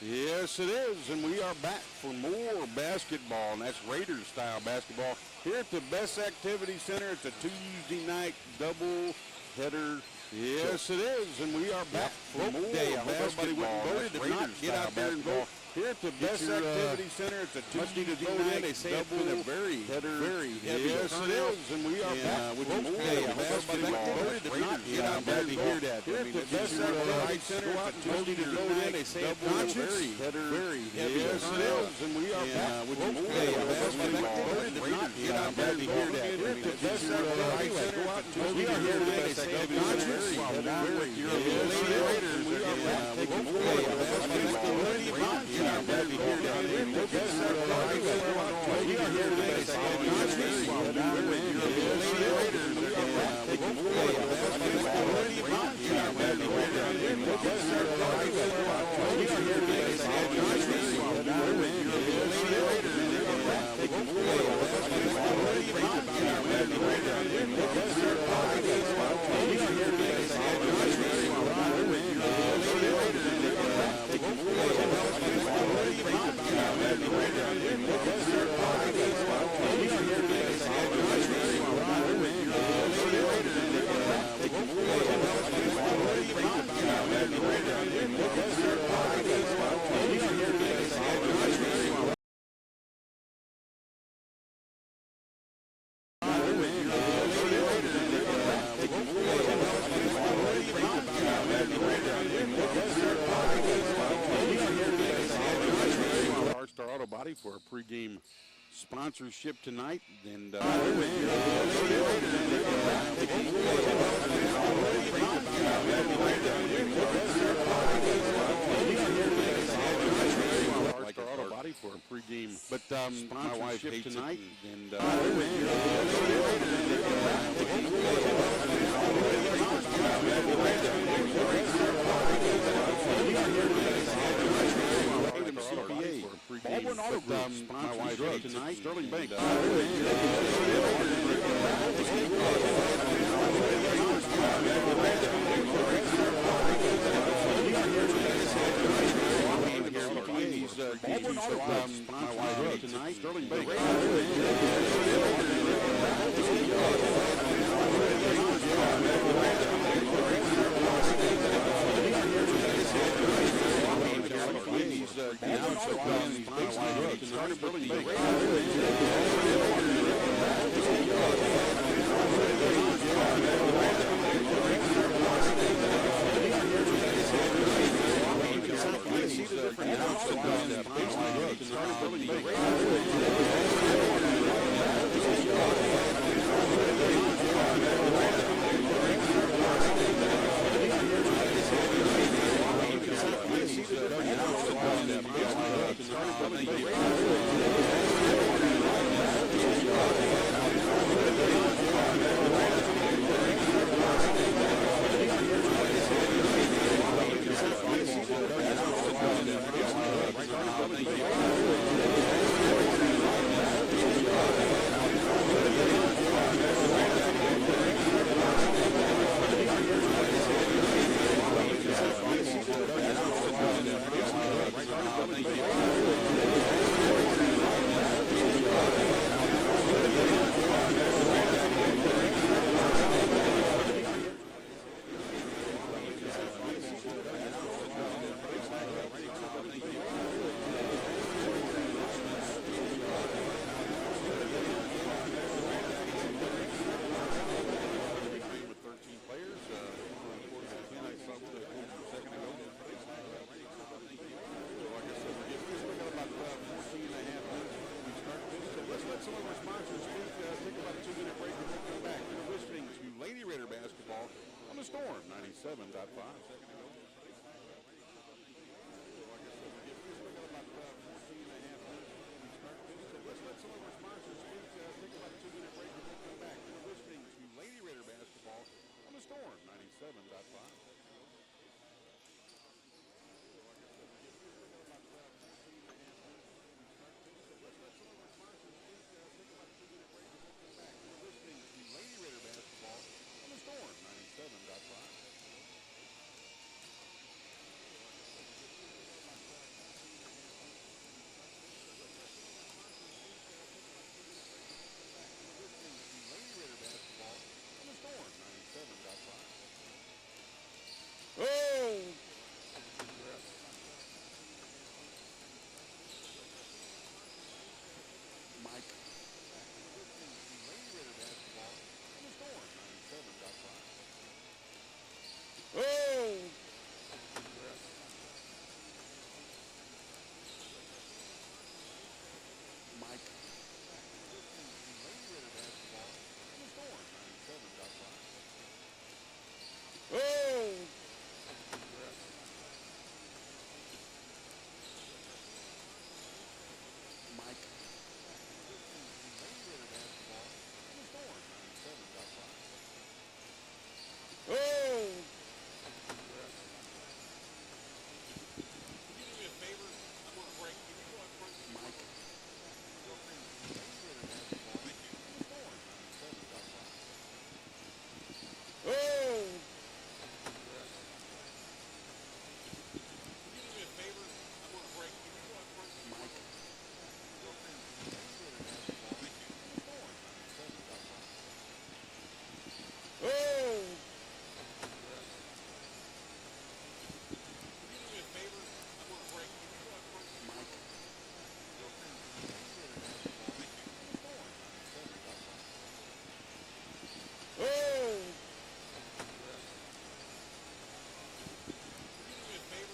Yes, it is, and we are back for more basketball, and that's Raiders-style basketball here at the Best Activity Center. It's a Tuesday night double header. Yes, it is, and we are back for more basketball. Voted to not get out there and vote here at the Best Activity Center. It's a Tuesday night They say it's double been a very heavy. Yes, it is, and we are back with more basketball. Voted to not get out there and hear vote that. here at the Best Activity Center. It's a Tuesday night They say it's double very heavy. Yes, it is, and we are back with more basketball. Voted to not get out there and hear that. Here at the Best Activity Center. We are here today. They say it's been a very We are back with more basketball. Star Auto Body for a pregame sponsorship tonight, and Star Auto Body for a pregame, but my wife hates tonight, and Baldwin Auto Group, my wife hates tonight, Sterling Bank. Baldwin Auto Group, my wife hates tonight, Sterling Bank. Storm 97.5. Storm 97.5. Lady Raider basketball on the Storm 97.5.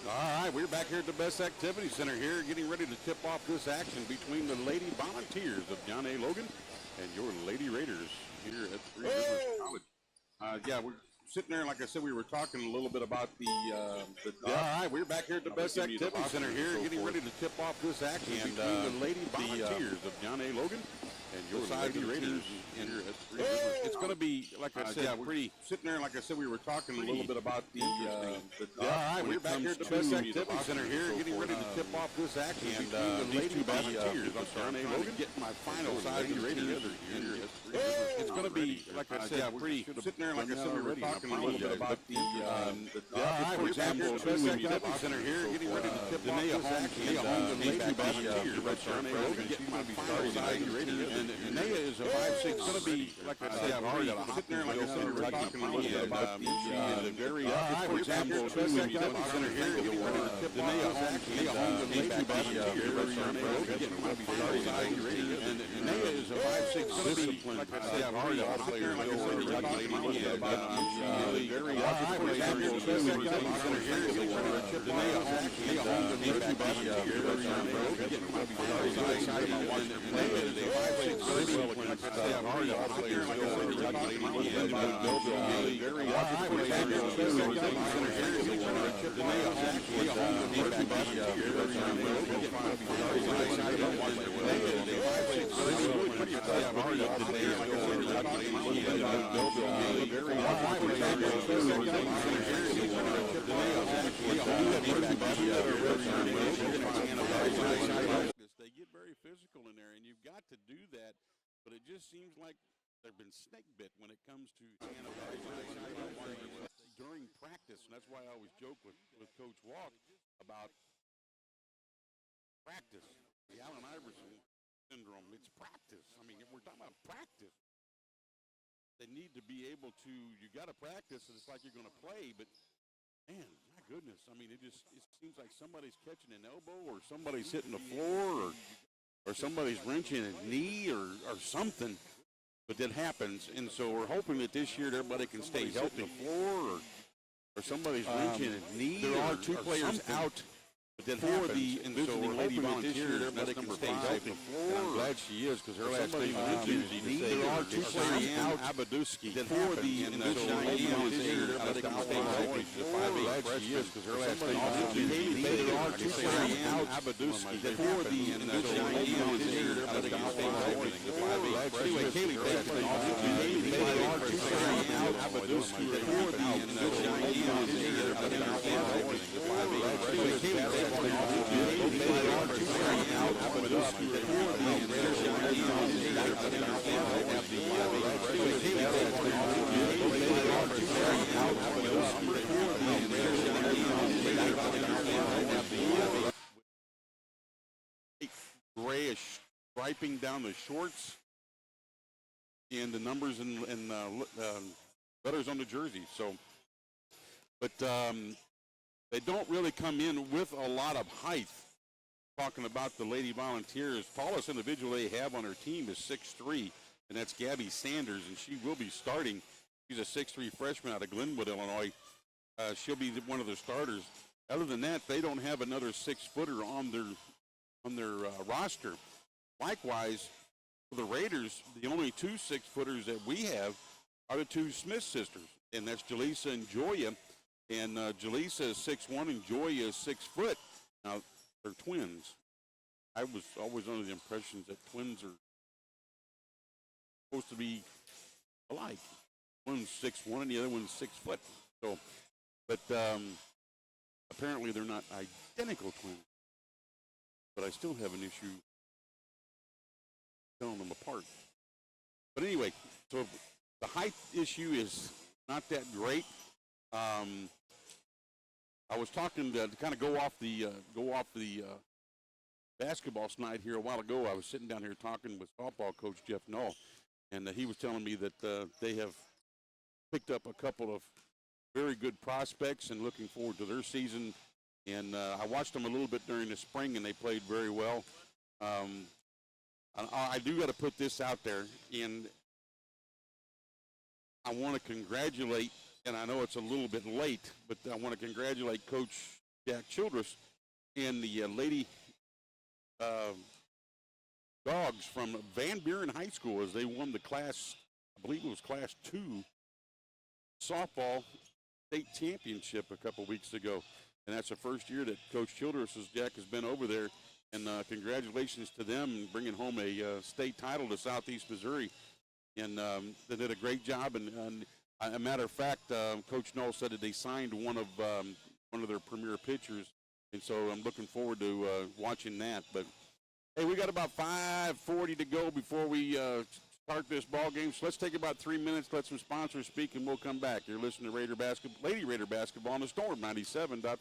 All right, we're back here at the Best Activity Center here, getting ready to tip off this action between the Lady Volunteers of John A. Logan and your Lady Raiders here at Three Rivers College. Yeah, we're sitting there, like I said, we were talking a little bit about the depth. All right, we're back here at the Best Activity Center here, getting ready to tip off this action between the Lady Volunteers of John A. Logan and your Lady Raiders here at Three Rivers. It's going to be, like I said, yeah, pretty sitting there, like I said, we were talking a little bit about the depth. All right, when we're it back here at the comes Best to Activity Center here, getting ready to tip off this action between the Lady Volunteers of John A. Logan. Get my final Lady Raiders here at Three Rivers. It's going to be, like I said, pretty sitting there, like I said, we were talking a little bit about the depth. All right, we're back here at the Best Activity Center here, getting ready to tip off this action between the Lady Volunteers of John A. Logan. Get my final Lady Raiders. And Naya is a 5'6". Going to be, like I said, sitting there, like I said, we were talking a little bit about the very, for example, Best Activity Center here, getting ready to tip off this action between the Lady Volunteers of John A. Logan. Get my final Lady Raiders. And Naya is a 5'6". Going to be, like I said, all players know where the Lady is about the very, for example, Best Activity Center here, getting ready to tip off this action between the Lady Volunteers of John A. Logan. Get my final Lady Raiders. And Naya is a 5'6". Going to be, like I said, all players know where the Lady is about the very, for example, Best Activity Center here, getting ready to tip off this action between the Lady Volunteers of John A. Logan. Get my final Lady Raiders. And Naya is a 5'6". Going to be really pretty excited. They get very physical in there, and you've got to do that, but it just seems like they've been snake bit when it comes to during practice, and that's why I always joke with Coach Walk about practice. The Allen Iverson syndrome, it's practice. I mean, we're talking about practice. They need to be able to, you got to practice, and it's like you're going to play, but man, my goodness. I mean, it seems like somebody's catching an elbow or somebody's hitting the floor or somebody's wrenching a knee or something, but that happens. And so we're hoping that this year everybody can stay healthy on the floor or somebody's wrenching a knee. There are two players out. But then for the visiting Lady Volunteers, everybody can stay healthy. And I'm glad she is, because her last name is Tuesday. There are two players out. Abaduski. For the visiting Lady Volunteers, everybody can stay healthy. I'm glad she is, because her last name is Tuesday. There are two players out. Abaduski. For the visiting Lady Volunteers, everybody can stay healthy. Anyway, Kaylee, there are two players out. Abaduski. For the visiting Lady Volunteers, everybody can stay healthy. Anyway, Kaylee, grayish striping down the shorts and the numbers and letters on the jersey. So, but they don't really come in with a lot of height. Talking about the Lady Volunteers, tallest individual they have on their team is 6'3", and that's Gabby Sanders, and she will be starting. She's a 6'3" freshman out of Glenwood, Illinois. She'll be one of their starters. Other than that, they don't have another 6-footer on their roster. Likewise, for the Raiders, the only two 6-footers that we have are the two Smith sisters, and that's Jaleesa and Joya. And Jaleesa is 6'1", and Joya is 6 foot. Now, they're twins. I was always under the impression that twins are supposed to be alike. One's 6'1", and the other one's 6 foot. So, but apparently they're not identical twins. But I still have an issue telling them apart. But anyway, so the height issue is not that great. I was talking to kind of go off the basketball slide here a while ago. I was sitting down here talking with softball coach Jeff Null, and he was telling me that they have picked up a couple of very good prospects and looking forward to their season. And I watched them a little bit during the spring, and they played very well. I do got to put this out there, and I want to congratulate, and I know it's a little bit late, but I want to congratulate Coach Jack Childress, and the lady dogs from Van Buren High School as they won the class, I believe it was Class 2 softball state championship a couple weeks ago. And that's the first year that Coach Childress' Jack has been over there. And congratulations to them bringing home a state title to Southeast Missouri. And they did a great job. And a matter of fact, Coach Knoll said that they signed one of their premier pitchers. And so I'm looking forward to watching that. But, hey, we got about 5:40 to go before we start this ball game. So let's take about 3 minutes, let some sponsors speak, and we'll come back. You're listening to Lady Raider basketball on the Storm 97.5.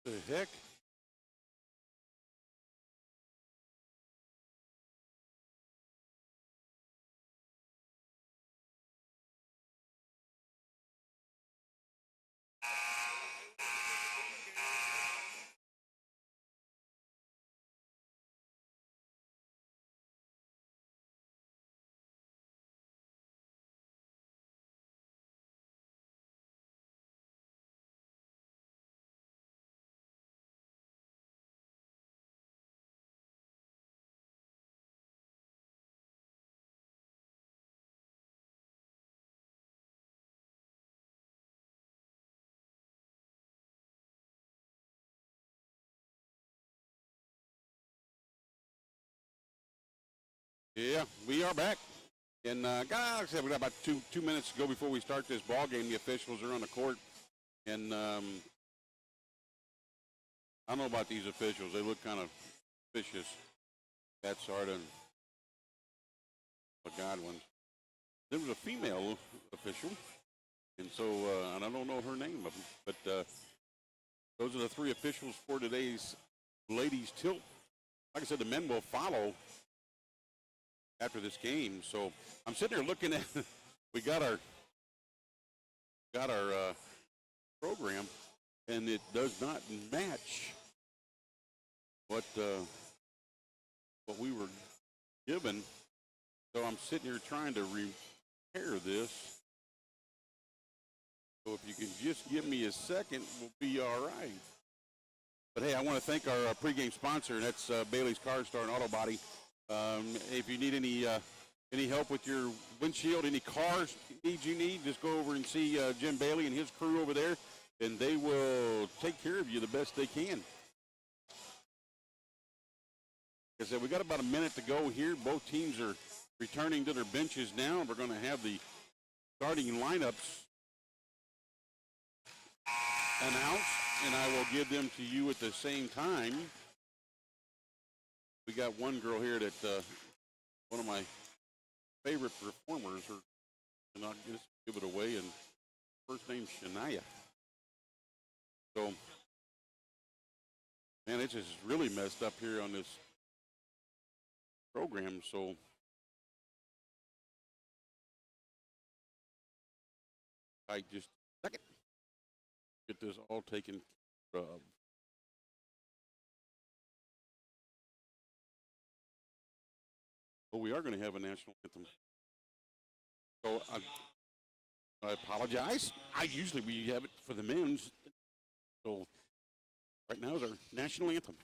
The heck? Yeah, we are back. And like I said, we got about two minutes to go before we start this ball game. The officials are on the court, and I don't know about these officials. They look kind of vicious. Pat Sarda and Godwin. There was a female official, and so and I don't know her name, but those are the three officials for today's ladies tilt. Like I said, the men will follow after this game. So I'm sitting here looking at we got our program, and it does not match what we were given. So I'm sitting here trying to repair this. So if you can just give me a second, we'll be all right. But hey, I want to thank our pregame sponsor, and that's Bailey's Car Store and Auto Body. If you need any Any help with your windshield, any car needs you need, just go over and see Jim Bailey and his crew over there, and they will take care of you the best they can. Like I said, we got about a minute to go here. Both teams are returning to their benches now. We're going to have the starting lineups announced, and I will give them to you at the same time. We got one girl here that one of my favorite performers, and I'll just give it away, and first name's Shania. So, man, it's just really messed up here on this program, so I just second get this all taken care of. But we are going to have a national anthem. So I apologize. We have it for the men's. So right now is our national anthem.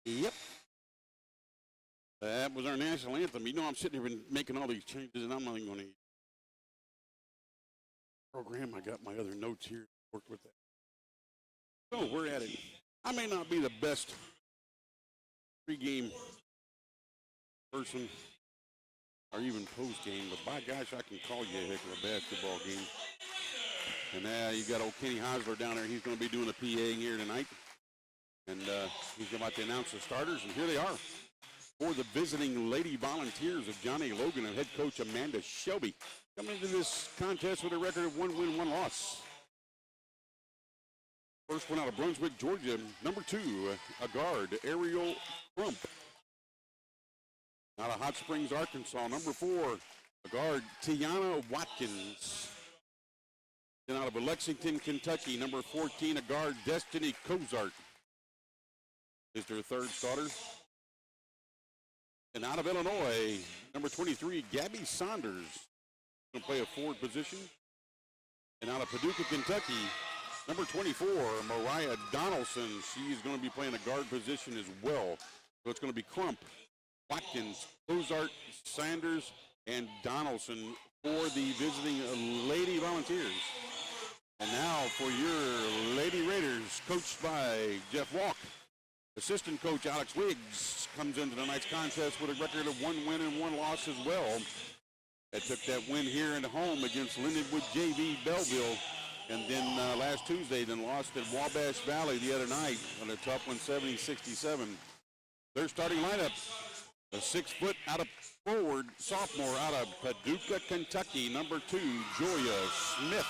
Yep. That was our national anthem. You know, I'm sitting here and making all these changes, and I'm not even going to program. I got my other notes here. Work with that. So we're at it. I may not be the best pregame person or even post-game, but by gosh, I can call you a heck of a basketball game. And now you got old Kenny Heisler down there. He's going to be doing the PA here tonight. And he's about to announce the starters, and here they are. For the visiting Lady Volunteers of John A. Logan and head coach Amanda Shelby, coming into this contest with a record of 1 win, 1 loss. First one out of Brunswick, Georgia, number 2, a guard, Ariel Crump. Out of Hot Springs, Arkansas, number 4, a guard, Tiana Watkins. Then out of Lexington, Kentucky, number 14, a guard, Destiny Cozart is their third starter. And out of Illinois, number 23, Gabby Saunders, going to play a forward position. And out of Paducah, Kentucky, number 24, Mariah Donaldson. She's going to be playing a guard position as well. So it's going to be Crump, Watkins, Cozart, Sanders, and Donaldson for the visiting Lady Volunteers. And now for your Lady Raiders, coached by Jeff Walk. Assistant coach Alex Wiggs comes into tonight's contest with a record of 1 win and 1 loss as well. They took that win here at home against Lindenwood JV Belleville. And then last Tuesday, then lost at Wabash Valley the other night on a tough one, 70-67. Their starting lineup, a 6-foot out of forward sophomore out of Paducah, Kentucky, number 2, Joya Smith.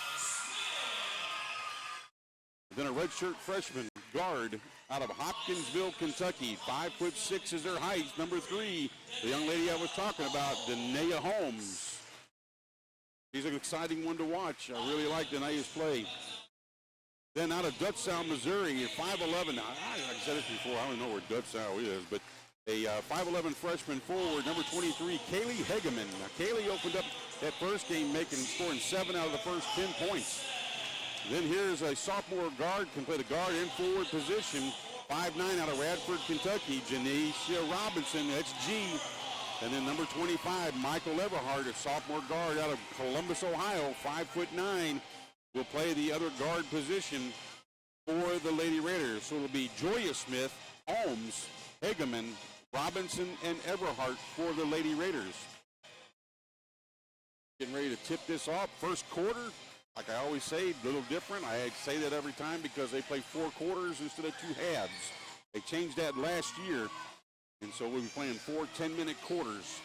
Then a redshirt freshman guard out of Hopkinsville, Kentucky. 5'6" is their height. Number 3, the young lady I was talking about, Danae Holmes. She's an exciting one to watch. I really like Danae's play. Then out of Dutzow, Missouri, 5'11". I said it before, I don't know where Dutzow is, but a 5'11" freshman forward, number 23, Kaylee Hageman. Now, Kaylee opened up that first game scoring 7 out of the first 10 points. Then here's a sophomore guard, can play the guard and forward position, 5'9" out of Radford, Kentucky, Janisha Robinson, that's G. And then number 25, Michael Everhart, a sophomore guard out of Columbus, Ohio, 5'9", will play the other guard position for the Lady Raiders. So it'll be Joya Smith, Holmes, Hageman, Robinson, and Everhart for the Lady Raiders. Getting ready to tip this off. First quarter, like I always say, a little different. I say that every time because they play 4 quarters instead of 2 halves. They changed that last year, and so we'll be playing 4 10-minute quarters.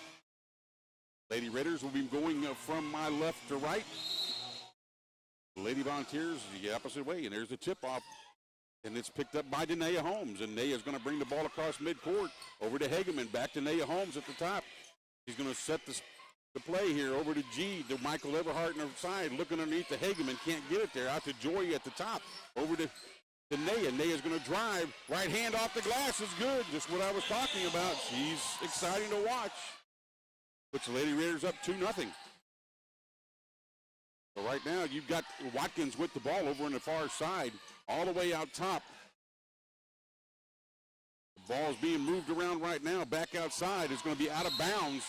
Lady Raiders will be going from my left to right. The Lady Volunteers the opposite way, and there's the tip-off. And it's picked up by Danae Holmes, and Naya is going to bring the ball across midcourt over to Hageman, back to Naya Holmes at the top. He's going to set the play here over to G, to Michael Everhart on the side, looking underneath to Hageman, can't get it there, out to Joy at the top, over to Naya. Naya's going to drive, right hand off the glass is good, just what I was talking about. She's exciting to watch. Puts the Lady Raiders up 2-0. So right now, you've got Watkins with the ball over on the far side, all the way out top. The ball is being moved around right now. Back outside is going to be out of bounds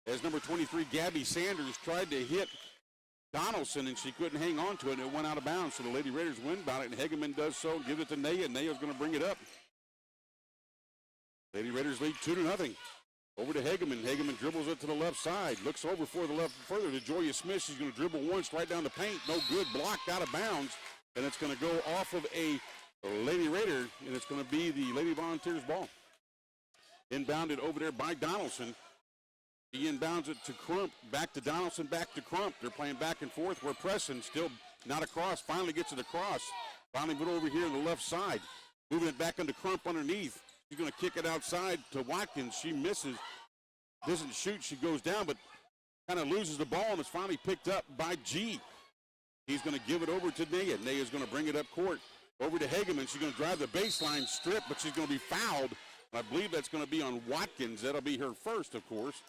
as number 23, Gabby Sanders, tried to hit Donaldson, and she couldn't hang on to it, and it went out of bounds. So the Lady Raiders win about it, and Hageman does so, gives it to Naya, and Naya's going to bring it up. Lady Raiders lead 2-0. Over to Hageman. Hageman dribbles it to the left side. Looks over for the left further to Joya Smith. She's going to dribble once right down the paint. No good. Blocked out of bounds. And it's going to go off of a Lady Raider, and it's going to be the Lady Volunteers ball. Inbounded over there by Donaldson. He inbounds it to Crump. Back to Donaldson. Back to Crump. They're playing back and forth. We're pressing. Still not across. Finally gets it across. Finally put over here on the left side. Moving it back into Crump underneath. She's going to kick it outside to Watkins. She misses. Doesn't shoot. She goes down, but kind of loses the ball, and it's finally picked up by G. He's going to give it over to Naya. Naya's going to bring it up court. Over to Hageman. She's going to drive the baseline strip, but she's going to be fouled. I believe that's going to be on Watkins. That'll be her first, of course.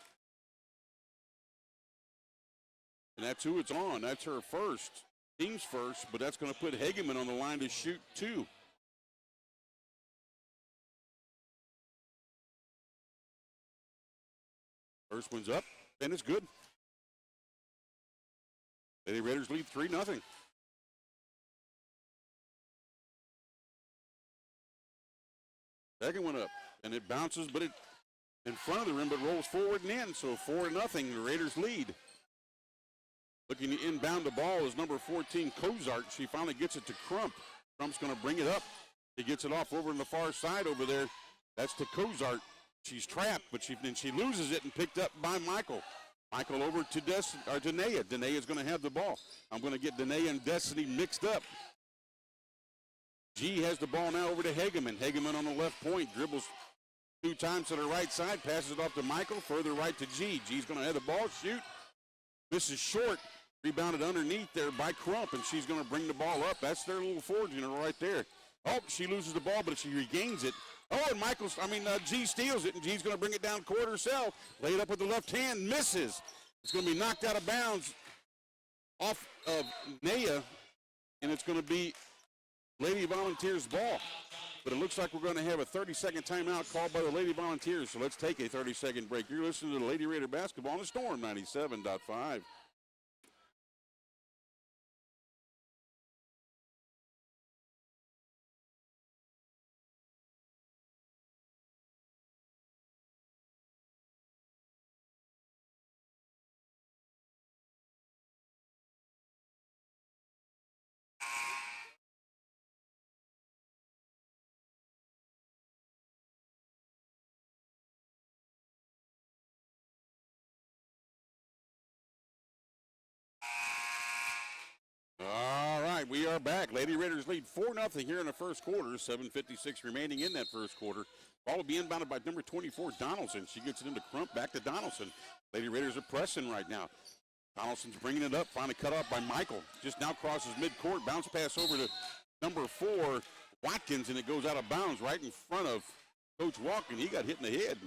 And that's who it's on. That's her first. Team's first, but that's going to put Hageman on the line to shoot 2. First one's up, and it's good. Lady Raiders lead 3-0. Second one up, and it bounces, but it in front of the rim, but rolls forward and in. So 4-0, the Raiders lead. Looking to inbound the ball is number 14, Cozart. She finally gets it to Crump. Crump's going to bring it up. He gets it off over on the far side over there. That's to Cozart. She's trapped, but then she loses it and picked up by Michael. Michael over to Danae. Danae is going to have the ball. I'm going to get Danae and Destiny mixed up. G has the ball now over to Hageman. Hageman on the left point, dribbles 2 times to the right side, passes it off to Michael, further right to G. G's going to have the ball, shoot. Misses short, rebounded underneath there by Crump, and she's going to bring the ball up. That's their little forward unit right there. Oh, she loses the ball, but she regains it. Oh, and G steals it, and G's going to bring it down court herself. Lay it up with the left hand, misses. It's going to be knocked out of bounds off of Naya, and it's going to be Lady Volunteers ball. But it looks like we're going to have a 30-second timeout called by the Lady Volunteers, so let's take a 30-second break. You're listening to the Lady Raider basketball on the Storm 97.5. All right, we are back. Lady Raiders lead 4-0 here in the first quarter. 7:56 remaining in that first quarter. Ball will be inbounded by number 24, Donaldson. She gets it into Crump, back to Donaldson. Lady Raiders are pressing right now. Donaldson's bringing it up, finally cut off by Michael. Just now crosses midcourt, bounce pass over to number 4, Watkins, and it goes out of bounds right in front of Coach Walken. He got hit in the head.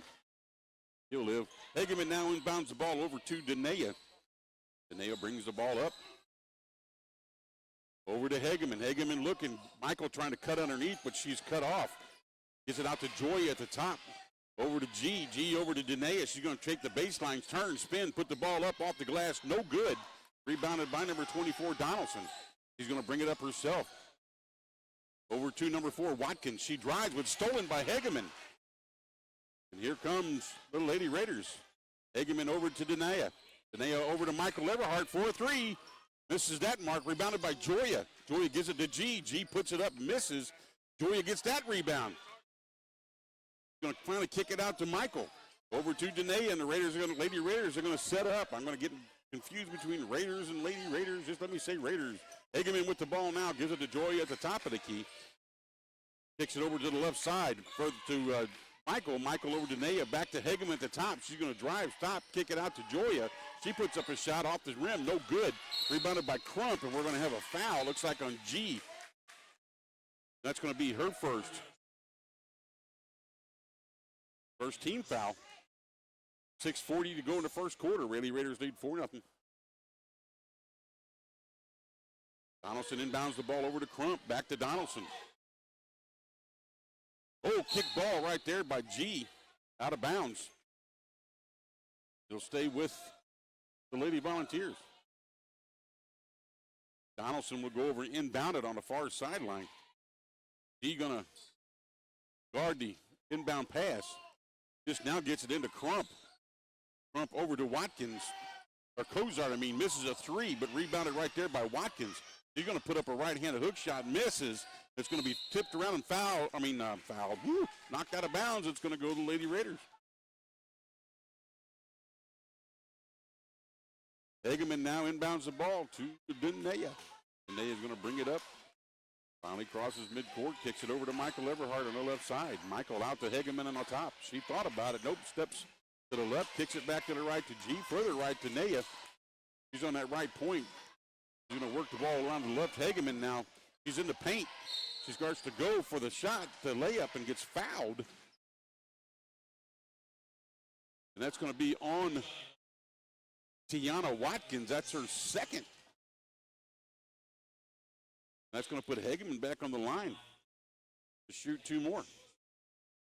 He'll live. Hageman now inbounds the ball over to Denia. Denia brings the ball up. Over to Hageman. Hageman looking. Michael trying to cut underneath, but she's cut off. Gets it out to Joy at the top. Over to G. G over to Denia. She's going to take the baseline, turn, spin, put the ball up off the glass. No good. Rebounded by number 24, Donaldson. She's going to bring it up herself. Over to number 4, Watkins. She drives, but stolen by Hageman. And here comes the Lady Raiders. Hageman over to Denia. Denia over to Michael Everhart. 4-3. Misses that mark. Rebounded by Joya. Joya gives it to G. G puts it up, misses. Joya gets that rebound. Going to finally kick it out to Michael. Over to Denia, and the Lady Raiders are going to set up. I'm going to get confused between Raiders and Lady Raiders. Just let me say Raiders. Hageman with the ball now. Gives it to Joya at the top of the key. Kicks it over to the left side. Further to Michael. Michael over to Denia. Back to Hageman at the top. She's going to drive, stop, kick it out to Joya. She puts up a shot off the rim. No good. Rebounded by Crump, and we're going to have a foul. Looks like on G. That's going to be her first. First team foul. 6:40 to go in the first quarter. Lady Raiders lead 4-0. Donaldson inbounds the ball over to Crump. Back to Donaldson. Oh, kick ball right there by G. Out of bounds. He'll stay with the Lady Volunteers. Donaldson will go over and inbound it on the far sideline. G going to guard the inbound pass. Just now gets it into Crump. Crump over to Watkins. Or Cozart, misses a 3, but rebounded right there by Watkins. He's going to put up a right-handed hook shot, misses. It's going to be tipped around and fouled. Woo, knocked out of bounds. It's going to go to the Lady Raiders. Hageman now inbounds the ball to Denia. Denia is going to bring it up. Finally crosses midcourt, kicks it over to Michael Everhart on the left side. Michael out to Hageman on the top. She thought about it. Nope, steps to the left, kicks it back to the right to G. Further right to Denia. She's on that right point. She's going to work the ball around to the left. Hageman now, she's in the paint. She starts to go for the shot, the layup, and gets fouled. And that's going to be on Tiana Watkins. That's her second. That's going to put Hageman back on the line to shoot 2 more.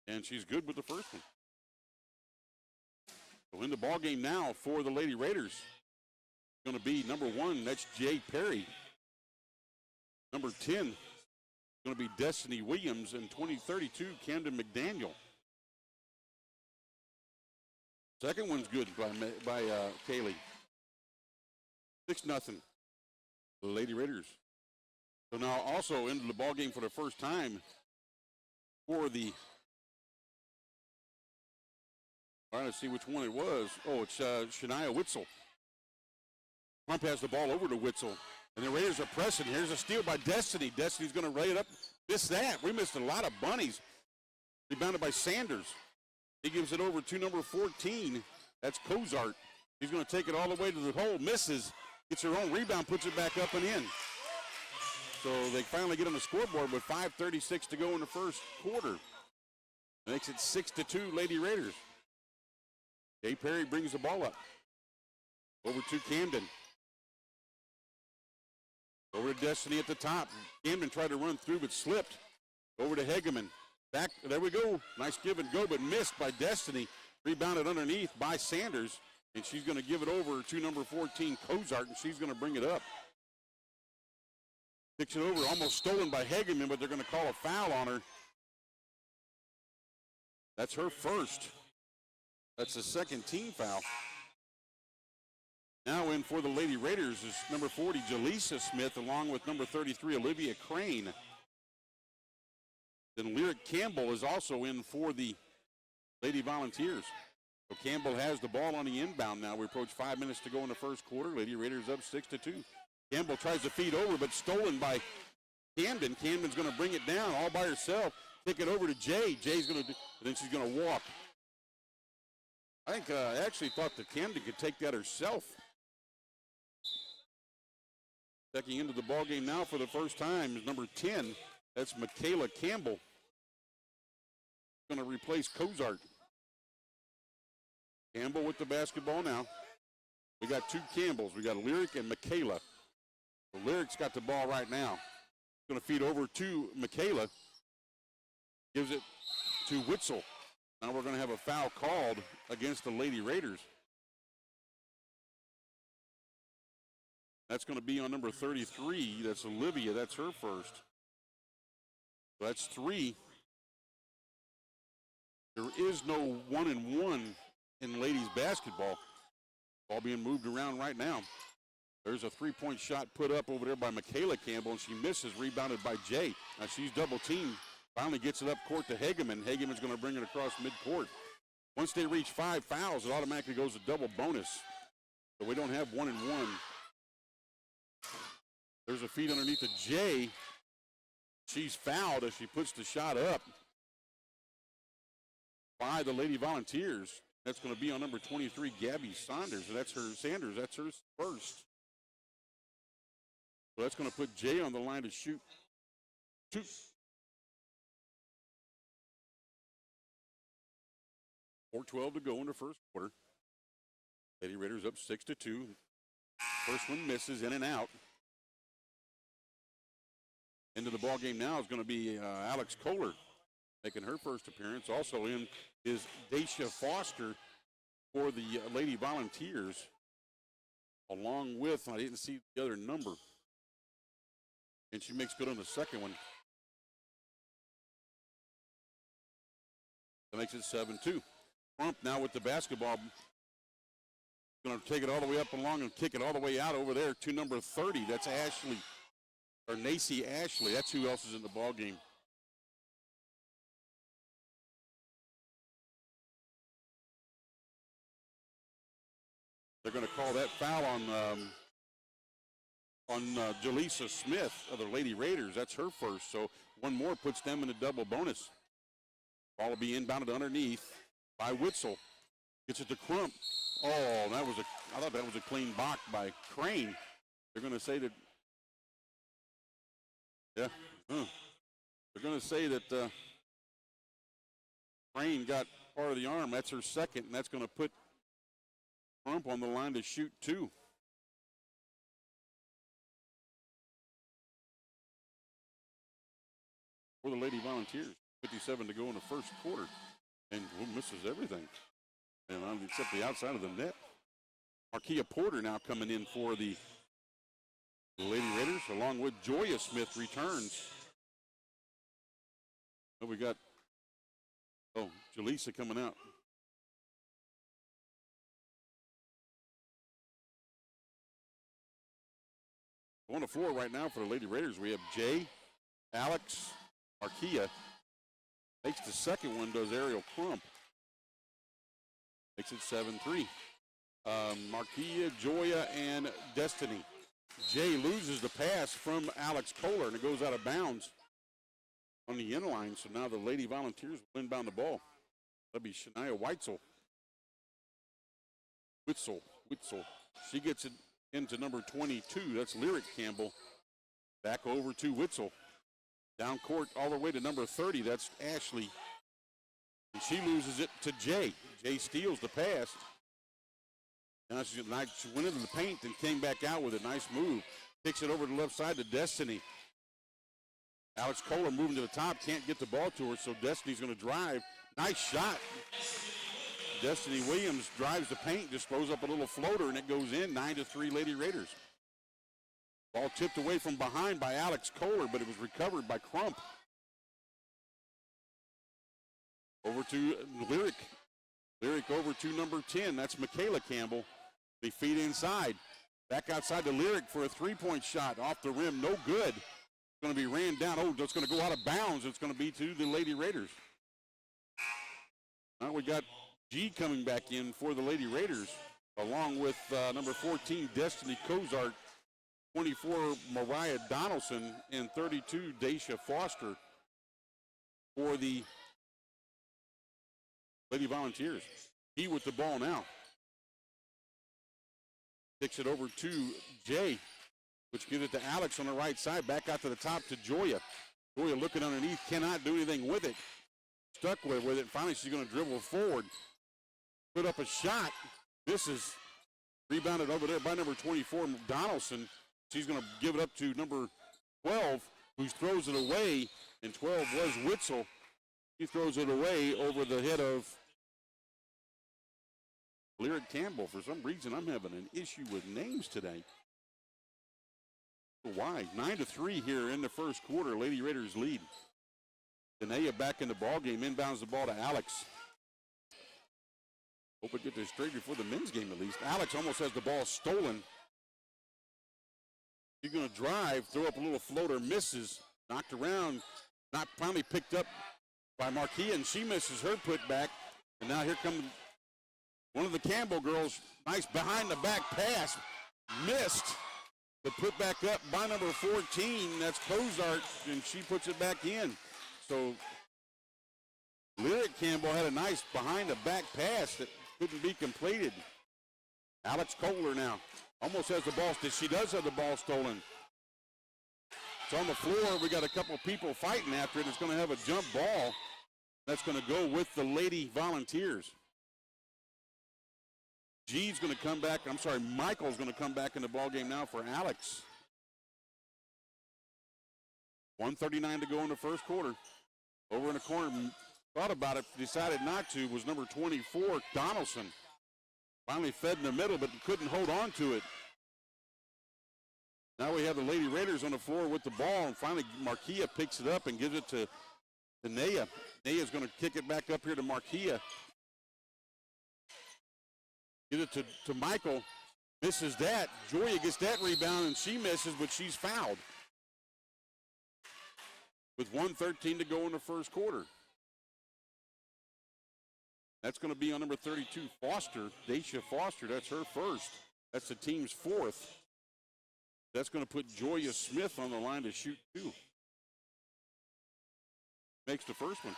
And she's good with the first one. So in the ball game now for the Lady Raiders, going to be number 1, that's Jay Perry. Number 10, going to be Destiny Williams, and 2032, Camden McDaniel. Second one's good by Kaylee. 6-0. The Lady Raiders. So now also into the ball game for the first time for the. Trying to see which one it was. Oh, it's Shania Witzel. Crump has the ball over to Witzel. And the Raiders are pressing. Here's a steal by Destiny. Destiny's going to lay it up. Missed that. We missed a lot of bunnies. Rebounded by Sanders. He gives it over to number 14. That's Cozart. He's going to take it all the way to the hole. Misses. Gets her own rebound. Puts it back up and in. So they finally get on the scoreboard with 5:36 to go in the first quarter. Makes it 6-2 Lady Raiders. Jay Perry brings the ball up. Over to Camden. Over to Destiny at the top. Camden tried to run through but slipped. Over to Hageman. Back, there we go. Nice give and go, but missed by Destiny. Rebounded underneath by Sanders. And she's going to give it over to number 14, Cozart, and she's going to bring it up. Kicks it over, almost stolen by Hageman, but they're going to call a foul on her. That's her first. That's the second team foul. Now in for the Lady Raiders is number 40, Jaleesa Smith, along with number 33, Olivia Crane. Then Lyric Campbell is also in for the Lady Volunteers. So Campbell has the ball on the inbound now. We approach 5 minutes to go in the first quarter. Lady Raiders up 6-2. Campbell tries to feed over, but stolen by Camden. Camden's going to bring it down all by herself. Kick it over to Jay. Jay's going to, then she's going to walk. I think I actually thought that Camden could take that herself. Checking into the ball game now for the first time is number 10. That's Michaela Campbell. Going to replace Cozart. Campbell with the basketball now. We got two Campbells. We got Lyric and Michaela. So Lyric's got the ball right now. Going to feed over to Michaela. Gives it to Witzel. Now we're going to have a foul called against the Lady Raiders. That's going to be on number 33. That's Olivia. That's her first. So that's 3. There is no 1-and-1 in ladies basketball. Ball being moved around right now. There's a three-point shot put up over there by Michaela Campbell, and she misses, rebounded by Jay. Now she's double-teamed. Finally gets it up court to Hageman. Hageman's going to bring it across midcourt. Once they reach 5 fouls, it automatically goes to double bonus. So we don't have 1-and-1. There's a feed underneath to Jay. She's fouled as she puts the shot up by the Lady Volunteers. That's going to be on number 23, Gabby Sanders. That's her first. So that's going to put Jay on the line to shoot 2. 4:12 to go in the first quarter. Lady Raiders up 6-2. First one misses, in and out. Into the ball game now is going to be Alex Kohler making her first appearance. Also in is Daisha Foster for the Lady Volunteers, along with, I didn't see the other number, and she makes good on the second one. That makes it 7-2. Crump now with the basketball. Going to take it all the way up along and kick it all the way out over there to number 30. That's Ashley, or Nacy Ashley. That's who else is in the ball game. They're going to call that foul on Jaleesa Smith of the Lady Raiders. That's her first. So one more puts them in a double bonus. Ball will be inbounded underneath by Witzel. Gets it to Crump. Oh, I thought that was a clean block by Crane. They're going to say that, they're going to say that Crane got part of the arm. That's her second, and that's going to put Crump on the line to shoot 2. For the Lady Volunteers. 57 to go in the first quarter. And misses everything. And except the outside of the net. Markia Porter now coming in for the Lady Raiders, along with Joya Smith returns. We got, Jaleesa coming out. On the floor right now for the Lady Raiders, we have Jay, Alex, Markia. Makes the second one, does Ariel Crump. Makes it 7-3. Markia, Joya, and Destiny. Jay loses the pass from Alex Kohler, and it goes out of bounds on the end line. So now the Lady Volunteers will inbound the ball. That'll be Shania Witzel. She gets it into number 22. That's Lyric Campbell. Back over to Witzel. Down court all the way to number 30. That's Ashley. And she loses it to Jay. Jay steals the pass. Now she went into the paint and came back out with a nice move. Kicks it over to the left side to Destiny. Alex Kohler moving to the top. Can't get the ball to her, so Destiny's going to drive. Nice shot. Destiny Williams drives the paint, just throws up a little floater, and it goes in. 9-3 Lady Raiders. Ball tipped away from behind by Alex Kohler, but it was recovered by Crump. Over to Lyric. Lyric over to number 10. That's Michaela Campbell. They feed inside. Back outside to Lyric for a three-point shot. Off the rim, no good. It's going to be ran down. Oh, it's going to go out of bounds. It's going to be to the Lady Raiders. Now we got G coming back in for the Lady Raiders, along with number 14, Destiny Cozart, 24, Mariah Donaldson, and 32, Daisha Foster for the Lady Volunteers. He with the ball now. Kicks it over to Jay. which gives it to Alex on the right side. Back out to the top to Joya. Joya looking underneath, cannot do anything with it. Stuck with it. Finally, she's going to dribble forward. Put up a shot. This is rebounded over there by number 24, Donaldson. She's going to give it up to number 12, who throws it away, and 12 was Witzel. He throws it away over the head of Lyric Campbell. For some reason, I'm having an issue with names today. Why? 9-3 here in the first quarter. Lady Raiders lead. Danae back in the ball game. Inbounds the ball to Alex. Hope we get this straight before the men's game at least. Alex almost has the ball stolen. She's going to drive, throw up a little floater, misses, knocked around, not finally picked up by Marquia, and she misses her putback. And now here comes one of the Campbell girls. Nice behind the back pass. Missed. The putback up by number 14. That's Cozart, and she puts it back in. So Lyric Campbell had a nice behind the back pass that couldn't be completed. Alex Kohler now almost has the ball. She does have the ball stolen. It's on the floor. We got a couple people fighting after it. It's going to have a jump ball. That's going to go with the Lady Volunteers. G's going to come back. I'm sorry, Michael's going to come back in the ball game now for Alex. 1:39 to go in the first quarter. Over in the corner, thought about it, decided not to, was number 24, Donaldson. Finally fed in the middle, but couldn't hold on to it. Now we have the Lady Raiders on the floor with the ball, and finally Marquia picks it up and gives it to Naya. Naya's going to kick it back up here to Marquia. Gives it to Michael. Misses that. Joya gets that rebound, and she misses, but she's fouled. With 1:13 to go in the first quarter. That's going to be on number 32, Foster, Daisha Foster. That's her first. That's the team's fourth. That's going to put Joya Smith on the line to shoot two. Makes the first one.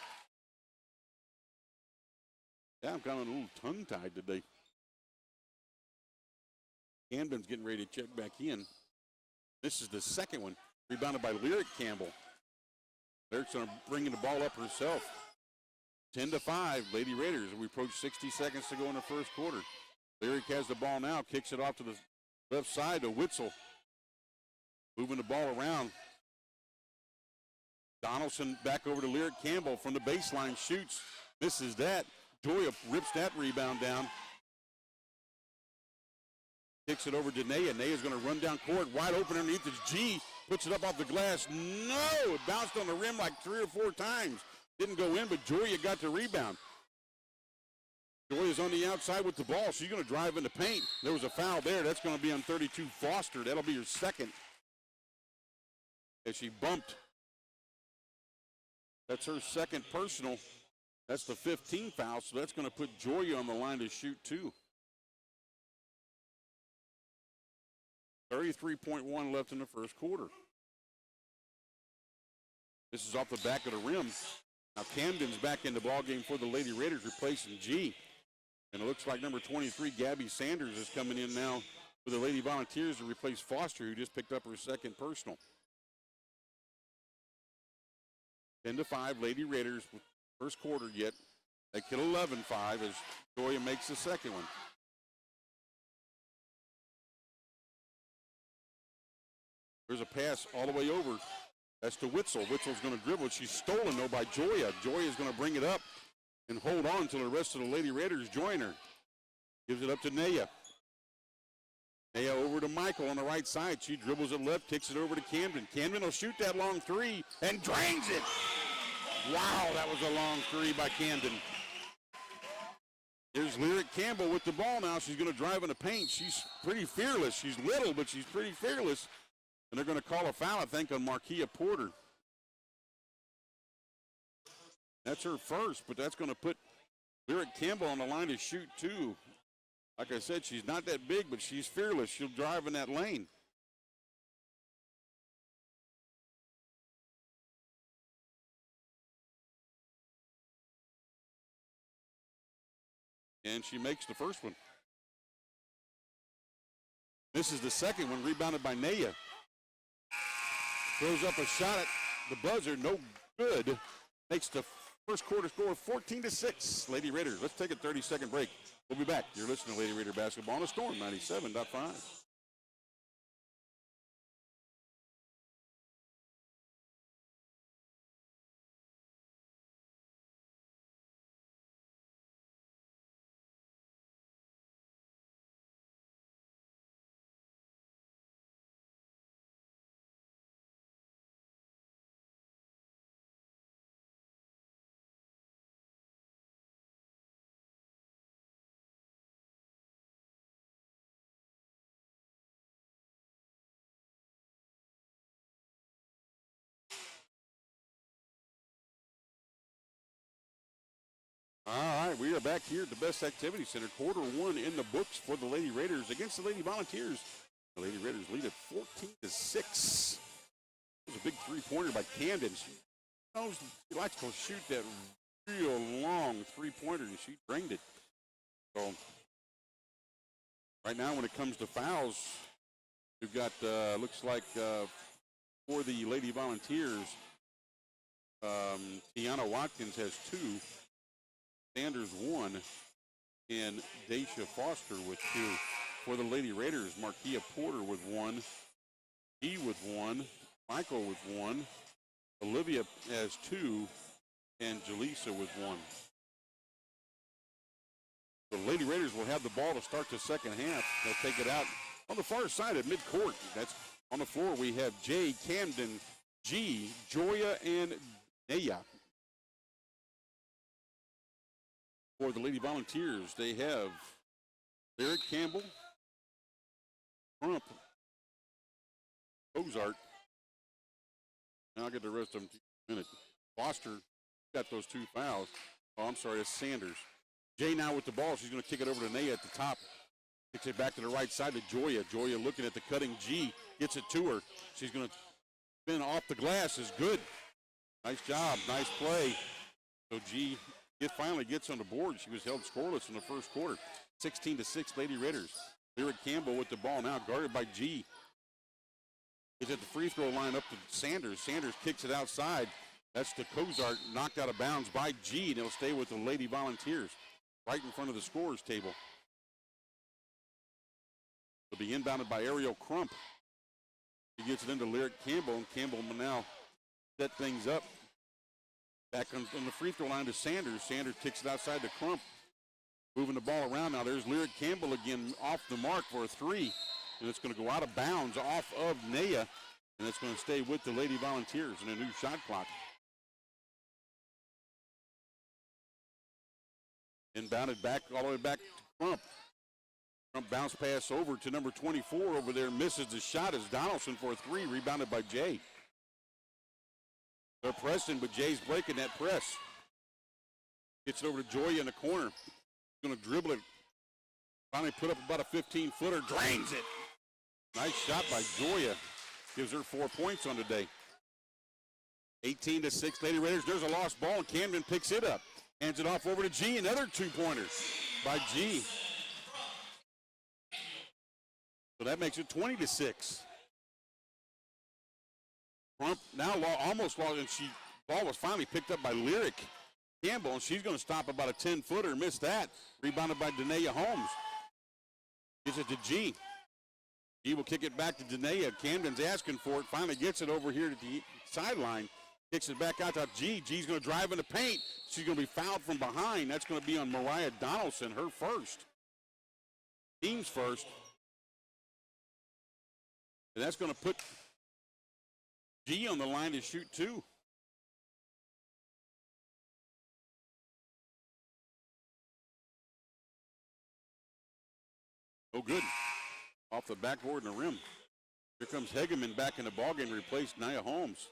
Yeah, I'm kind of a little tongue-tied today. Camden's getting ready to check back in. This is the second one, rebounded by Lyric Campbell. Lyric's going to bring the ball up herself. 10-5, Lady Raiders. We approach 60 seconds to go in the first quarter. Lyric has the ball now, kicks it off to the left side to Witzel. Moving the ball around. Donaldson back over to Lyric Campbell from the baseline, shoots, misses that. Joya rips that rebound down. Kicks it over to Naya. Naya's going to run down court, wide open underneath. It's G, puts it up off the glass. No, it bounced on the rim like 3 or 4 times. Didn't go in, but Joya got the rebound. Joya's on the outside with the ball. She's going to drive in the paint. There was a foul there. That's going to be on 32, Foster. That'll be her second. As she bumped. That's her second personal. That's the 15th foul, so that's going to put Joya on the line to shoot two. 33.1 left in the first quarter. This is off the back of the rim. Now Camden's back in the ballgame for the Lady Raiders, replacing G. And it looks like number 23, Gabby Sanders, is coming in now for the Lady Volunteers to replace Foster, who just picked up her second personal. 10-5, Lady Raiders, first quarter yet. They kill 11-5 as Joya makes the second one. There's a pass all the way over. That's to Witzel. Witzel's going to dribble. She's stolen, though, by Joya. Joya's going to bring it up and hold on until the rest of the Lady Raiders join her. Gives it up to Naya. Naya over to Michael on the right side. She dribbles it left, kicks it over to Camden. Camden will shoot that long three and drains it. Wow, that was a long three by Camden. Here's Lyric Campbell with the ball now. She's going to drive in the paint. She's pretty fearless. She's little, but she's pretty fearless. And they're going to call a foul, I think, on Marquia Porter. That's her first, but that's going to put Lyric Campbell on the line to shoot two. Like I said, she's not that big, but she's fearless. She'll drive in that lane. And she makes the first one. This is the second one, rebounded by Naya. Throws up a shot at the buzzer, no good. Makes the first quarter score 14-6. Lady Raiders. Let's take a 30-second break. We'll be back. You're listening to Lady Raider Basketball on the Storm 97.5. All right, we are back here at the Best Activity Center. Quarter one in the books for the Lady Raiders against the Lady Volunteers. The Lady Raiders lead at 14-6. It was a big three-pointer by Camden. She likes to shoot that real long three-pointer, and she drained it. So right now when it comes to fouls, we've got, looks like for the Lady Volunteers, Tiana Watkins has 2. Sanders 1, and Daisha Foster with 2. For the Lady Raiders, Markia Porter with 1, E with 1, Michael with 1, Olivia has 2, and Jaleesa with 1. The Lady Raiders will have the ball to start the second half. They'll take it out on the far side at midcourt. That's on the floor. We have Jay, Camden, G, Joya, and Naya. For the Lady Volunteers, they have Eric Campbell, Crump, Ozart. Now I'll get the rest of them in a minute. Foster got those 2 fouls. Oh, I'm sorry, that's Sanders. Jay now with the ball. She's going to kick it over to Naya at the top. Kicks it back to the right side to Joya. Joya looking at the cutting G. Gets it to her. She's going to spin off the glass. Is good. Nice job. Nice play. So G finally gets on the board. She was held scoreless in the first quarter. 16-6 Lady Raiders. Lyric Campbell with the ball now guarded by G. He's at the free throw line up to Sanders. Sanders kicks it outside. That's to Kozart, knocked out of bounds by G, and it'll stay with the Lady Volunteers right in front of the scorers table. It'll be inbounded by Ariel Crump. He gets it into Lyric Campbell, and Campbell will now set things up. Back on the free throw line to Sanders. Sanders kicks it outside to Crump. Moving the ball around now. There's Lyric Campbell again off the mark for a 3. And it's going to go out of bounds off of Naya. And it's going to stay with the Lady Volunteers in a new shot clock. Inbounded back all the way back to Crump. Crump bounce pass over to number 24 over there. Misses the shot as Donaldson for a 3. Rebounded by Jay. They're pressing, but Jay's breaking that press. Gets it over to Joya in the corner. Going to dribble it. Finally put up about a 15-footer. Drains it. Nice shot by Joya. Gives her 4 points on the day. 18-6 Lady Raiders. There's a lost ball, and Camden picks it up. Hands it off over to G. Another 2-pointers by G. So that makes it 20-6. Crump now almost lost, and ball was finally picked up by Lyric Campbell, and she's going to stop about a 10-footer. Missed that. Rebounded by Danae Holmes. Gives it to G. G will kick it back to Danae. Camden's asking for it. Finally gets it over here to the sideline. Kicks it back out to G. G's going to drive in the paint. She's going to be fouled from behind. That's going to be on Mariah Donaldson, her first. Team's first. And that's going to put G on the line to shoot 2. Oh, good. Off the backboard and the rim. Here comes Hegeman back in the ballgame, replaced Nia Holmes.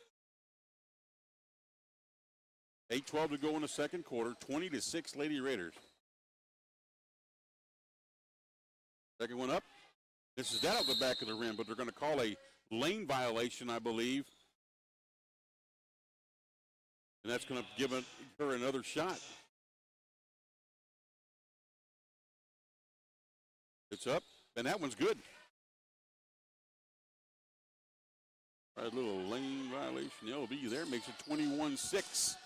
8:12 to go in the second quarter. 20-6 Lady Raiders. Second one up. This is that out the back of the rim, but they're going to call a lane violation, I believe. And that's going to give her another shot. It's up, and that one's good. Right, a little lane violation. LB there makes it 21-6.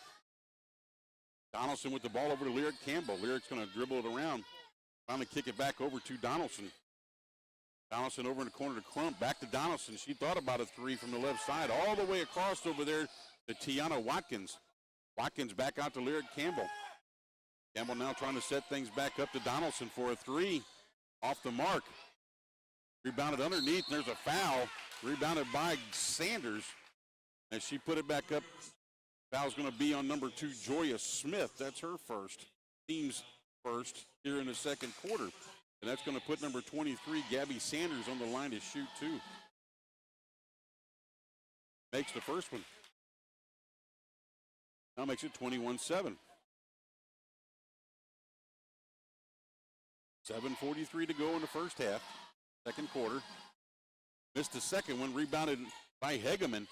Donaldson with the ball over to Lyric Campbell. Lyric's going to dribble it around. Finally kick it back over to Donaldson. Donaldson over in the corner to Crump. Back to Donaldson. She thought about a three from the left side. All the way across over there to Tiana Watkins. Watkins back out to Lyric Campbell. Campbell now trying to set things back up to Donaldson for a three. Off the mark. Rebounded underneath, and there's a foul. Rebounded by Sanders. As she put it back up, foul's going to be on number 2, Joya Smith. That's her first. Team's first here in the second quarter. And that's going to put number 23, Gabby Sanders, on the line to shoot two. Makes the first one. Now makes it 21-7. 7:43 to go in the first half, second quarter. Missed the second one, rebounded by Hegeman.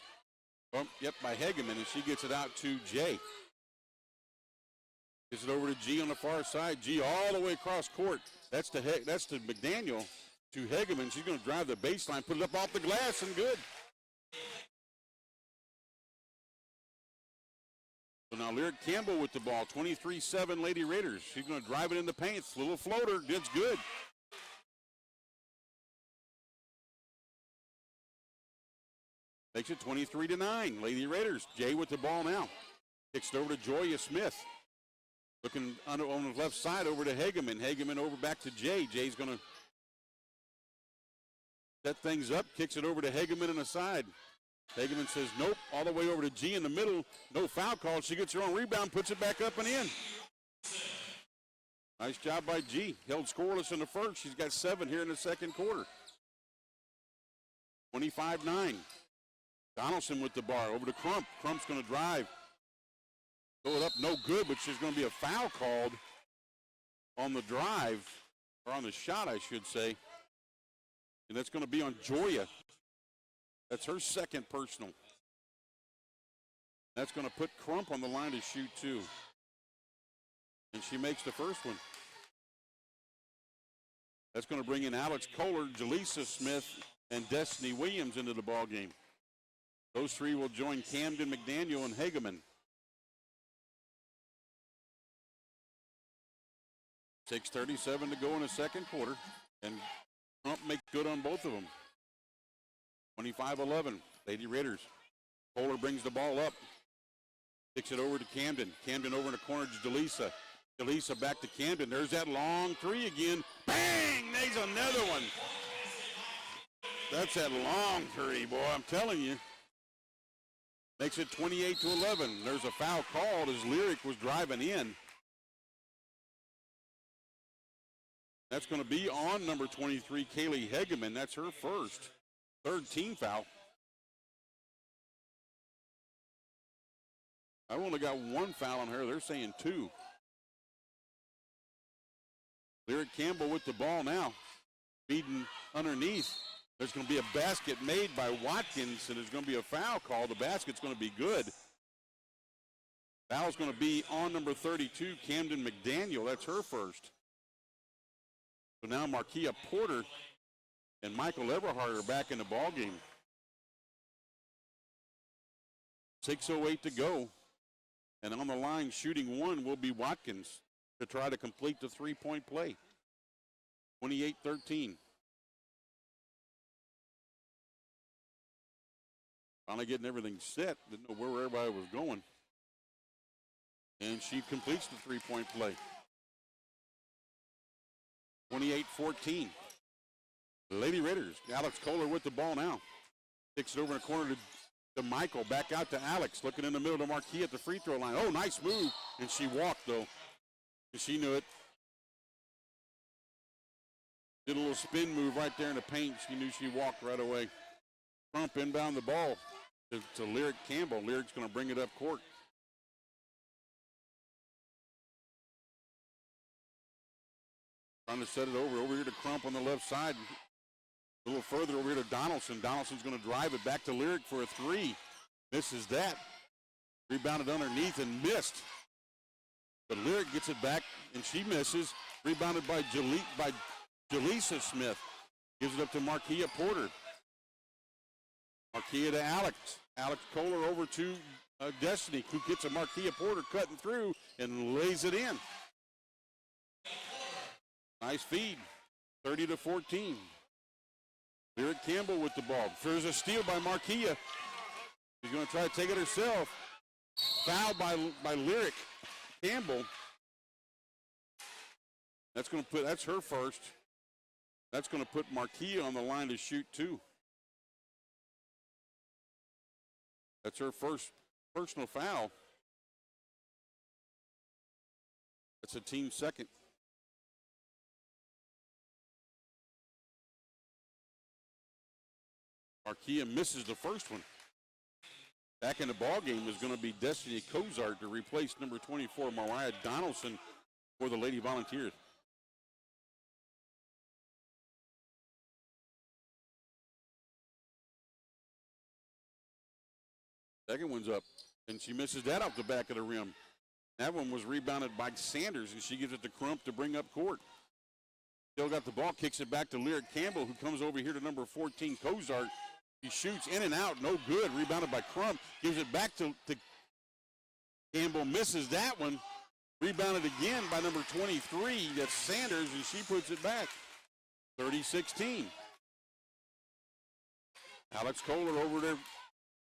Oh, yep, by Hegeman, and she gets it out to Jay. Gets it over to G on the far side. G all the way across court. That's to McDaniel to Hegeman. She's going to drive the baseline, put it up off the glass, and good. So now Lyric Campbell with the ball, 23-7 Lady Raiders. She's going to drive it in the paint. Little floater, it's good. Makes it 23-9, Lady Raiders. Jay with the ball now. Kicks it over to Joya Smith. Looking on the left side over to Hegeman. Hegeman over back to Jay. Jay's going to set things up, kicks it over to Hegeman on the side. Hegeman says nope, all the way over to G in the middle. No foul call. She gets her own rebound, puts it back up and in. Nice job by G. Held scoreless in the first. She's got 7 here in the second quarter. 25-9. Donaldson with the bar over to Crump. Crump's going to drive. Throw it up, no good, but there's going to be a foul called on the drive, or on the shot, I should say. And that's going to be on Joya. That's her second personal. That's going to put Crump on the line to shoot two. And she makes the first one. That's going to bring in Alex Kohler, Jaleesa Smith, and Destiny Williams into the ball game. Those three will join Camden, McDaniel, and Hegeman. 6:37 to go in the second quarter, and Crump makes good on both of them. 25-11, Lady Raiders. Kohler brings the ball up. Kicks it over to Camden. Camden over in the corner to Jaleesa. Jaleesa back to Camden. There's that long three again. Bang! There's another one. That's that long three, boy, I'm telling you. Makes it 28-11. There's a foul called as Lyric was driving in. That's going to be on number 23, Kaylee Hegeman. That's her first. Third team foul. I've only got one foul on her. They're saying two. Lyric Campbell with the ball now. Feeding underneath. There's going to be a basket made by Watkins, and there's going to be a foul call. The basket's going to be good. Foul's going to be on number 32, Camden McDaniel. That's her first. So now Markia Porter and Michael Everhart are back in the ball game. 6:08 to go. And on the line shooting one will be Watkins to try to complete the three-point play. 28-13. Finally getting everything set. Didn't know where everybody was going. And she completes the three-point play. 28-14. Lady Raiders. Alex Kohler with the ball now. Kicks it over in the corner to Michael. Back out to Alex. Looking in the middle to Marquis at the free throw line. Oh, nice move. And she walked, though. And she knew it. Did a little spin move right there in the paint. She knew she walked right away. Crump inbound the ball to Lyric Campbell. Lyric's going to bring it up court. Trying to set it over here to Crump on the left side. A little further over here to Donaldson. Donaldson's going to drive it back to Lyric for a three. Misses that. Rebounded underneath and missed. But Lyric gets it back and she misses. Rebounded by Jaleesa Smith. Gives it up to Markia Porter. Marquia to Alex. Alex Kohler over to Destiny, who gets a Marquia Porter cutting through and lays it in. Nice feed, 30-14. Lyric Campbell with the ball. There's a steal by Marquia. She's going to try to take it herself. Foul by Lyric Campbell. That's her first. That's going to put Marquia on the line to shoot two. That's her first personal foul. That's a team second. Marquia misses the first one. Back in the ball game is going to be Destiny Cozart to replace number 24, Mariah Donaldson, for the Lady Volunteers. Second one's up, and she misses that off the back of the rim. That one was rebounded by Sanders, and she gives it to Crump to bring up court. Still got the ball, kicks it back to Lyric Campbell, who comes over here to number 14, Cozart. He shoots in and out, no good. Rebounded by Crump, gives it back to Campbell, misses that one. Rebounded again by number 23, that's Sanders, and she puts it back. 30-16. Alex Kohler over there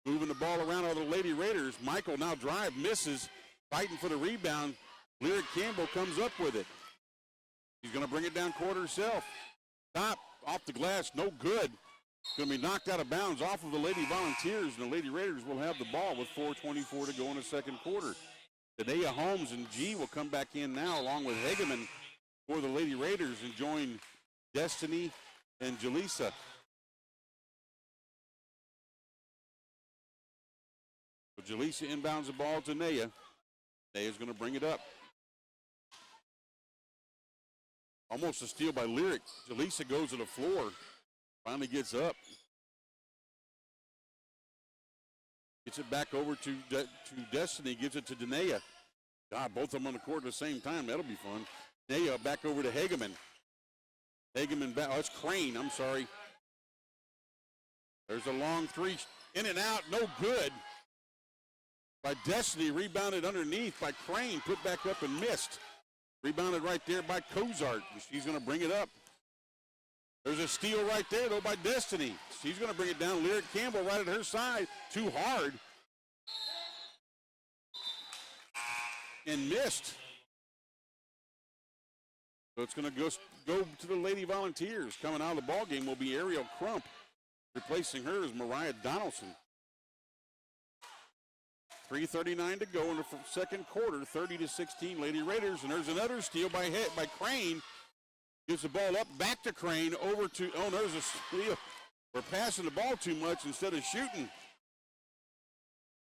moving the ball around on the Lady Raiders. Michael now drive, misses, fighting for the rebound. Lyric Campbell comes up with it. He's going to bring it down court herself. Top, off the glass, no good. Going to be knocked out of bounds off of the Lady Volunteers, and the Lady Raiders will have the ball with 4:24 to go in the second quarter. Dania Holmes and G will come back in now, along with Hageman for the Lady Raiders, and join Destiny and Jaleesa. So Jaleesa inbounds the ball to Naya. Naya's going to bring it up. Almost a steal by Lyric. Jaleesa goes to the floor. Finally gets up. Gets it back over to Destiny. Gives it to Dania. God, both of them on the court at the same time. That'll be fun. Naya back over to Hageman. Hageman back. Oh, it's Crane. I'm sorry. There's a long three. In and out. No good. By Destiny. Rebounded underneath by Crane. Put back up and missed. Rebounded right there by Cozart. She's going to bring it up. There's a steal right there, though, by Destiny. She's going to bring it down. Lyric Campbell right at her side. Too hard. And missed. So it's going to go to the Lady Volunteers. Coming out of the ball game will be Ariel Crump. Replacing her is Mariah Donaldson. 3:39 to go in the second quarter. 30-16 Lady Raiders. And there's another steal by Crane. Gives the ball up, back to Crane, over to, oh, there's a steal. We're passing the ball too much instead of shooting.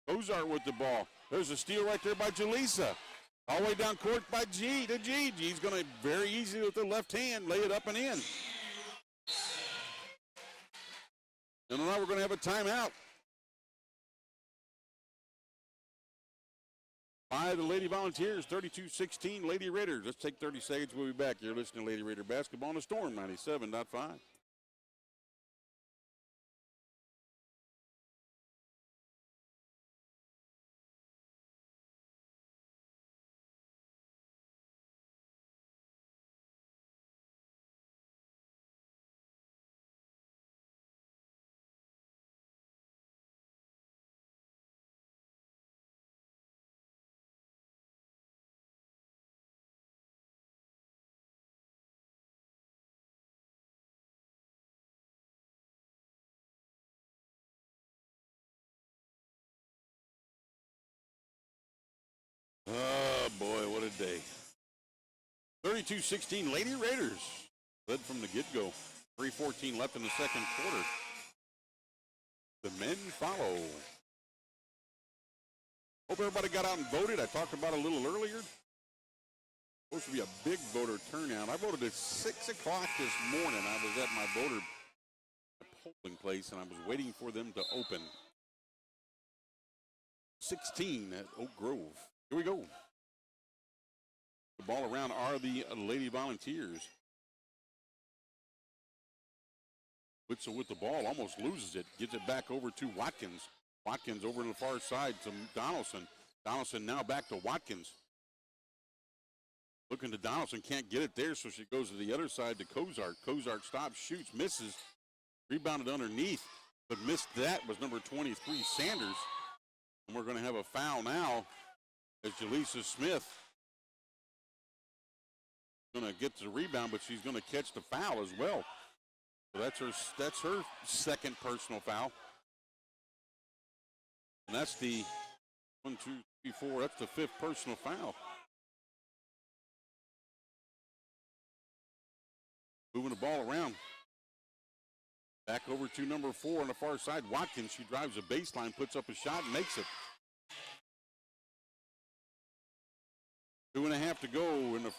Cozart with the ball. There's a steal right there by Jaleesa. All the way down court by G to G. G's going to very easy with the left hand lay it up and in. And now we're going to have a timeout. By the Lady Volunteers, 32-16 Lady Raiders. Let's take 30 seconds. We'll be back. You're listening to Lady Raider Basketball on the Storm 97.5. Oh, boy, what a day. 32-16 Lady Raiders led from the get-go. 3:14 left in the second quarter. The men follow. Hope everybody got out and voted. I talked about it a little earlier. Supposed to be a big voter turnout. I voted at 6 o'clock this morning. I was at my voter polling place, and I was waiting for them to open. 16 at Oak Grove. Here we go. The ball around are the Lady Volunteers. Witzel with the ball, almost loses it, gives it back over to Watkins. Watkins over to the far side to Donaldson. Donaldson now back to Watkins. Looking to Donaldson, can't get it there, so she goes to the other side to Kozart. Kozart stops, shoots, misses, rebounded underneath, but missed that was number 23, Sanders. And we're going to have a foul now as Jaleesa Smith going to get the rebound, but she's going to catch the foul as well. So that's her second personal foul. And that's the 1, 2, 3, 4. That's the fifth personal foul. Moving the ball around. Back over to number 4 on the far side. Watkins, she drives the baseline, puts up a shot, and makes it. 2.5 to go in the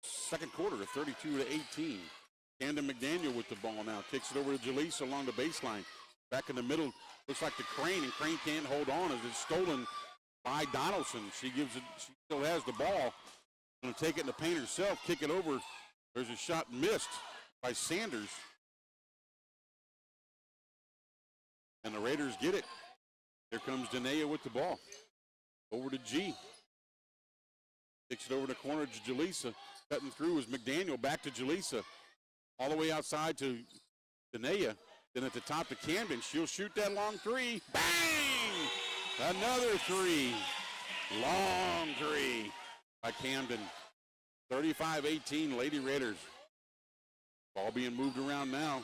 second quarter, 32-18. Camden McDaniel with the ball now. Kicks it over to Jaleesa along the baseline. Back in the middle, looks like the Crane, and Crane can't hold on as it's stolen by Donaldson. She still has the ball. Going to take it in the paint herself, kick it over. There's a shot missed by Sanders. And the Raiders get it. Here comes Danae with the ball. Over to G. Kicks it over the corner to Jaleesa. Cutting through is McDaniel. Back to Jaleesa. All the way outside to Danae. Then at the top to Camden. She'll shoot that long three. Bang! Another three. Long three by Camden. 35-18, Lady Raiders. Ball being moved around now.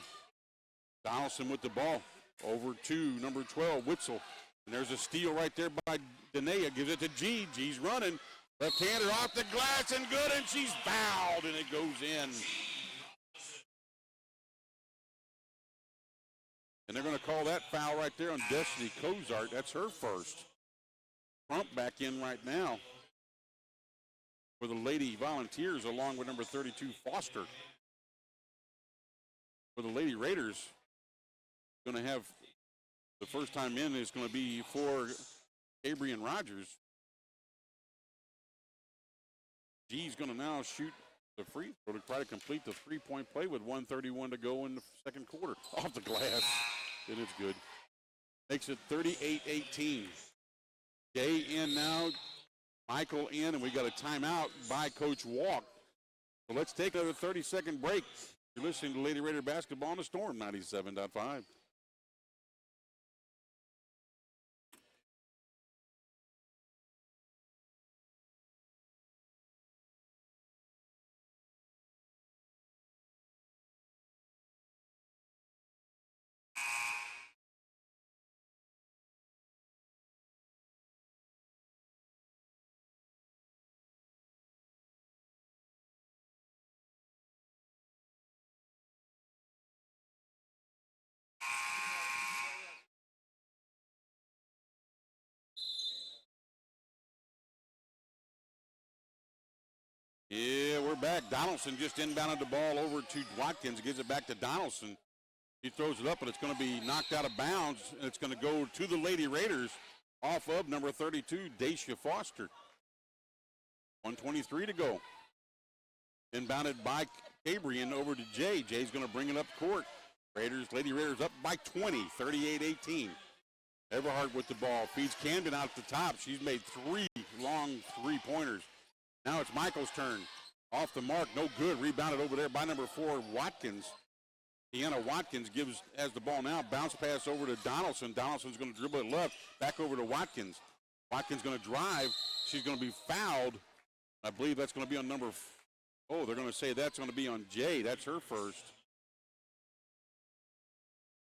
Donaldson with the ball. Over to number 12, Witzel. And there's a steal right there by Danae. Gives it to G. G's running. Left-hander off the glass and good, and she's fouled, and it goes in. And they're going to call that foul right there on Destiny Kozart. That's her first. Crump back in right now for the Lady Volunteers, along with number 32, Foster. For the Lady Raiders, going to have the first time in is going to be for Adrian Rogers. G's going to now shoot the free throw to try to complete the three-point play with 1:31 to go in the second quarter. Off the glass, and it's good. Makes it 38-18. Gay in now, Michael in, and we got a timeout by Coach Walk. So let's take another 30-second break. You're listening to Lady Raider Basketball on the Storm 97.5. Yeah, we're back. Donaldson just inbounded the ball over to Watkins, gives it back to Donaldson. He throws it up, and it's going to be knocked out of bounds, and it's going to go to the Lady Raiders off of number 32, Dacia Foster. 1:23 to go. Inbounded by Gabriel over to Jay. Jay's going to bring it up court. Lady Raiders up by 20, 38-18. Everhart with the ball. Feeds Camden out at the top. She's made 3 long three-pointers. Now it's Michael's turn. Off the mark, no good. Rebounded over there by number 4, Watkins. Deanna Watkins has the ball now. Bounce pass over to Donaldson. Donaldson's going to dribble it left. Back over to Watkins. Watkins going to drive. She's going to be fouled. I believe that's going to be on number they're going to say that's going to be on Jay. That's her first.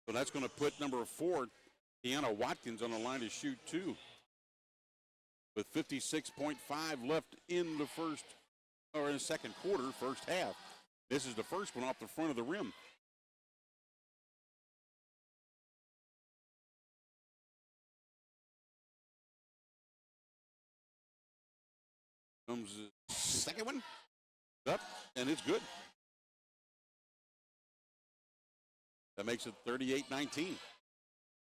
So that's going to put number 4, Deanna Watkins, on the line to shoot 2. With 56.5 left in the second quarter, first half. This is the first one off the front of the rim. Comes the second one. Up, and it's good. That makes it 38-19.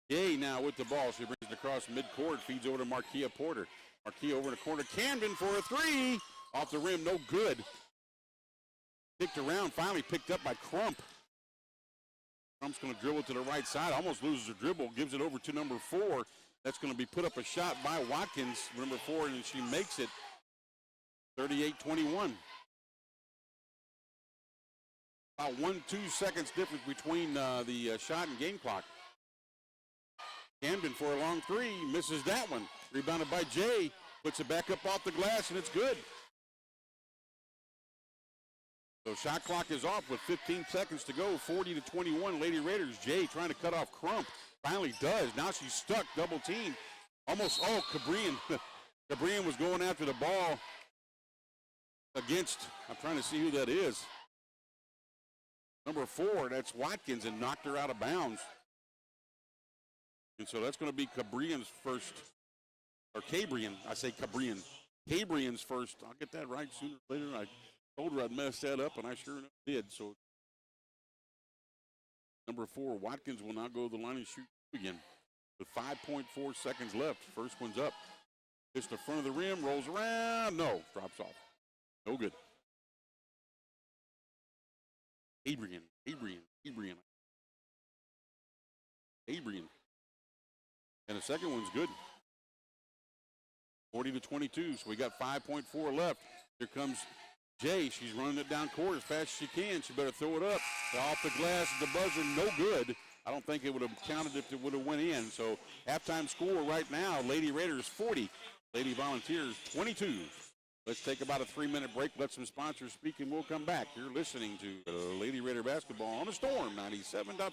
Gay now with the ball. She brings it across midcourt, feeds over to Marquia Porter. Marquia over in the corner. Camden for a 3. Off the rim, no good. Kicked around, finally picked up by Crump. Trump's going to dribble to the right side, almost loses the dribble, gives it over to number 4. That's going to be put up a shot by Watkins, number 4, and she makes it 38-21. About 1-2 seconds difference between the shot and game clock. Camden for a long 3, misses that one. Rebounded by Jay, puts it back up off the glass, and it's good. So shot clock is off with 15 seconds to go, 40-21, Lady Raiders. Jay trying to cut off Crump, finally does. Now she's stuck, double team. Almost, Cabrian. Cabrian was going after the ball against, I'm trying to see who that is. Number 4, that's Watkins, and knocked her out of bounds. And so that's going to be Cabrian's first, or Cabrian, I say Cabrian. Cabrian's first, I'll get that right sooner or later. I told her I'd mess that up, and I sure enough did. So number 4, Watkins will now go to the line and shoot again with 5.4 seconds left. First one's up. Hits the front of the rim, rolls around. No, drops off. No good. Adrian. And the second one's good. 40-22, so we got 5.4 left. Here comes Jay. She's running it down court as fast as she can. She better throw it up. Off the glass, the buzzer, no good. I don't think it would have counted if it would have went in. So halftime score right now, Lady Raiders 40, Lady Volunteers 22. Let's take about a 3-minute break, let some sponsors speak, and we'll come back. You're listening to Lady Raider basketball on the Storm 97.5.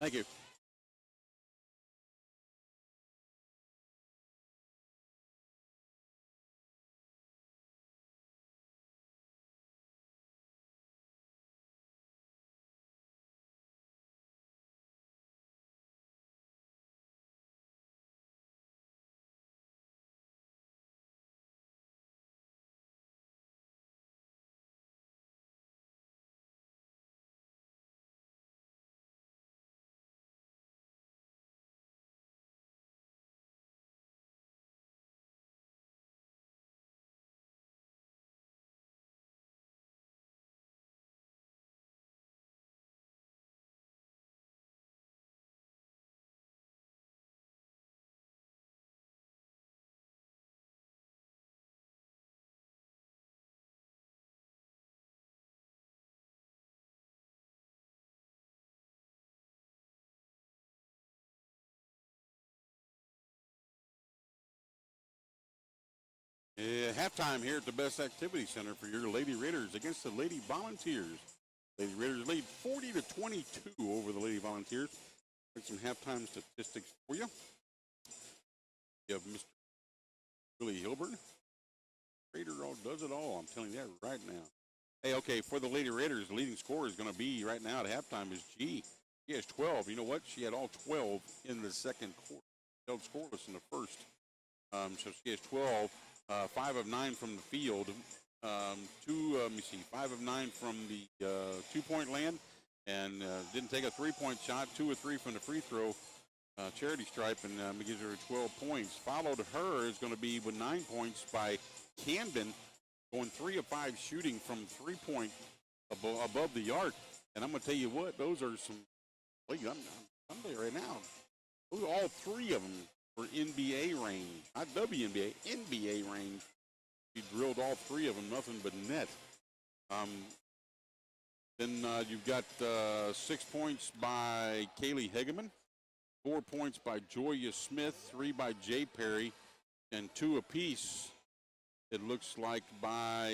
Thank you. Halftime here at the Best Activity Center for your Lady Raiders against the Lady Volunteers. Lady Raiders lead 40-22 over the Lady Volunteers. Got some halftime statistics for you. You have Mr. Willie Hilburn. Raider all does it all. I'm telling you that right now. Hey, okay, for the Lady Raiders, the leading scorer is going to be right now at halftime is G. She has 12. You know what? She had all 12 in the second quarter. Held scoreless in the first. So she has 12. 5 of 9 from the field. 5 of 9 from the 2-point land. And didn't take a 3-point shot. 2 of 3 from the free throw charity stripe, and gives her 12 points. Followed her is going to be with 9 points by Camden, going 3 of 5 shooting from 3-point above the arc. And I'm going to tell you what, those are some, I'm there right now. Those are all 3 of them for NBA range, not WNBA, NBA range. He drilled all 3 of them, nothing but net. Then you've got 6 points by Kaylee Hegeman, 4 points by Joya Smith, 3 by Jay Perry, and 2 apiece, it looks like, by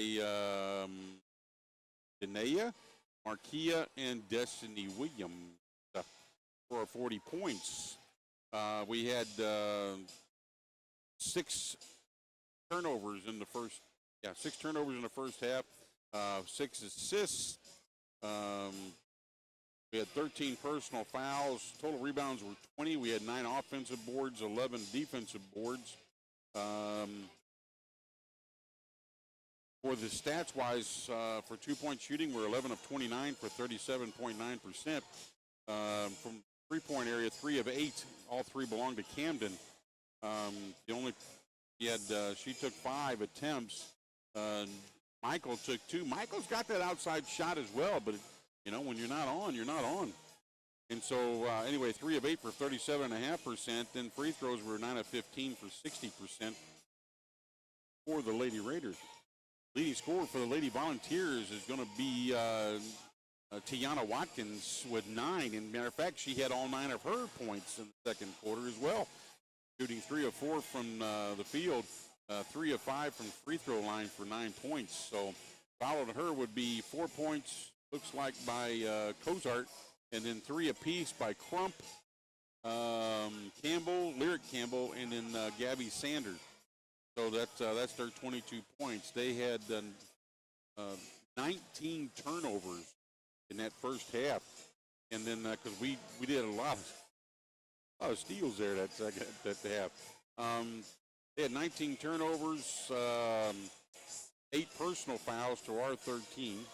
Danaea, Markia, and Destiny Williams for 40 points. We had 6 turnovers in the first. 6 turnovers in the first half. 6 assists. We had 13 personal fouls. Total rebounds were 20. We had 9 offensive boards, 11 defensive boards. For the stats-wise, for 2-point shooting, we're 11 of 29 for 37.9%. From 3-point area, 3 of 8. All 3 belong to Camden. She took 5 attempts. Michael took 2. Michael's got that outside shot as well, but when you're not on, you're not on. And so, anyway, 3 of 8 for 37.5%. Then free throws were 9 of 15 for 60% for the Lady Raiders. Leading scorer for the Lady Volunteers is going to be Tiana Watkins with 9. And matter of fact, she had all 9 of her points in the second quarter as well, shooting 3 of 4 from the field, 3 of 5 from free throw line for 9 points. So, followed her would be 4 points, looks like, by Cozart, and then 3 apiece by Crump, Campbell, Lyric Campbell, and then Gabby Sanders. So that's their 22 points. They had 19 turnovers in that first half, and then because we did a lot of steals there that half. They had 19 turnovers, 8 personal fouls to our 13.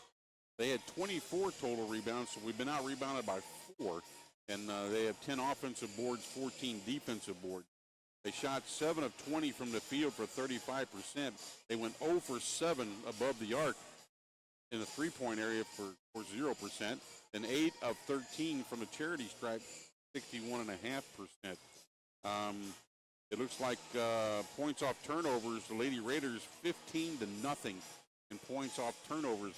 They had 24 total rebounds, so we've been out rebounded by 4, and they have 10 offensive boards, 14 defensive boards. They shot 7 of 20 from the field for 35%. They went 0 for 7 above the arc in the 3-point area for 0%, and 8 of 13 from the charity stripe, 61.5%. It looks like points off turnovers, the Lady Raiders 15-0 in points off turnovers.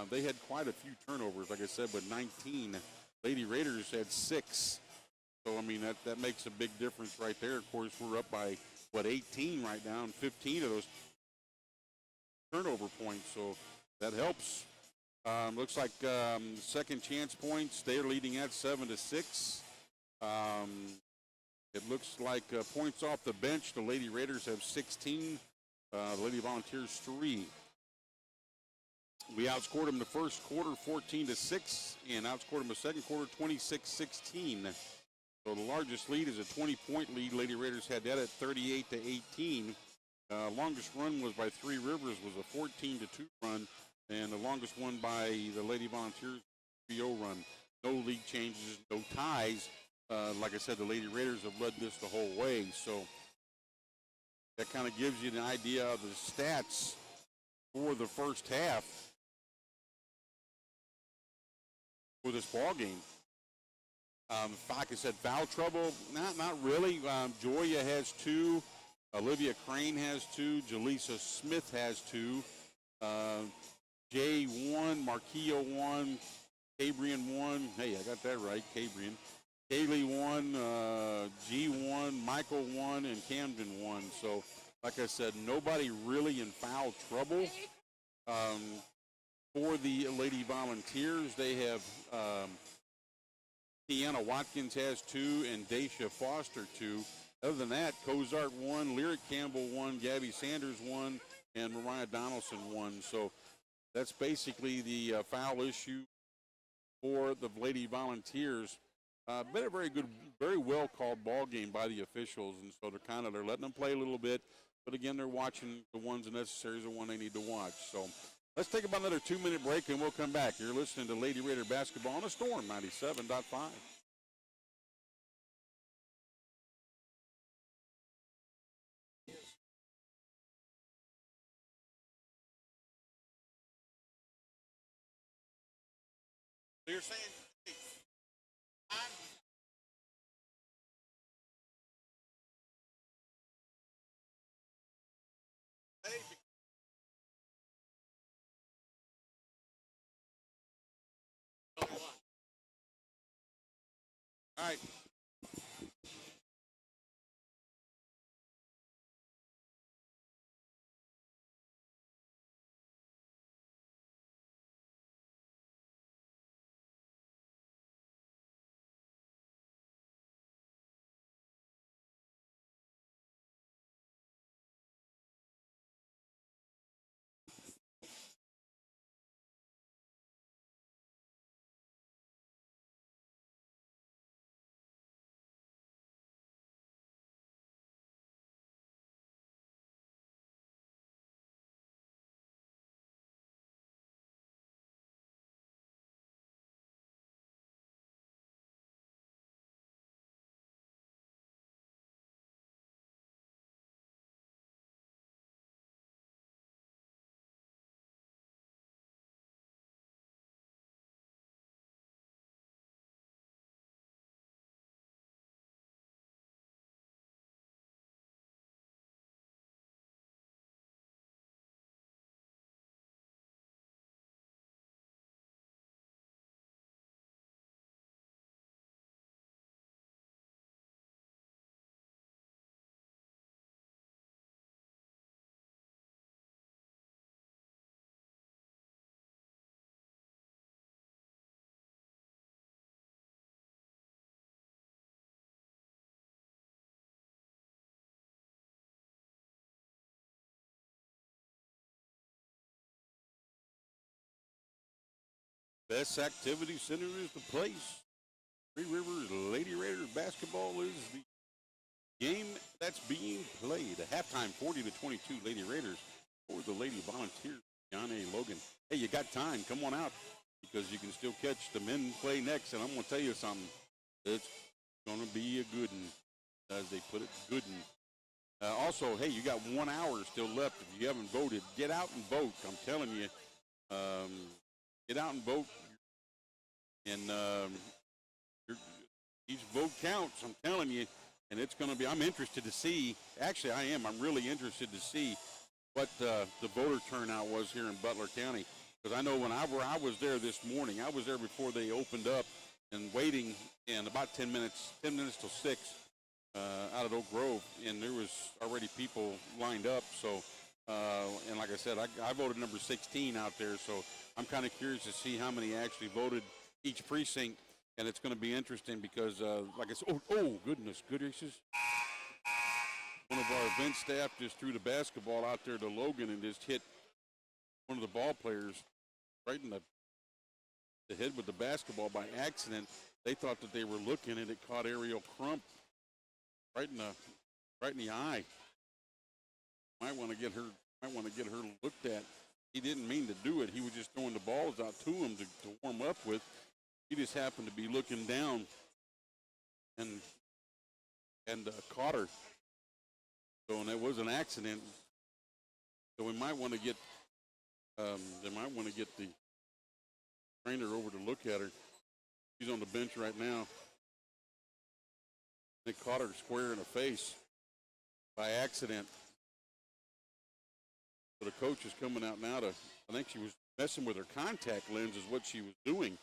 They had quite a few turnovers, like I said, with 19. Lady Raiders had 6. So, I mean, that makes a big difference right there. Of course, we're up by, 18 right now, and 15 of those turnover points. So that helps. Looks like second chance points, they're leading at 7-6. It looks like points off the bench, the Lady Raiders have 16. The Lady Volunteers 3. We outscored them the first quarter 14-6 and outscored them the second quarter 26-16. So the largest lead is a 20-point lead. Lady Raiders had that at 38-18. Longest run was by Three Rivers, was a 14-2 run, and the longest one by the Lady Volunteers 3-0 run. No league changes, no ties. Like I said, the Lady Raiders have led this the whole way. So that kind of gives you an idea of the stats for the first half for this ball game. Like I said, foul trouble, not really. Joya has 2. Olivia Crane has 2. Jaleesa Smith has 2. Jay 1. Marquia 1. Cabrian 1. Hey, I got that right, Cabrian. Kaylee 1. G 1. Michael 1. And Camden 1. So, like I said, nobody really in foul trouble. for the Lady Volunteers, they have Tiana Watkins has 2 and Daisha Foster 2. Other than that, Cozart 1, Lyric Campbell 1, Gabby Sanders 1, and Mariah Donaldson 1. So that's basically the foul issue for the Lady Volunteers. Been a very good, very well called ball game by the officials, and so they're letting them play a little bit, but again they're watching the ones necessary, the one they need to watch. So let's take about another 2-minute break and we'll come back. You're listening to Lady Raider basketball on the Storm 97.5. So you're saying, all right. Best Activity Center is the place. Three Rivers Lady Raiders basketball is the game that's being played. A halftime 40-22 Lady Raiders for the Lady Volunteers. John A. Logan. Hey, you got time. Come on out because you can still catch the men play next. And I'm going to tell you something. It's going to be a good one, as they put it, good one. Also, hey, you got 1 hour still left. If you haven't voted, get out and vote. I'm telling you, get out and vote. And each vote counts, I'm telling you. And it's going to be, I'm interested to see, actually I am, I'm really interested to see what the voter turnout was here in Butler County. Because I know when I was there this morning, I was there before they opened up and waiting, and about 10 minutes till 6 out at Oak Grove, and there was already people lined up. So, and like I said, I voted number 16 out there, so I'm kind of curious to see how many actually voted each precinct, and it's going to be interesting because, like I said, oh goodness gracious. One of our event staff just threw the basketball out there to Logan and just hit one of the ball players right in the head with the basketball by accident. They thought that they were looking, and it caught Ariel Crump right in the eye. Might want to get her looked at. He didn't mean to do it. He was just throwing the balls out to him to warm up with. He just happened to be looking down and caught her. So, and it was an accident. So we might want to get they might want to get the trainer over to look at her. She's on the bench right now. They caught her square in the face by accident. So the coach is coming out now to, I think she was messing with her contact lens is what she was doing.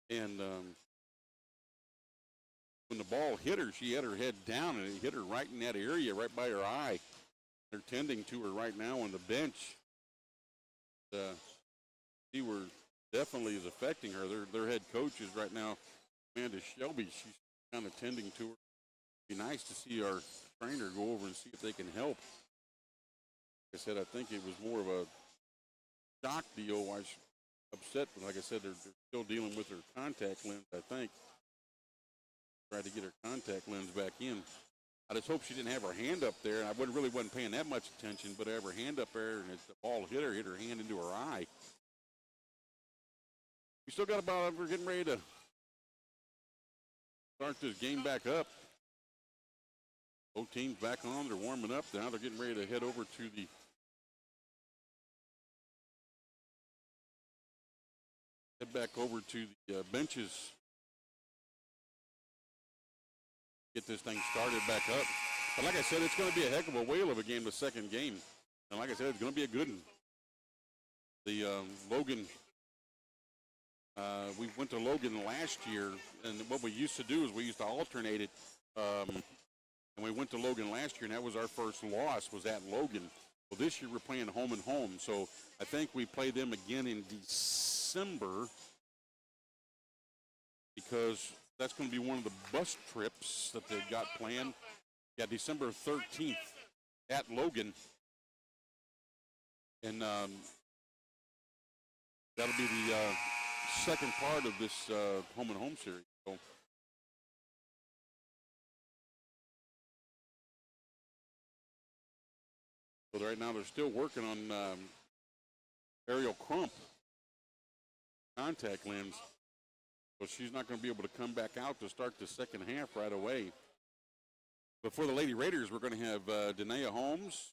And when the ball hit her, she had her head down, and it hit her right in that area, right by her eye. They're tending to her right now on the bench. see where definitely is affecting her. Their head coach is right now, Amanda Shelby. She's kind of tending to her. It'd be nice to see our trainer go over and see if they can help. Like I said, I think it was more of a shock deal. Why she's upset, but like I said, they're still dealing with her contact lens, I think. Tried to get her contact lens back in. I just hope she didn't have her hand up there, and I wasn't paying that much attention, but I have her hand up there, and the ball hit her hand into her eye. We still got about, we're getting ready to start this game back up. Both teams back on, they're warming up. Now they're getting ready to head over to the back over to the benches. Get this thing started back up. But like I said, it's going to be a heck of a whale of a game, the second game. And like I said, it's going to be a good one. The Logan, we went to Logan last year, and what we used to do is we used to alternate it. And we went to Logan last year, and that was our first loss, was at Logan. Well, this year we're playing home and home. So I think we play them again in December, because that's going to be one of the bus trips that they've got planned. Yeah, December 13th at Logan. And that'll be the second part of this home and home series. So right now they're still working on Ariel Crump contact lens. So she's not going to be able to come back out to start the second half right away. But for the Lady Raiders, we're going to have Danae Holmes,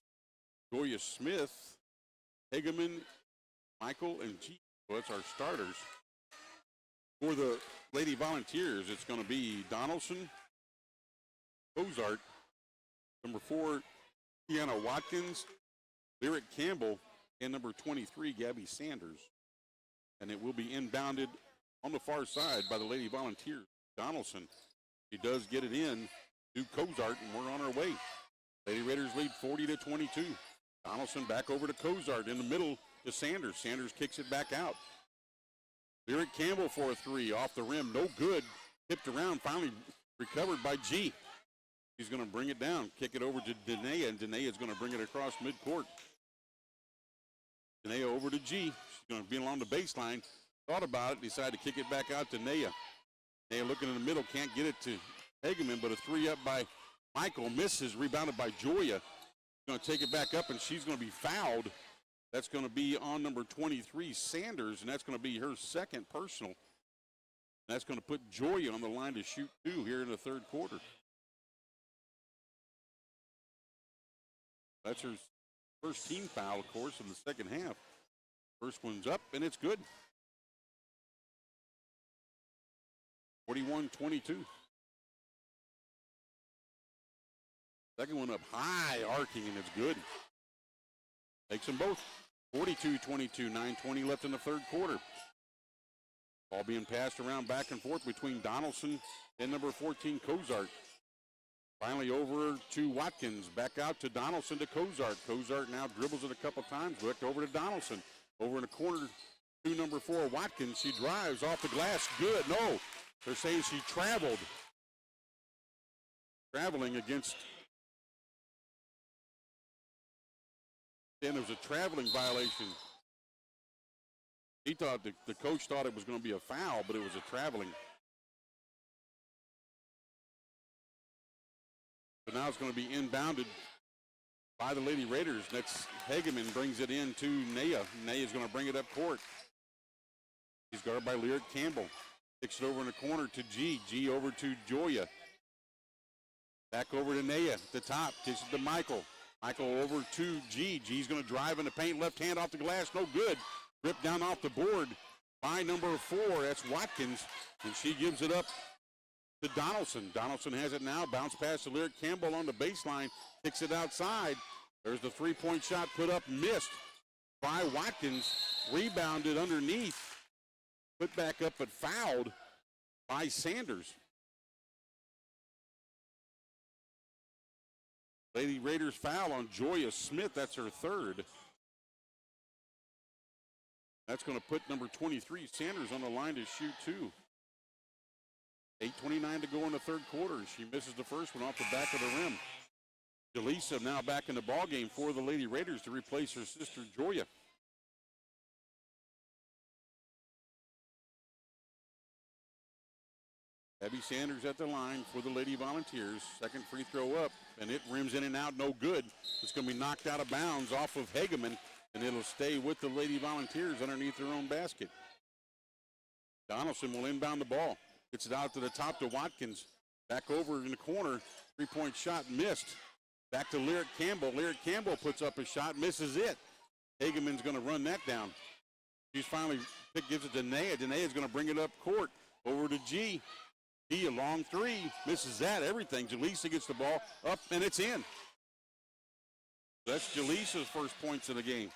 Joya Smith, Hageman, Michael, and G. So that's our starters. For the Lady Volunteers, it's going to be Donaldson, Ozart, number 4, Tiana Watkins, Lyric Campbell, and number 23, Gabby Sanders. And it will be inbounded on the far side by the Lady Volunteers. Donaldson, he does get it in to Cozart, and we're on our way. Lady Raiders lead 40-22. Donaldson back over to Cozart in the middle to Sanders. Sanders kicks it back out. Lyric Campbell for a 3 off the rim, no good. Tipped around, finally recovered by G. He's going to bring it down, kick it over to Danae, and Danae is going to bring it across midcourt. Danae over to G. She's going to be along the baseline. Thought about it, decided to kick it back out to Naya. Naya looking in the middle, can't get it to Hageman, but a 3 up by Michael, misses, rebounded by Joya. Going to take it back up, and she's going to be fouled. That's going to be on number 23, Sanders, and that's going to be her second personal. That's going to put Joya on the line to shoot 2 here in the third quarter. That's her first team foul, of course, in the second half. First one's up, and it's good. 41-22. Second one up high, arcing, and it's good. Takes them both. 42-22, 9:20 left in the third quarter. Ball being passed around back and forth between Donaldson and number 14, Cozart. Finally over to Watkins, back out to Donaldson to Cozart. Cozart now dribbles it a couple times, back over to Donaldson. Over in the corner to number 4, Watkins. She drives off the glass, good, no. They're saying she traveled. Traveling against, and there was a traveling violation. He thought, the coach thought it was going to be a foul, but it was a traveling. But now it's going to be inbounded by the Lady Raiders. Next, Hageman brings it in to Naya. Naya is going to bring it up court. He's guarded by Lyric Campbell. Kicks it over in the corner to G. G over to Joya. Back over to Naya at the top. Kicks it to Michael. Michael over to G. G's going to drive in the paint. Left hand off the glass. No good. Ripped down off the board by number 4. That's Watkins. And she gives it up to Donaldson. Donaldson has it now. Bounce pass to Lyric Campbell on the baseline. Kicks it outside. There's the three-point shot put up. Missed by Watkins. Rebounded underneath. Put back up but fouled by Sanders. Lady Raiders foul on Joya Smith. That's her third. That's going to put number 23, Sanders, on the line to shoot two. 8:29 to go in the third quarter. She misses the first one off the back of the rim. Jaleesa now back in the ballgame for the Lady Raiders to replace her sister, Joya. Abby Sanders at the line for the Lady Volunteers. Second free throw up, and it rims in and out, no good. It's going to be knocked out of bounds off of Hageman, and it'll stay with the Lady Volunteers underneath their own basket. Donaldson will inbound the ball. Gets it out to the top to Watkins. Back over in the corner. Three-point shot missed. Back to Lyric Campbell. Lyric Campbell puts up a shot, misses it. Hageman's going to run that down. She's finally gives it to Naya. Denaya's going to bring it up court. Over to G. G, a long three. Misses that. Everything. Jaleesa gets the ball up, and it's in. That's Jaleesa's first points of the game.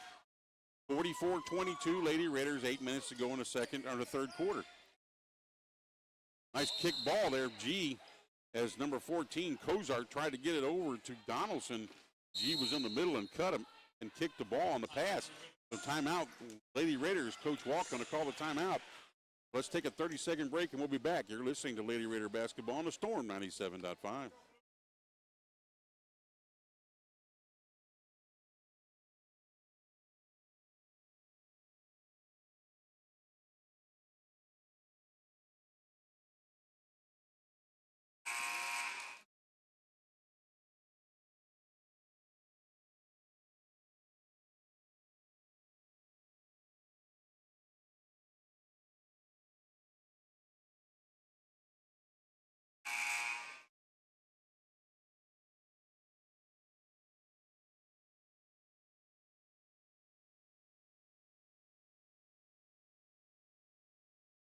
44-22, Lady Raiders. 8 minutes to go in the third quarter. Nice kick ball there, G, as number 14, Kozart, tried to get it over to Donaldson. G was in the middle and cut him and kicked the ball on the pass. So timeout, Lady Raiders. Coach Walk going to call the timeout. Let's take a 30-second break, and we'll be back. You're listening to Lady Raider Basketball on the Storm 97.5.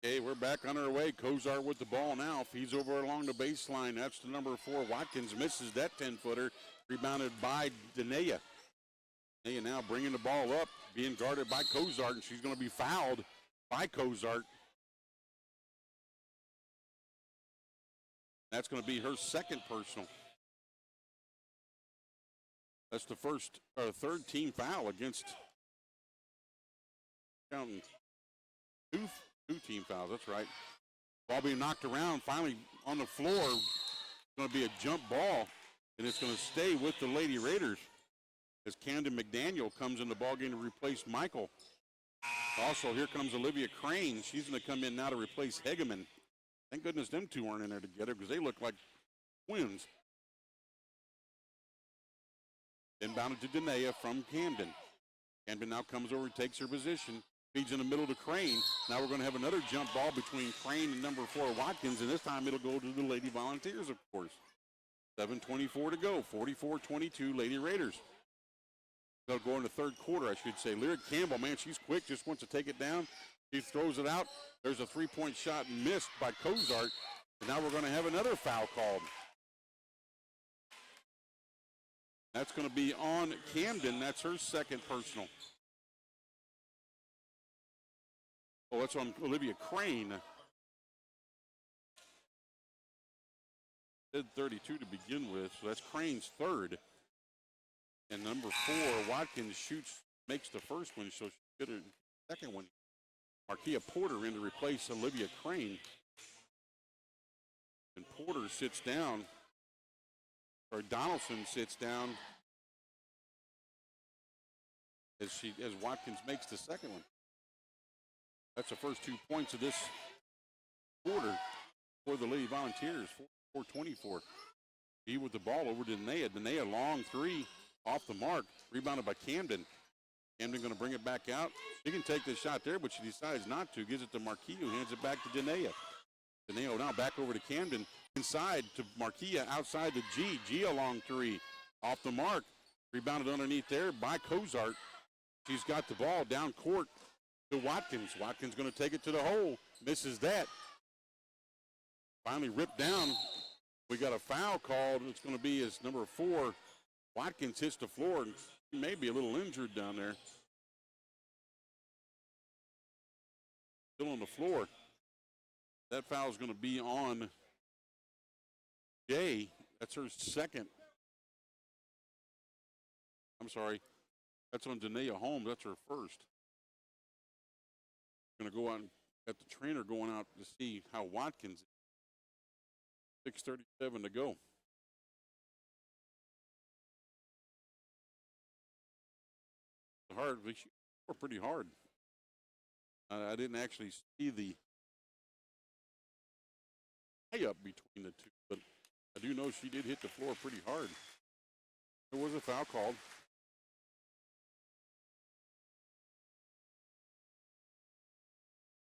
Okay, we're back on our way. Kozart with the ball now. Feeds over along the baseline. That's the number 4. Watkins misses that 10-footer. Rebounded by Denea. Denea now bringing the ball up, being guarded by Kozart, and she's going to be fouled by Kozart. That's going to be her second personal. That's the third team foul against two team fouls, that's right. Ball being knocked around, finally on the floor. It's going to be a jump ball, and it's going to stay with the Lady Raiders as Camden McDaniel comes in the ballgame to replace Michael. Also, here comes Olivia Crane. She's going to come in now to replace Hageman. Thank goodness them two aren't in there together because they look like twins. Inbounded to Denea from Camden. Camden now comes over and takes her position. Feeds in the middle to Crane. Now we're going to have another jump ball between Crane and number 4, Watkins, and this time it'll go to the Lady Volunteers, of course. 7:24 to go. 44-22, Lady Raiders. They'll go in the third quarter, I should say. Lyric Campbell, man, she's quick, just wants to take it down. She throws it out. There's a three-point shot missed by Kozart. And now we're going to have another foul called. That's going to be on Camden. That's her second personal. Oh, that's on Olivia Crane. Did 32 to begin with, so that's Crane's third. And number 4, Watkins makes the first one, so she did her second one. Markia Porter in to replace Olivia Crane. And Porter sits down, or Donaldson sits down as Watkins makes the second one. That's the first 2 points of this quarter for the Lady Volunteers, 4-24. He with the ball over to Denea. Denea, long three, off the mark, rebounded by Camden. Camden going to bring it back out. She can take this shot there, but she decides not to. Gives it to Marquia, who hands it back to Denea. Denea now back over to Camden. Inside to Marquia, outside to G. G a long three, off the mark. Rebounded underneath there by Kozart. She's got the ball down court to Watkins. Watkins going to take it to the hole. Misses that. Finally ripped down. We got a foul called. It's going to be as number 4. Watkins hits the floor and he may be a little injured down there. Still on the floor. That foul is going to be on Jay. That's her second. I'm sorry. That's on Denea Holmes. That's her first. Going to go out and got the trainer going out to see how Watkins. 6:37 to go. Hard, they were pretty hard. I didn't actually see the tie up between the two, but I do know she did hit the floor pretty hard. There was a foul called.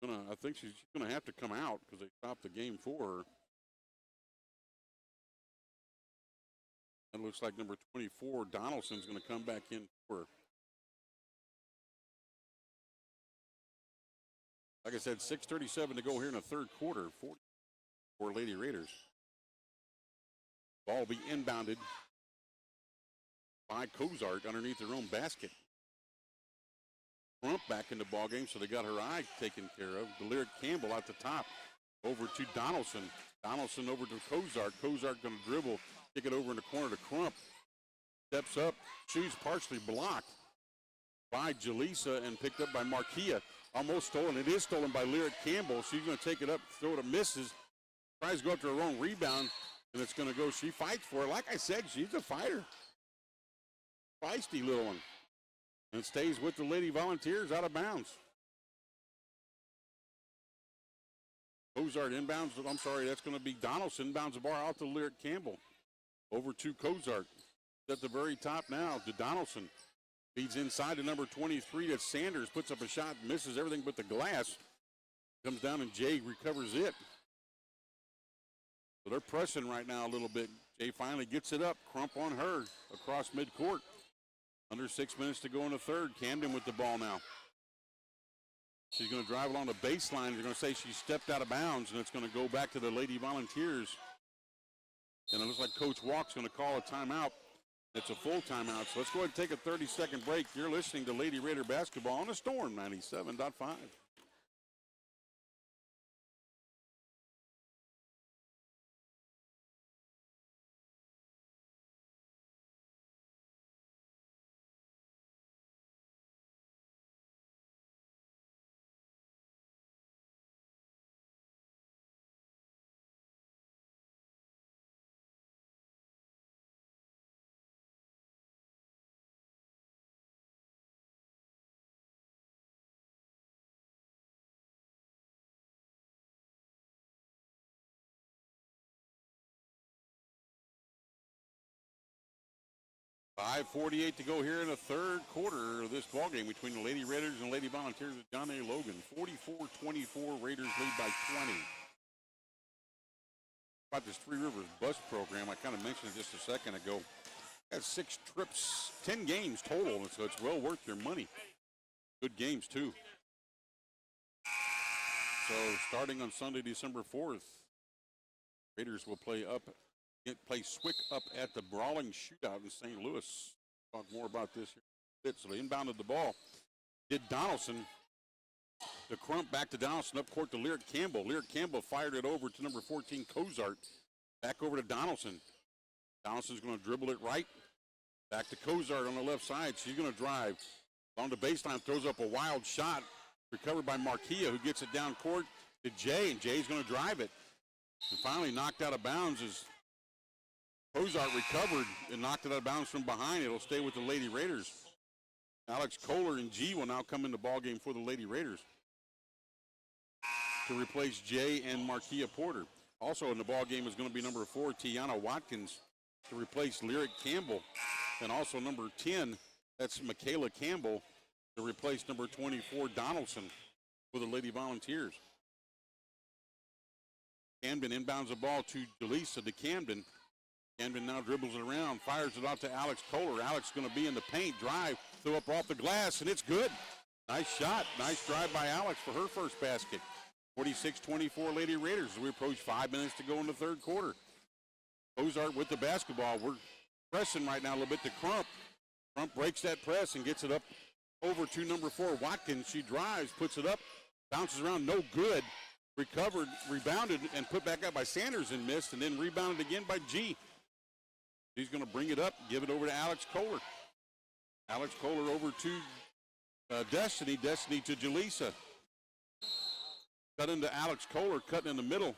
I think she's going to have to come out because they stopped the game for her. It looks like number 24, Donaldson's going to come back in for her. Like I said, 6:37 to go here in the third quarter. 40 for Lady Raiders. Ball will be inbounded by Cozart underneath their own basket. Crump back in the ball game, so they got her eye taken care of. Lyric Campbell at the top, over to Donaldson. Donaldson over to Cozart. Cozart going to dribble, kick it over in the corner to Crump. Steps up, shoots partially blocked by Jaleesa and picked up by Marquia. Almost stolen. It is stolen by Lyric Campbell. She's going to take it up, throw it, misses. Tries to go up to her own rebound, and it's going to go. She fights for it. Like I said, she's a fighter. Feisty little one. And stays with the Lady Volunteers out of bounds. Cozart inbounds. I'm sorry, that's going to be Donaldson. Inbounds the bar out to Lyric Campbell. Over to Cozart. At the very top now to Donaldson. Feeds inside to number 23. That's Sanders. Puts up a shot, misses everything but the glass. Comes down and Jay recovers it. So they're pressing right now a little bit. Jay finally gets it up. Crump on her across midcourt. Under 6 minutes to go in the third. Camden with the ball now. She's going to drive along the baseline. They're going to say she stepped out of bounds, and it's going to go back to the Lady Volunteers. And it looks like Coach Walk's going to call a timeout. It's a full timeout. So let's go ahead and take a 30-second break. You're listening to Lady Raider basketball on the Storm 97.5. 5:48 to go here in the third quarter of this ball game between the Lady Raiders and Lady Volunteers of John A. Logan. 44-24, Raiders lead by 20. About this Three Rivers bus program, I kind of mentioned it just a second ago. Got 6 trips, 10 games total, so it's well worth your money. Good games, too. So starting on Sunday, December 4th, Raiders will play Swick up at the Brawling Shootout in St. Louis. Talk more about this here. So they inbounded the ball. Did Donaldson. The Crump back to Donaldson, up court to Lyric Campbell. Lyric Campbell fired it over to number 14, Cozart. Back over to Donaldson. Donaldson's going to dribble it right. Back to Cozart on the left side. She's going to drive. On the baseline, throws up a wild shot. Recovered by Marquia, who gets it down court to Jay, and Jay's going to drive it. And finally knocked out of bounds as Cozart recovered and knocked it out of bounds from behind. It'll stay with the Lady Raiders. Alex Kohler and G will now come in the ballgame for the Lady Raiders to replace Jay and Marquia Porter. Also in the ballgame is going to be number 4, Tiana Watkins, to replace Lyric Campbell. And also number 10, that's Michaela Campbell, to replace number 24, Donaldson, for the Lady Volunteers. Camden inbounds the ball to Jaleesa to Camden. Camden now dribbles it around, fires it out to Alex Kohler. Alex going to be in the paint, drive, throw up off the glass, and it's good. Nice shot. Nice drive by Alex for her first basket. 46-24 Lady Raiders as we approach 5 minutes to go in the third quarter. Cozart with the basketball. We're pressing right now a little bit to Crump. Crump breaks that press and gets it up over to number 4, Watkins. She drives, puts it up, bounces around, no good. Recovered, rebounded, and put back up by Sanders and missed, and then rebounded again by G. He's going to bring it up, give it over to Alex Kohler. Alex Kohler over to Destiny. Destiny to Jaleesa. cut into Alex Kohler, cutting in the middle.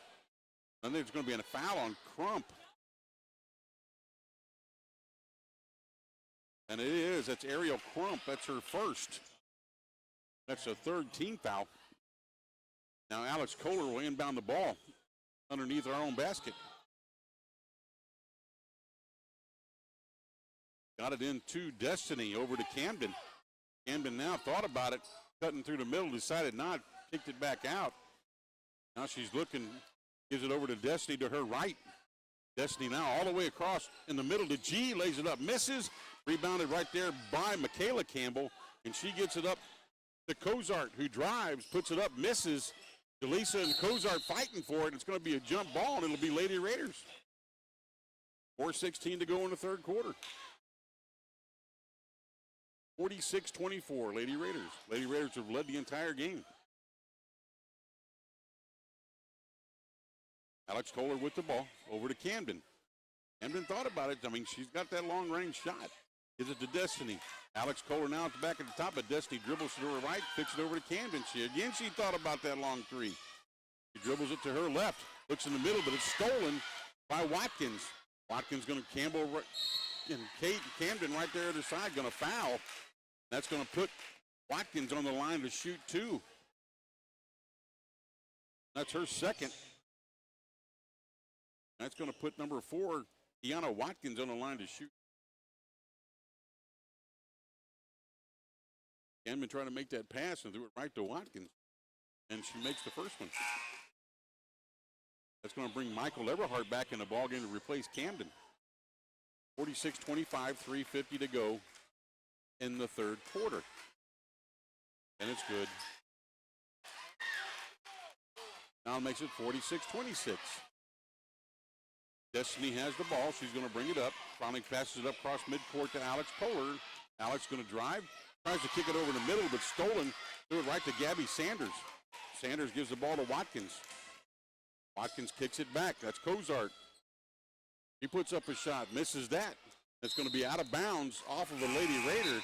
I think it's going to be a foul on Crump. And it is. That's Ariel Crump. That's her first. That's a third team foul. Now Alex Kohler will inbound the ball underneath our own basket. Got it into Destiny over to Camden. Camden now thought about it, cutting through the middle, decided not, kicked it back out. Now she's looking, gives it over to Destiny to her right. Destiny now all the way across in the middle to G, lays it up, misses. Rebounded right there by Michaela Campbell, and she gets it up to Cozart, who drives, puts it up, misses. Delisa and Cozart fighting for it. It's going to be a jump ball, and it'll be Lady Raiders. 4:16 to go in the third quarter. 46-24, Lady Raiders. Lady Raiders have led the entire game. Alex Kohler with the ball, over to Camden. Camden thought about it. I mean, she's got that long-range shot. Gives it to Destiny. Alex Kohler now at the back at the top, but Destiny dribbles to her right, kicks it over to Camden. She thought about that long three. She dribbles it to her left, looks in the middle, but it's stolen by Watkins. Watkins going to Campbell and Camden right there at her side, going to foul. That's going to put Watkins on the line to shoot two. That's her second. That's going to put number 4, Deanna Watkins, on the line to shoot. Camden trying to make that pass and threw it right to Watkins. And she makes the first one. That's going to bring Michael Everhart back in the ballgame to replace Camden. 46-25, 3:50 to go in the third quarter. And it's good. Now it makes it 46-26. Destiny has the ball. She's going to bring it up. Finally passes it up across midcourt to Alex Kohler. Alex going to drive. Tries to kick it over the middle, but stolen. Threw it right to Gabby Sanders. Sanders gives the ball to Watkins. Watkins kicks it back. That's Cozart. He puts up a shot, misses that. It's going to be out of bounds off of a Lady Raider,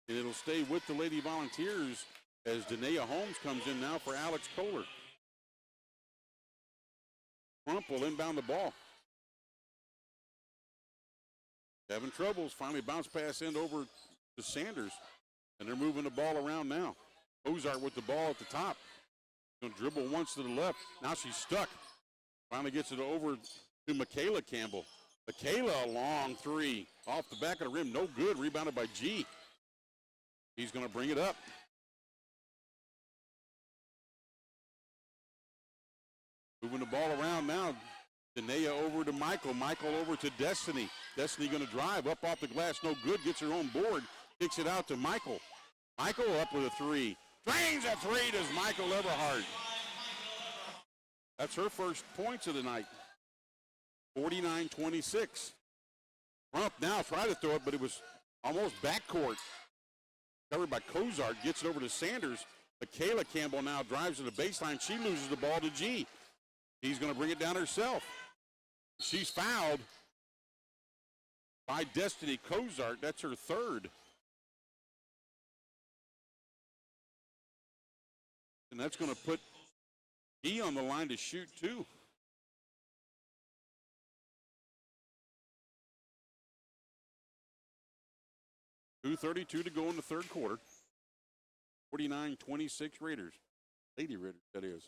and it'll stay with the Lady Volunteers as Danae Holmes comes in now for Alex Kohler. Crump will inbound the ball. Having troubles, finally bounce pass in over to Sanders, and they're moving the ball around now. Cozart with the ball at the top. Going to dribble once to the left. Now she's stuck. Finally gets it over to Michaela Campbell. Michaela, a long three. Off the back of the rim, no good. Rebounded by G. He's going to bring it up. Moving the ball around now. Danae over to Michael. Michael over to Destiny. Destiny going to drive up off the glass, no good. Gets her own board. Kicks it out to Michael. Michael up with a three. Drains a three, does Michael Everhart. That's her first points of the night. 49-26. Crump now tried to throw it, but it was almost backcourt. Covered by Cozart. Gets it over to Sanders. Michaela Campbell now drives to the baseline. She loses the ball to G. He's going to bring it down herself. She's fouled by Destiny Cozart. That's her third. And that's going to put G on the line to shoot two. .232 to go in the third quarter. 49-26 Raiders. Lady Raiders, that is.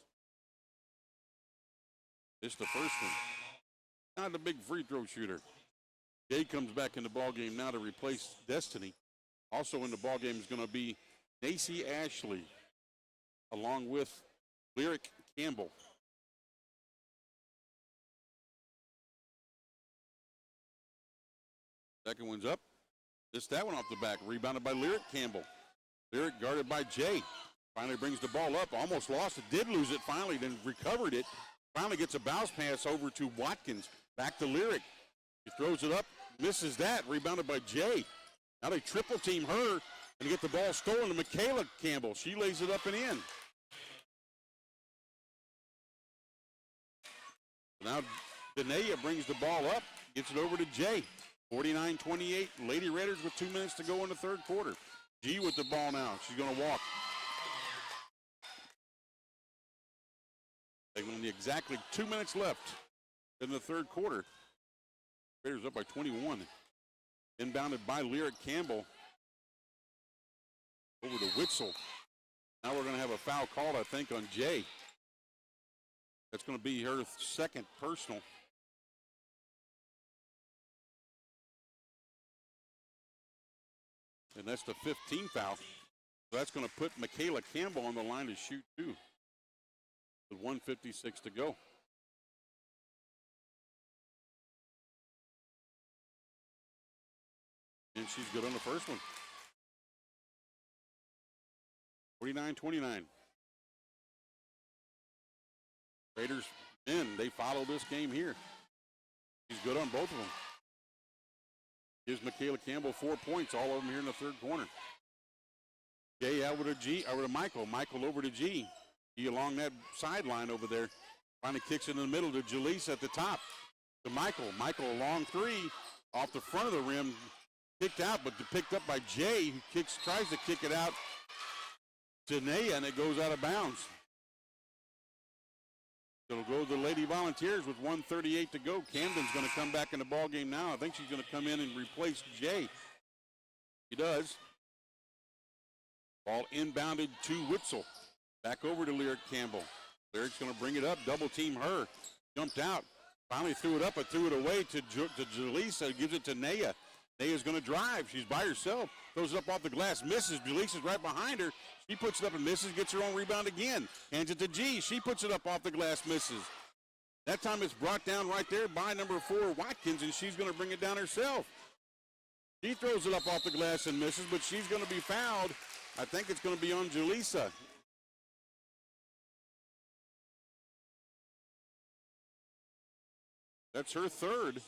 It's the first one. Not a big free throw shooter. Jay comes back in the ballgame now to replace Destiny. Also in the ballgame is going to be Nacy Ashley, along with Lyric Campbell. Second one's up. Just that one off the back. Rebounded by Lyric Campbell. Lyric guarded by Jay. Finally brings the ball up. Almost lost it. Did lose it finally, then recovered it. Finally gets a bounce pass over to Watkins. Back to Lyric. He throws it up. Misses that. Rebounded by Jay. Now they triple team her and get the ball stolen to Michaela Campbell. She lays it up and in. Now Danae brings the ball up. Gets it over to Jay. 49-28. Lady Raiders with 2 minutes to go in the third quarter. G with the ball now. She's going to walk. Only exactly 2 minutes left in the third quarter. Raiders up by 21. Inbounded by Lyric Campbell. Over to Witzel. Now we're going to have a foul called, I think, on Jay. That's going to be her second personal. And that's the 15th foul. So that's going to put Michaela Campbell on the line to shoot two. With 1:56 to go. And she's good on the first one. 49-29. Raiders men, they follow this game here. She's good on both of them. Gives Michaela Campbell 4 points, all of them here in the third corner. Jay over to Michael. Michael over to G. G along that sideline over there. Finally kicks it in the middle to Jaleesa at the top. To Michael. Michael a long three off the front of the rim. Kicked out, but picked up by Jay, who tries to kick it out to Naya, and it goes out of bounds. It'll go to the Lady Volunteers with 1:38 to go. Camden's going to come back in the ball game now. I think she's going to come in and replace Jay. She does. Ball inbounded to Witzel. Back over to Lyric Campbell. Lyric's going to bring it up, double team her. Jumped out. Finally threw it up, but threw it away to Jaleesa. Gives it to Naya. Naya's going to drive. She's by herself. Throws it up off the glass. Misses. Jaleesa's right behind her. She puts it up and misses. Gets her own rebound again. Hands it to G. She puts it up off the glass. Misses. That time it's brought down right there by number 4, Watkins, and she's going to bring it down herself. She throws it up off the glass and misses, but she's going to be fouled. I think it's going to be on Jaleesa. That's her third.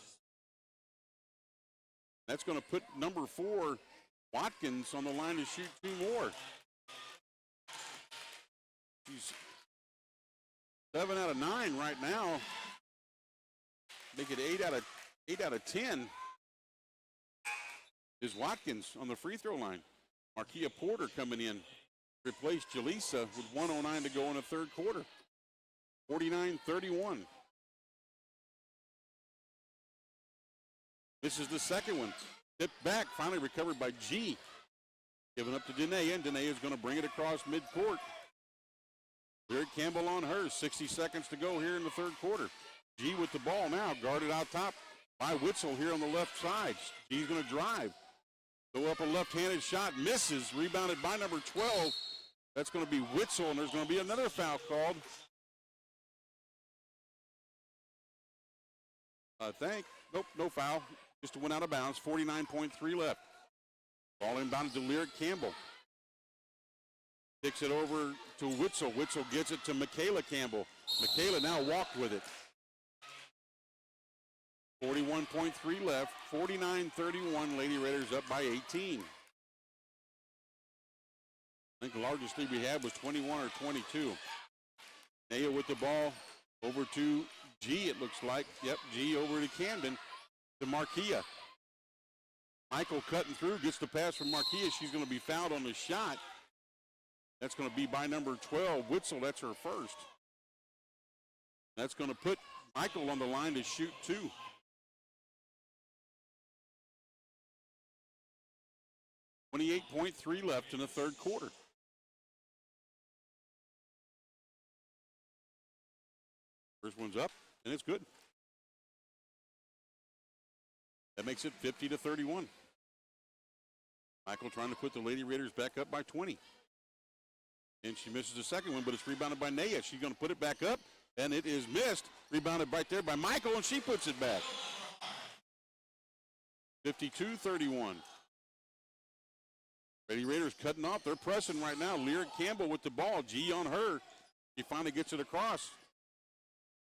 That's going to put number 4, Watkins, on the line to shoot 2 more. She's 7 out of 9 right now. Make it 8 out of 10. Is Watkins on the free throw line. Markia Porter coming in. Replaced Jaleesa with 1:09 to go in the third quarter. 49-31. This is the second one. Tipped back, finally recovered by G. Given up to Danae, and Danae is going to bring it across midcourt. Lyric Campbell on her. 60 seconds to go here in the third quarter. G with the ball now, guarded out top by Witzel here on the left side. G's going to drive. Go up a left-handed shot, misses. Rebounded by number 12. That's going to be Witzel, and there's going to be another foul called. I think. Nope, no foul. Just went out of bounds. 49.3 left. Ball inbounded to Lyric Campbell. Kicks it over to Witzel. Witzel gets it to Michaela Campbell. Michaela now walked with it. 41.3 left. 49-31. Lady Raiders up by 18. I think the largest lead we had was 21 or 22. Naya with the ball over to G, it looks like. Yep, G over to Camden. To Markia. Michael cutting through, gets the pass from Markia. She's going to be fouled on the shot. That's going to be by number 12, Witzel. That's her first. That's going to put Michael on the line to shoot 2. .3 left in the third quarter. First one's up, and it's good. That makes it 50-31. Michael trying to put the Lady Raiders back up by 20. And she misses the second one, but it's rebounded by Naya. She's going to put it back up, and it is missed. Rebounded right there by Michael, and she puts it back. 52-31. Lady Raiders cutting off. They're pressing right now. Lyric Campbell with the ball. G on her. She finally gets it across.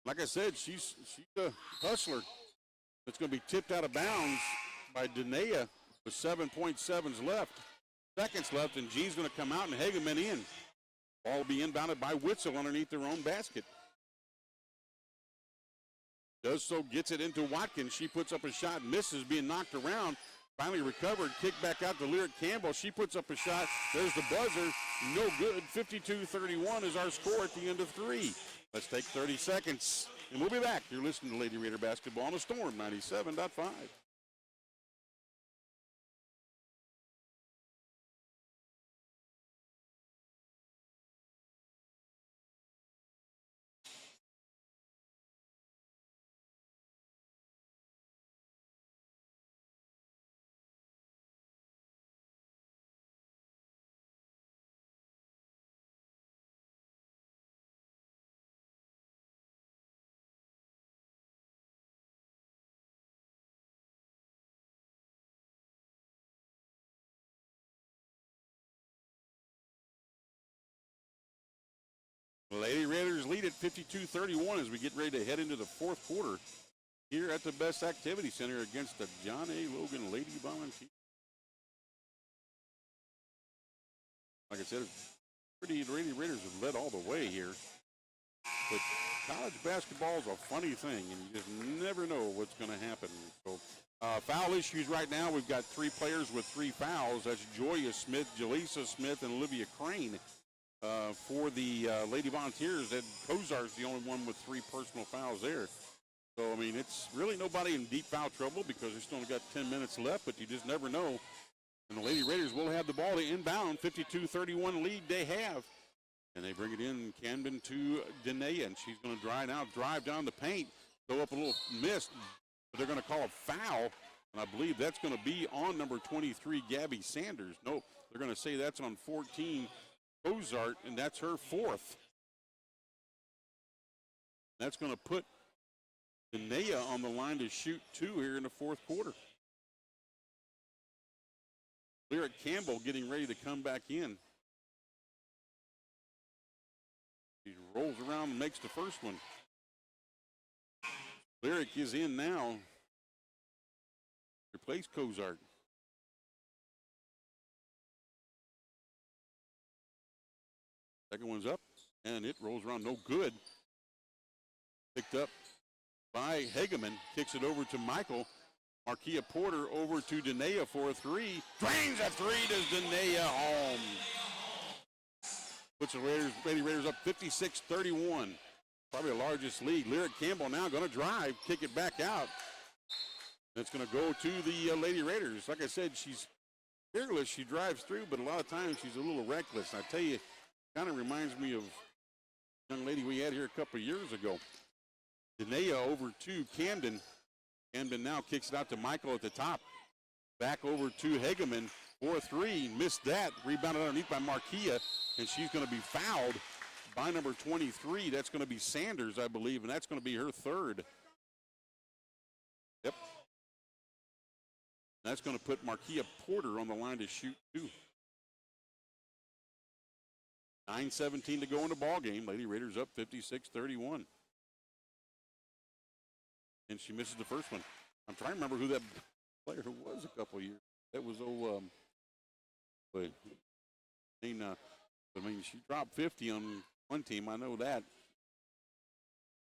Like I said, she's a hustler. It's going to be tipped out of bounds by Danae with 7.7 seconds left, and G's going to come out and Hageman in. Ball will be inbounded by Witzel underneath their own basket. Does so, gets it into Watkins. She puts up a shot, misses, being knocked around. Finally recovered, kicked back out to Lyric Campbell. She puts up a shot. There's the buzzer. No good. 52-31 is our score at the end of 3. Let's take 30 seconds, and we'll be back. You're listening to Lady Raider Basketball on the Storm 97.5. Lady Raiders lead at 52-31 as we get ready to head into the fourth quarter here at the Best Activity Center against the John A. Logan Lady Volunteers. Like I said, the Lady Raiders have led all the way here. But college basketball is a funny thing, and you just never know what's going to happen. So, foul issues right now, we've got three players with 3 fouls. That's Joya Smith, Jaleesa Smith, and Olivia Crane. For the Lady Volunteers, Ed Cozart's the only one with 3 personal fouls there. So, I mean, it's really nobody in deep foul trouble because they still got 10 minutes left, but you just never know. And the Lady Raiders will have the ball to inbound. 52-31 lead they have. And they bring it in, Camden to Danae, and she's going to drive down the paint, throw up a little miss, but they're going to call a foul. And I believe that's going to be on number 23, Gabby Sanders. Nope, they're going to say that's on 14, Cozart, and that's her 4th. That's going to put Danae on the line to shoot 2 here in the fourth quarter. Lyric Campbell getting ready to come back in. He rolls around and makes the first one. Lyric is in now. Replace Cozart. Second one's up, and it rolls around no good. Picked up by Hageman. Kicks it over to Michael. Markia Porter over to Danae for a 3. Drains a 3 to Danae home. Puts the Lady Raiders up 56-31. Probably the largest lead. Lyric Campbell now going to drive, kick it back out. It's going to go to the Lady Raiders. Like I said, she's fearless. She drives through, but a lot of times she's a little reckless. I tell you, kind of reminds me of a young lady we had here a couple of years ago. Danae over to Camden. Camden now kicks it out to Michael at the top. Back over to Hageman for a 3. Missed that. Rebounded underneath by Markia, and she's going to be fouled by number 23. That's going to be Sanders, I believe, and that's going to be her 3rd. Yep. That's going to put Markia Porter on the line to shoot 2. 9:17 to go in the ball game. Lady Raiders up 56-31. And she misses the first one. I'm trying to remember who that player was a couple of years. That was but I mean, she dropped 50 on one team. I know that.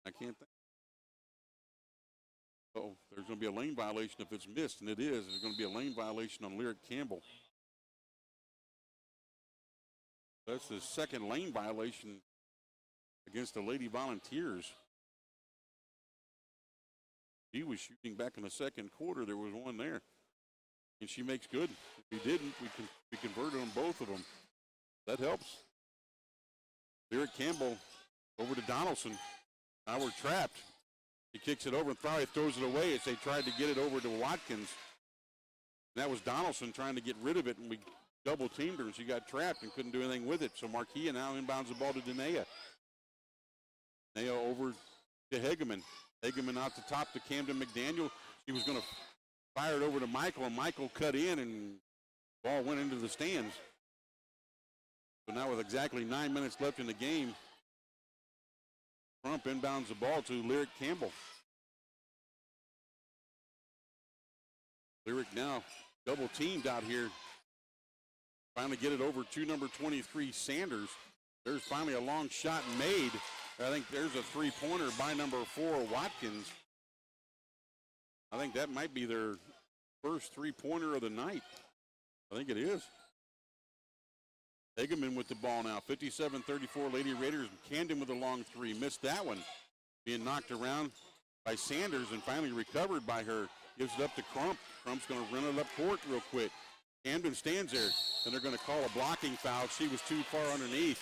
I can't think. Oh, there's going to be a lane violation if it's missed, and it is. There's going to be a lane violation on Lyric Campbell. That's the second lane violation against the Lady Volunteers. She was shooting back in the second quarter. There was one there, and she makes good. If we didn't, we converted on both of them. That helps. Lyric Campbell over to Donaldson. Now we're trapped. He kicks it over and probably throws it away as they tried to get it over to Watkins. And that was Donaldson trying to get rid of it, and we double teamed her, and she got trapped and couldn't do anything with it. So Markia now inbounds the ball to Danae. Danae over to Hageman. Hageman out the top to Camden McDaniel. He was going to fire it over to Michael, and Michael cut in, and the ball went into the stands. So now with exactly 9 minutes left in the game, Crump inbounds the ball to Lyric Campbell. Lyric now double teamed out here. Finally get it over to number 23, Sanders. There's finally a long shot made. I think there's a three-pointer by number 4, Watkins. I think that might be their first three-pointer of the night. I think it is. Hageman with the ball now. 57-34 Lady Raiders. Camden with a long three. Missed that one. Being knocked around by Sanders and finally recovered by her. Gives it up to Crump. Crump's going to run it up court real quick. Camden stands there, and they're going to call a blocking foul. She was too far underneath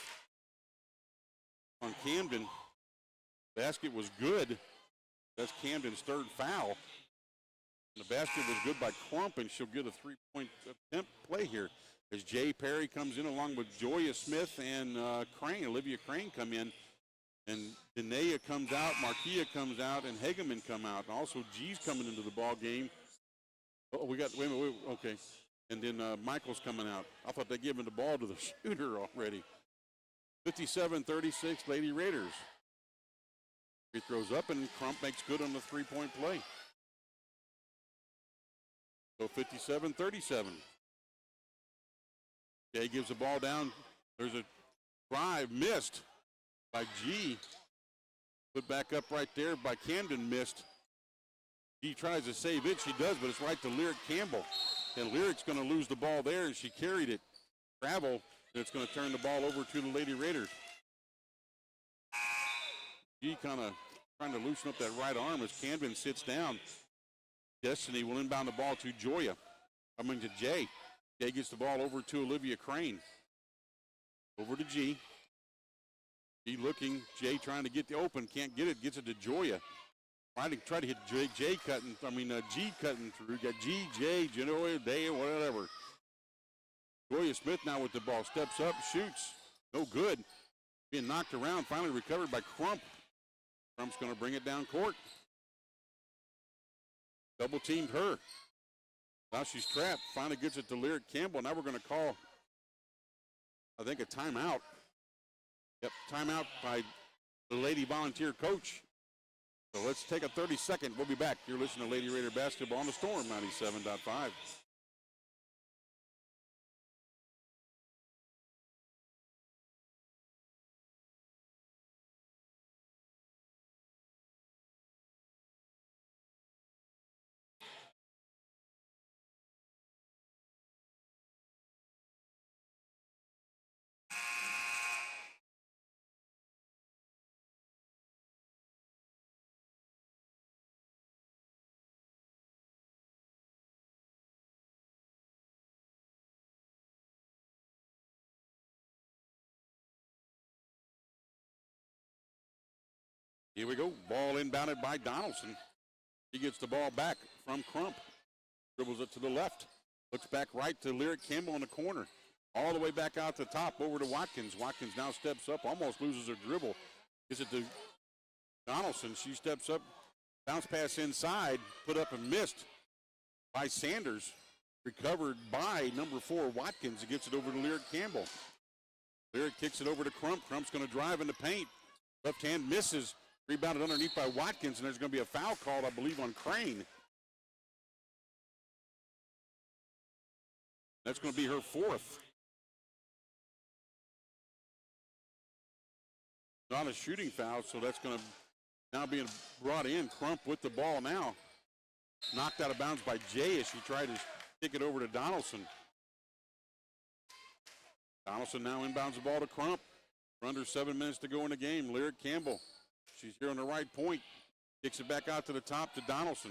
on Camden. Basket was good. That's Camden's third foul. And the basket was good by Crump, and she'll get a three-point attempt play here as Jay Perry comes in along with Joya Smith and Olivia Crane come in. And Danae comes out, Marquia comes out, and Hageman come out. And also, G's coming into the ball game. Oh, wait a minute, okay. And then Michael's coming out. I thought they gave him the ball to the shooter already. 57-36, Lady Raiders. Free throws up, and Crump makes good on the three-point play. So 57-37. Jay gives the ball down. There's a drive missed by G. Put back up right there by Camden, missed. G tries to save it. She does, but it's right to Lyric Campbell. And Lyric's going to lose the ball there, and she carried it. Travel, and it's going to turn the ball over to the Lady Raiders. G kind of trying to loosen up that right arm as Camden sits down. Destiny will inbound the ball to Joya. Coming to Jay. Jay gets the ball over to Olivia Crane. Over to G. G looking. Jay trying to get the open. Can't get it. Gets it to Joya. Try to hit G cutting through. Got G, J, Joya, Day, whatever. Joya Smith now with the ball. Steps up, shoots. No good. Being knocked around. Finally recovered by Crump. Crump's going to bring it down court. Double teamed her. Now she's trapped. Finally gets it to Lyric Campbell. Now we're going to call, I think, a timeout. Yep, timeout by the Lady Volunteer coach. So let's take a 30-second. We'll be back. You're listening to Lady Raider Basketball on the Storm 97.5. Here we go. Ball inbounded by Donaldson. He gets the ball back from Crump. Dribbles it to the left. Looks back right to Lyric Campbell in the corner. All the way back out the top over to Watkins. Watkins now steps up, almost loses her dribble. Gives it to Donaldson. She steps up. Bounce pass inside. Put up and missed by Sanders. Recovered by number 4, Watkins. He gets it over to Lyric Campbell. Lyric kicks it over to Crump. Crump's going to drive in the paint. Left hand misses. Rebounded underneath by Watkins, and there's going to be a foul called, I believe, on Crane. That's going to be her fourth. Not a shooting foul, so that's going to now being brought in. Crump with the ball now. Knocked out of bounds by Jay as she tried to kick it over to Donaldson. Donaldson now inbounds the ball to Crump. We're under 7 minutes to go in the game. Lyric Campbell. She's here on the right point. Kicks it back out to the top to Donaldson.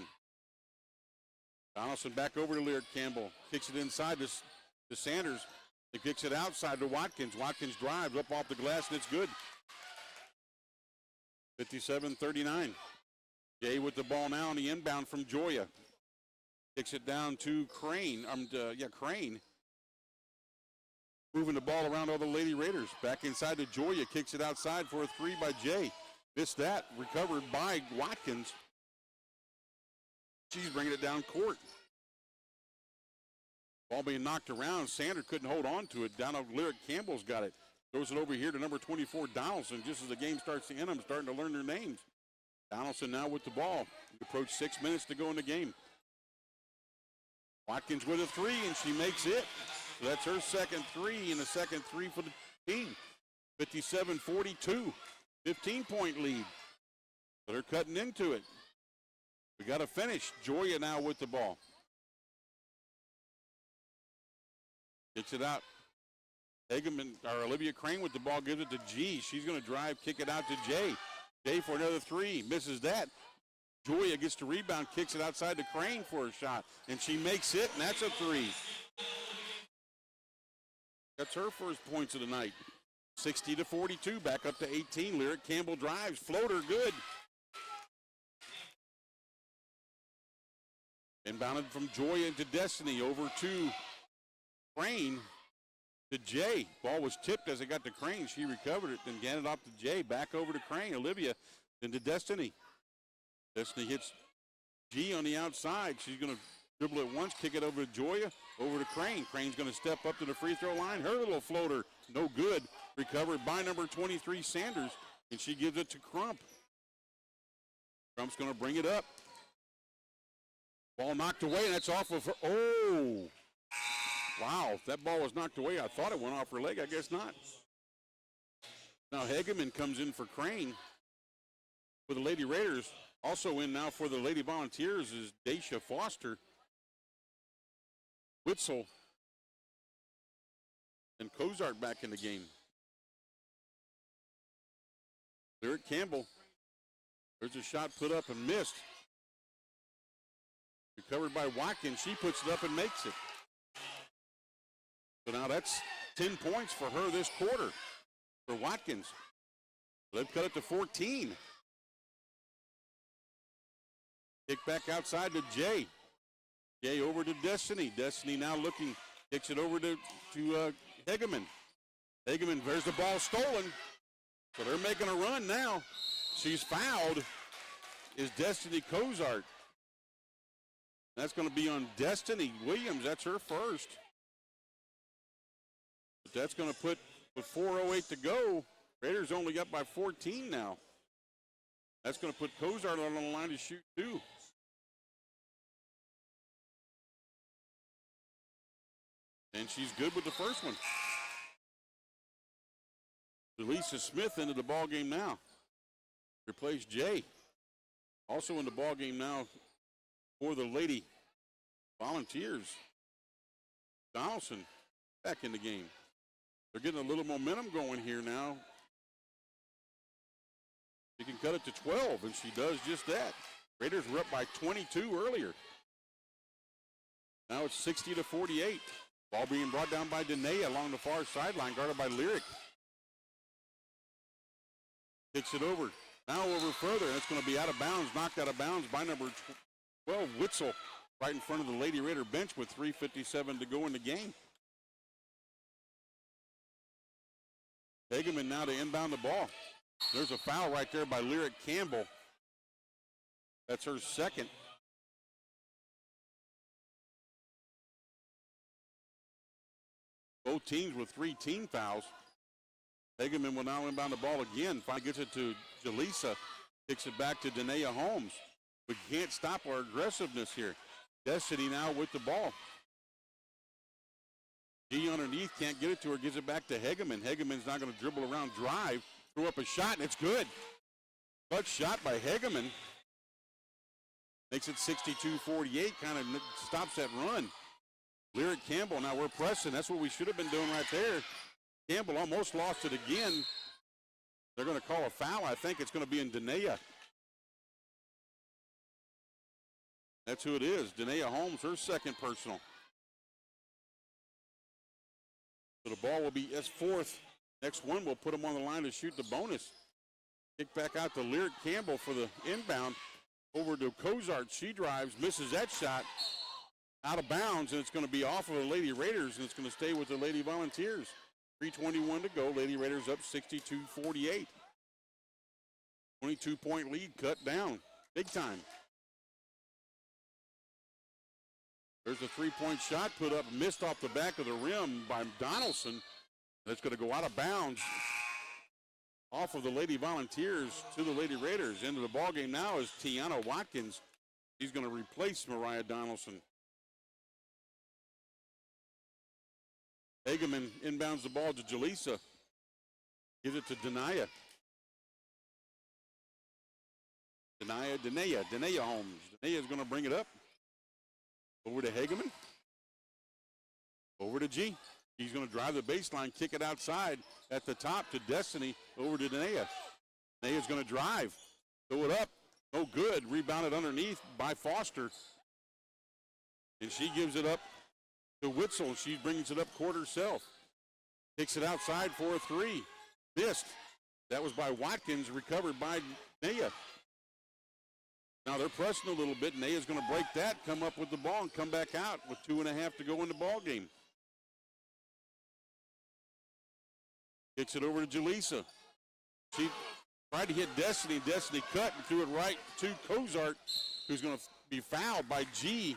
Donaldson back over to Lyric Campbell. Kicks it inside to Sanders. He kicks it outside to Watkins. Watkins drives up off the glass, and it's good. 57-39. Jay with the ball now on the inbound from Joya. Kicks it down to Crane. Crane. Moving the ball around all the Lady Raiders. Back inside to Joya. Kicks it outside for a three by Jay. Missed that. Recovered by Watkins. She's bringing it down court. Ball being knocked around. Sander couldn't hold on to it. Down Lyric Campbell's got it. Throws it over here to number 24, Donaldson. Just as the game starts to end, I'm starting to learn their names. Donaldson now with the ball. We approach 6 minutes to go in the game. Watkins with a three, and she makes it. So that's her second three, and the second three for the team. 57-42. 15-point lead. But they're cutting into it. We got to finish. Joya now with the ball. Kicks it out Hageman, or Olivia Crane with the ball, gives it to G. She's going to drive, kick it out to Jay. Jay for another three, misses that. Joya gets the rebound, kicks it outside to Crane for a shot, and she makes it, and that's a three. That's her first points of the night. 60-42, back up to 18. Lyric Campbell drives, floater, good. Inbounded from Joya into Destiny, over to Crane. To Jay. Ball was tipped as it got to Crane. She recovered it, then got it off to Jay. Back over to Crane. Olivia into Destiny. Destiny hits G on the outside. She's going to dribble it once, kick it over to Joya, over to Crane. Crane's going to step up to the free throw line. Her little floater, no good. Recovered by number 23, Sanders, and she gives it to Crump. Crump's going to bring it up. Ball knocked away, and that's off of her. Oh! Wow, that ball was knocked away. I thought it went off her leg. I guess not. Now Hageman comes in for Crane for the Lady Raiders. Also in now for the Lady Volunteers is Daisha Foster, Witzel, and Cozart back in the game. Lyric Campbell. There's a shot put up and missed. Recovered by Watkins. She puts it up and makes it. So now that's 10 points for her this quarter for Watkins. They've cut it to 14. Kick back outside to Jay. Jay over to Destiny. Destiny now looking, kicks it over to Hageman. Hageman, there's the ball stolen. So they're making a run now. She's fouled. Is Destiny Cozart. That's going to be on Destiny Williams. That's her first. But that's going to put, with 4:08 to go, Raiders only up by 14 now. That's going to put Cozart on the line to shoot two. And she's good with the first one. Delisa Smith into the ball game now. Replaced Jay. Also in the ball game now for the Lady Volunteers. Donaldson back in the game. They're getting a little momentum going here now. She can cut it to 12, and she does just that. Raiders were up by 22 earlier. Now it's 60-48. Ball being brought down by Danae along the far sideline, guarded by Lyric. Kicks it over. Now over further, and it's going to be out of bounds, knocked out of bounds by number 12, Witzel, right in front of the Lady Raider bench with 3:57 to go in the game. Hageman now to inbound the ball. There's a foul right there by Lyric Campbell. That's her second. Both teams with 3 team fouls. Hageman will now inbound the ball again. Finally gets it to Jaleesa. Kicks it back to Danae Holmes. We can't stop our aggressiveness here. Destiny now with the ball. G underneath, can't get it to her, gives it back to Hageman. Hageman's not going to dribble around, drive, throw up a shot, and it's good. Clutch shot by Hageman. Makes it 62-48, kind of stops that run. Lyric Campbell, now we're pressing. That's what we should have been doing right there. Campbell almost lost it again. They're going to call a foul. I think it's going to be in Danae. That's who it is. Danae Holmes, her second personal. So the ball will be, that's fourth. Next one, we'll put them on the line to shoot the bonus. Kick back out to Lyric Campbell for the inbound. Over to Cozart. She drives, misses that shot. Out of bounds, and it's going to be off of the Lady Raiders, and it's going to stay with the Lady Volunteers. 3:21 to go. Lady Raiders up 62-48. 22-point lead cut down. Big time. There's a three-point shot put up, missed off the back of the rim by Donaldson. That's going to go out of bounds off of the Lady Volunteers to the Lady Raiders. Into the ballgame now is Tiana Watkins. He's going to replace Mariah Donaldson. Hageman inbounds the ball to Jaleesa. Gives it to Danae. Danae Holmes. Danae is going to bring it up. Over to Hageman. Over to G. He's going to drive the baseline, kick it outside at the top to Destiny, over to Danae. Danae's going to drive, throw it up, no good. Rebounded underneath by Foster. And she gives it up to Witzel. She brings it up court herself. Kicks it outside for a three. Missed. That was by Watkins, recovered by Naya. Now they're pressing a little bit. Naya's going to break that, come up with the ball, and come back out with 2.5 to go in the ball game. Kicks it over to Jaleesa. She tried to hit Destiny. Destiny cut and threw it right to Cozart, who's going to be fouled by G.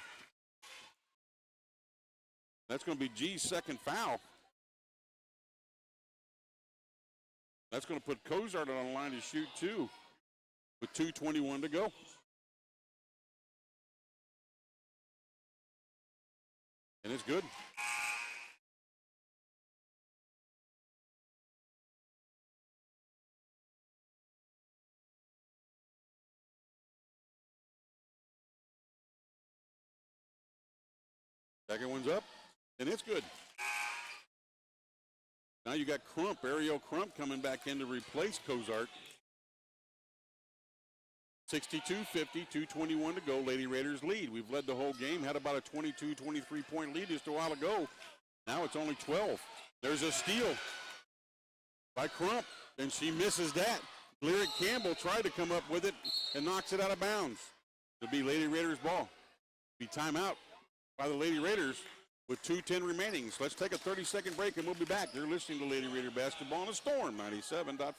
That's going to be G's second foul. That's going to put Cozart on the line to shoot two with 2:21 to go. And it's good. Second one's up, and it's good. Now you got Crump, Ariel Crump coming back in to replace Cozart. 62-50, 2:21 to go. Lady Raiders lead. We've led the whole game, had about a 22, 23-point lead just a while ago. Now it's only 12. There's a steal by Crump, and she misses that. Lyric Campbell tried to come up with it and knocks it out of bounds. It'll be Lady Raiders ball. Be timeout by the Lady Raiders with 2:10 remaining. So let's take a 30-second break, and we'll be back. You're listening to Lady Raider Basketball on the Storm 97.5.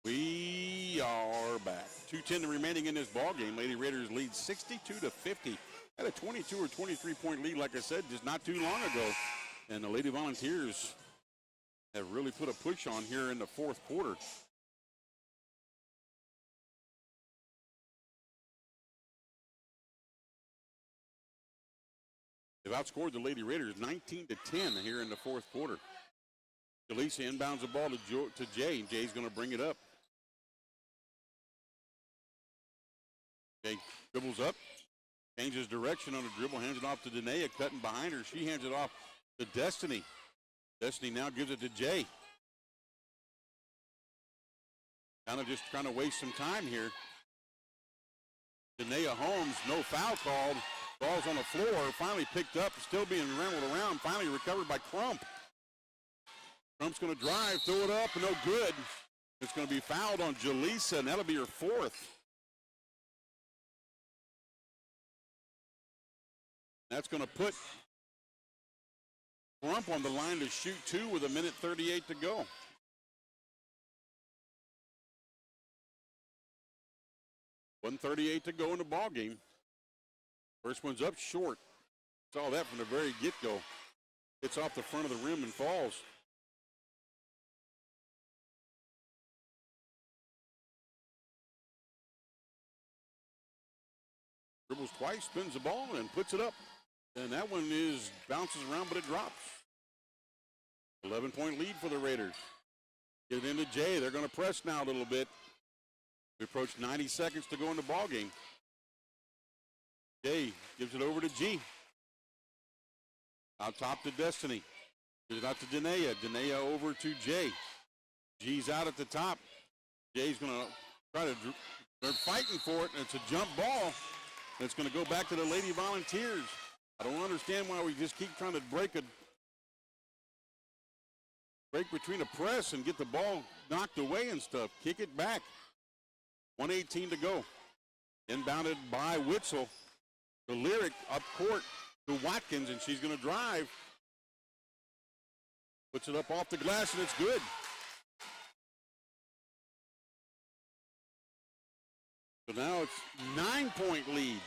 We are back. 2:10 remaining in this ball game. Lady Raiders lead 62-50. Had a 22 or 23-point lead, like I said, just not too long ago. And the Lady Volunteers have really put a push on here in the fourth quarter. They've outscored the Lady Raiders 19-10 here in the fourth quarter. Jaleesa inbounds the ball to Jay, and Jay's going to bring it up. Jay dribbles up, changes direction on the dribble, hands it off to Danae, cutting behind her. She hands it off to Destiny. Destiny now gives it to Jay. Kind of just trying to waste some time here. Danae Holmes, no foul called. Ball's on the floor, finally picked up, still being rambled around, finally recovered by Crump. Crump's going to drive, throw it up, no good. It's going to be fouled on Jaleesa, and that'll be her fourth. That's going to put Crump on the line to shoot two with 1:38 to go. $1:38 to go in the ball game. First one's up short. Saw that from the very get-go. It's off the front of the rim and falls. Dribbles twice, spins the ball, and puts it up. And that one bounces around, but it drops. 11-point lead for the Raiders. Get it into Jay. They're going to press now a little bit. We approach 90 seconds to go in the ball game. Jay gives it over to G. Out top to Destiny. Gives it out to Danae. Danae over to Jay. G's out at the top. Jay's going to try to, they're fighting for it, and it's a jump ball. It's going to go back to the Lady Volunteers. I don't understand why we just keep trying to break between a press and get the ball knocked away and stuff. Kick it back. 1:18 to go. Inbounded by Witzel. The Lyric up court to Watkins, and she's going to drive. Puts it up off the glass, and it's good. So now it's 9-point lead.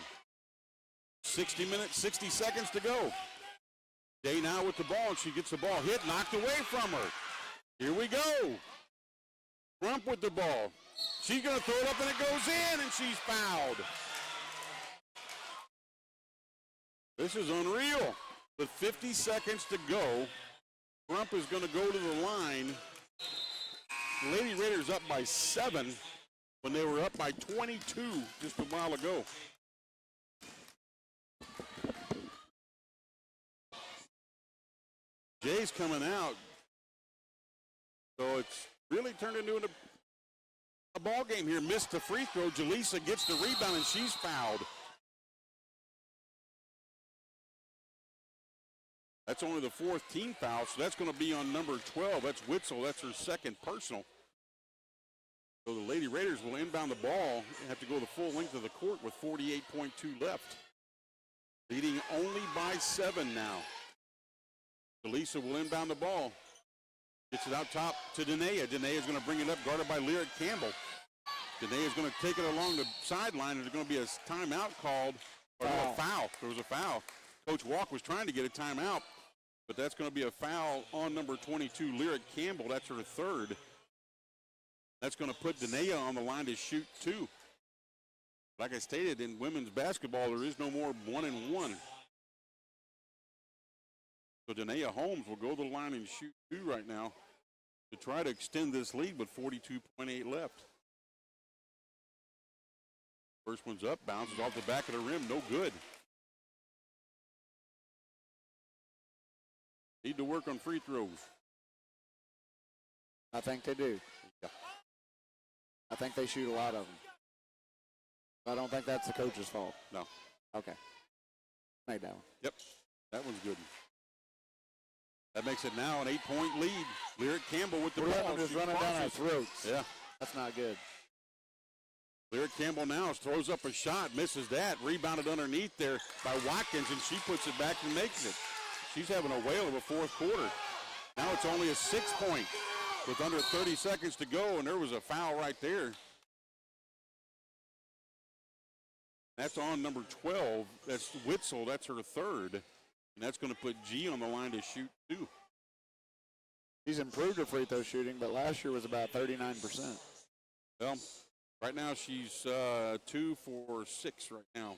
60 minutes, 60 seconds to go. Day now with the ball, and she gets the ball hit, knocked away from her. Here we go. Crump with the ball. She's going to throw it up, and it goes in, and she's fouled. This is unreal. With 50 seconds to go, Crump is going to go to the line. Lady Raiders up by 7 when they were up by 22 just a while ago. Jay's coming out. So it's really turned into a ball game here. Missed the free throw. Jaleesa gets the rebound, and she's fouled. That's only the 4th team foul, so that's going to be on number 12. That's Witzel. That's her second personal. So the Lady Raiders will inbound the ball and have to go the full length of the court with 48.2 left. Leading only by 7 now. Jaleesa will inbound the ball. Gets it out top to Danae. Danae is going to bring it up, guarded by Lyric Campbell. Danae is going to take it along the sideline, and there's going to be a timeout called, or a foul. There was a foul. Coach Walk was trying to get a timeout, but that's going to be a foul on number 22, Lyric Campbell. That's her 3rd. That's going to put Danae on the line to shoot 2. Like I stated, in women's basketball, there is no more 1-and-1. So Danae Holmes will go to the line and shoot 2 right now to try to extend this lead with 42.8 left. First one's up, bounces off the back of the rim, no good. Need to work on free throws. I think they do. Yeah. I think they shoot a lot of them. I don't think that's the coach's fault. No. Okay. Made that one. Yep, that one's good. That makes it now an 8-point lead. Lyric Campbell with the We're ball. letting them just running down our throats. Yeah. That's not good. Lyric Campbell now throws up a shot, misses that, rebounded underneath there by Watkins, and she puts it back and makes it. She's having a whale of a 4th quarter. Now it's only a 6-point with under 30 seconds to go, and there was a foul right there. That's on number 12. That's Witzel. That's her 3rd. And that's going to put G on the line to shoot 2. He's improved her free throw shooting, but last year was about 39%. Well, right now she's 2 for 6 right now.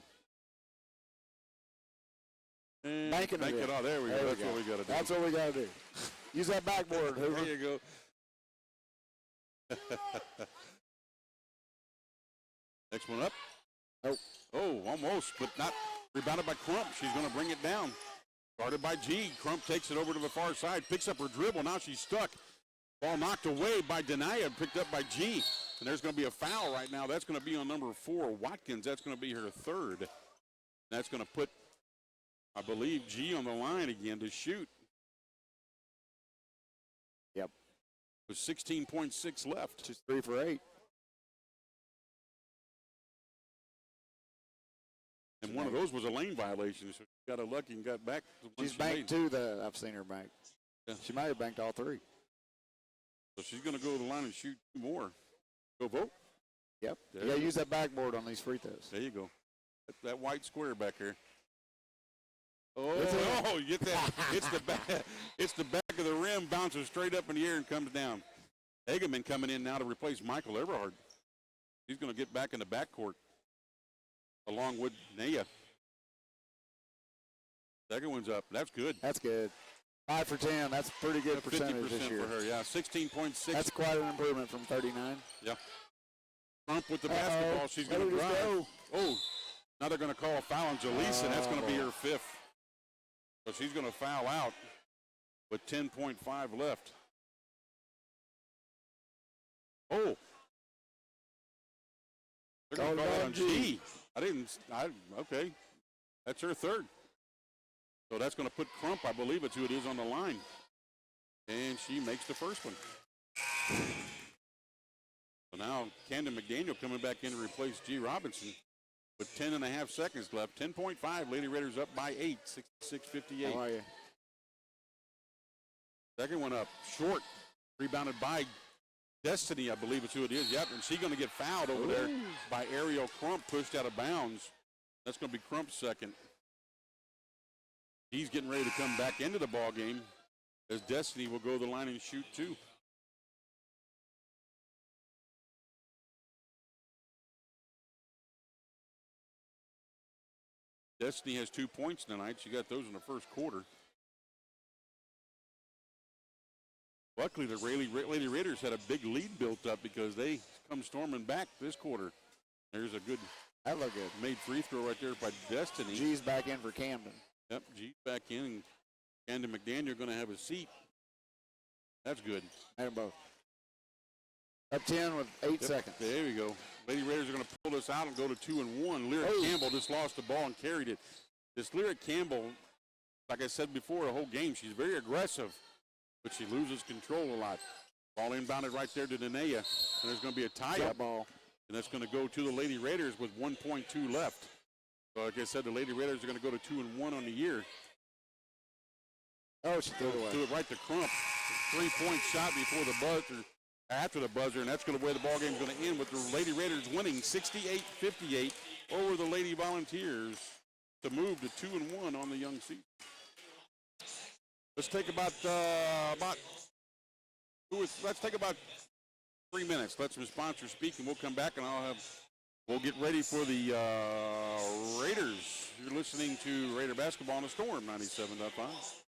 And Bank it. Oh, there we go. That's what we got to do. That's what we got to do. Use that backboard, Hoover. There you go. Next one up. Nope. Oh, almost, but not. Rebounded by Crump. She's going to bring it down. Guarded by G. Crump takes it over to the far side, picks up her dribble. Now she's stuck. Ball knocked away by Denia, picked up by G. And there's going to be a foul right now. That's going to be on number 4, Watkins. That's going to be her 3rd. That's going to put, I believe, G on the line again to shoot. Yep. With 16.6 left. She's 3 for 8. And one of those was a lane violation, so she got lucky and got back. She's banked 2 that I've seen her bank. Yeah. She might have banked all 3. So she's going to go to the line and shoot 2 more. Go vote. Yep. There You got to you use that backboard on these free throws. There you go. That white square back there. Oh, you get that. It's the back. It's the back of the rim, bounces straight up in the air and comes down. Hageman coming in now to replace Michael Everhard. He's going to get back in the backcourt along with Naya. Second one's up. That's good. That's good. 5 for 10. That's pretty good percentage this year. For her, yeah. 16.6. That's quite an improvement from 39. Yeah. Crump with the basketball. She's going to drive. Oh, now they're going to call a foul on Jaleesa, and that's going to be her 5th. So she's going to foul out with 10.5 left. Oh. They're going to call it on G. Okay. That's her 3rd. So that's going to put Crump, I believe it's who it is, on the line. And she makes the first one. So now Camden McDaniel coming back in to replace G. Robinson with 10.5 seconds left. 10.5, Lady Raiders up by 8, 66-58. How are you? Second one up, short, rebounded by Destiny, I believe is who it is. Yep, and she's going to get fouled over there by Ariel Crump, pushed out of bounds. That's going to be Crump's second. He's getting ready to come back into the ball game as Destiny will go to the line and shoot too. Destiny has 2 points tonight. She got those in the first quarter. Luckily, the Lady Raiders had a big lead built up because they come storming back this quarter. There's a good That looked good. made free throw right there by Destiny. G's back in for Camden. Yep, G's back in, and Camden McDaniel going to have a seat. That's good. Made them both. Up 10 with 8 seconds. There we go. Lady Raiders are going to pull this out and go to 2-1. Lyric Campbell just lost the ball and carried it. This Lyric Campbell, like I said before, the whole game, she's very aggressive, but she loses control a lot. Ball inbounded right there to Danae, and there's going to be a tie-up ball, and that's going to go to the Lady Raiders with 1.2 left. So, like I said, the Lady Raiders are going to go to 2-1 on the year. Oh, she threw it away. Threw it right to Crump. 3-point shot before the buzzer, after the buzzer, and that's going to where the ball game is going to end with the Lady Raiders winning 68-58 over the Lady Volunteers to move to 2-1 on the young season. Let's take about 3 minutes. Let some sponsors speak, and we'll come back, and we'll get ready for the Raiders. You're listening to Raider Basketball on the Storm 97.5.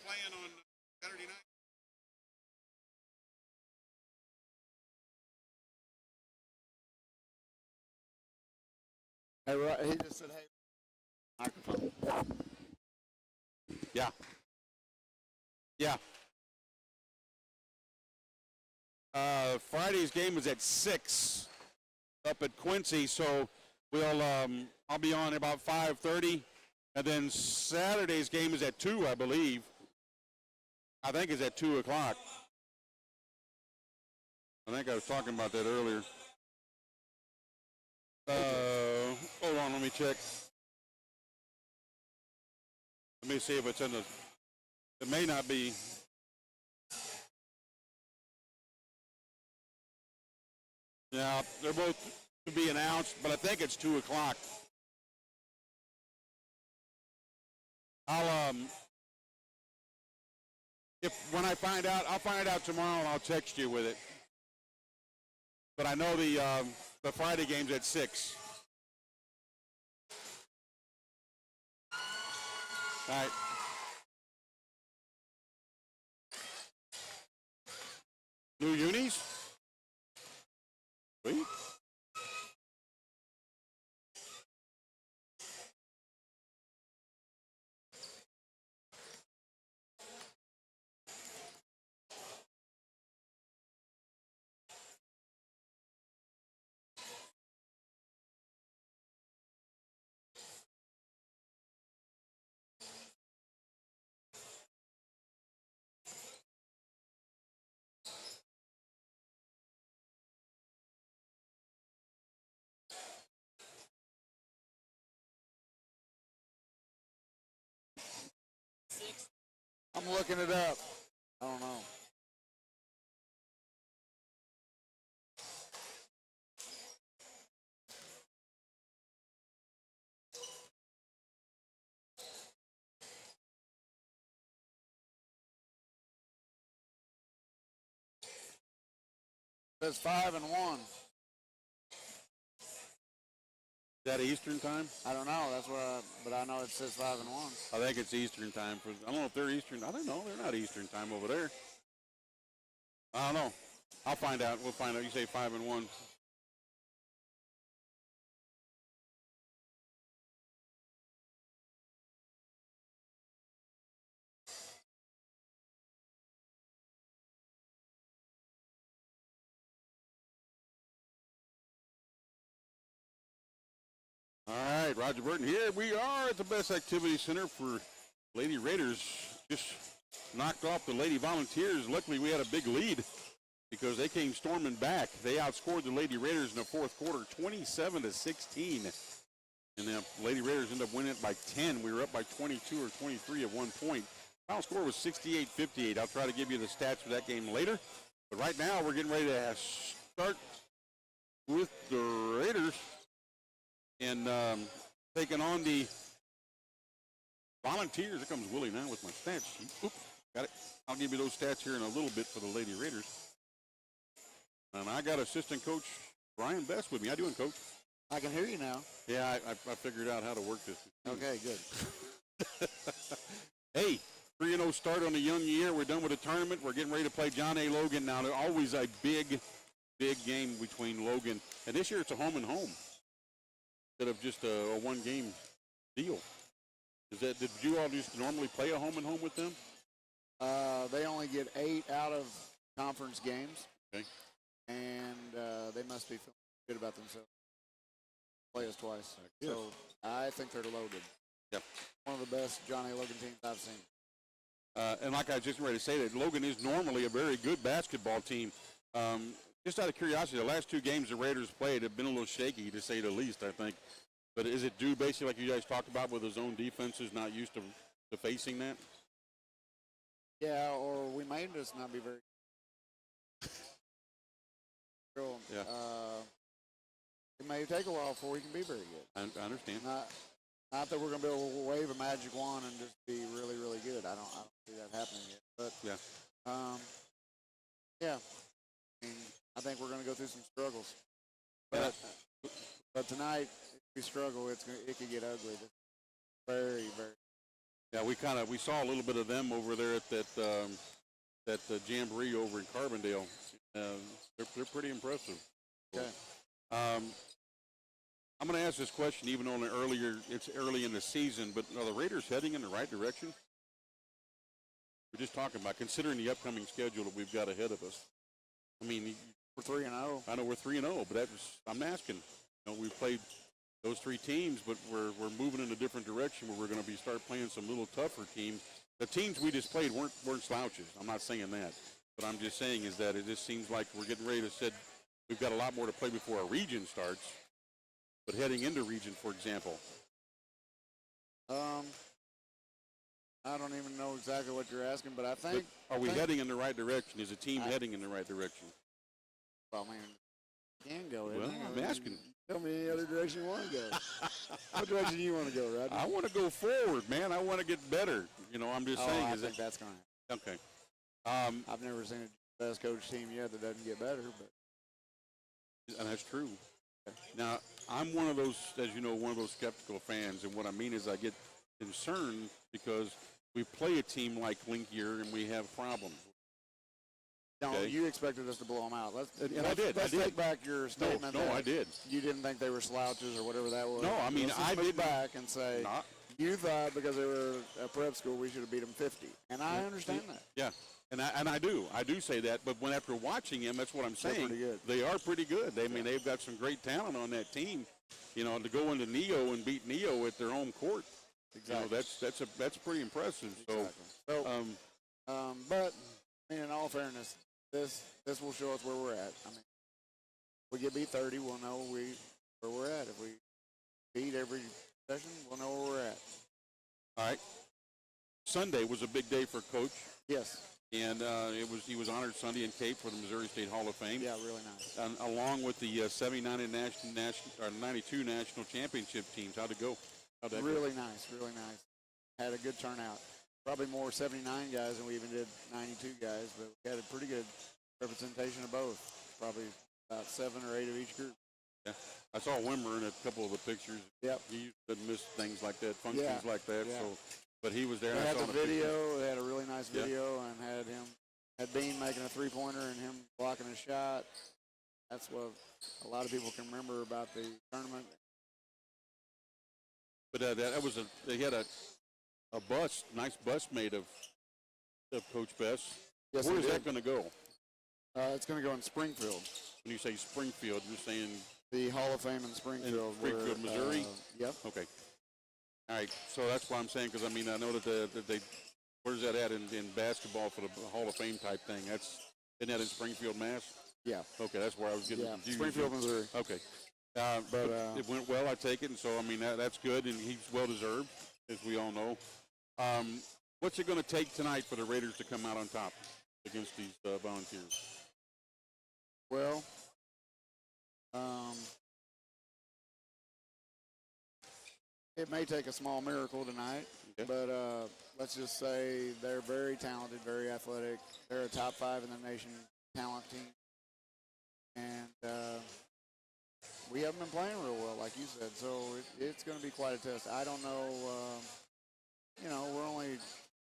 Playing on Saturday night. Hey, he just said, hey. Microphone. Yeah. Yeah. Friday's game is at 6 up at Quincy, so I'll be on about 5:30, and then Saturday's game is at 2, I believe. I think it's at 2 o'clock. I think I was talking about that earlier. Hold on, let me check. Let me see if it's in the. It may not be. Yeah, they're both to be announced, but I think it's 2 o'clock. When I find out, I'll find out tomorrow and I'll text you with it. But I know the Friday game's at 6. All right. New unis? Sweet. I'm looking it up. I don't know. It says 5-1. Is that Eastern time? I don't know. That's what. But I know it says 5-1. I think it's Eastern time. I don't know if they're Eastern. I don't know. They're not Eastern time over there. I don't know. I'll find out. We'll find out. You say 5-1. All right, Roger Burton here. We are at the Best Activity Center for Lady Raiders. Just knocked off the Lady Volunteers. Luckily, we had a big lead because they came storming back. They outscored the Lady Raiders in the fourth quarter, 27-16. And the Lady Raiders ended up winning it by 10. We were up by 22 or 23 at one point. Final score was 68-58. I'll try to give you the stats for that game later. But right now, we're getting ready to start with the Raiders and taking on the Volunteers. Here comes Willie now with my stats sheet. Oops, got it. I'll give you those stats here in a little bit for the Lady Raiders. And I got assistant coach Brian Best with me. How you doing, Coach? I can hear you now. Yeah, I figured out how to work this. Okay, good. Hey, 3-0 start on a young year. We're done with the tournament. We're getting ready to play John A. Logan now. There's always a big game between Logan. And this year it's a home and home instead of just a one-game deal. Did you all just normally play a home and home with them? They only get 8 out of conference games. Okay. And they must be feeling good about themselves. Play us twice. So I think they're loaded. Yep. One of the best John A. Logan teams I've seen. And like I was just ready to say, that Logan is normally a very good basketball team. Just out of curiosity, the last 2 games the Raiders played have been a little shaky, to say the least, I think. But is it due basically, like you guys talked about, with his own defense is not used to facing that? Yeah, or we may just not be very good. Yeah. It may take a while before we can be very good. I understand. Not that we're going to be able to wave a magic wand and just be really, really good. I don't see that happening yet. But yeah. Yeah. I mean, I think we're going to go through some struggles. Yeah. But tonight, if we struggle, it could get ugly. Very, very. Yeah, we saw a little bit of them over there at that jamboree over in Carbondale. They're pretty impressive. Okay. I'm going to ask this question even on it's early in the season, but are the Raiders heading in the right direction? We're just talking about considering the upcoming schedule that we've got ahead of us. I mean, we're 3-0. I know we're 3-0, but I'm asking. You know, we've played those 3 teams, but we're moving in a different direction where we're going to start playing some little tougher teams. The teams we just played weren't slouches. I'm not saying that, but I'm just saying is that it just seems like we're getting ready to said we've got a lot more to play before our region starts. But heading into region, for example. I don't even know exactly what you're asking, but I think. But are we heading in the right direction? Is the team heading in the right direction? Well, man, can go. Well, I'm asking. Tell me any other direction you want to go. What direction do you want to go, Rodney? I want to go forward, man. I want to get better. You know, I'm just saying. I think that's going to happen. Okay. I've never seen a best coach team yet that doesn't get better, but. And that's true. Now, I'm one of those, as you know, one of those skeptical fans, and what I mean is I get concerned because we play a team like Linkier and we have problems. No, okay. You expected us to blow them out. I did. Let's take back your statement. No, I did. You didn't think they were slouches or whatever that was. No, I mean, I did back and say you thought because they were a prep school we should have beat them 50, and I understand that. Yeah. And I do say that, but when after watching him, that's what I'm saying. Pretty good. They are pretty good. They've got some great talent on that team. You know, to go into Neo and beat Neo at their home court. Exactly. You know, that's pretty impressive. Exactly. But I mean, in all fairness, this will show us where we're at. I mean, if we get beat 30, we'll know where we're at. If we beat every session, we'll know where we're at. All right. Sunday was a big day for Coach. Yes. And he was honored Sunday in Cape for the Missouri State Hall of Fame. Yeah, really nice. Along with the 79 and 92 national championship teams. How'd it go? Really nice. Had a good turnout. Probably more 79 guys than we even did 92 guys, but we had a pretty good representation of both. Probably about 7 or 8 of each group. Yeah, I saw Wimmer in a couple of the pictures. Yep. He doesn't miss things like that, functions like that. Yeah. So. But he was there. They and had I saw the the video. pictures. They had a really nice video and had Bean making a three-pointer and him blocking a shot. That's what a lot of people can remember about the tournament. But they had a nice bust made of Coach Best. Yes, where is that going to go? It's going to go in Springfield. When you say Springfield, you're saying the Hall of Fame in Springfield. Missouri. Yep. Okay. All right, so that's what I'm saying because I mean I know that they where's that at in basketball for the Hall of Fame type thing? Isn't that in Springfield, Mass? Yeah. Okay, that's where I was getting Yeah. confused. Springfield, Missouri. Okay. But it went well, I take it, and so, I mean, that's good, and he's well-deserved, as we all know. What's it going to take tonight for the Raiders to come out on top against these Volunteers? Well, it may take a small miracle tonight, Okay. but let's just say they're very talented, very athletic. They're a top 5 in the nation talent team. And we haven't been playing real well, like you said, so it's going to be quite a test. I don't know, we're only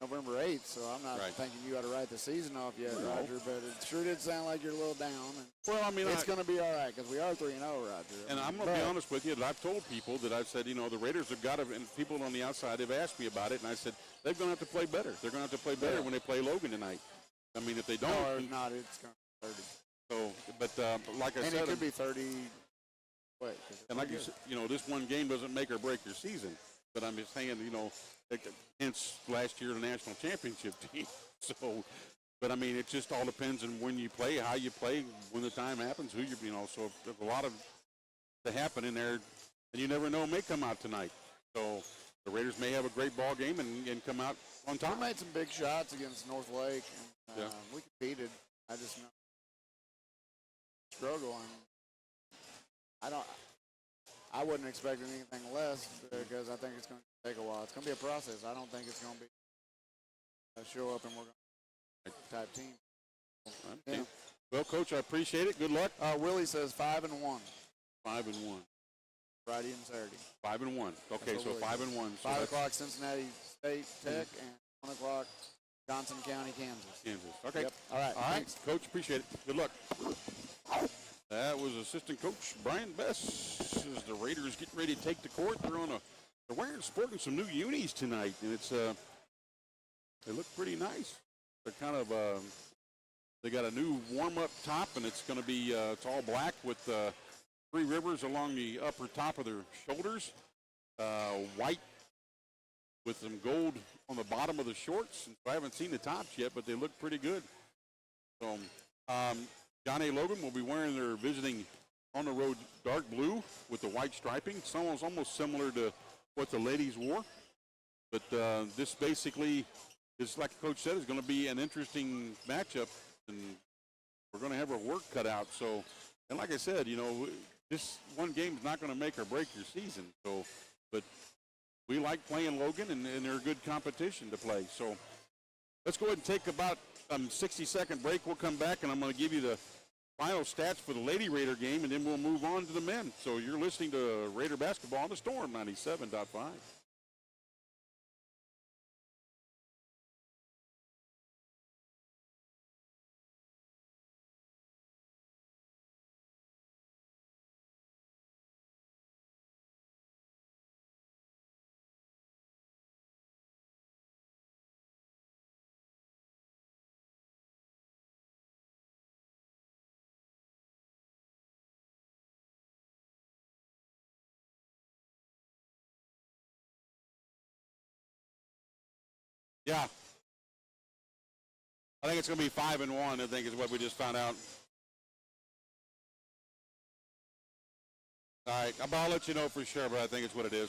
November 8th, so I'm not Right. thinking you got to write the season off yet, No. Roger, but it sure did sound like you're a little down. And Well, I mean, it's going to be all right because we are 3-0, Roger. and I'm going to be honest with you. I've told people that I've said, the Raiders have got to, and people on the outside have asked me about it, and I said they're going to have to play better. They're going to have to play better when they play Logan tonight. I mean, if they don't, No, if not, it's going to be 30. so. But like I And said, it could be 30. Wait, and like you said, this one game doesn't make or break your season. But I'm just saying, hence last year the national championship team. So, but I mean, it just all depends on when you play, how you play, when the time happens, who So there's a lot of to happen in there, and you never know, may come out tonight. So the Raiders may have a great ball game and come out on top. We made some big shots against North Lake, and Yeah. we competed. I just know struggle, and I wasn't expecting anything less because I think it's going to take a while. It's going to be a process. I don't think it's going to be a show up and we're going to type team. Okay. Yeah. Well, Coach, I appreciate it. Good luck. Willie says 5-1, 5-1. Friday and Saturday. 5-1. Okay, That's so what Willie 5-1. So 5 that's o'clock Cincinnati State Tech and 1 o'clock Johnson County, Kansas. Kansas. Okay. Yep. All right. All right, Thanks. Coach, appreciate it. Good luck. That was assistant coach Brian Bess as the Raiders getting ready to take the court. They're sporting some new unis tonight, and it's they look pretty nice. They're kind of they got a new warm-up top, and it's going to be it's all black with 3 rivers along the upper top of their shoulders, white with some gold on the bottom of the shorts. And I haven't seen the tops yet, but they look pretty good. So John A. Logan will be wearing their visiting on the road dark blue with the white striping. It's almost similar to what the ladies wore. But this basically is, like the coach said, is going to be an interesting matchup, and we're going to have our work cut out. So, and like I said, this one game is not going to make or break your season. So, but we like playing Logan, and they're a good competition to play. So let's go ahead and take about 60-second break. We'll come back, and I'm going to give you the final stats for the Lady Raider game, and then we'll move on to the men. So you're listening to Raider Basketball on the Storm 97.5. Yeah. I think it's going to be 5-1, I think is what we just found out. All right. I'll let you know for sure, but I think it's what it is.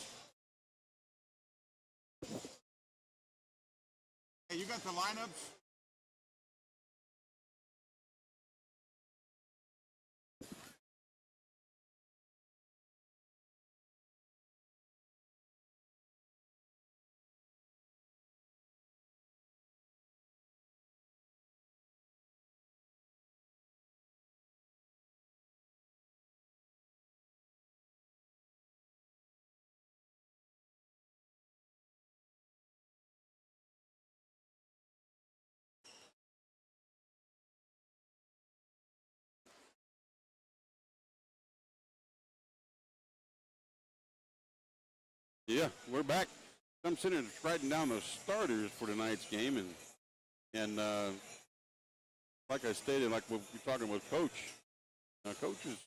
Hey, you got the lineups? Yeah, we're back. I'm sitting here writing down the starters for tonight's game, and like I stated, like we're talking with Coach. Coach is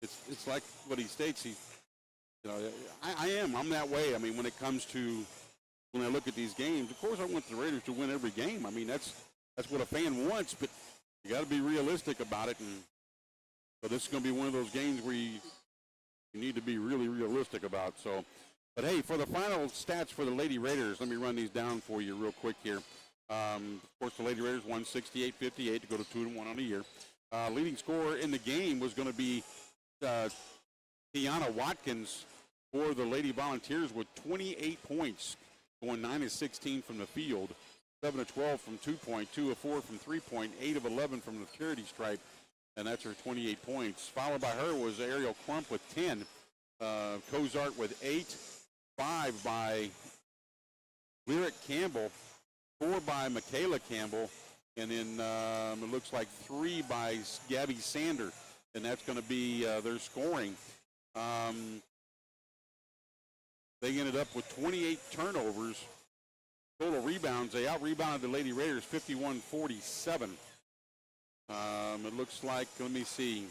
it's like what he states. I am. I'm that way. I mean, when it comes to when I look at these games, of course I want the Raiders to win every game. I mean, that's what a fan wants, but you got to be realistic about it. And so this is going to be one of those games where you need to be really realistic about. So, but hey, for the final stats for the Lady Raiders, let me run these down for you real quick here. Of course, the Lady Raiders won 68-58 to go to 2-1 on the year. Leading scorer in the game was going to be Tiana Watkins for the Lady Volunteers with 28 points, going 9 of 16 from the field, 7 of 12 from 2-point, 2 of 4 from 3-point, 8 of 11 from the charity stripe, and that's her 28 points. Followed by her was Ariel Crump with 10, Cozart with 8, 5 by Lyric Campbell, 4 by Michaela Campbell, and then it looks like 3 by Gabby Sander, and that's going to be their scoring. They ended up with 28 turnovers. Total rebounds, they out-rebounded the Lady Raiders 51-47. It looks like, let me see,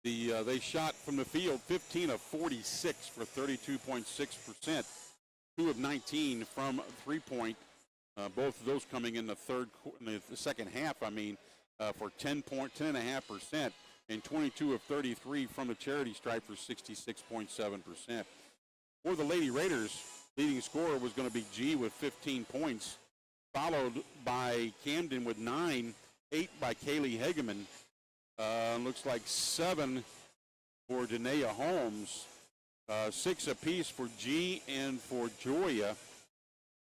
they shot from the field 15 of 46 for 32.6%, 2 of 19 from 3-point. Both of those coming in the second half, for 10.5%, and 22 of 33 from the charity stripe for 66.7%. For the Lady Raiders, leading scorer was going to be G with 15 points, followed by Camden with 9, 8 by Kaylee Hageman. Looks like 7 for Danaea Holmes, 6 apiece for G and for Joya.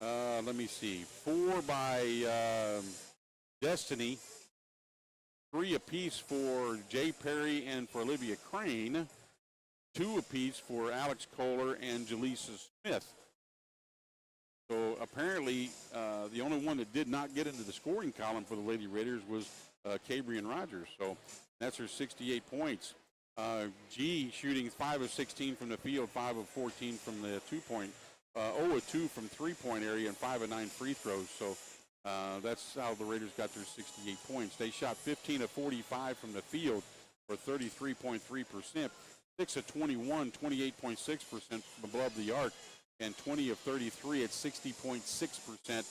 Let me see, 4 by Destiny, 3 apiece for Jay Perry and for Olivia Crane, 2 apiece for Alex Kohler and Jaleesa Smith. So apparently the only one that did not get into the scoring column for the Lady Raiders was Cabrian Rogers. So that's her 68 points. G shooting 5 of 16 from the field, 5 of 14 from the 2-point, 0 of 2 from 3-point area, and 5 of 9 free throws. So that's how the Raiders got their 68 points. They shot 15 of 45 from the field for 33.3%, 6 of 21, 28.6% above the arc, and 20 of 33 at 60.6%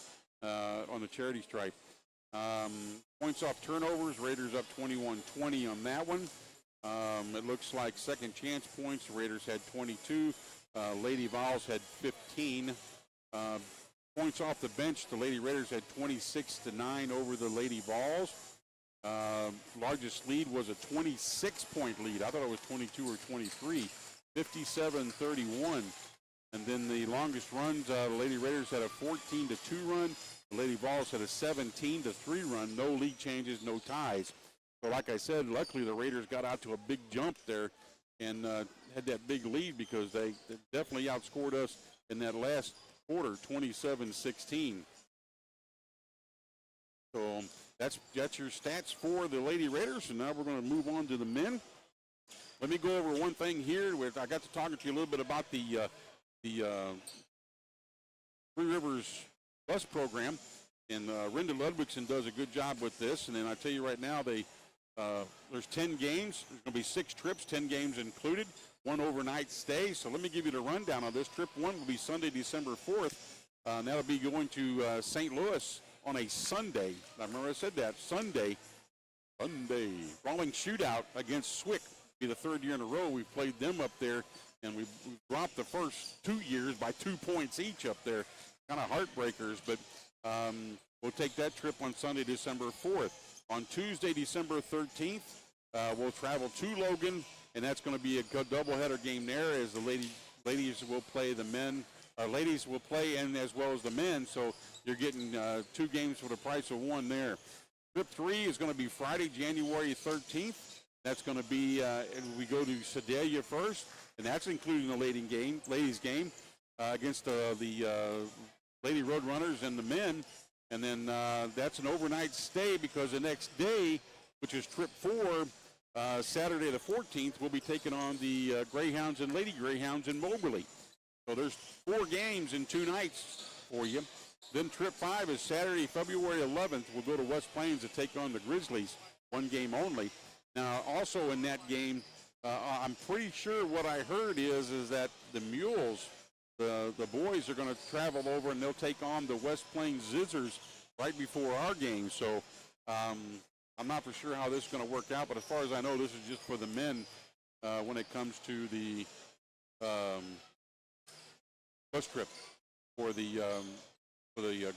on the charity stripe. Points off turnovers, Raiders up 21-20 on that one. It looks like second chance points, the Raiders had 22. Lady Vols had 15. Points off the bench, the Lady Raiders had 26-9 over the Lady Vols. Largest lead was a 26-point lead. I thought it was 22 or 23, 57-31. And then the longest runs, the Lady Raiders had a 14-2 run. The Lady Vols had a 17-3 run. No lead changes, no ties. So like I said, luckily the Raiders got out to a big jump there and had that big lead because they definitely outscored us in that last quarter, 27-16. So that's your stats for the Lady Raiders. And now we're going to move on to the men. Let me go over one thing here. I got to talking to you a little bit about the Three Rivers bus program, and Renda Ludwigson does a good job with this. And then I tell you right now, there's 10 games. There's going to be 6 trips, 10 games included, 1 overnight stay. So let me give you the rundown on this. Trip 1 will be Sunday, December 4th. And that'll be going to St. Louis on a Sunday. I remember I said that, Sunday. Rolling shootout against Swick. Be the 3rd year in a row we've played them up there, and we've dropped the first 2 years by 2 points each up there. Kind of heartbreakers, but we'll take that trip on Sunday, December 4th. On Tuesday, December 13th, we'll travel to Logan, and that's going to be a good doubleheader game there as the ladies will play the men. Ladies will play and as well as the men, so you're getting 2 games for the price of 1 there. Trip 3 is going to be Friday, January 13th. That's going to be, we go to Sedalia first, and that's including the ladies game against the Lady Roadrunners and the men. And then that's an overnight stay because the next day, which is trip 4, Saturday the 14th, we'll be taking on the Greyhounds and Lady Greyhounds in Moberly. So there's 4 games in 2 nights for you. Then trip 5 is Saturday, February 11th. We'll go to West Plains to take on the Grizzlies, 1 game only. Now, also in that game, I'm pretty sure what I heard is that the Mules, the boys are going to travel over and they'll take on the West Plains Zizzers right before our game. So I'm not for sure how this is going to work out, but as far as I know, this is just for the men when it comes to the bus trip for the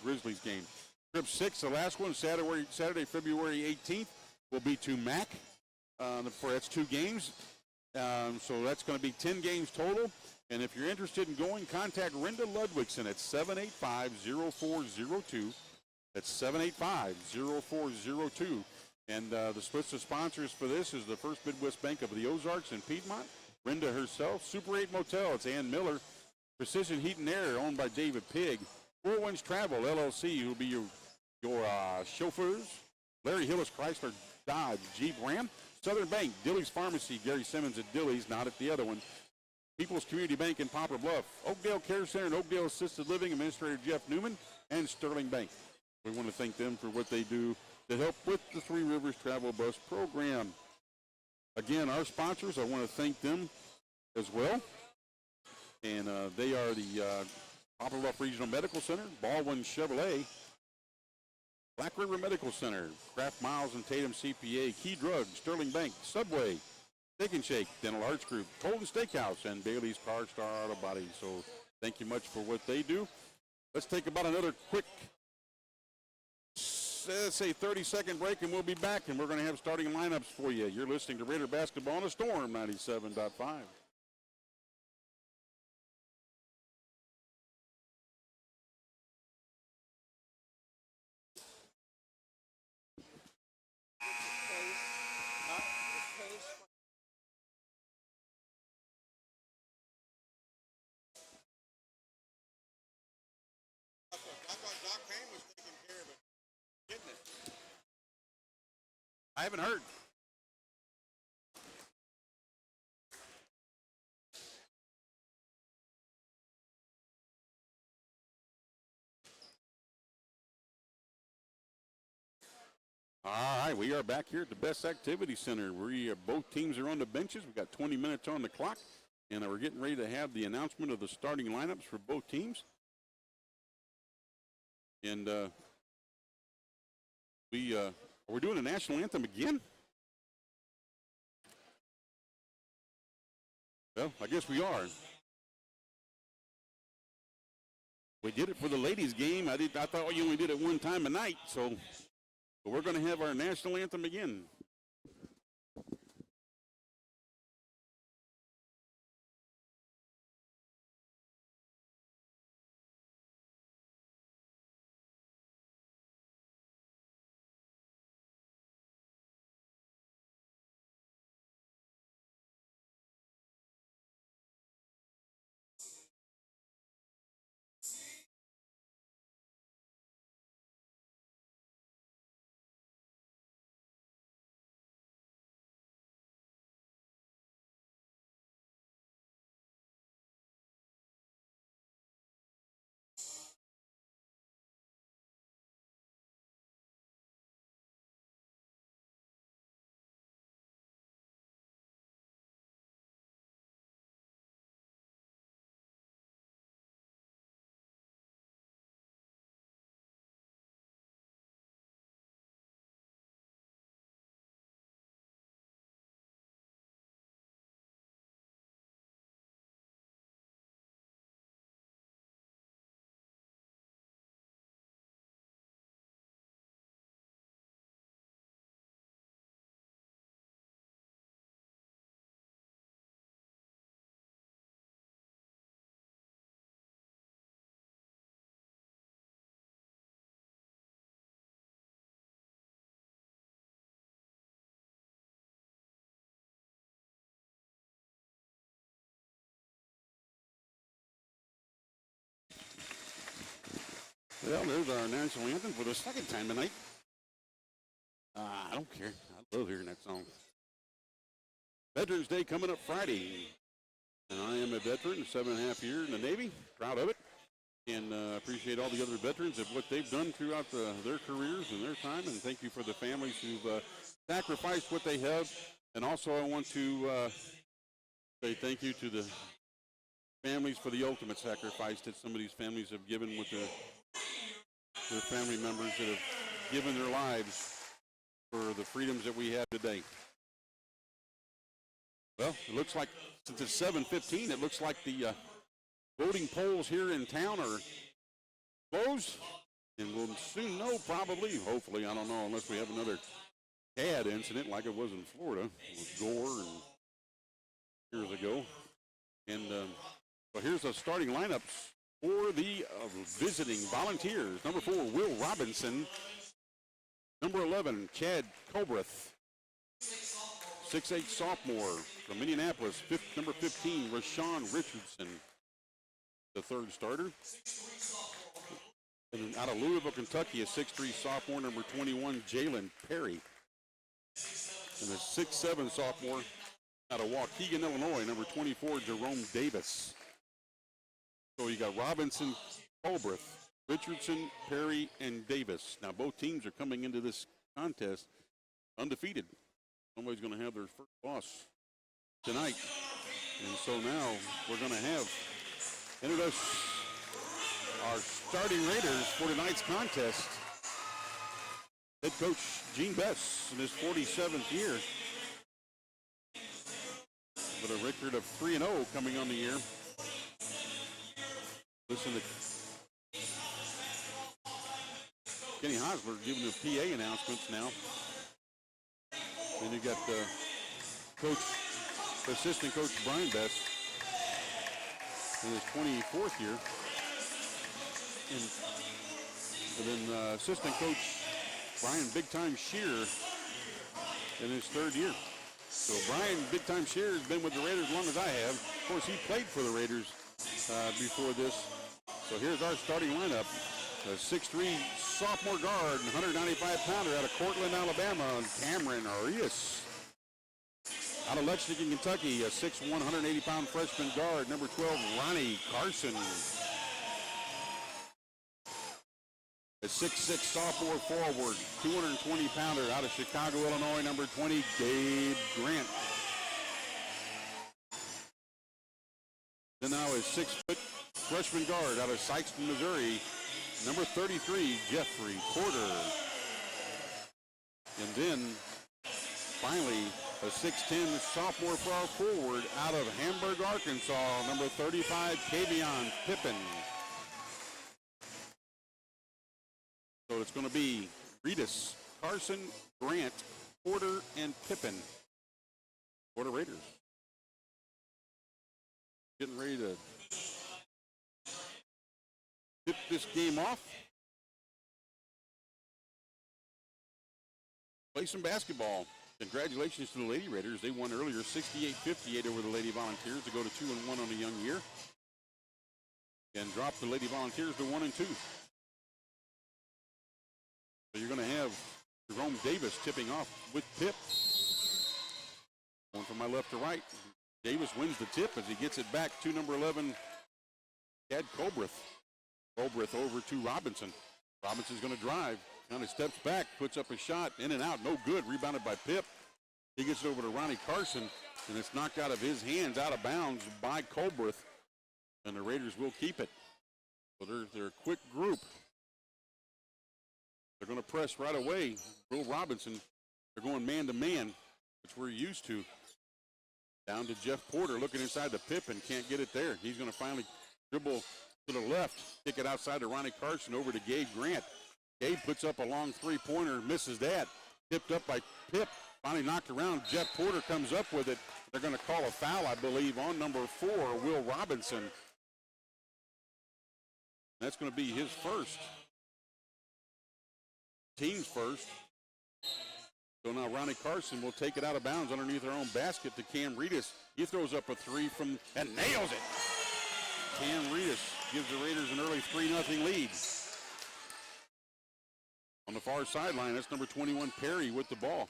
Grizzlies game. Trip 6, the last one, Saturday, February 18th, will be to Mac. That's 2 games. So that's going to be 10 games total. And if you're interested in going, contact Renda Ludwigson at 785-0402. That's 785-0402. And the list of sponsors for this is the First Midwest Bank of the Ozarks in Piedmont, Renda herself, Super 8 Motel, it's Ann Miller, Precision Heat and Air, owned by David Pigg, Four Winds Travel, LLC, who will be your chauffeurs, Larry Hillis Chrysler Dodge Jeep Ram, Southern Bank, Dilly's Pharmacy, Gary Simmons at Dilly's, not at the other one, People's Community Bank in Poplar Bluff, Oakdale Care Center and Oakdale Assisted Living, Administrator Jeff Newman, and Sterling Bank. We want to thank them for what they do to help with the Three Rivers Travel Bus Program. Again, our sponsors, I want to thank them as well. And they are the Poplar Bluff Regional Medical Center, Baldwin Chevrolet, Black River Medical Center, Kraft Miles and Tatum CPA, Key Drugs, Sterling Bank, Subway, Steak and Shake, Dental Arts Group, Colton Steakhouse, and Bailey's Car Star Auto Body. So thank you much for what they do. Let's take about another quick, let's say 30-second break, and we'll be back, and we're going to have starting lineups for you. You're listening to Raider Basketball on a Storm 97.5. I haven't heard. All right, we are back here at the Best Activity Center. Both teams are on the benches. We've got 20 minutes on the clock, and we're getting ready to have the announcement of the starting lineups for both teams. And we're doing a national anthem again? Well, I guess we are. We did it for the ladies' game. I thought you only did it one time a night, so we're going to have our national anthem again. Well, there's our national anthem for the second time tonight. I don't care. I love hearing that song. Veterans Day coming up Friday. And I am a veteran, 7.5 years in the Navy. Proud of it. And appreciate all the other veterans of what they've done throughout their careers and their time. And thank you for the families who've sacrificed what they have. And also I want to Say thank you to the families for the ultimate sacrifice that some of these families have given with their family members that have given their lives for the freedoms that we have today. Well, it looks like since it's 7:15, it looks like the voting polls here in town are closed, and we'll soon know probably, hopefully, I don't know, unless we have another CAD incident like it was in Florida with Gore and years ago. And so here's the starting lineups for the visiting Volunteers. Number 4, Will Robinson. Number 11, Chad Colbreth. 6'8" sophomore from Indianapolis. Number 15, Rashawn Richardson, the third starter. And out of Louisville, Kentucky, a 6'3" sophomore, number 21, Jalen Perry. And a 6'7" sophomore out of Waukegan, Illinois, number 24, Jerome Davis. So you got Robinson, Colbreth, Richardson, Perry, and Davis. Now both teams are coming into this contest undefeated. Somebody's going to have their first loss tonight. And so now we're going to have introduce our starting Raiders for tonight's contest. Head coach Gene Bess in his 47th year, with a record of 3-0 coming on the year. Listen to Kenny Hosler giving the PA announcements now. Then you got assistant coach Brian Bess in his 24th year. And then assistant coach Brian Big Time Shear in his third year. So Brian Big Time Shear has been with the Raiders as long as I have. Of course, he played for the Raiders before this. So here's our starting lineup. A 6'3" sophomore guard, 195-pounder out of Cortland, Alabama, Cameron Arias. Out of Lexington, Kentucky, a 6'1", 180-pound freshman guard, number 12, Ronnie Carson. A 6'6" sophomore forward, 220-pounder out of Chicago, Illinois, number 20, Gabe Grant. Then now a 6-foot freshman guard out of Sikeston, Missouri, number 33, Jeffrey Porter. And then finally a 6'10" sophomore forward out of Hamburg, Arkansas, number 35, Kavion Pippin. So it's going to be Reedus, Carson, Grant, Porter, and Pippin for the Raiders. Getting ready to tip this game off. Play some basketball. Congratulations to the Lady Raiders. They won earlier 68-58 over the Lady Volunteers to go to 2-1 on a young year. And drop the Lady Volunteers to 1-2. So you're going to have Jerome Davis tipping off with Pip. Going from my left to right. Davis wins the tip as he gets it back to number 11, Chad Colbreth. Colbreth over to Robinson. Robinson's going to drive. Kind of steps back, puts up a shot, in and out, no good. Rebounded by Pip. He gets it over to Ronnie Carson, and it's knocked out of his hands, out of bounds by Colbreth. And the Raiders will keep it. So they're a quick group. They're going to press right away. Will Robinson, they're going man-to-man, which we're used to. Down to Jeff Porter, looking inside the Pip and can't get it there. He's going to finally dribble to the left, kick it outside to Ronnie Carson, over to Gabe Grant. Gabe puts up a long three-pointer, misses that. Tipped up by Pip, finally knocked around. Jeff Porter comes up with it. They're going to call a foul, I believe, on number 4, Will Robinson. That's going to be his first. Team's first. So now Ronnie Carson will take it out of bounds underneath their own basket to Cam Reedus. He throws up a three from and nails it. Cam Reedus gives the Raiders an early 3-0 lead. On the far sideline, that's number 21, Perry, with the ball.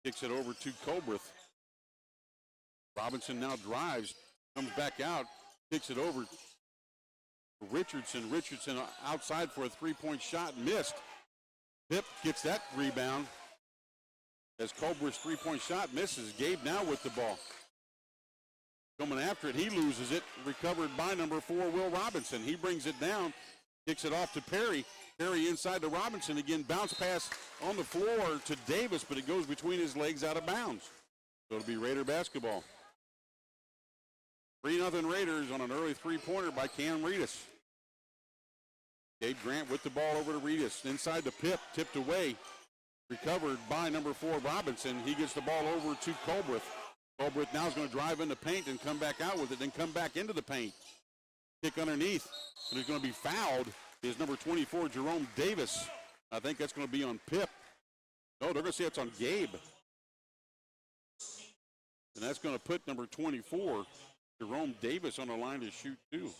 Kicks it over to Colbreth. Robinson now drives, comes back out, kicks it over to Richardson. Richardson outside for a three-point shot, missed. Pip gets that rebound as Colbreth's three-point shot misses. Gabe now with the ball. Coming after it, he loses it. Recovered by number 4, Will Robinson. He brings it down, kicks it off to Perry. Perry inside to Robinson. Again, bounce pass on the floor to Davis, but it goes between his legs out of bounds. So it'll be Raider basketball. 3-0 Raiders on an early three-pointer by Cam Reedus. Gabe Grant with the ball over to Reedus. Inside the Pip, tipped away. Recovered by number 4, Robinson. He gets the ball over to Colbreth. Colbreth now is going to drive in the paint and come back out with it, then come back into the paint. Kick underneath, and he's going to be fouled. Is number 24, Jerome Davis. I think that's going to be on Pip. No, they're going to say it's on Gabe. And that's going to put number 24, Jerome Davis, on the line to shoot 2.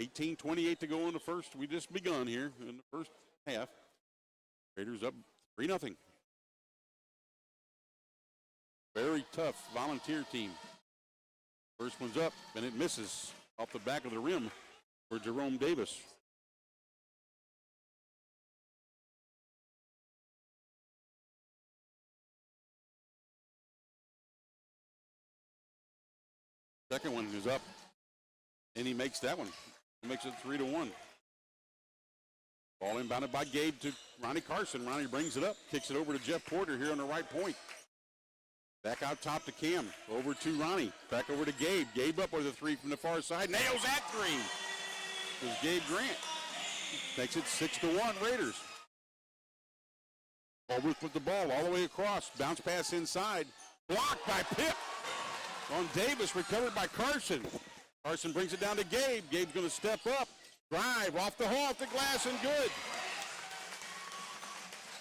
18:28 to go in the first. We just begun here in the first half. Raiders up 3-0. Very tough Volunteer team. First one's up, and it misses off the back of the rim for Jerome Davis. Second one is up, and he makes that one. He makes it 3-1. Ball inbounded by Gabe to Ronnie Carson. Ronnie brings it up, kicks it over to Jeff Porter here on the right point. Back out top to Cam, over to Ronnie, back over to Gabe. Gabe up with a 3 from the far side, nails that 3. It was Gabe Grant. Makes it 6-1 Raiders. Colbreth with the ball all the way across, bounce pass inside, blocked by Pip. On Davis, recovered by Carson. Carson brings it down to Gabe. Gabe's going to step up, drive off the hole, off the glass, and good.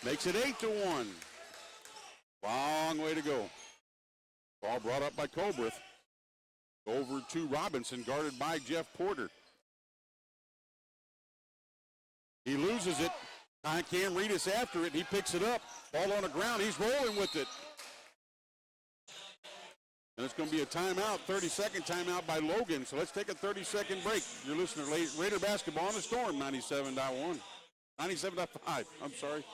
Makes it 8-1. Long way to go. Ball brought up by Colbreth. Over to Robinson, guarded by Jeff Porter. He loses it. Cam Reedus after it. He picks it up. Ball on the ground. He's rolling with it. And it's going to be a timeout, 30-second timeout by Logan. So let's take a 30-second break. You're listening to Raider Basketball on the Storm, 97.1. 97.5, I'm sorry.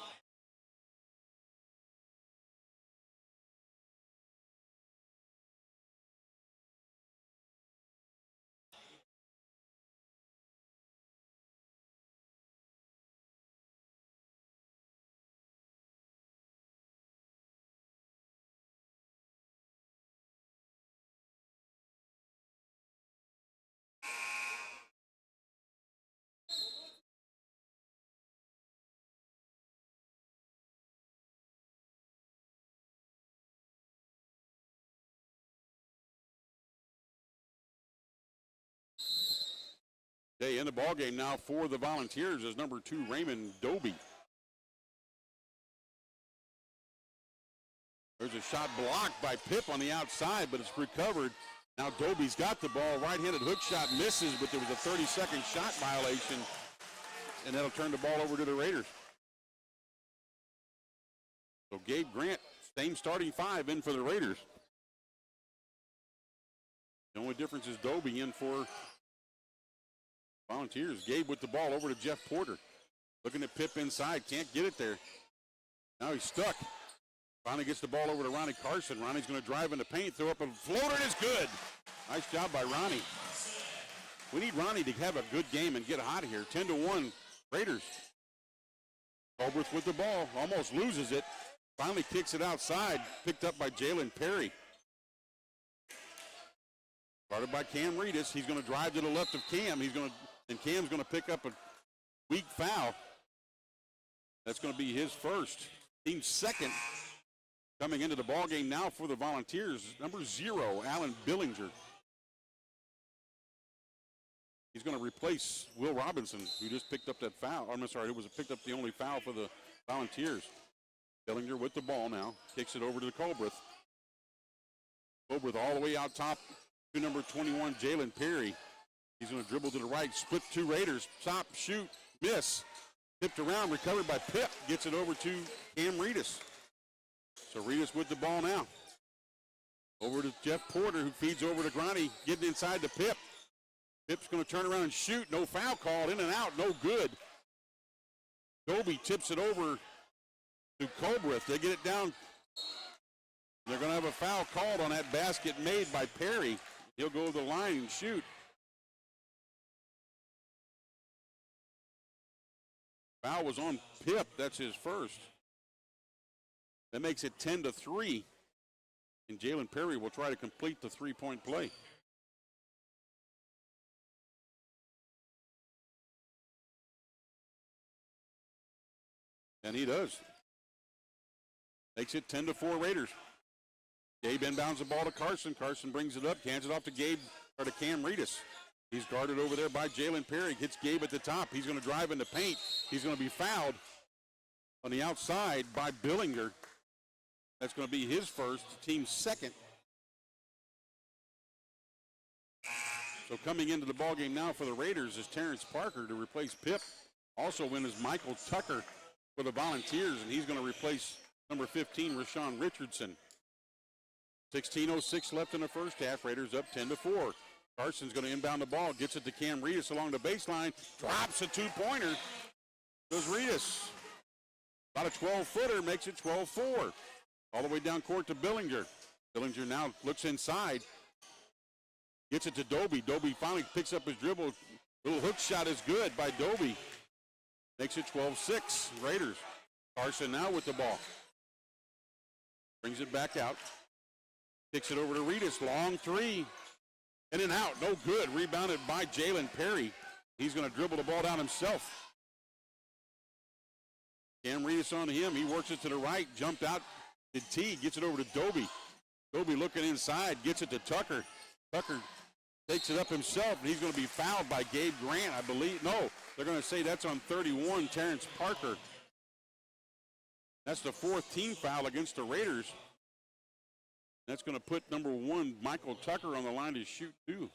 Okay, in the ball game now for the Volunteers is number 2, Raymond Doby. There's a shot blocked by Pip on the outside, but it's recovered. Now Doby's got the ball. Right-handed hook shot misses, but there was a 30-second shot violation, and that'll turn the ball over to the Raiders. So Gabe Grant, same starting 5 in for the Raiders. The only difference is Doby in for Volunteers. Gabe with the ball over to Jeff Porter. Looking at Pip inside. Can't get it there. Now he's stuck. Finally gets the ball over to Ronnie Carson. Ronnie's going to drive in the paint, throw up a floater, and it's good. Nice job by Ronnie. We need Ronnie to have a good game and get hot here. 10-1 Raiders. Colbreth with the ball. Almost loses it. Finally kicks it outside. Picked up by Jalen Perry. Started by Cam Reedus. He's going to drive to the left of Cam. And Cam's going to pick up a weak foul. That's going to be his first. Team's second. Coming into the ball game now for the Volunteers, number 0, Alan Billinger. He's going to replace Will Robinson, who just picked up that foul. I'm sorry, it was picked up the only foul for the Volunteers. Billinger with the ball now, kicks it over to Colbreth. Colbreth all the way out top to number 21, Jalen Perry. He's going to dribble to the right, split 2 Raiders, stop, shoot, miss. Tipped around, recovered by Pip, gets it over to Cam Reedus. So Reedus with the ball now. Over to Jeff Porter, who feeds over to Gronny, getting inside the Pip. Pip's going to turn around and shoot. No foul called, in and out, no good. Doby tips it over to Colbreth. They get it down They're going to have a foul called on that basket made by Perry. He'll go to the line and shoot. Foul was on Pip. That's his first. That makes it 10-3. And Jalen Perry will try to complete the three-point play. And he does. Makes it 10-4 Raiders. Gabe inbounds the ball to Carson. Carson brings it up, hands it off to Gabe, or to Cam Reedus. He's guarded over there by Jalen Perry. Hits Gabe at the top. He's going to drive in the paint. He's going to be fouled on the outside by Billinger. That's going to be his first, team's second. So coming into the ballgame now for the Raiders is Terrence Parker to replace Pip. Also in is Michael Tucker for the Volunteers, and he's going to replace number 15, Rashawn Richardson. 16:06 left in the first half. Raiders up 10-4. Carson's going to inbound the ball, gets it to Cam Reedus along the baseline, drops a two-pointer. Goes Reedus. About a 12-footer, makes it 12-4. All the way down court to Billinger. Billinger now looks inside. Gets it to Doby. Doby finally picks up his dribble. Little hook shot is good by Doby. Makes it 12-6. Raiders. Carson now with the ball. Brings it back out. Kicks it over to Reedus. Long three. In and out. No good. Rebounded by Jalen Perry. He's going to dribble the ball down himself. Cam Reedus on him. He works it to the right. Jumped out to T. Gets it over to Doby. Doby looking inside. Gets it to Tucker. Tucker takes it up himself, and he's going to be fouled by Gabe Grant, I believe. No, they're going to say that's on 31, Terrence Parker. That's the fourth team foul against the Raiders. That's going to put number 1, Michael Tucker, on the line to shoot two.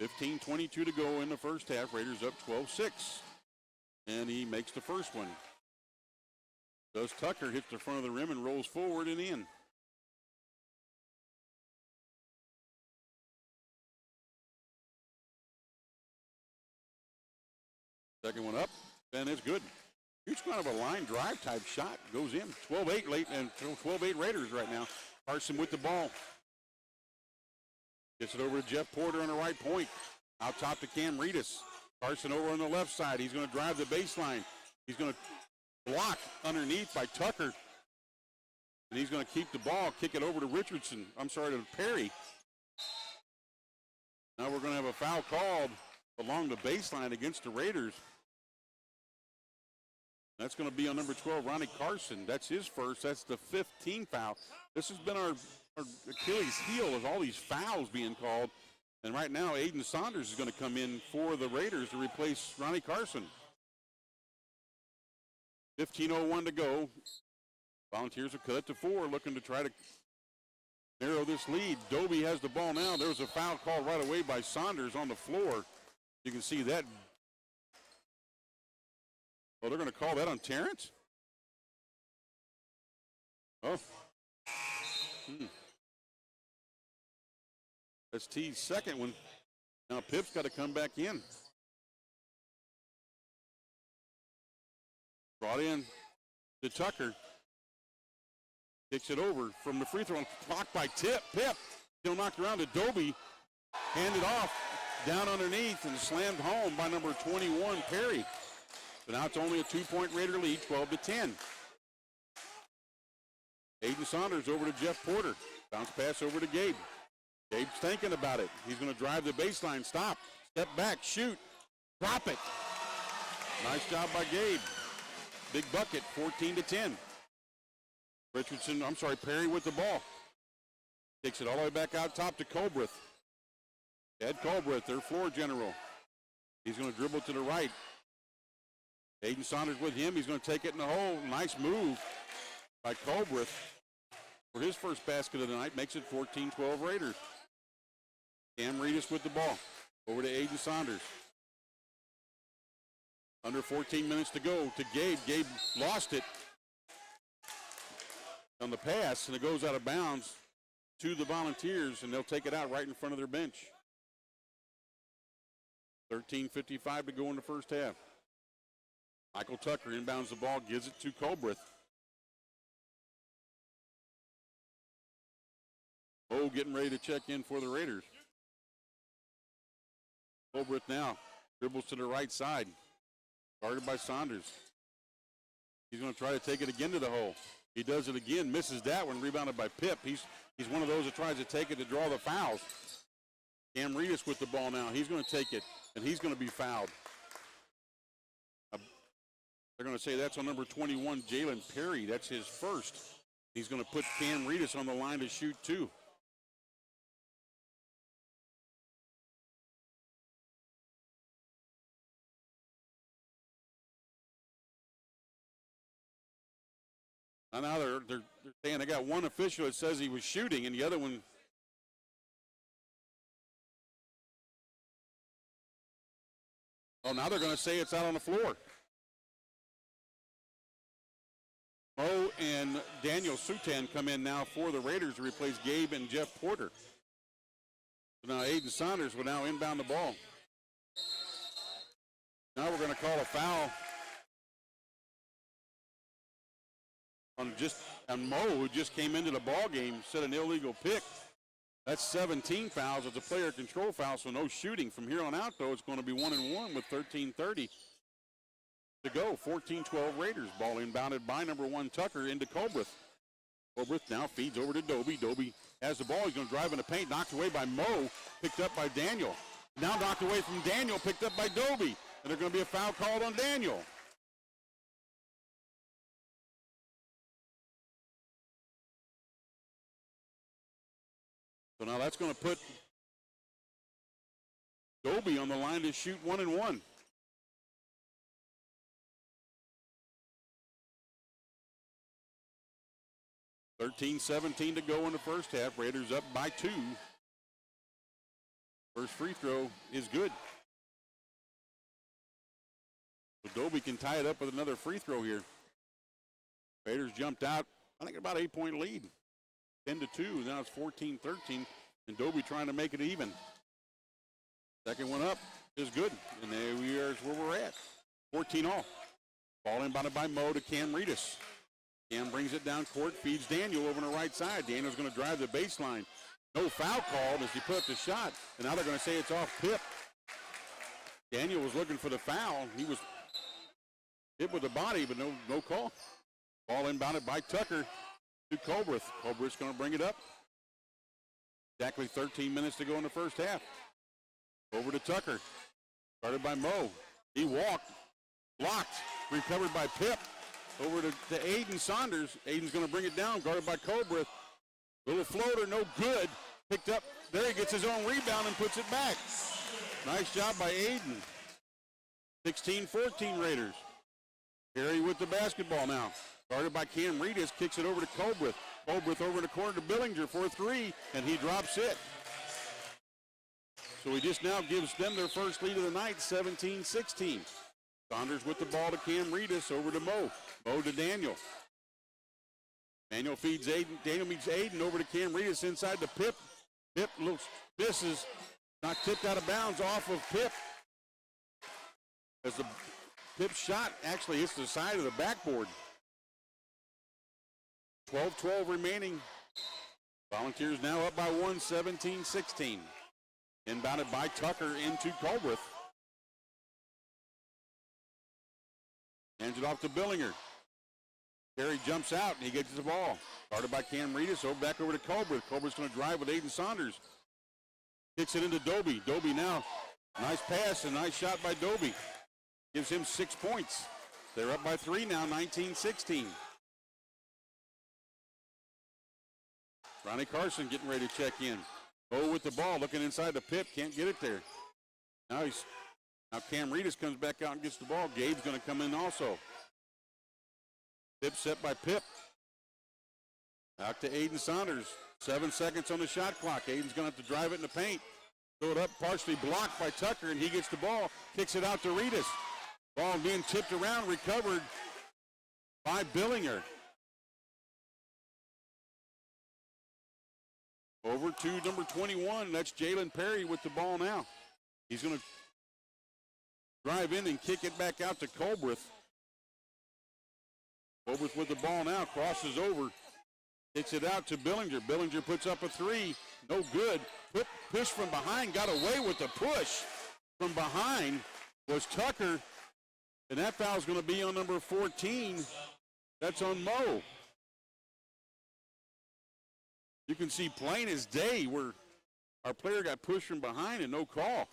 15:22 to go in the first half. Raiders up 12-6. And he makes the first one. Does Tucker, hits the front of the rim and rolls forward and in. Second one up, and it's good. Huge kind of a line drive type shot. Goes in. 12-8 late, and 12-8 Raiders right now. Carson with the ball. Gets it over to Jeff Porter on the right point. Out top to Cam Reedus. Carson over on the left side. He's going to drive the baseline. He's going to block underneath by Tucker. And he's going to keep the ball, kick it over to Richardson. I'm sorry, to Perry. Now we're going to have a foul called along the baseline against the Raiders. That's going to be on number 12, Ronnie Carson. That's his first. That's the 15th foul. This has been our Achilles heel, is all these fouls being called. And right now, Aiden Saunders is going to come in for the Raiders to replace Ronnie Carson. 15:01 to go. Volunteers are cut to 4, looking to try to narrow this lead. Doby has the ball now. There was a foul called right away by Saunders on the floor. You can see that. Oh, they're going to call that on Terrence? Oh. That's T's second one. Now Pip's got to come back in. Brought in to Tucker. Kicks it over from the free throw. Blocked by Pip. He'll knock around to Doby. Handed off. Down underneath and slammed home by number 21, Perry. So now it's only a 2-point Raider lead, 12-10. Aiden Saunders over to Jeff Porter. Bounce pass over to Gabe. Gabe's thinking about it. He's going to drive the baseline. Stop. Step back. Shoot. Drop it. Nice job by Gabe. Big bucket, 14-10. Perry with the ball. Takes it all the way back out top to Colbreth. Ed Colbreth, their floor general. He's going to dribble to the right. Aiden Saunders with him. He's going to take it in the hole. Nice move by Colbreth for his first basket of the night. Makes it 14-12 Raiders. Cam Reedus with the ball. Over to Aiden Saunders. Under 14 minutes to go to Gabe. Gabe lost it on the pass, and it goes out of bounds to the Volunteers, and they'll take it out right in front of their bench. 13:55 to go in the first half. Michael Tucker inbounds the ball, gives it to Colbreth. Moe getting ready to check in for the Raiders. Colbreth now dribbles to the right side. Guarded by Saunders. He's going to try to take it again to the hole. He does it again, misses that one, rebounded by Pip. He's one of those that tries to take it to draw the fouls. Cam Reedus with the ball now. He's going to take it, and he's going to be fouled. They're going to say that's on number 21, Jalen Perry. That's his first. He's going to put Cam Reedus on the line to shoot two. Now they're saying they got one official that says he was shooting, and the other one. Oh, now they're going to say it's out on the floor. Moe and Daniel Sutan come in now for the Raiders to replace Gabe and Jeff Porter. So now Aiden Saunders will now inbound the ball. Now we're going to call a foul on Moe, who just came into the ball game, set an illegal pick. That's 17 fouls. It's a player control foul, so no shooting. From here on out, though, it's going to be 1-1 with 13:30 to go. 14-12 Raiders. Ball inbounded by number 1 Tucker into Colbreth. Colbreth now feeds over to Dobie. Dobie has the ball. He's going to drive in the paint. Knocked away by Moe. Picked up by Daniel. Now knocked away from Daniel. Picked up by Dobie. And there's going to be a foul called on Daniel. So now that's going to put Dobie on the line to shoot 1-1. $13-17 to go in the first half. Raiders up by 2. First free throw is good. So Dobie can tie it up with another free throw here. Raiders jumped out, I think about 8-point lead. 10-2, now it's 14-13, and Dobie trying to make it even. Second one up is good, and there we are where we're at. 14-all. Ball inbounded by Moe to Cam Reedus. Cam brings it down court, feeds Daniel over on the right side. Daniel's going to drive the baseline. No foul called as he put up the shot, and now they're going to say it's off Pip. Daniel was looking for the foul. He was hit with the body, but no call. Ball inbounded by Tucker to Colbreth. Colbreth's going to bring it up. Exactly 13 minutes to go in the first half. Over to Tucker. Started by Moe. He walked. Blocked. Recovered by Pip. Over to Aiden Saunders. Aiden's going to bring it down. Guarded by Colbreth. Little floater, no good. Picked up. There he gets his own rebound and puts it back. Nice job by Aiden. 16-14 Raiders. Perry with the basketball now. Guarded by Cam Reedus, kicks it over to Colbreth. Colbreth over in the corner to Billinger for a 3, and he drops it. So he just now gives them their first lead of the night, 17-16. Saunders with the ball to Cam Reedus, over to Moe. Moe to Daniel. Daniel feeds Aiden. Daniel meets Aiden over to Cam Reedus inside the Pip. Pip misses, not tipped out of bounds off of Pip. As the Pip shot actually hits the side of the backboard. 12-12 remaining. Volunteers now up by 1, 17-16. Inbounded by Tucker into Colbreth. Hands it off to Billinger. Perry jumps out and he gets the ball. Started by Cam Reedus, back over to Colbreth. Colbreth's going to drive with Aiden Saunders. Kicks it into Dobie. Dobie now, nice pass and nice shot by Dobie. Gives him 6 points. They're up by 3 now, 19-16. Ronnie Carson getting ready to check in. Moe with the ball, looking inside the Pip, can't get it there. Now Cam Reedus comes back out and gets the ball. Gabe's going to come in also. Pip set by Pip. Out to Aiden Saunders. 7 seconds on the shot clock. Aiden's going to have to drive it in the paint. Throw it up, partially blocked by Tucker, and he gets the ball. Kicks it out to Reedus. Ball being tipped around, recovered by Billinger. Over to number 21. That's Jalen Perry with the ball now. He's going to drive in and kick it back out to Colbreth. Colbreth with the ball now. Crosses over. Kicks it out to Billinger. Billinger puts up a three. No good. Push from behind. Got away with the push from behind was Tucker. And that foul's going to be on number 14. That's on Mo. You can see plain as day where our player got pushed from behind and no call.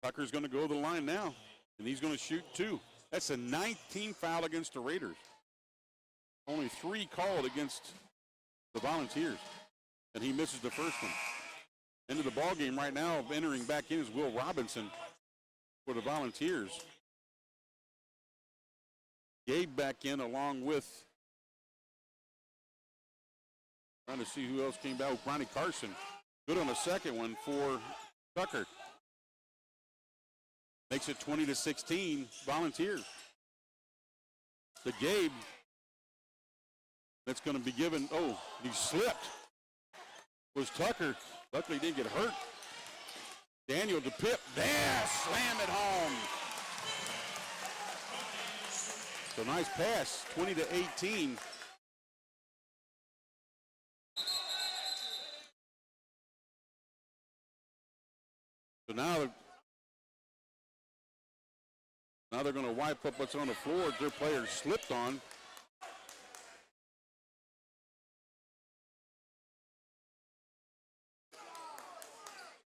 Tucker's going to go to the line now, and he's going to shoot two. That's a 19 foul against the Raiders. Only 3 called against the Volunteers, and he misses the first one. Into the ball game right now, entering back in is Will Robinson for the Volunteers. Gabe back in along with, trying to see who else came back. Ronnie Carson. Good on the second one for Tucker. Makes it 20-16, Volunteers. The Gabe, that's going to be given, oh, he slipped. Was Tucker. Luckily he didn't get hurt. Daniel to Pip. There, slam it home. So nice pass, 20-18. So now they're going to wipe up what's on the floor their players slipped on.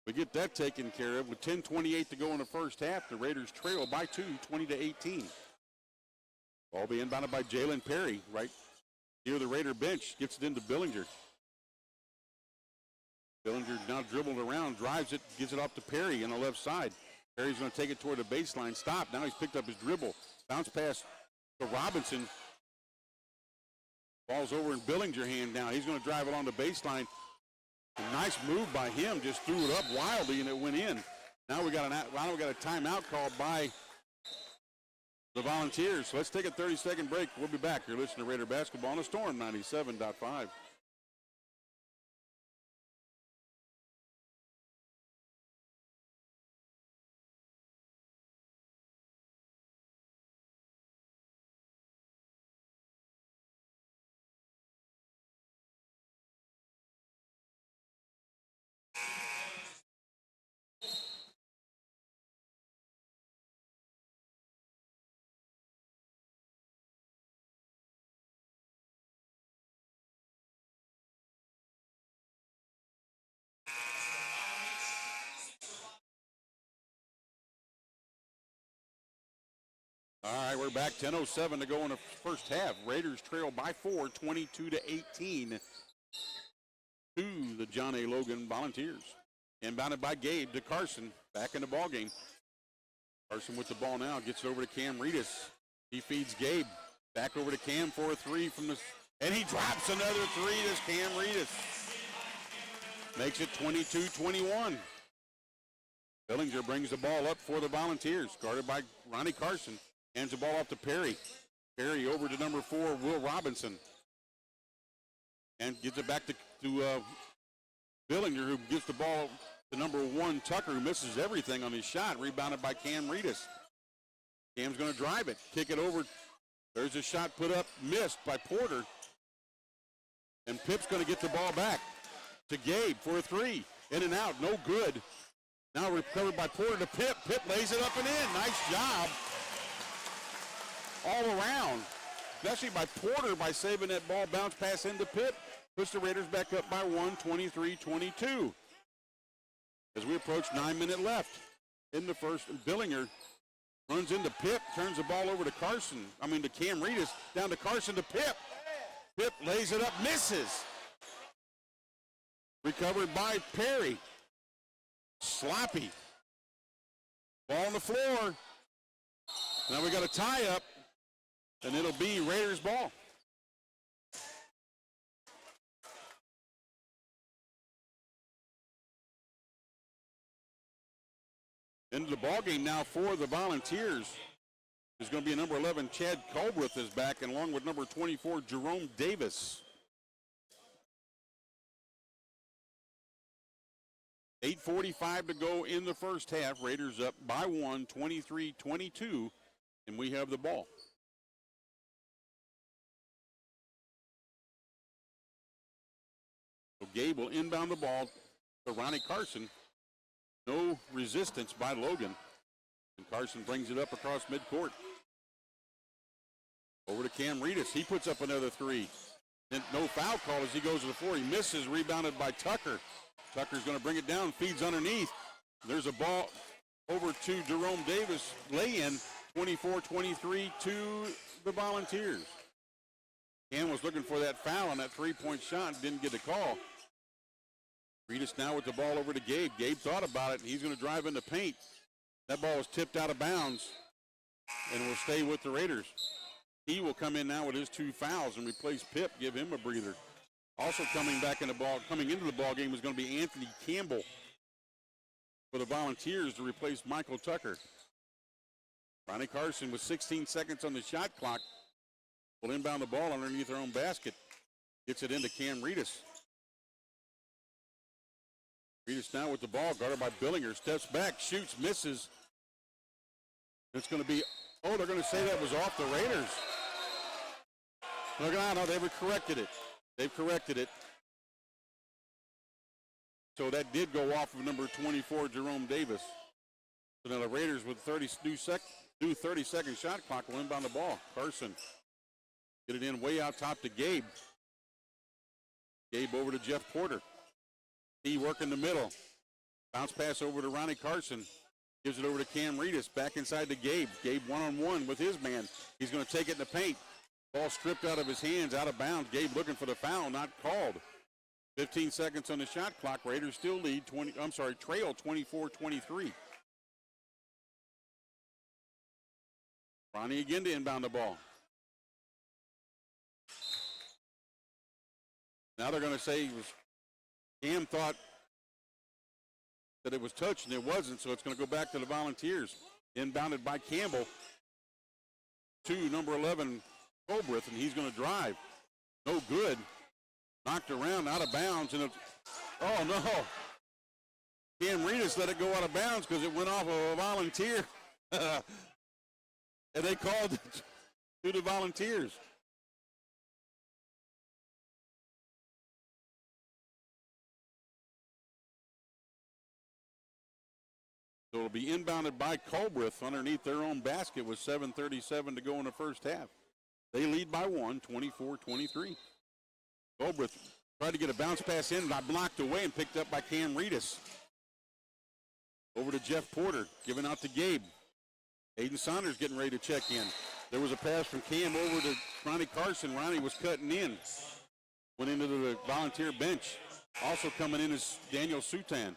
We get that taken care of with 10:28 to go in the first half. The Raiders trail by 2, 20-18. Ball being inbounded by Jalen Perry right near the Raider bench. Gets it into Billinger. Billinger now dribbled around, drives it, gives it off to Perry on the left side. Perry's going to take it toward the baseline. Stop. Now he's picked up his dribble. Bounce pass to Robinson. Ball's over in Billinger's hand now. He's going to drive it on the baseline. A nice move by him. Just threw it up wildly and it went in. Now we got a timeout called by the Volunteers. So let's take a 30-second break. We'll be back. You're listening to Raider Basketball on the Storm 97.5. All right, we're back. 10:07 to go in the first half. Raiders trail by 4, 22-18 to the John A. Logan Volunteers. Inbounded by Gabe to Carson. Back in the ball game. Carson with the ball now. Gets it over to Cam Reedus. He feeds Gabe. Back over to Cam for a three from the... And he drops another three. This Cam Reedus. Makes it 22-21. Billinger brings the ball up for the Volunteers. Guarded by Ronnie Carson. Hands the ball off to Perry. Perry over to number 4, Will Robinson. And gives it back to Billinger, who gives the ball to number 1, Tucker, who misses everything on his shot. Rebounded by Cam Reedus. Cam's going to drive it. Kick it over. There's a shot put up, missed by Porter. And Pip's going to get the ball back to Gabe for a three. In and out, no good. Now recovered by Porter to Pip. Pip lays it up and in. Nice job. All around, especially by Porter by saving that ball, bounce pass into Pitt. Puts the Raiders back up by 1, 23-22. As we approach 9 minutes left in the first, Billinger runs into Pip, turns the ball over to Cam Reedus, down to Carson to Pip. Pip lays it up, misses. Recovered by Perry. Sloppy. Ball on the floor. Now we got a tie-up. And it'll be Raiders ball. Into the ball game now for the Volunteers. There's going to be a number 11, Chad Culbreth is back, and along with number 24, Jerome Davis. 8:45 to go in the first half. Raiders up by 1, 23-22, and we have the ball. Gabe will inbound the ball to Ronnie Carson. No resistance by Logan. And Carson brings it up across midcourt. Over to Cam Reedus. He puts up another three. And no foul call as he goes to the floor. He misses, rebounded by Tucker. Tucker's going to bring it down, feeds underneath. There's a ball over to Jerome Davis. Lay-in, 24-23 to the Volunteers. Cam was looking for that foul on that three-point shot, didn't get the call. Reedus now with the ball over to Gabe. Gabe thought about it, and he's going to drive in the paint. That ball was tipped out of bounds and will stay with the Raiders. He will come in now with his two fouls and replace Pip, give him a breather. Also coming into the ball game is going to be Anthony Campbell for the Volunteers to replace Michael Tucker. Ronnie Carson with 16 seconds on the shot clock will inbound the ball underneath their own basket. Gets it into Cam Reedus. Reedus now with the ball, guarded by Billinger. Steps back, shoots, misses. It's going to be, they're going to say that was off the Raiders. No, they've corrected it. They've corrected it. So that did go off of number 24, Jerome Davis. So now the Raiders with 30-second shot clock will inbound the ball. Carson get it in way out top to Gabe. Gabe over to Jeff Porter. He working the middle. Bounce pass over to Ronnie Carson. Gives it over to Cam Reedus. Back inside to Gabe. Gabe one-on-one with his man. He's going to take it in the paint. Ball stripped out of his hands, out of bounds. Gabe looking for the foul, not called. 15 seconds on the shot clock. Raiders still trail 24-23. Ronnie again to inbound the ball. Now they're going to say Cam thought that it was touched, and it wasn't, so it's going to go back to the Volunteers. Inbounded by Campbell to number 11, Colbreth, and he's going to drive. No good. Knocked around, out of bounds, and oh no. Cam Reedus let it go out of bounds because it went off of a Volunteer. And they called it to the Volunteers. So it'll be inbounded by Colbreth underneath their own basket with 7:37 to go in the first half. They lead by one, 24-23. Colbreth tried to get a bounce pass in, got blocked away and picked up by Cam Reedus. Over to Jeff Porter, giving out to Gabe. Aiden Saunders getting ready to check in. There was a pass from Cam over to Ronnie Carson. Ronnie was cutting in. Went into the Volunteer bench. Also coming in is Daniel Sutan.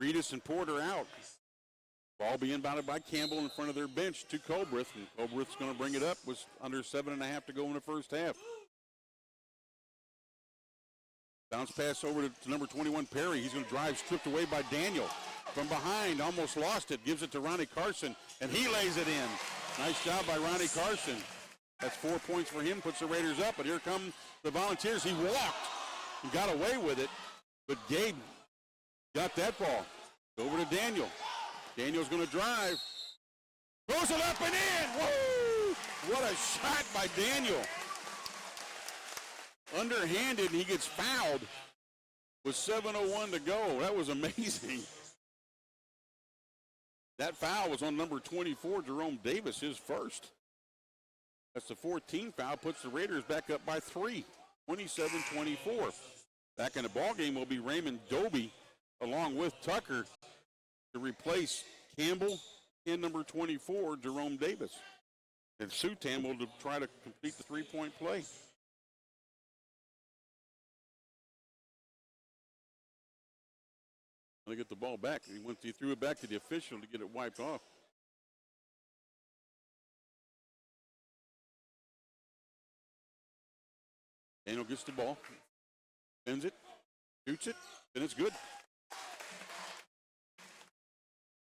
Reedus and Porter out. Ball being inbounded by Campbell in front of their bench to Colbreth, and Colbreth's going to bring it up. Was under 7.5 to go in the first half. Bounce pass over to number 21, Perry. He's going to drive, stripped away by Daniel. From behind, almost lost it. Gives it to Ronnie Carson, and he lays it in. Nice job by Ronnie Carson. That's 4 points for him, puts the Raiders up, but here come the Volunteers. He walked and got away with it, but Gabe got that ball. Over to Daniel. Daniel's going to drive. Goes it up and in. Woo! What a shot by Daniel. Underhanded, and he gets fouled with 7:01 to go. That was amazing. That foul was on number 24, Jerome Davis, his first. That's the 14th foul, puts the Raiders back up by 3, 27-24. Back in the ballgame will be Raymond Doby along with Tucker to replace Campbell and number 24, Jerome Davis. And Sutan will try to complete the three-point play. They get the ball back. He threw it back to the official to get it wiped off. Daniel gets the ball, spins it, shoots it, and it's good.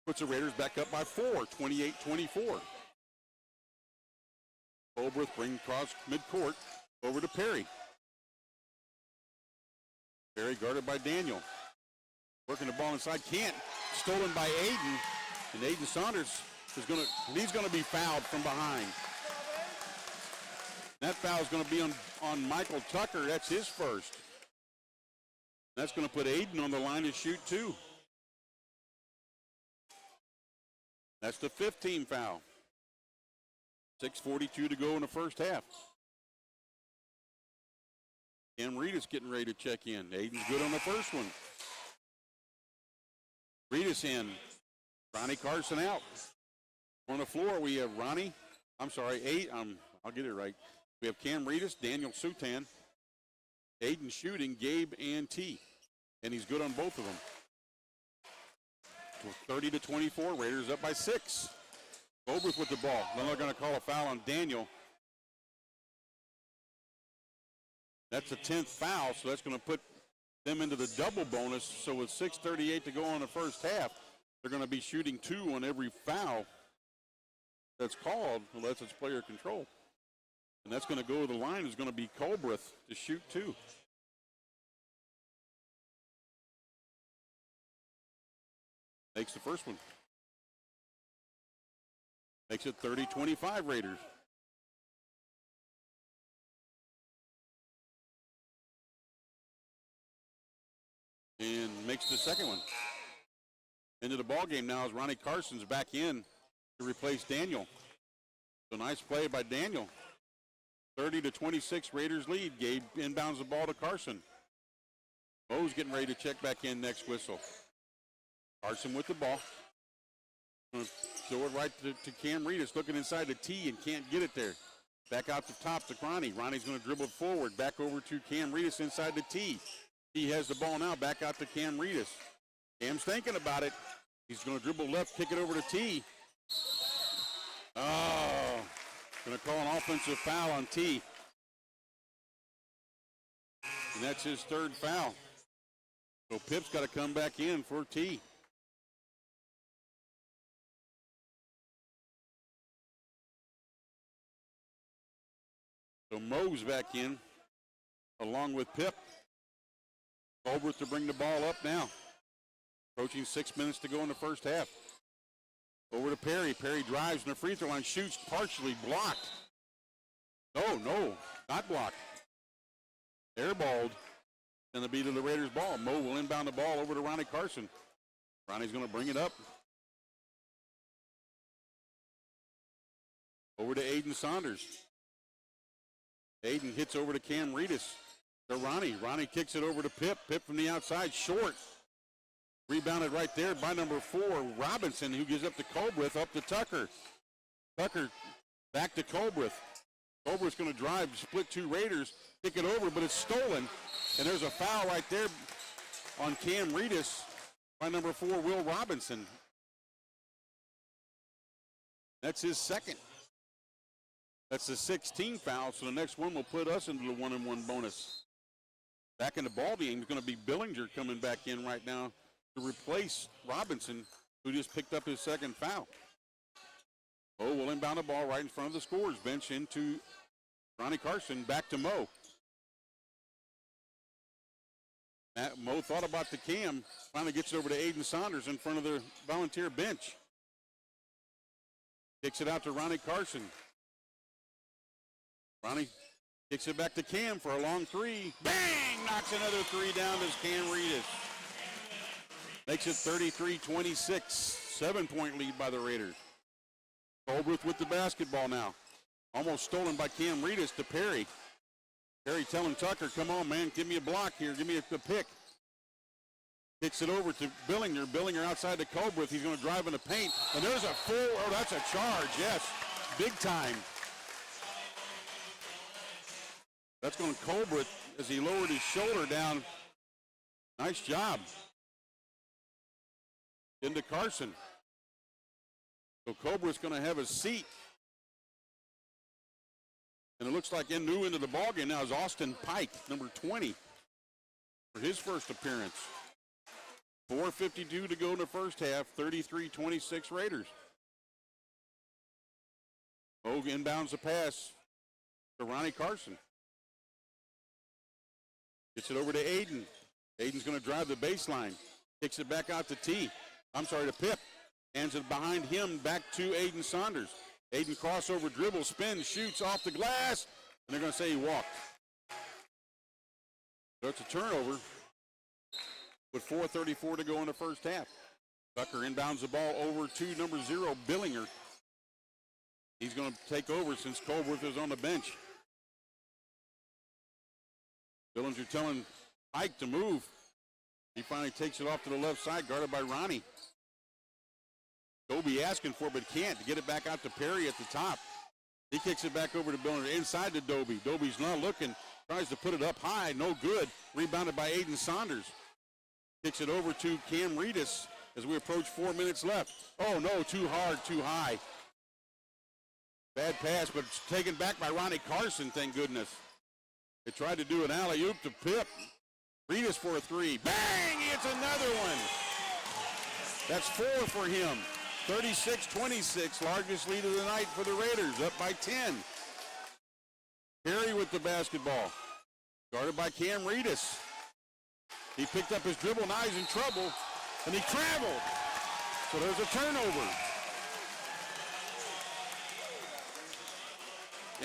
Puts the Raiders back up by 4, 28-24. Colbreth brings across midcourt over to Perry. Perry guarded by Daniel. Working the ball inside, can't. Stolen by Aiden, and Aiden Saunders he's going to be fouled from behind. That foul is going to be on Michael Tucker. That's his first. That's going to put Aiden on the line to shoot 2. That's the 15th foul. 6:42 to go in the first half. Cam Reedus getting ready to check in. Aiden's good on the first one. Reedus in. Ronnie Carson out. On the floor, we have Ronnie. I'm sorry, I'll get it right. We have Cam Reedus, Daniel Sutan, Aiden shooting, Gabe and T. And he's good on both of them. 30-24, Raiders up by 6. Colbert with the ball. Then they're going to call a foul on Daniel. That's a 10th foul, so that's going to put them into the double bonus. So with 6:38 to go on the first half, they're going to be shooting 2 on every foul that's called, unless it's player control. And that's going to go to the line is going to be Colbert to shoot 2. Makes the first one. Makes it 30-25 Raiders. And makes the second one. Into the ball game now as Ronnie Carson's back in to replace Daniel. So nice play by Daniel. 30-26 Raiders lead. Gabe inbounds the ball to Carson. Mo's getting ready to check back in next whistle. Carson with the ball. Show it right to Cam Reedus, looking inside the tee and can't get it there. Back out the top to Ronnie. Ronnie's going to dribble it forward. Back over to Cam Reedus inside the tee. He has the ball now. Back out to Cam Reedus. Cam's thinking about it. He's going to dribble left, kick it over to T. Oh, going to call an offensive foul on T. And that's his 3rd foul. So Pip's got to come back in for T. So Mo's back in along with Pip. Colbert to bring the ball up now. Approaching 6 minutes to go in the first half. Over to Perry. Perry drives in the free throw line, shoots, partially blocked. No, not blocked. Airballed. Going to be to the Raiders' ball. Mo will inbound the ball over to Ronnie Carson. Ronnie's going to bring it up. Over to Aiden Saunders. Aiden hits over to Cam Reedus. To Ronnie. Ronnie kicks it over to Pip. Pip from the outside, short. Rebounded right there by number 4, Robinson, who gives up to Colbreth, up to Tucker. Tucker back to Colbreth. Colbreth's going to drive, split 2 Raiders, kick it over, but it's stolen. And there's a foul right there on Cam Reedus by number 4, Will Robinson. That's his 2nd. That's the 16th foul, so the next one will put us into the 1-and-1 bonus. Back in the ball game is going to be Billinger coming back in right now to replace Robinson, who just picked up his 2nd foul. Mo will inbound the ball right in front of the scorer's bench into Ronnie Carson, back to Mo. Mo thought about the cam, finally gets it over to Aiden Saunders in front of the Volunteer bench. Kicks it out to Ronnie Carson. Ronnie kicks it back to Cam for a long 3. Bang! Knocks another 3 down to Cam Reedus. Makes it 33-26. 7-point lead by the Raiders. Colbreth with the basketball now. Almost stolen by Cam Reedus to Perry. Perry telling Tucker, come on, man, give me a block here. Give me a pick. Kicks it over to Billinger. Billinger outside to Colbreth. He's going to drive in the paint. And there's a that's a charge, yes. Big time. That's going to Colbreth as he lowered his shoulder down. Nice job. Into Carson. So Colbreth's going to have a seat. And it looks like new into the ballgame now is Austin Pike, number 20, for his first appearance. 4:52 to go in the first half, 33-26 Raiders. Moe inbounds the pass to Ronnie Carson. Gets it over to Aiden. Aiden's going to drive the baseline. Kicks it back out to Pip. Hands it behind him back to Aiden Saunders. Aiden crossover dribble, spins, shoots off the glass, and they're going to say he walked. So it's a turnover. with 4:34 to go in the first half. Tucker inbounds the ball over to number 0, Billinger. He's going to take over since Colworth is on the bench. Billinger telling Pike to move. He finally takes it off to the left side, guarded by Ronnie. Doby asking for it, but can't. To get it back out to Perry at the top. He kicks it back over to Billinger, inside to Doby. Doby's not looking, tries to put it up high, no good. Rebounded by Aiden Saunders. Kicks it over to Cam Reedus as we approach 4 minutes left. Oh no, too hard, too high. Bad pass, but it's taken back by Ronnie Carson, thank goodness. They tried to do an alley-oop to Pip. Reedus for a 3. Bang! It's another one. That's 4 for him. 36-26, largest lead of the night for the Raiders, up by 10. Perry with the basketball, guarded by Cam Reedus. He picked up his dribble, now he's in trouble, and he traveled. So there's a turnover.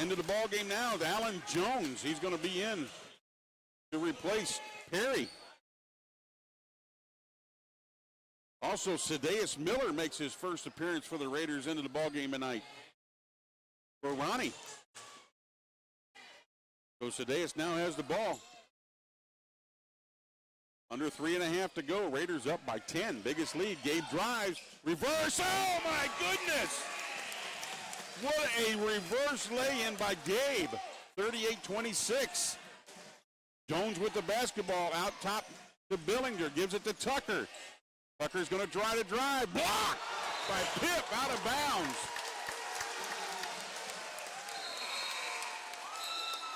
Into the ball game now is Alan Jones. He's going to be in to replace Perry. Also, Sadeus Miller makes his first appearance for the Raiders into the ball game tonight for Ronnie. So Sadeus now has the ball. Under 3.5 to go. Raiders up by 10. Biggest lead. Gabe drives. Reverse. Oh, my goodness. What a reverse lay-in by Gabe. 38-26. Jones with the basketball out top to Billinger. Gives it to Tucker. Tucker's going to try to drive. Blocked by Pip, out of bounds.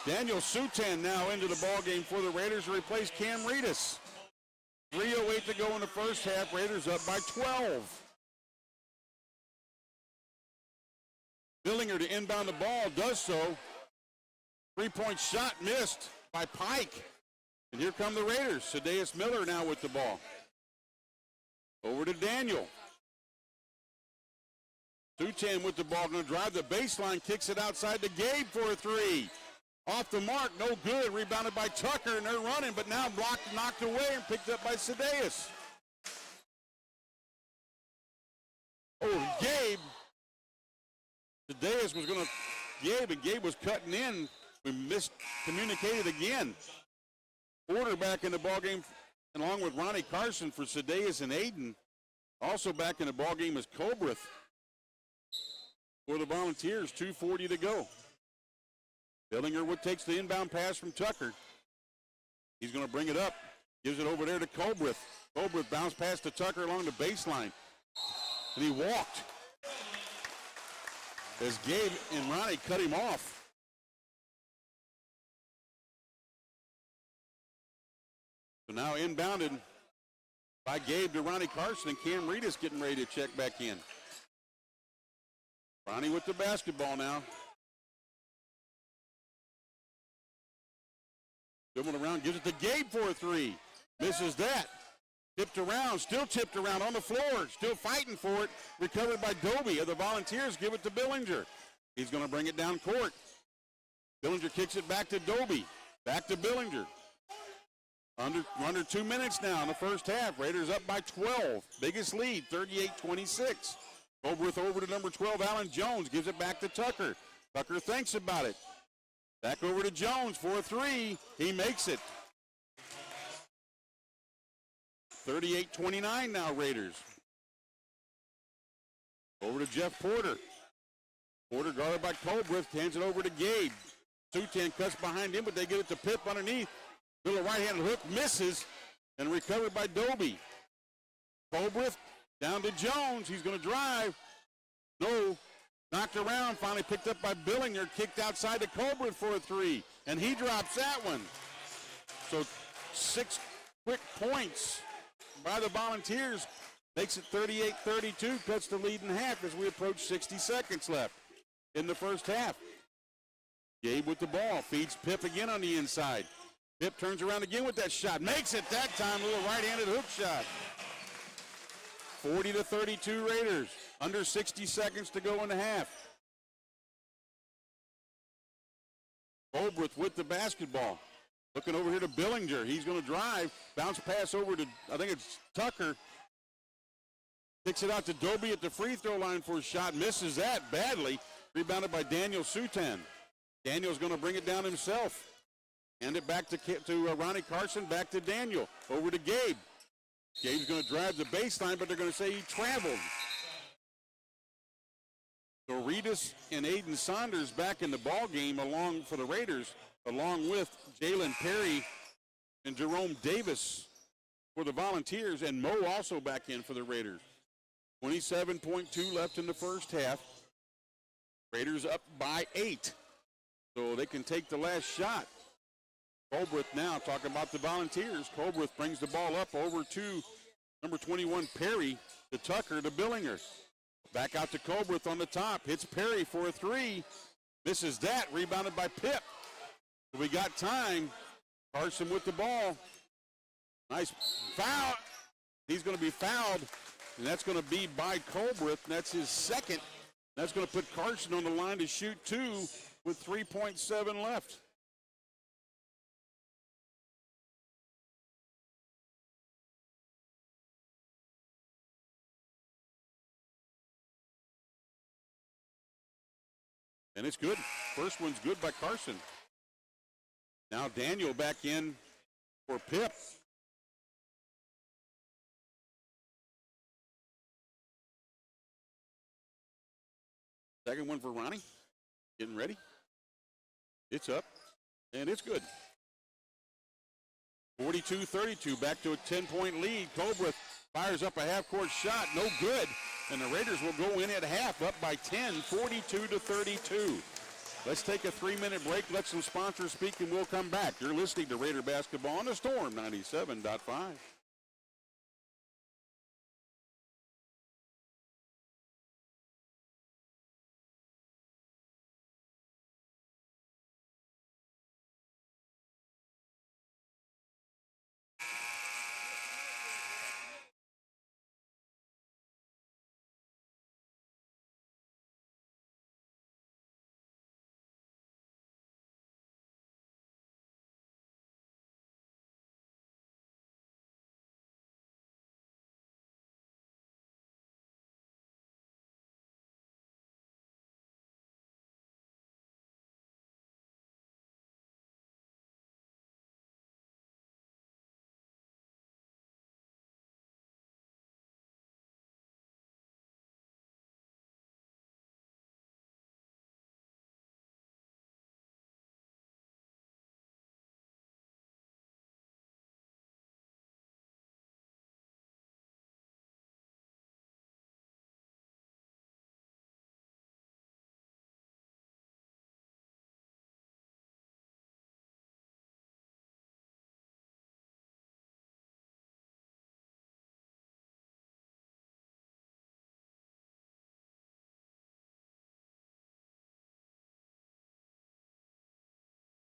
Daniel Sutan now into the ball game for the Raiders to replace Cam Reedus. 3:08 to go in the first half. Raiders up by 12. Billinger to inbound the ball, does so. 3-point shot missed by Pike. And here come the Raiders. Sadeus Miller now with the ball. Over to Daniel. Sutan with the ball, going to drive the baseline, kicks it outside to Gabe for a 3. Off the mark, no good. Rebounded by Tucker, and they're running, but now blocked, knocked away, and picked up by Sadeus. Oh, Gabe. Sadeus was going to Gabe, and Gabe was cutting in. We miscommunicated again. Porter back in the ballgame, along with Ronnie Carson for Sadeus and Aiden. Also back in the ballgame is Colbreth for the Volunteers. 2:40 to go. Billinger takes the inbound pass from Tucker. He's going to bring it up. Gives it over there to Colbreth. Colbreth bounce pass to Tucker along the baseline. And he walked. As Gabe and Ronnie cut him off. So now inbounded by Gabe to Ronnie Carson, and Cam Reedus getting ready to check back in. Ronnie with the basketball now. Dribbling around, gives it to Gabe for a 3. Misses that. Tipped around, still tipped around on the floor, still fighting for it. Recovered by Doby of the Volunteers, give it to Billinger. He's going to bring it down court. Billinger kicks it back to Doby. Back to Billinger. Under 2 minutes now in the first half. Raiders up by 12. Biggest lead, 38-26. Colbreth over to number 12, Alan Jones. Gives it back to Tucker. Tucker thinks about it. Back over to Jones for a 3. He makes it. 38-29 now, Raiders. Over to Jeff Porter. Porter guarded by Colbreth, hands it over to Gabe. Sutan cuts behind him, but they get it to Pip underneath. Little right-handed hook misses, and recovered by Doby. Colbreth down to Jones. He's going to drive. No. Knocked around, finally picked up by Billinger, kicked outside to Colbreth for a 3, and he drops that one. So 6 quick points by the Volunteers, makes it 38-32, cuts the lead in half as we approach 60 seconds left in the first half. Gabe with the ball, feeds Pip again on the inside. Pip turns around again with that shot, makes it that time, a little right-handed hook shot. 40-32 Raiders. Under 60 seconds to go in the half. Colbreth with the basketball. Looking over here to Billinger. He's going to drive. Bounce pass over to, I think it's Tucker. Kicks it out to Dobie at the free throw line for a shot. Misses that badly. Rebounded by Daniel Sutan. Daniel's going to bring it down himself. Hand it back to Ronnie Carson. Back to Daniel. Over to Gabe. Gabe's going to drive the baseline, but they're going to say he traveled. So Reedus and Aiden Saunders back in the ball game along for the Raiders, along with Jalen Perry and Jerome Davis for the Volunteers, and Mo also back in for the Raiders. 27.2 left in the first half. Raiders up by 8, so they can take the last shot. Colbreth now talking about the Volunteers. Colbreth brings the ball up over to number 21, Perry, to Tucker, to Billinger. Back out to Colbreth on the top. Hits Perry for a three. Misses that. Rebounded by Pip. We got time. Carson with the ball. Nice foul. He's going to be fouled, and that's going to be by Colbreth. That's his second. That's going to put Carson on the line to shoot two with 3.7 left. And it's good. First one's good by Carson. Now Daniel back in for Pip. Second one for Ronnie. Getting ready. It's up. And it's good. 42-32. Back to a 10-point lead. Colbreth fires up a half-court shot. No good. And the Raiders will go in at half, up by 10, 42-32. Let's take a 3-minute break, let some sponsors speak, and we'll come back. You're listening to Raider Basketball on the Storm 97.5.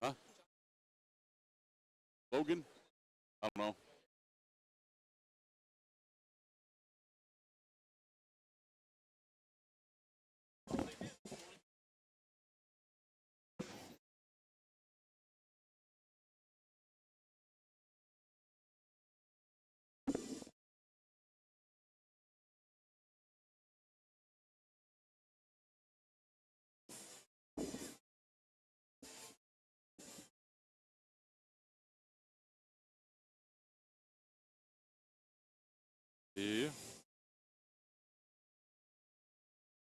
Huh? Logan? I don't know. Yeah.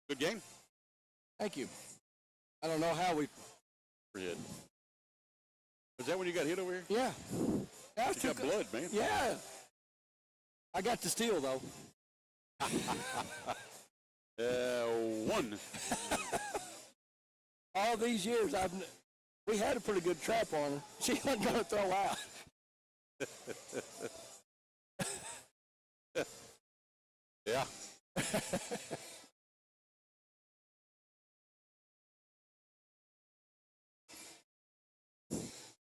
Good game. Thank you. I don't know how we. Hit. Is that when you got hit over here? Yeah. You got blood, man. Yeah. I got the steal, though. One. All these years, we had a pretty good trap on her. She wasn't going to throw out. Yeah.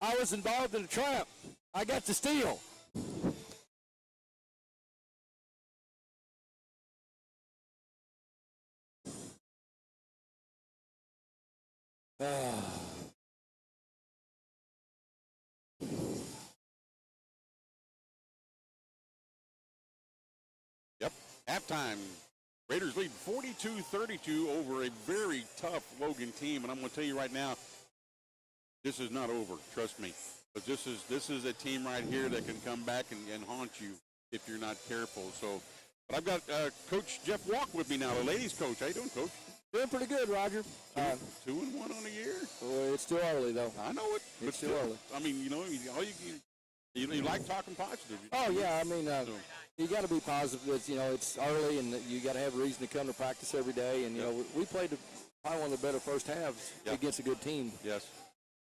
I was involved in a trap. I got the steal. Halftime, Raiders lead 42-32 over a very tough Logan team. And I'm going to tell you right now, this is not over. Trust me. But this is a team right here that can come back and haunt you if you're not careful. So, but I've got Coach Jeff Walk with me now, the ladies' coach. How you doing, Coach? Doing pretty good, Roger. 2-1 on the year. Well, it's still early, though. I know it. But It's still early. I mean, you like talking positive. Oh, yeah. I mean, you got to be positive. It's early, and you got to have a reason to come to practice every day. And, we played probably one of the better first halves against a good team. Yes.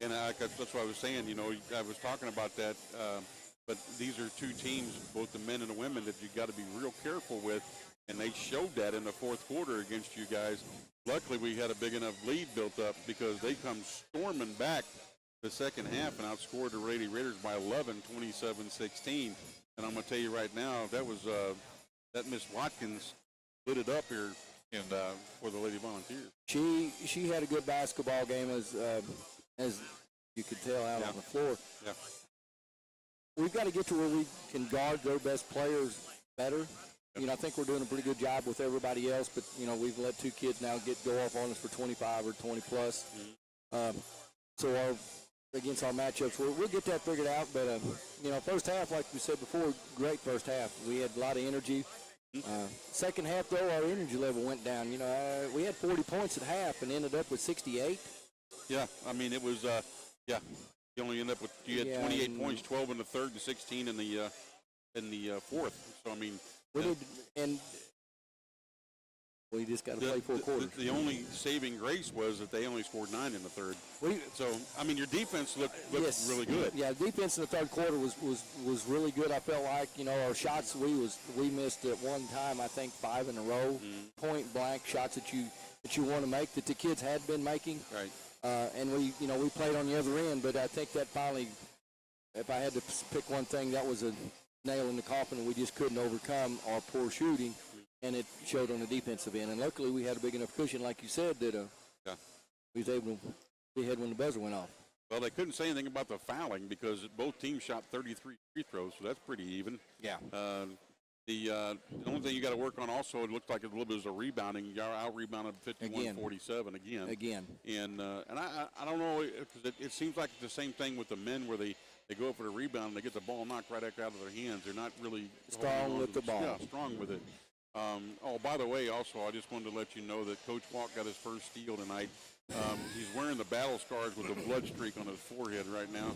And that's what I was saying. I was talking about that. But these are two teams, both the men and the women, that you got to be real careful with. And they showed that in the fourth quarter against you guys. Luckily, we had a big enough lead built up because they come storming back the second half and outscored the Lady Raiders by 11, 27-16. And I'm going to tell you right now, that was that Miss Watkins lit it up here and for the Lady Volunteers. She had a good basketball game as you could tell out on the floor. Yeah. We've got to get to where we can guard their best players better. I think we're doing a pretty good job with everybody else, but, we've let two kids now go off on us for 25 or 20 plus. Mm-hmm. So against our matchups, we'll get that figured out. But, first half, like we said before, great first half. We had a lot of energy. Second half, though, our energy level went down. We had 40 points at half and ended up with 68. Yeah, I mean, it was, you only ended up with, you had 28 points, 12 in the third and 16 in the fourth. So, I mean, we just got to play 4 quarters. The only saving grace was that they only scored 9 in the third. So, I mean, your defense looked really good. Yeah, defense in the third quarter was really good. I felt like, our shots, we missed at one time, I think, 5 in a row, point blank shots that you want to make that the kids had been making. Right. And we played on the other end, but I think that finally, if I had to pick one thing, that was a nail in the coffin, and we just couldn't overcome our poor shooting, and it showed on the defensive end. And luckily, we had a big enough cushion, like you said, that we was able to be ahead when the buzzer went off. Well, they couldn't say anything about the fouling because both teams shot 33 free throws, so that's pretty even. Yeah. The only thing you got to work on also, it looked like a little bit was a rebounding. You out-rebounded 51-47 again. And I don't know, because it seems like it's the same thing with the men where they go up for the rebound and they get the ball knocked right out of their hands. They're not really strong with the ball. Yeah, strong with it. By the way, also, I just wanted to let you know that Coach Walk got his first steal tonight. He's wearing the battle scars with a blood streak on his forehead right now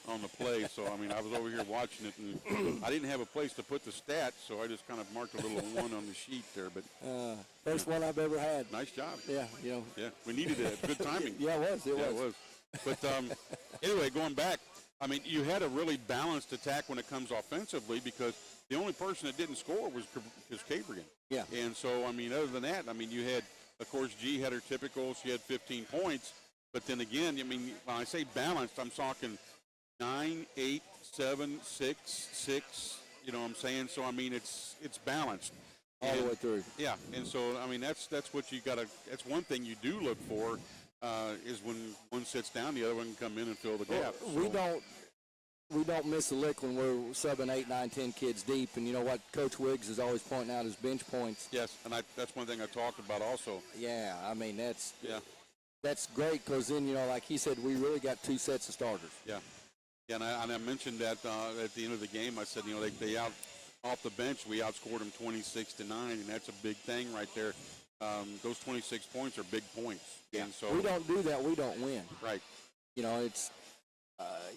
on the play. So, I mean, I was over here watching it, and I didn't have a place to put the stats, so I just kind of marked a little 1 on the sheet there. But first one I've ever had. Nice job. Yeah, Yeah, we needed it. Good timing. Yeah, it was. But anyway, going back, I mean, you had a really balanced attack when it comes offensively because the only person that didn't score was Cabrian. Yeah. And so, I mean, other than that, I mean, you had, of course, G had her typical. She had 15 points. But then again, I mean, when I say balanced, I'm talking 9, 8, 7, 6, 6. You know what I'm saying? So, I mean, it's balanced. All the way through. Yeah. And so, I mean, that's what you got to – that's one thing you do look for is when one sits down, the other one can come in and fill the gap. We don't miss a lick when we're 7, 8, 9, 10 kids deep. And you know what Coach Wiggs is always pointing out is bench points. Yes, and that's one thing I talked about also. Yeah, I mean, that's great because then, you know, like he said, we really got 2 sets of starters. Yeah. Yeah, and I mentioned that at the end of the game. I said, you know, they off the bench, we outscored them 26-9, and that's a big thing right there. Those 26 points are big points. Yeah. And so we don't do that, we don't win. Right. You know, it's,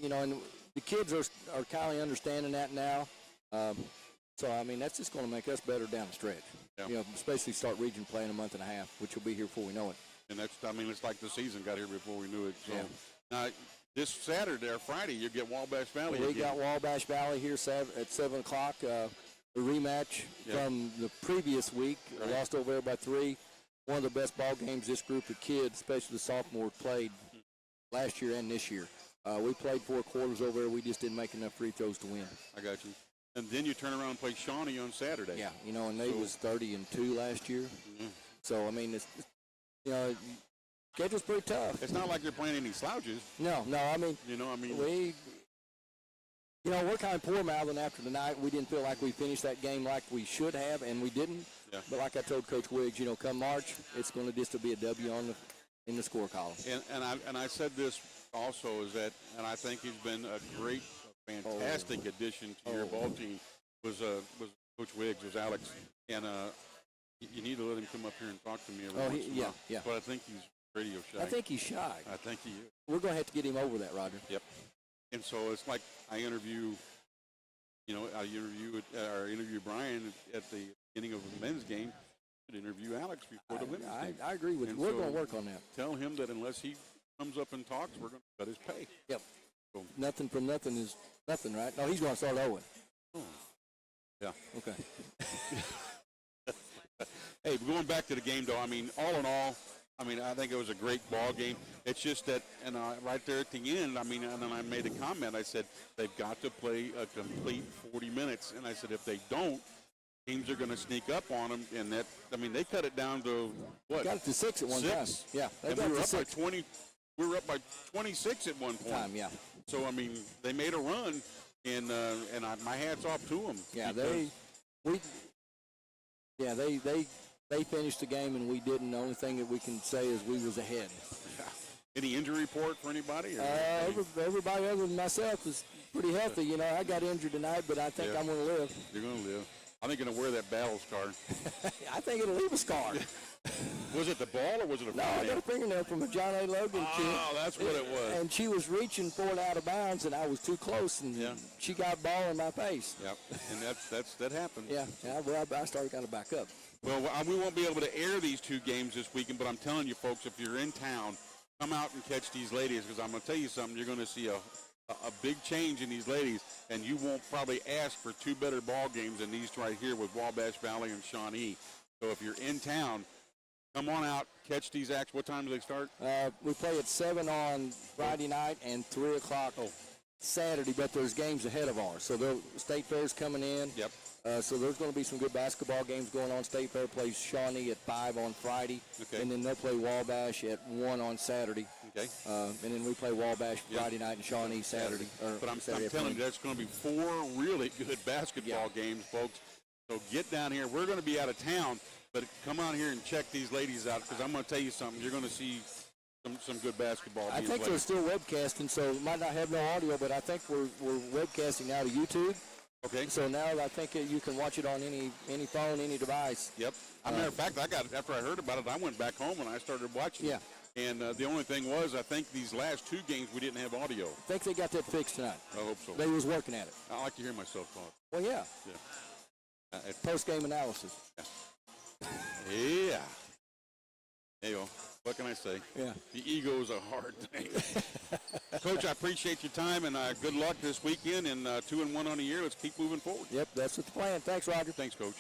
you know, and the kids are kind of understanding that now. So, I mean, that's just going to make us better down the stretch. Yeah. You know, especially start region play in a month and a half, which will be here before we know it. And that's, I mean, it's like the season got here before we knew it. So Yeah. now, this Saturday or Friday, you get Wabash Valley We again. got Wabash Valley here at 7 o'clock. A rematch from the previous week. Right. Lost over there by 3. One of the best ball games this group of kids, especially the sophomores, played last year and this year. We played 4 quarters over there. We just didn't make enough free throws to win. I got you. And then you turn around and play Shawnee on Saturday. Yeah, you know, and they was 30-2 last year. Mhm. So, I mean, it's, you know, schedule's pretty tough. It's not like you're playing any slouches. No, I mean, You know, I mean, we You know, we're kind of poor mouthing after tonight. We didn't feel like we finished that game like we should have, and we didn't. Yeah. But like I told Coach Wiggs, you know, come March, it's going to just be a W in the score column. And I said this also is that, and I think he's been a great, fantastic addition to your ball team. Was Coach Wiggs, was Alex, and you need to let him come up here and talk to me every once in a while. Yeah. But I think he's radio shy. I think he's shy. I think he is. We're going to have to get him over that, Roger. Yep. And so it's like I interview Brian at the beginning of a men's game. I interview Alex before the women's game. I agree with you. We're going to work on that. Tell him that unless he comes up and talks, we're going to cut his pay. Yep. So, nothing from nothing is nothing, right? No, he's going to start Owen. oh. Yeah. Okay. Hey, going back to the game, though, I mean, all in all, I mean, I think it was a great ball game. It's just that, and right there at the end, I mean, and then I made a comment. I said they've got to play a complete 40 minutes, and I said if they don't, teams are going to sneak up on them, and that, I mean, they cut it down to what? Got it to 6 at one 6. time. Yeah, they And got we were to up by 6 20. We were up by 26 at one point. yeah. So I mean, they made a run, and my hats off to them. Yeah, they finished the game and we didn't. The only thing that we can say is we was ahead. Yeah. Any injury report for anybody? Or Everybody other than myself is pretty healthy. You know, I got injured tonight, but I think I'm going to live. You're going to live. I think you're going to wear that battle scar. I think it'll leave a scar. Was it the ball or was it a No, I got a fingernail? fingernail from a John A. Logan kid. Oh, that's what it was. And she was reaching for it out of bounds, and I was too close, and she got ball in my face. Yep, and that happened. Yeah, well, I started kind of back up. Well, we won't be able to air these 2 games this weekend, but I'm telling you, folks, if you're in town, come out and catch these ladies, because I'm going to tell you something. You're going to see a big change in these ladies, and you won't probably ask for 2 better ball games than these right here with Wabash Valley and Shawnee. So if you're in town, come on out, catch these acts. What time do they start? We play at 7 on Friday night and 3 o'clock Saturday, but there's games ahead of ours. So the State Fair's coming in. Yep. So there's going to be some good basketball games going on. State Fair plays Shawnee at 5 on Friday. Okay. And then they'll play Wabash at 1 on Saturday. Okay. And then we play Wabash Friday night and Shawnee Saturday. But I'm telling you, that's going to be 4 really good basketball games, folks. So get down here. We're going to be out of town, but come on here and check these ladies out, because I'm going to tell you something. You're going to see some good basketball. I think they're still webcasting, so it might not have no audio, but I think we're webcasting now to YouTube. Okay. So now I think you can watch it on any phone, any device. Yep. As a matter of fact, after I heard about it, I went back home and I started watching. Yeah. And the only thing was, I think these last 2 games we didn't have audio. I think they got that fixed tonight. I hope so. They was working at it. I like to hear myself talk. Well, yeah. Yeah. Post-game analysis. Yeah. There you go. What can I say? Yeah. The ego is a hard thing. Coach, I appreciate your time, and good luck this weekend. And 2-1 on the year. Let's keep moving forward. Yep, that's what the plan. Thanks, Roger. Thanks, Coach.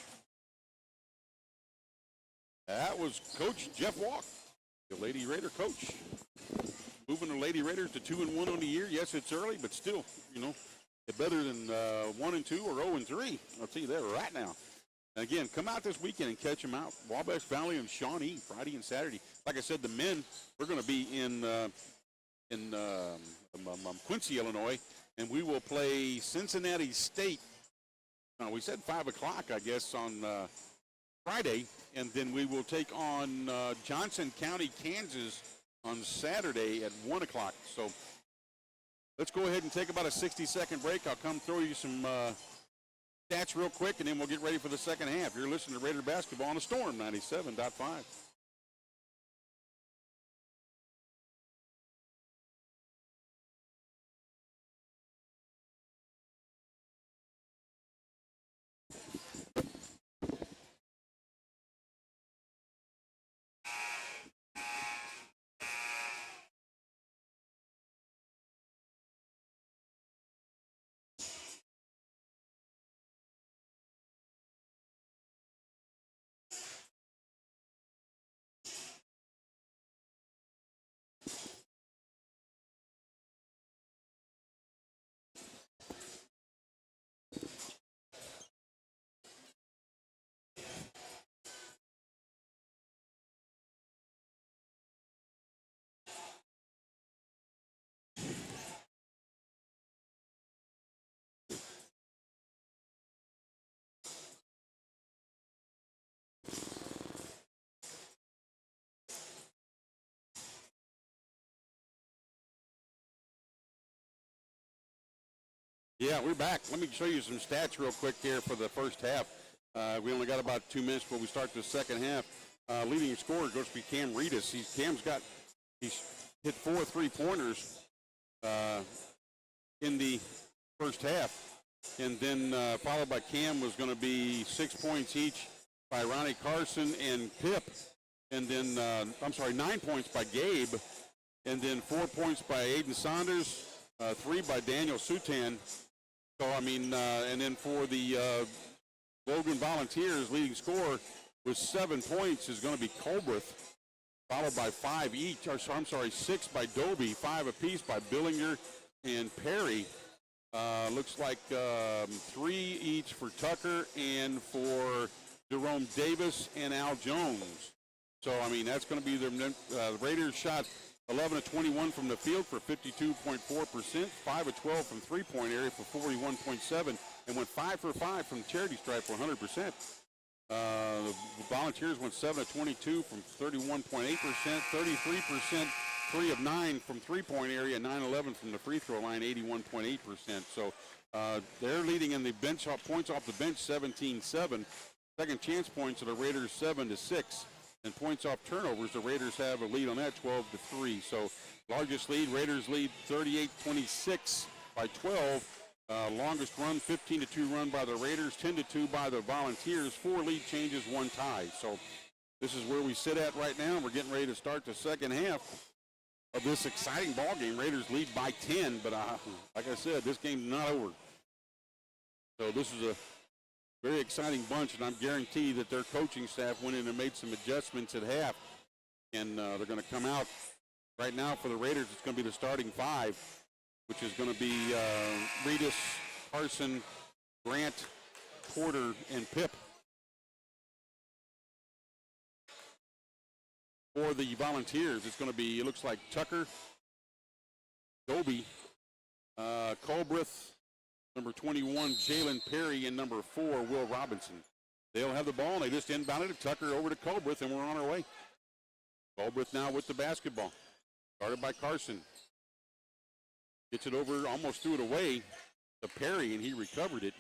That was Coach Jeff Walk, the Lady Raider coach. Moving the Lady Raiders to 2-1 on the year. Yes, it's early, but still, they're better than 1-2 or 0-3. I'll tell you that right now. And again, come out this weekend and catch them out. Wabash Valley and Shawnee, Friday and Saturday. Like I said, the men, we're going to be in Quincy, Illinois, and we will play Cincinnati State. We said 5 o'clock, I guess, on Friday, and then we will take on Johnson County, Kansas on Saturday at 1 o'clock. So let's go ahead and take about a 60-second break. I'll come throw you some stats real quick, and then we'll get ready for the second half. You're listening to Raider Basketball on the Storm 97.5. Yeah, we're back. Let me show you some stats real quick here for the first half. We only got about 2 minutes before we start the second half. Leading scorer goes to be Cam Reedus. He's hit 4 3-pointers in the first half. And then followed by Cam was going to be 6 points each by Ronnie Carson and Pip. And then, 9 points by Gabe. And then 4 points by Aiden Saunders, 3 by Daniel Sutan. So, and then for the Logan Volunteers, leading scorer with 7 points is going to be Colbreth, followed by 6 by Doby, 5 apiece by Billinger and Perry. Looks like 3 each for Tucker and for Jerome Davis and Al Jones. So, that's going to be the Raiders shot 11 of 21 from the field for 52.4%, 5 of 12 from three-point area for 41.7%, and went 5 for 5 from charity stripe for 100%. The Volunteers went 7 of 22 from 31.8%, 33%, 3 of 9 from three-point area, 9-11 from the free throw line, 81.8%. So they're leading in the bench points off the bench, 17-7. Second chance points of the Raiders, 7-6. And points off turnovers, the Raiders have a lead on that, 12-3. So largest lead, Raiders lead 38-26 by 12. Longest run, 15-2 run by the Raiders, 10-2 by the Volunteers. 4 lead changes, 1 tie. So this is where we sit at right now. We're getting ready to start the second half of this exciting ball game. Raiders lead by 10, but like I said, this game's not over. So this is a very exciting bunch, and I'm guaranteed that their coaching staff went in and made some adjustments at half, and they're going to come out. Right now for the Raiders, it's going to be the starting 5, which is going to be Reedus, Carson, Grant, Porter, and Pip. For the Volunteers, it's going to be, it looks like Tucker, Doby, Colbreth, number 21, Jalen Perry, and number 4, Will Robinson. They'll have the ball, and they just inbounded it. Tucker over to Colbreth, and we're on our way. Colbreth now with the basketball. Started by Carson. Gets it over, almost threw it away to Perry, and he recovered it.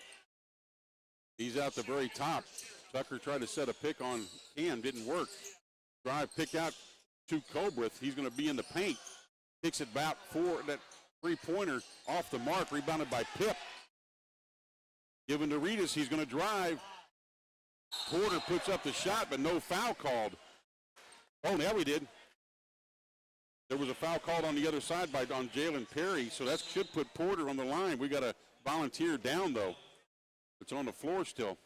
He's out the very top. Tucker tried to set a pick on Cam, didn't work. Drive, pick out to Colbreth. He's going to be in the paint. Kicks it back for that three-pointer off the mark, rebounded by Pip. Given to Reedus, he's going to drive. Porter puts up the shot, but no foul called. Oh, now we did. There was a foul called on the other side on Jalen Perry, so that should put Porter on the line. We got a Volunteer down, though. It's on the floor still.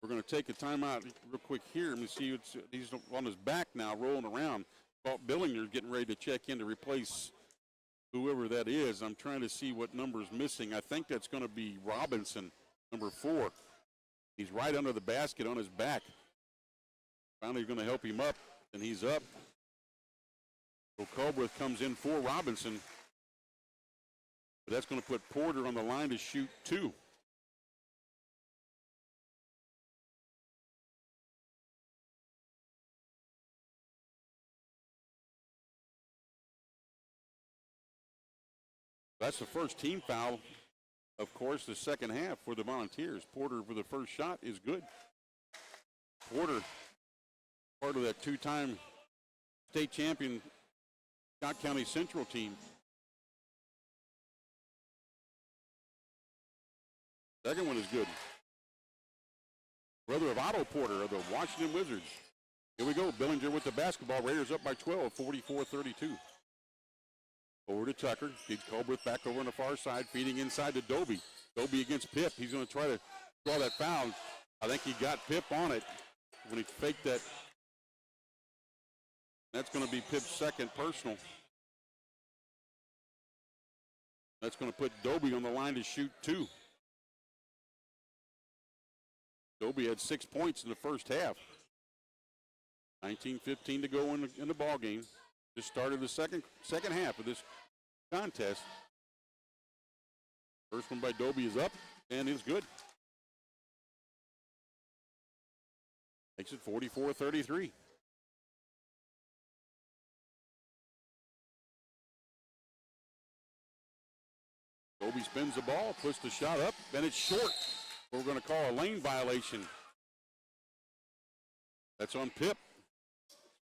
We're going to take a timeout real quick here. Let me see. He's on his back now, rolling around. Billinger getting ready to check in to replace whoever that is. I'm trying to see what number's missing. I think that's going to be Robinson, number 4. He's right under the basket on his back. Finally going to help him up, and he's up. So Colbreth comes in for Robinson. But that's going to put Porter on the line to shoot 2. That's the first team foul, of course, the second half for the Volunteers. Porter for the first shot is good. Porter, part of that 2-time state champion Scott County Central team. Second one is good. Brother of Otto Porter of the Washington Wizards. Here we go. Billinger with the basketball. Raiders up by 12, 44-32. Over to Tucker. Feeds Colbreth back over on the far side, feeding inside to Doby. Doby against Pip. He's going to try to draw that foul. I think he got Pip on it when he faked that. That's going to be Pip's second personal. That's going to put Doby on the line to shoot 2. Doby had 6 points in the first half. 19:15 to go in the ball game. Just started the second half of this contest. First one by Doby is up, and it's good. Makes it 44-33. Dobie spins the ball, puts the shot up, and it's short. We're going to call a lane violation. That's on Pip.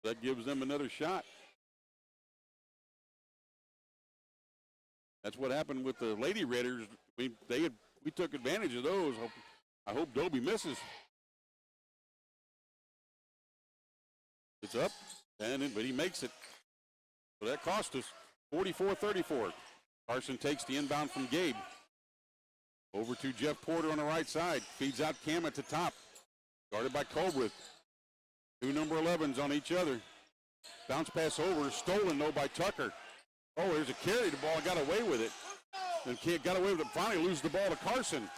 That gives them another shot. That's what happened with the Lady Raiders. We took advantage of those. I hope Dobie misses. It's up, but he makes it. So that cost us 44-34. Carson takes the inbound from Gabe. Over to Jeff Porter on the right side. Feeds out Cam at the top. Guarded by Colbreth. Two number 11s on each other. Bounce pass over. Stolen, though, by Tucker. Oh, there's a carry. The ball got away with it. And Kid got away with it. Finally loses the ball to Carson.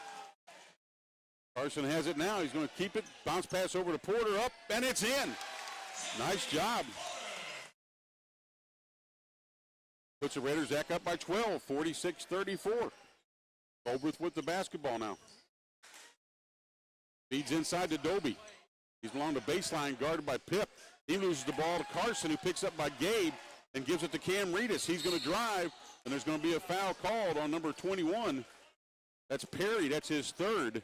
Carson has it now. He's going to keep it. Bounce pass over to Porter. Up, and it's in. Nice job. Puts the Raiders back up by 12, 46-34. Colbreth with the basketball now. Feeds inside to Dobie. He's along the baseline, guarded by Pip. He loses the ball to Carson, who picks up by Gabe and gives it to Cam Reedus. He's going to drive, and there's going to be a foul called on number 21. That's Perry. That's his third.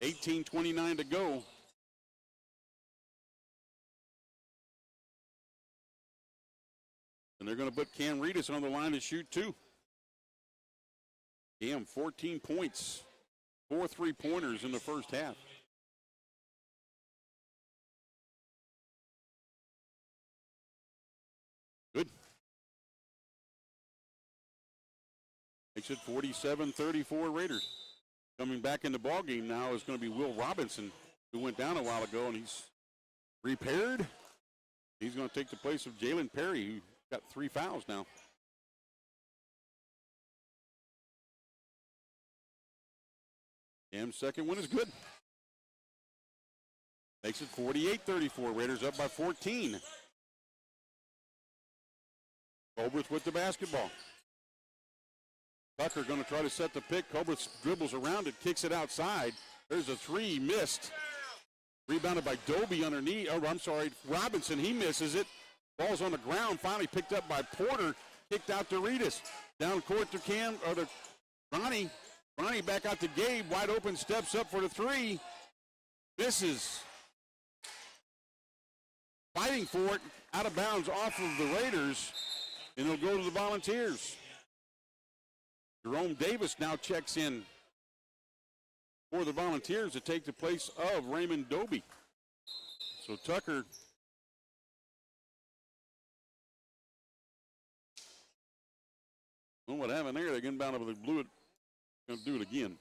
$18:29 to go. And they're going to put Cam Reedus on the line to shoot two. Cam, 14 points, 4 3-pointers in the first half. Good. Makes it 47-34 Raiders. Coming back in the ballgame now is going to be Will Robinson, who went down a while ago, and he's repaired. He's going to take the place of Jalen Perry, who got 3 fouls now. Cam's second one is good. Makes it 48-34. Raiders up by 14. Colbreth with the basketball. Tucker going to try to set the pick. Colbreth dribbles around it, kicks it outside. There's a three, missed. Rebounded by Dobie underneath. Oh, I'm sorry, Robinson, he misses it. Ball's on the ground, finally picked up by Porter. Kicked out to Reedus. Down court to to Ronnie. Ronnie back out to Gabe, wide open, steps up for the three. Misses. Fighting for it, out of bounds off of the Raiders, and it'll go to the Volunteers. Jerome Davis now checks in for the Volunteers to take the place of Raymond Dobie. So Tucker what happened there? They inbound over the blew it. Going to do it again.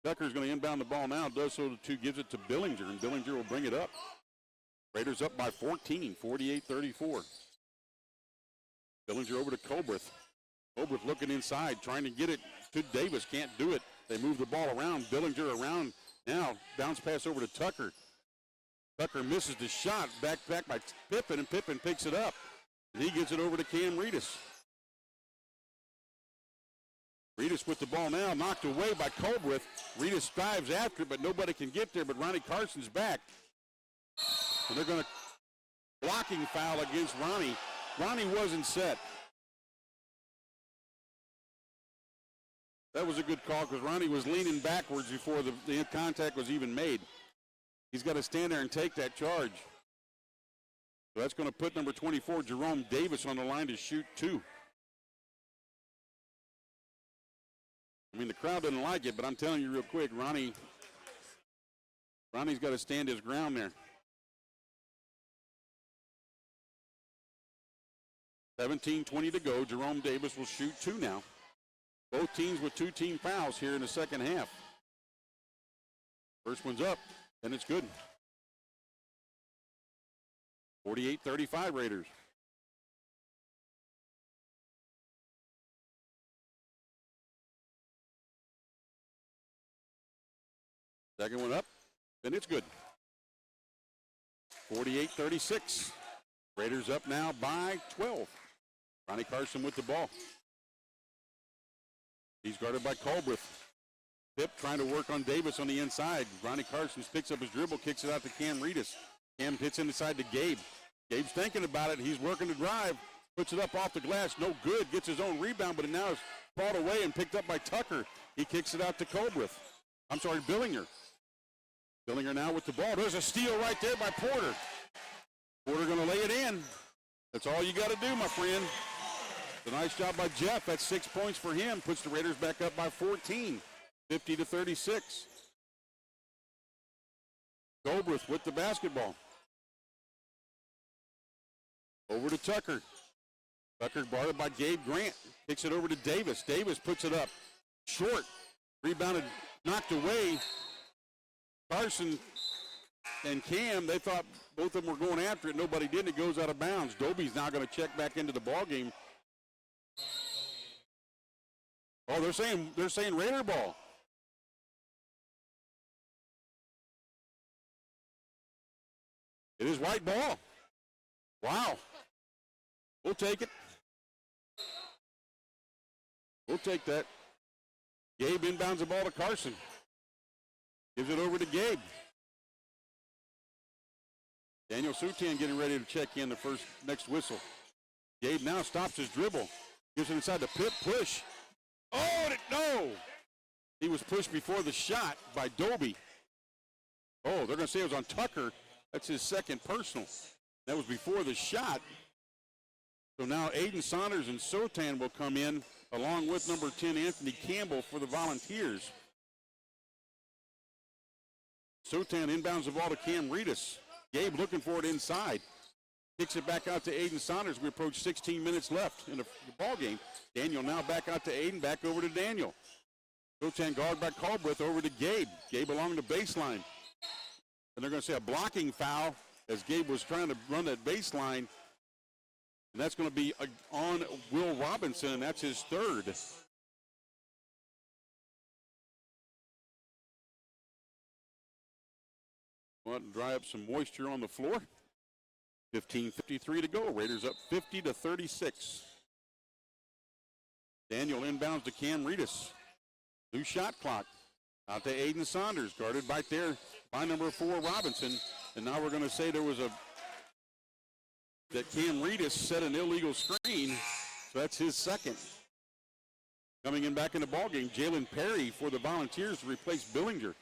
Tucker's going to inbound the ball now. Does so to gives it to Billinger, and Billinger will bring it up. Raiders up by 14, 48-34. Billinger over to Colbreth. Colbreth looking inside, trying to get it to Davis. Can't do it. They move the ball around. Billinger around now. Bounce pass over to Tucker. Tucker misses the shot. Back by Pippen, and Pippen picks it up. And he gets it over to Cam Reedus. Reedus with the ball now, knocked away by Colbreth. Reedus strives after it, but nobody can get there, but Ronnie Carson's back. And they're going to blocking foul against Ronnie. Ronnie wasn't set. That was a good call because Ronnie was leaning backwards before the contact was even made. He's got to stand there and take that charge. So that's going to put number 24, Jerome Davis, on the line to shoot two. I mean, the crowd doesn't like it, but I'm telling you real quick, Ronnie's got to stand his ground there. 17:20 to go. Jerome Davis will shoot two now. Both teams with 2 team fouls here in the second half. First one's up, and it's good. 48-35 Raiders. Second one up, and it's good. 48-36. Raiders up now by 12. Ronnie Carson with the ball. He's guarded by Colbreth. Pip trying to work on Davis on the inside. Ronnie Carson picks up his dribble, kicks it out to Cam Reedus. Cam hits inside to Gabe. Gabe's thinking about it. He's working the drive. Puts it up off the glass. No good. Gets his own rebound, but it now is fought away and picked up by Tucker. He kicks it out to Colbreth. I'm sorry, Billinger. Billinger now with the ball. There's a steal right there by Porter. Porter going to lay it in. That's all you got to do, my friend. It's a nice job by Jeff. That's 6 points for him. Puts the Raiders back up by 14, 50-36. Colbreth with the basketball. Over to Tucker. Tucker guarded by Gabe Grant. Kicks it over to Davis. Davis puts it up. Short. Rebounded, knocked away. Carson and Cam, they thought both of them were going after it. Nobody did. It goes out of bounds. Dobie's now going to check back into the ball game. Oh, they're saying Raider ball. It is white ball. Wow. We'll take it. We'll take that. Gabe inbounds the ball to Carson. Gives it over to Gabe. Daniel Sutan getting ready to check in the next whistle. Gabe now stops his dribble. Gives it inside the Pip push. Oh, no! He was pushed before the shot by Dobie. Oh, they're going to say it was on Tucker. That's his second personal. That was before the shot. So now Aiden Saunders and Sotan will come in along with number 10, Anthony Campbell, for the Volunteers. Sotan inbounds the ball to Cam Reedus. Gabe looking for it inside. Kicks it back out to Aiden Saunders. We approach 16 minutes left in the ball game. Daniel now back out to Aiden, back over to Daniel. Sotan guard by Colbreth over to Gabe. Gabe along the baseline. And they're going to say a blocking foul as Gabe was trying to run that baseline. And that's going to be on Will Robinson, and that's his third. Want to dry up some moisture on the floor. 15:53 to go. Raiders up 50-36. Daniel inbounds to Cam Reedus. New shot clock. Out to Aiden Saunders, guarded right there by number 4, Robinson. And now we're going to say there was that Cam Reedus set an illegal screen. So that's his second. Coming in back in the ballgame, Jalen Perry for the Volunteers to replace Billinger.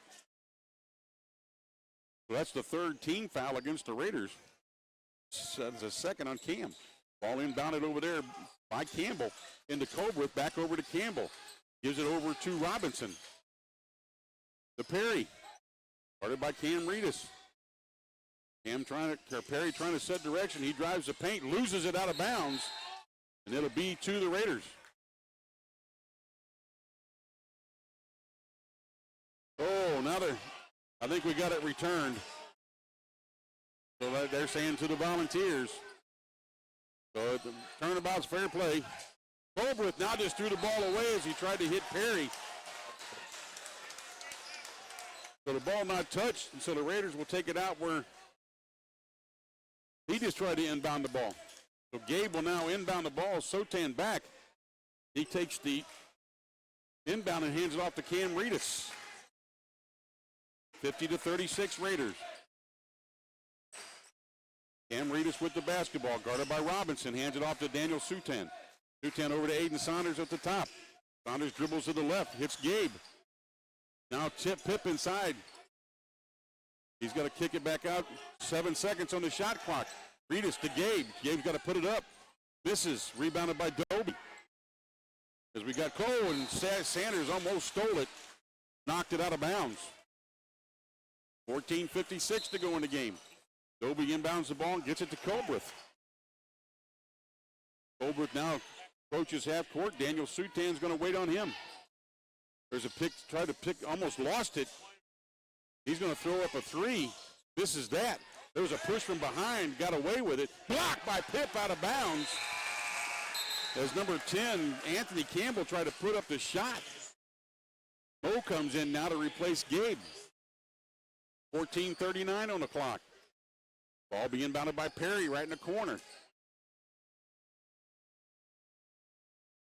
So that's the third team foul against the Raiders. That's a second on Cam. Ball inbounded over there by Campbell into Colbreth, back over to Campbell. Gives it over to Robinson. To Perry. Guarded by Cam Reedus. Perry trying to set direction. He drives the paint, loses it out of bounds, and it'll be to the Raiders. Oh, now I think we got it returned. So they're saying to the Volunteers. So the turnabout's fair play. Colbreth now just threw the ball away as he tried to hit Perry. So the ball not touched, and so the Raiders will take it out where he just tried to inbound the ball. So Gabe will now inbound the ball. Sotan back. He takes the inbound and hands it off to Cam Reedus. 50-36 Raiders. Cam Reedus with the basketball, guarded by Robinson. Hands it off to Daniel Sutan. Sutan over to Aiden Saunders at the top. Saunders dribbles to the left, hits Gabe. Now Pip inside. He's got to kick it back out. 7 seconds on the shot clock. Reedus to Gabe. Gabe's got to put it up. Misses. Rebounded by Dobie. As we got Cole, and Sanders almost stole it. Knocked it out of bounds. 14:56 to go in the game. Dobie inbounds the ball and gets it to Colbreth. Colbreth now approaches half court. Daniel Sutan's going to wait on him. There's a pick, tried to pick, almost lost it. He's going to throw up a three. This is that. There was a push from behind, got away with it. Blocked by Pip out of bounds. As number 10, Anthony Campbell, tried to put up the shot. Mo comes in now to replace Gabe. 14:39 on the clock. Ball being inbounded by Perry right in the corner.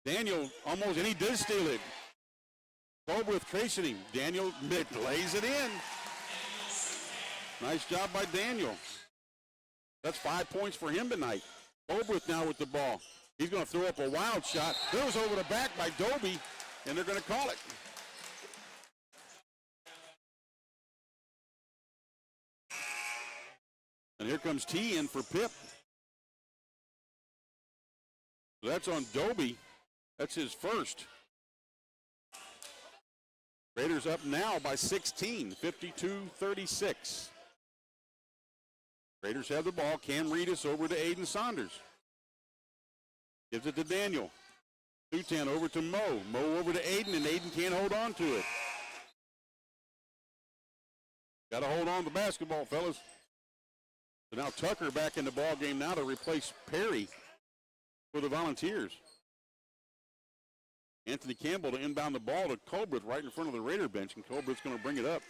Daniel almost, and he did steal it. Colbreth chasing him. Daniel lays it in. Nice job by Daniel. That's 5 points for him tonight. Colbreth now with the ball. He's going to throw up a wild shot. Goes over the back by Dobie, and they're going to call it. And here comes T in for Pip. So that's on Dobie. That's his first. Raiders up now by 16, 52-36. Raiders have the ball. Cam Reedus over to Aiden Saunders. Gives it to Daniel. Sutan over to Mo. Mo over to Aiden, and Aiden can't hold on to it. Got to hold on to the basketball, fellas. So now Tucker back in the ball game now to replace Perry for the Volunteers. Anthony Campbell to inbound the ball to Colbreth right in front of the Raider bench, and Colbreth's going to bring it up.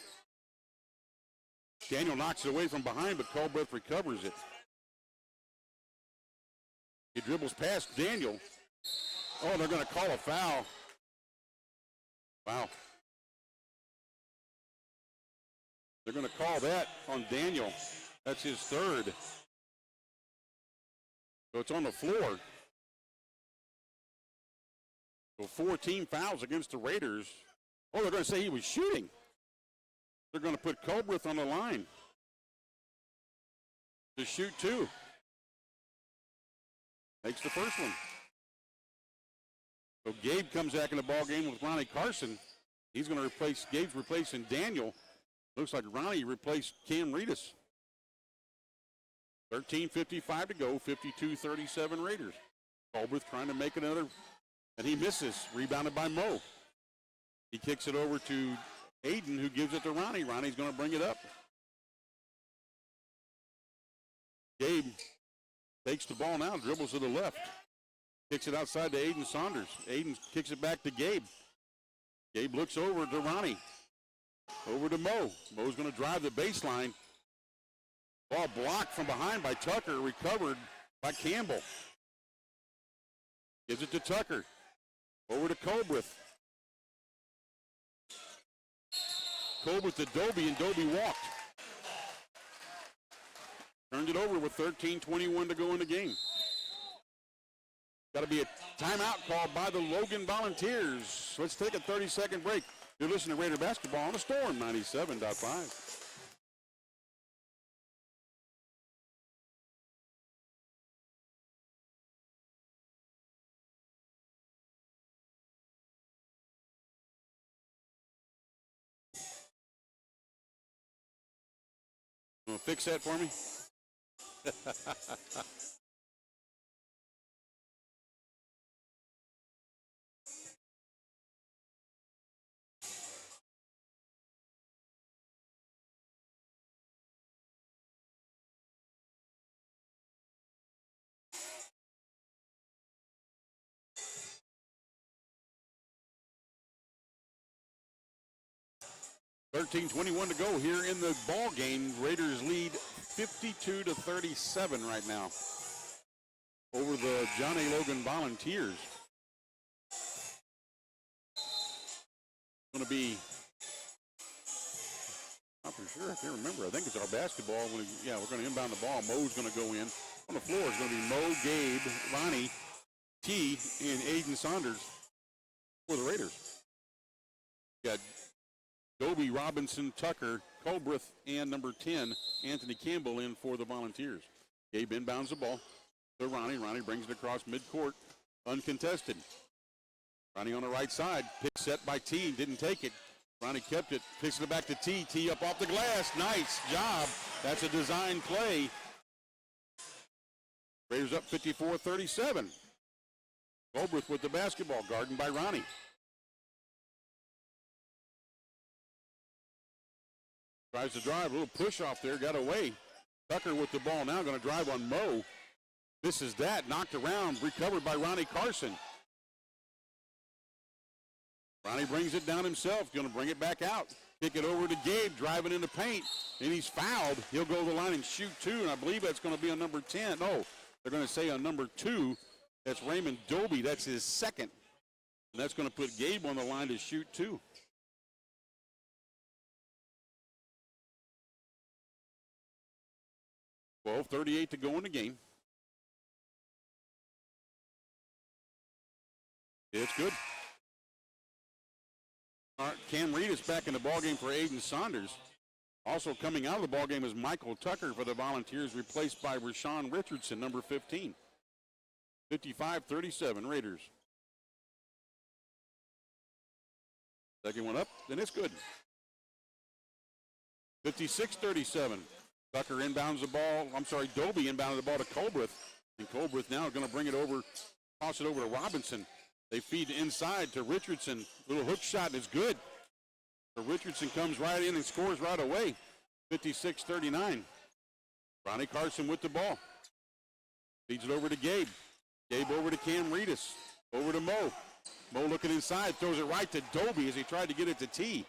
Daniel knocks it away from behind, but Colbreth recovers it. He dribbles past Daniel. Oh, they're going to call a foul. Wow. They're going to call that on Daniel. That's his third. So it's on the floor. So 14 fouls against the Raiders. Oh, they're going to say he was shooting. They're going to put Colbreth on the line to shoot two. Makes the first one. So Gabe comes back in the ball game with Ronnie Carson. He's going to replace, Gabe's replacing Daniel. Looks like Ronnie replaced Cam Reedus. 13:55 to go, 52-37 Raiders. Colbreth trying to make another, and he misses. Rebounded by Mo. He kicks it over to Aiden, who gives it to Ronnie. Ronnie's going to bring it up. Gabe takes the ball now, dribbles to the left. Kicks it outside to Aiden Saunders. Aiden kicks it back to Gabe. Gabe looks over to Ronnie. Over to Mo. Mo's going to drive the baseline. Ball blocked from behind by Tucker, recovered by Campbell. Gives it to Tucker. Over to Colbreth. Colbreth to Dobie, and Dobie walked. Turned it over with 13:21 to go in the game. Got to be a timeout called by the Logan Volunteers. Let's take a 30-second break. You're listening to Raider Basketball on the Storm 97.5. You want to fix that for me? 13:21 to go here in the ball game. Raiders lead 52-37 right now over the John A. Logan Volunteers. Going to be, not for sure, I can't remember. I think it's our basketball. We're going to inbound the ball. Mo's going to go in. On the floor is going to be Mo, Gabe, Ronnie, T, and Aiden Saunders for the Raiders. Got Dobie, Robinson, Tucker, Colbreth, and number 10, Anthony Campbell in for the Volunteers. Gabe inbounds the ball to Ronnie. Ronnie brings it across midcourt, uncontested. Ronnie on the right side, pick set by T, didn't take it. Ronnie kept it, picks it back to T. T up off the glass, nice job. That's a design play. Raiders up 54-37. Colbreth with the basketball, guarded by Ronnie. Tries to drive, a little push off there, got away. Tucker with the ball now, going to drive on Mo. Misses that, knocked around, recovered by Ronnie Carson. Ronnie brings it down himself, going to bring it back out. Kick it over to Gabe, driving in the paint, and he's fouled. He'll go to the line and shoot two, and I believe that's going to be on number 10. No, they're going to say on number 2, that's Raymond Dobie. That's his second, and that's going to put Gabe on the line to shoot two. 12:38 to go in the game. It's good. All right, Cam Reed is back in the ballgame for Aiden Saunders. Also coming out of the ballgame is Michael Tucker for the Volunteers, replaced by Rashawn Richardson, number 15. 55-37 Raiders. Second one up, and it's good. 56-37. Tucker inbounds the ball. Dobie inbounded the ball to Colbreth. And Colbreth now going to bring it over, toss it over to Robinson. They feed inside to Richardson. Little hook shot is good. So Richardson comes right in and scores right away. 56-39. Ronnie Carson with the ball. Feeds it over to Gabe. Gabe over to Cam Reedus. Over to Mo. Mo looking inside, throws it right to Dobie as he tried to get it to T.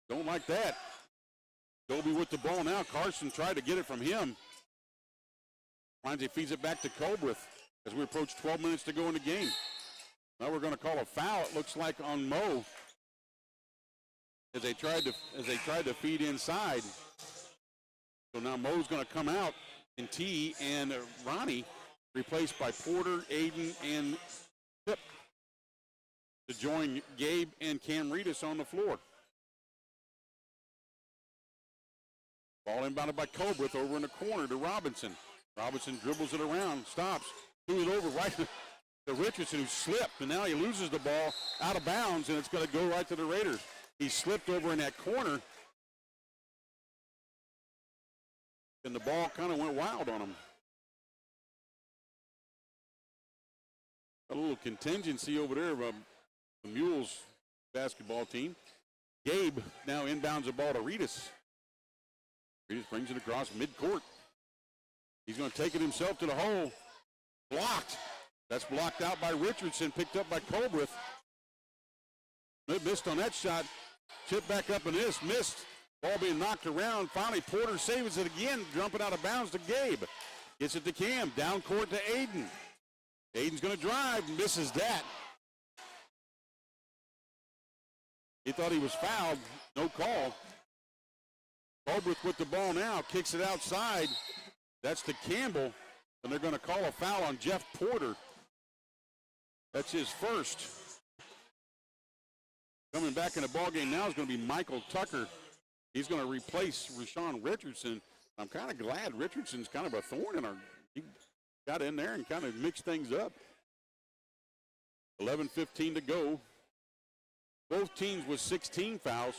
Don't like that. Dobie with the ball now. Carson tried to get it from him. Finds he feeds it back to Colbreth as we approach 12 minutes to go in the game. Now we're going to call a foul, it looks like, on Mo as they tried to feed inside. So now Mo's going to come out, and T and Ronnie replaced by Porter, Aiden, and Tip to join Gabe and Cam Reedus on the floor. Ball inbounded by Colbreth over in the corner to Robinson. Robinson dribbles it around, stops, threw it over right to Richardson, who slipped, and now he loses the ball out of bounds, and it's going to go right to the Raiders. He slipped over in that corner, and the ball kind of went wild on him. A little contingency over there from the Mules basketball team. Gabe now inbounds the ball to Reedus. Reedus brings it across midcourt. He's going to take it himself to the hole. Blocked. That's blocked out by Richardson, picked up by Colbreth. They missed on that shot. Chip back up and this, missed. Ball being knocked around. Finally, Porter saves it again, jumping out of bounds to Gabe. Gets it to Cam, down court to Aiden. Aiden's going to drive, misses that. He thought he was fouled, no call. Colbreth with the ball now, kicks it outside. That's to Campbell, and they're going to call a foul on Jeff Porter. That's his first. Coming back in the ballgame now is going to be Michael Tucker. He's going to replace Rashawn Richardson. I'm kind of glad Richardson's kind of a thorn in our. He got in there and kind of mixed things up. 11:15 to go. Both teams with 16 fouls.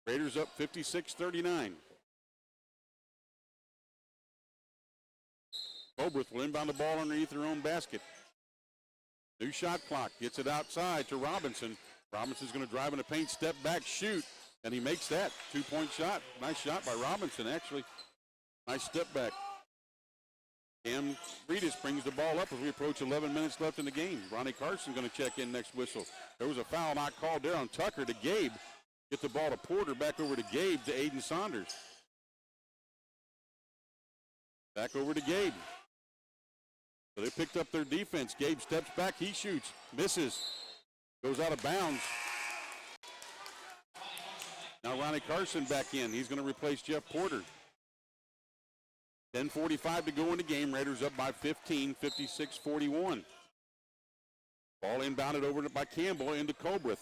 Raiders up 56-39. Colbreth will inbound the ball underneath their own basket. New shot clock. Gets it outside to Robinson. Robinson's going to drive in the paint, step back, shoot, and he makes that. 2-point shot. Nice shot by Robinson, actually. Nice step back. Cam Reedus brings the ball up as we approach 11 minutes left in the game. Ronnie Carson going to check in next whistle. There was a foul not called there on Tucker to Gabe. Get the ball to Porter, back over to Gabe to Aiden Saunders. Back over to Gabe. So they picked up their defense. Gabe steps back, he shoots, misses, goes out of bounds. Now Ronnie Carson back in. He's going to replace Jeff Porter. 10:45 to go in the game. Raiders up by 15, 56-41. Ball inbounded over by Campbell into Colbreth.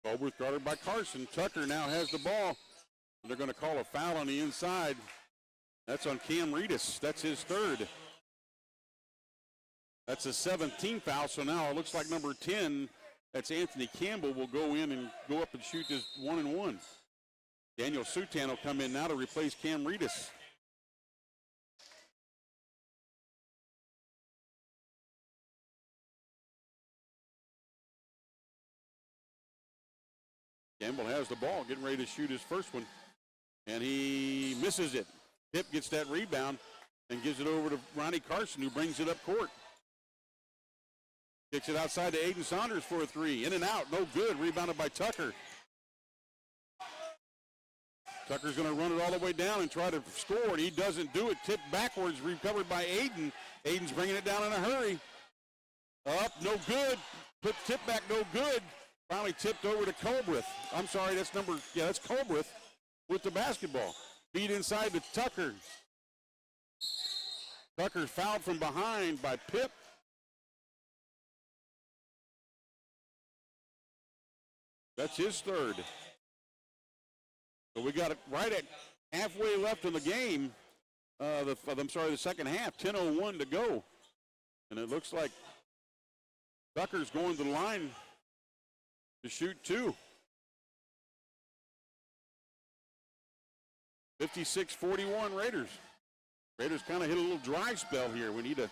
Colbreth guarded by Carson. Tucker now has the ball. They're going to call a foul on the inside. That's on Cam Reedus. That's his third. That's a 17th foul, so now it looks like number 10, that's Anthony Campbell, will go in and go up and shoot his 1-and-1. Daniel Sutan will come in now to replace Cam Reedus. Campbell has the ball, getting ready to shoot his first one, and he misses it. Tip gets that rebound and gives it over to Ronnie Carson, who brings it up court. Kicks it outside to Aiden Saunders for a three. In and out, no good. Rebounded by Tucker. Tucker's going to run it all the way down and try to score, and he doesn't do it. Tipped backwards, recovered by Aiden. Aiden's bringing it down in a hurry. Up, no good. Put tip back, no good. Finally tipped over to Colbreth. I'm sorry, that's Colbreth with the basketball. Feed inside to Tucker. Tucker fouled from behind by Pip. That's his third. So we got it right at halfway left in the game. The second half, 10:01 to go. And it looks like Tucker's going to the line to shoot two. 56-41 Raiders. Raiders kind of hit a little dry spell here. We need to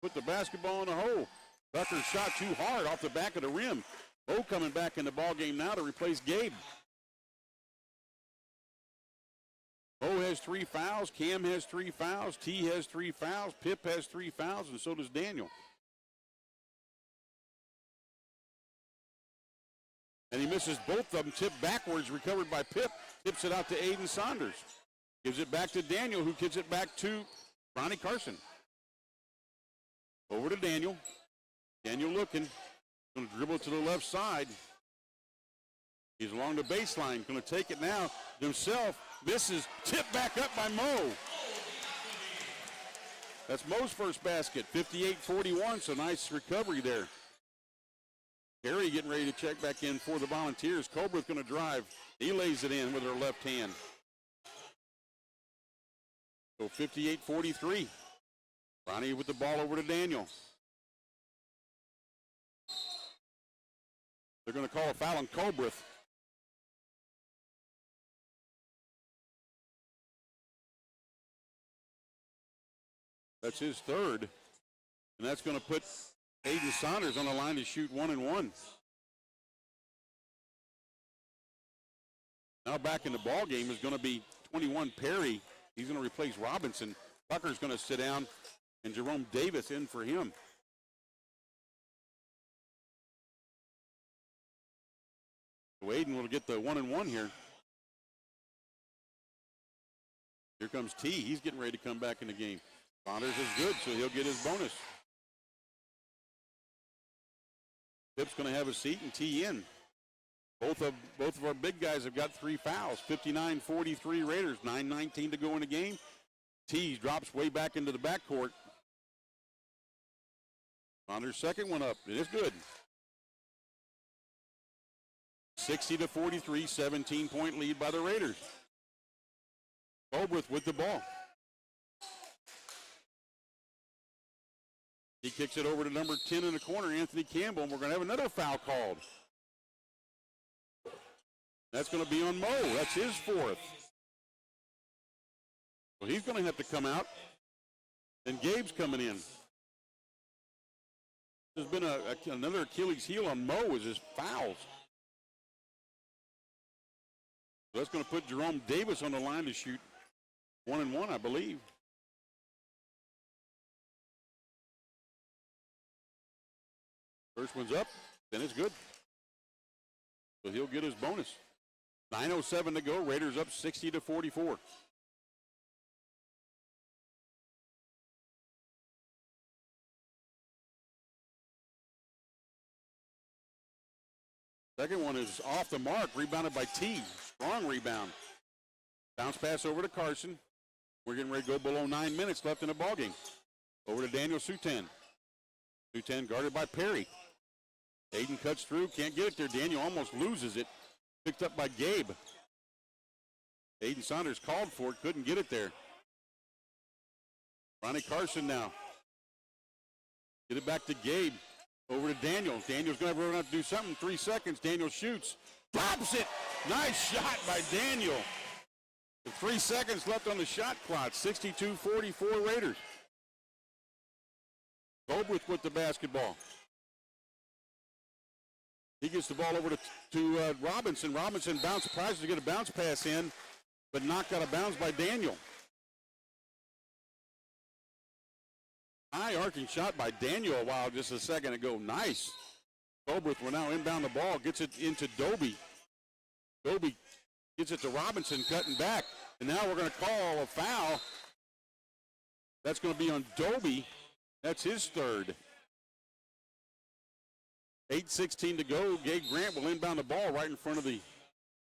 put the basketball in the hole. Tucker shot too hard off the back of the rim. Bo coming back in the ball game now to replace Gabe. Bo has 3 fouls. Cam has 3 fouls. T has 3 fouls. Pip has 3 fouls, and so does Daniel. And he misses both of them. Tipped backwards, recovered by Pip. Tips it out to Aiden Saunders. Gives it back to Daniel, who gives it back to Ronnie Carson. Over to Daniel. Daniel looking. Going to dribble to the left side. He's along the baseline. Going to take it now himself. Misses. Tipped back up by Mo. That's Mo's first basket. 58-41, so nice recovery there. Carey getting ready to check back in for the Volunteers. Colbreth going to drive. He lays it in with her left hand. So 58-43. Ronnie with the ball over to Daniel. They're going to call a foul on Colbreth. That's his third. And that's going to put Aiden Saunders on the line to shoot 1-1. Now back in the ball game is going to be 21 Perry. He's going to replace Robinson. Tucker's going to sit down, and Jerome Davis in for him. So Aiden will get the 1-1 here. Here comes T. He's getting ready to come back in the game. Saunders is good, so he'll get his bonus. Pip's going to have a seat and T in. Both of our big guys have got 3 fouls. 59-43 Raiders. 9:19 to go in the game. T drops way back into the backcourt. Saunders' second one up. It is good. 60-43, 17-point lead by the Raiders. Colbreth with the ball. He kicks it over to number 10 in the corner, Anthony Campbell, and we're going to have another foul called. That's going to be on Mo. That's his fourth. So he's going to have to come out, and Gabe's coming in. There's been another Achilles heel on Mo is his fouls. So that's going to put Jerome Davis on the line to shoot 1-1, I believe. First one's up, then it's good. So he'll get his bonus. 9:07 to go. Raiders up 60-44. Second one is off the mark, rebounded by T. Strong rebound. Bounce pass over to Carson. We're getting ready to go below 9 minutes left in the ballgame. Over to Daniel Sutan. Sutan guarded by Perry. Aiden cuts through, can't get it there. Daniel almost loses it. Picked up by Gabe. Aiden Saunders called for it, couldn't get it there. Ronnie Carson now. Get it back to Gabe. Over to Daniel. Daniel's going to have to do something. 3 seconds. Daniel shoots. Drops it. Nice shot by Daniel. With 3 seconds left on the shot clock. 62-44 Raiders. Colbreth with the basketball. He gets the ball over to Robinson. Robinson tries to get a bounce pass in, but knocked out of bounds by Daniel. High arcing shot by Daniel a while, just a second ago. Nice. Colbreth will now inbound the ball, gets it into Doby. Doby gets it to Robinson, cutting back. And now we're going to call a foul. That's going to be on Doby. That's his third. 8:16 to go. Gabe Grant will inbound the ball right in front of the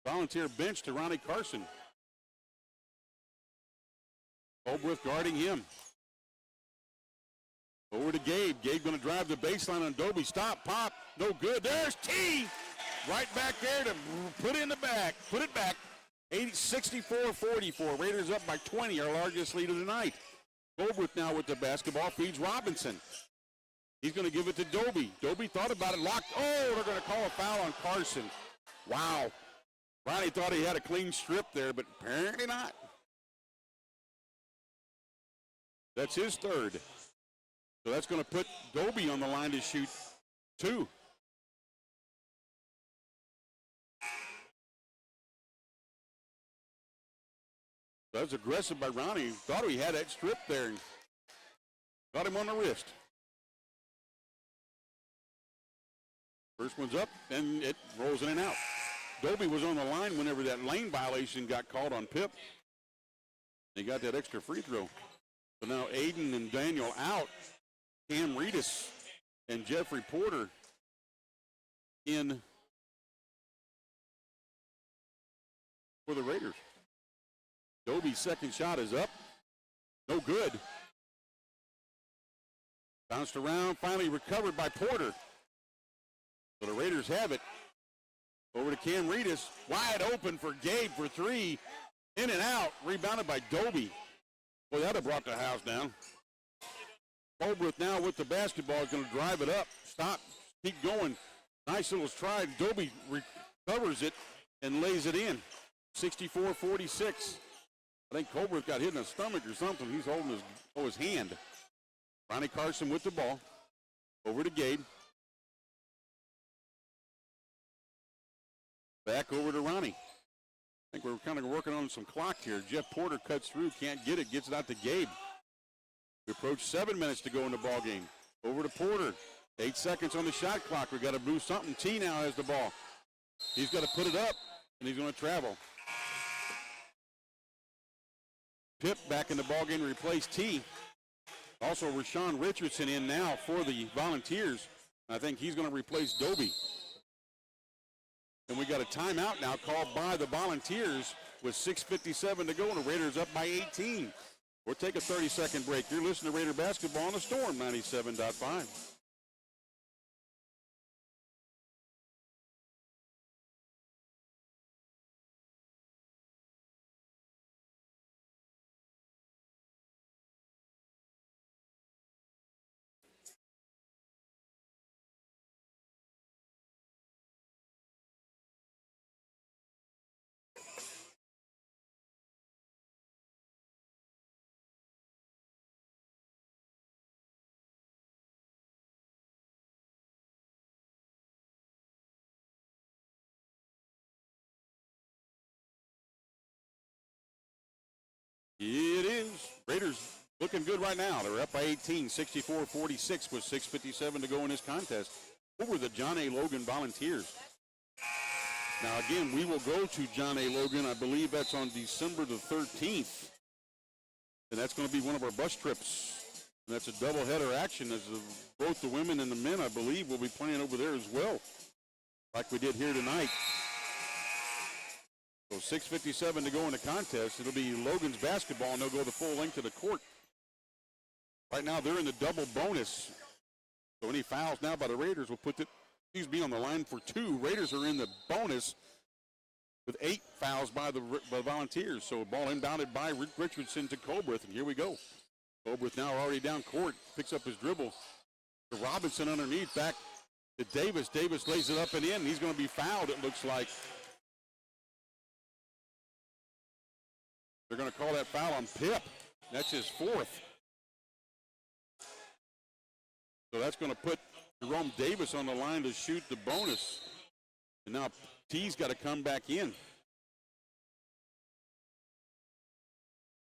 Volunteer bench to Ronnie Carson. Holbrook guarding him. Over to Gabe. Gabe going to drive the baseline on Dobie. Stop, pop, no good. There's T. Right back there to put it in the back. Put it back. 64-44. Raiders up by 20, our largest lead of the night. Holbrook now with the basketball, feeds Robinson. He's going to give it to Dobie. Dobie thought about it, locked. Oh, they're going to call a foul on Carson. Wow. Ronnie thought he had a clean strip there, but apparently not. That's his third. So that's going to put Dobie on the line to shoot 2. That was aggressive by Ronnie. Thought he had that strip there and got him on the wrist. First one's up, and it rolls in and out. Dobie was on the line whenever that lane violation got called on Pip. He got that extra free throw. So now Aiden and Daniel out. Cam Reedus and Jeffrey Porter in for the Raiders. Dobie's second shot is up. No good. Bounced around, finally recovered by Porter. So the Raiders have it. Over to Cam Reedus. Wide open for Gabe for 3. In and out. Rebounded by Dobie. Boy, that have brought the house down. Holbrook now with the basketball is going to drive it up. Stop. Keep going. Nice little stride. Dobie recovers it and lays it in. 64-46. I think Holbrook got hit in the stomach or something. He's holding his hand. Ronnie Carson with the ball. Over to Gabe. Back over to Ronnie. I think we're kind of working on some clock here. Jeff Porter cuts through, can't get it, gets it out to Gabe. We approach 7 minutes to go in the ball game. Over to Porter. 8 seconds on the shot clock. We got to do something. T now has the ball. He's got to put it up, and he's going to travel. Pip back in the ball game to replace T. Also, Rashawn Richardson in now for the Volunteers. I think he's going to replace Dobie. And we got a timeout now called by the Volunteers with 6:57 to go, and the Raiders up by 18. We'll take a 30-second break. You're listening to Raider Basketball on the Storm 97.5. It is. Raiders looking good right now. They're up by 18, 64-46 with 6:57 to go in this contest over the John A. Logan Volunteers. Now, again, we will go to John A. Logan. I believe that's on December the 13th. And that's going to be one of our bus trips. And that's a doubleheader action as both the women and the men, I believe, will be playing over there as well, like we did here tonight. So 6:57 to go in the contest. It'll be Logan's basketball, and they'll go the full length of the court. Right now, they're in the double bonus. So any fouls now by the Raiders will put on the line for 2. Raiders are in the bonus with 8 fouls by the Volunteers. So ball inbounded by Rick Richardson to Colbreth, and here we go. Colbreth now already down court, picks up his dribble. To Robinson underneath, back to Davis. Davis lays it up and in. He's going to be fouled, it looks like. They're going to call that foul on Pip. That's his 4th. So that's going to put Jerome Davis on the line to shoot the bonus. And now T's got to come back in.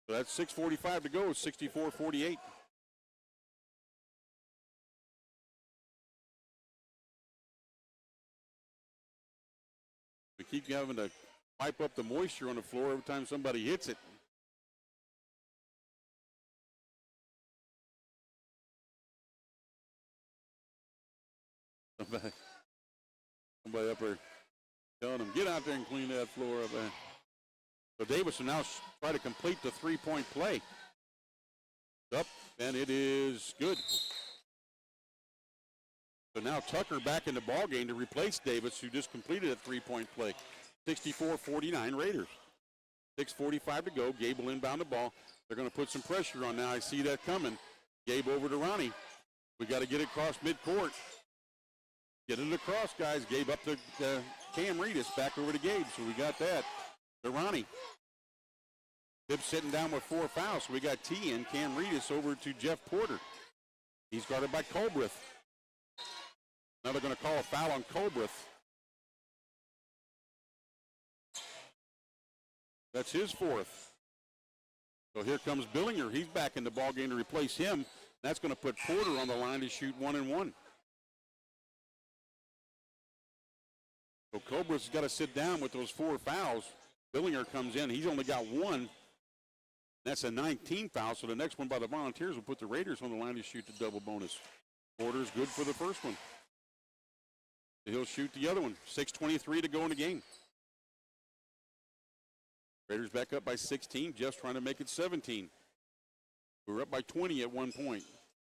So that's 6:45 to go, 64-48. We keep having to pipe up the moisture on the floor every time somebody hits it. Somebody up there telling him, get out there and clean that floor up there. So Davis will now try to complete the three-point play. Up, and it is good. So now Tucker back in the ball game to replace Davis, who just completed a three-point play. 64-49 Raiders. 6:45 to go. Gabe will inbound the ball. They're going to put some pressure on now. I see that coming. Gabe over to Ronnie. We got to get it across midcourt. Get it across, guys. Gabe up to Cam Reedus. Back over to Gabe. So we got that. To Ronnie. Tibbs sitting down with 4 fouls. So we got T in. Cam Reedus over to Jeff Porter. He's guarded by Colbreth. Now they're going to call a foul on Colbreth. That's his 4th. So here comes Billinger. He's back in the ball game to replace him. That's going to put Porter on the line to shoot 1-1. So Colbreth's got to sit down with those 4 fouls. Billinger comes in. He's only got 1. That's a 19 foul. So the next one by the Volunteers will put the Raiders on the line to shoot the double bonus. Porter's good for the first one. He'll shoot the other one. 6:23 to go in the game. Raiders back up by 16. Jeff's trying to make it 17. We were up by 20 at one point,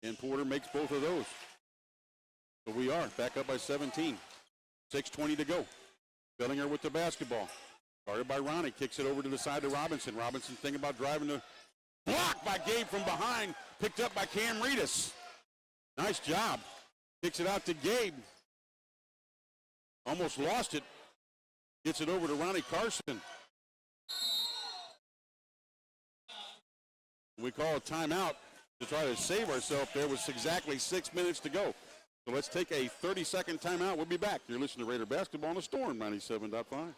and Porter makes both of those. So we are back up by 17. 6:20 to go. Billinger with the basketball. Guarded by Ronnie. Kicks it over to the side to Robinson. Robinson thinking about driving the block by Gabe from behind. Picked up by Cam Reedus. Nice job. Kicks it out to Gabe. Almost lost it. Gets it over to Ronnie Carson. We call a timeout to try to save ourselves there with exactly 6 minutes to go. So let's take a 30-second timeout. We'll be back. You're listening to Raider Basketball on the Storm 97.5.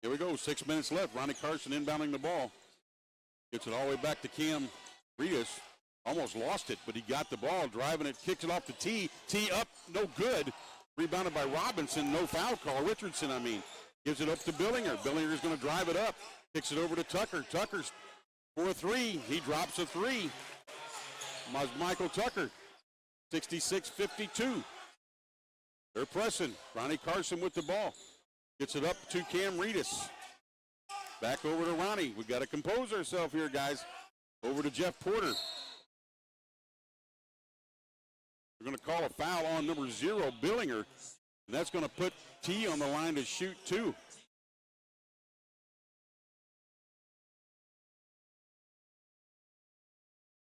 Here we go, 6 minutes left. Ronnie Carson inbounding the ball. Gets it all the way back to Cam Reedus. Almost lost it, but he got the ball, driving it, kicked it off to T. T up, no good. Rebounded by Robinson, no foul call. Richardson, I mean. Gives it up to Billinger. Billinger's going to drive it up. Kicks it over to Tucker. Tucker's for a 3. He drops a 3. Michael Tucker, 66-52. They're pressing. Ronnie Carson with the ball. Gets it up to Cam Reedus. Back over to Ronnie. We got to compose ourselves here, guys. Over to Jeff Porter. We're going to call a foul on number 0, Billinger. And that's going to put T on the line to shoot 2.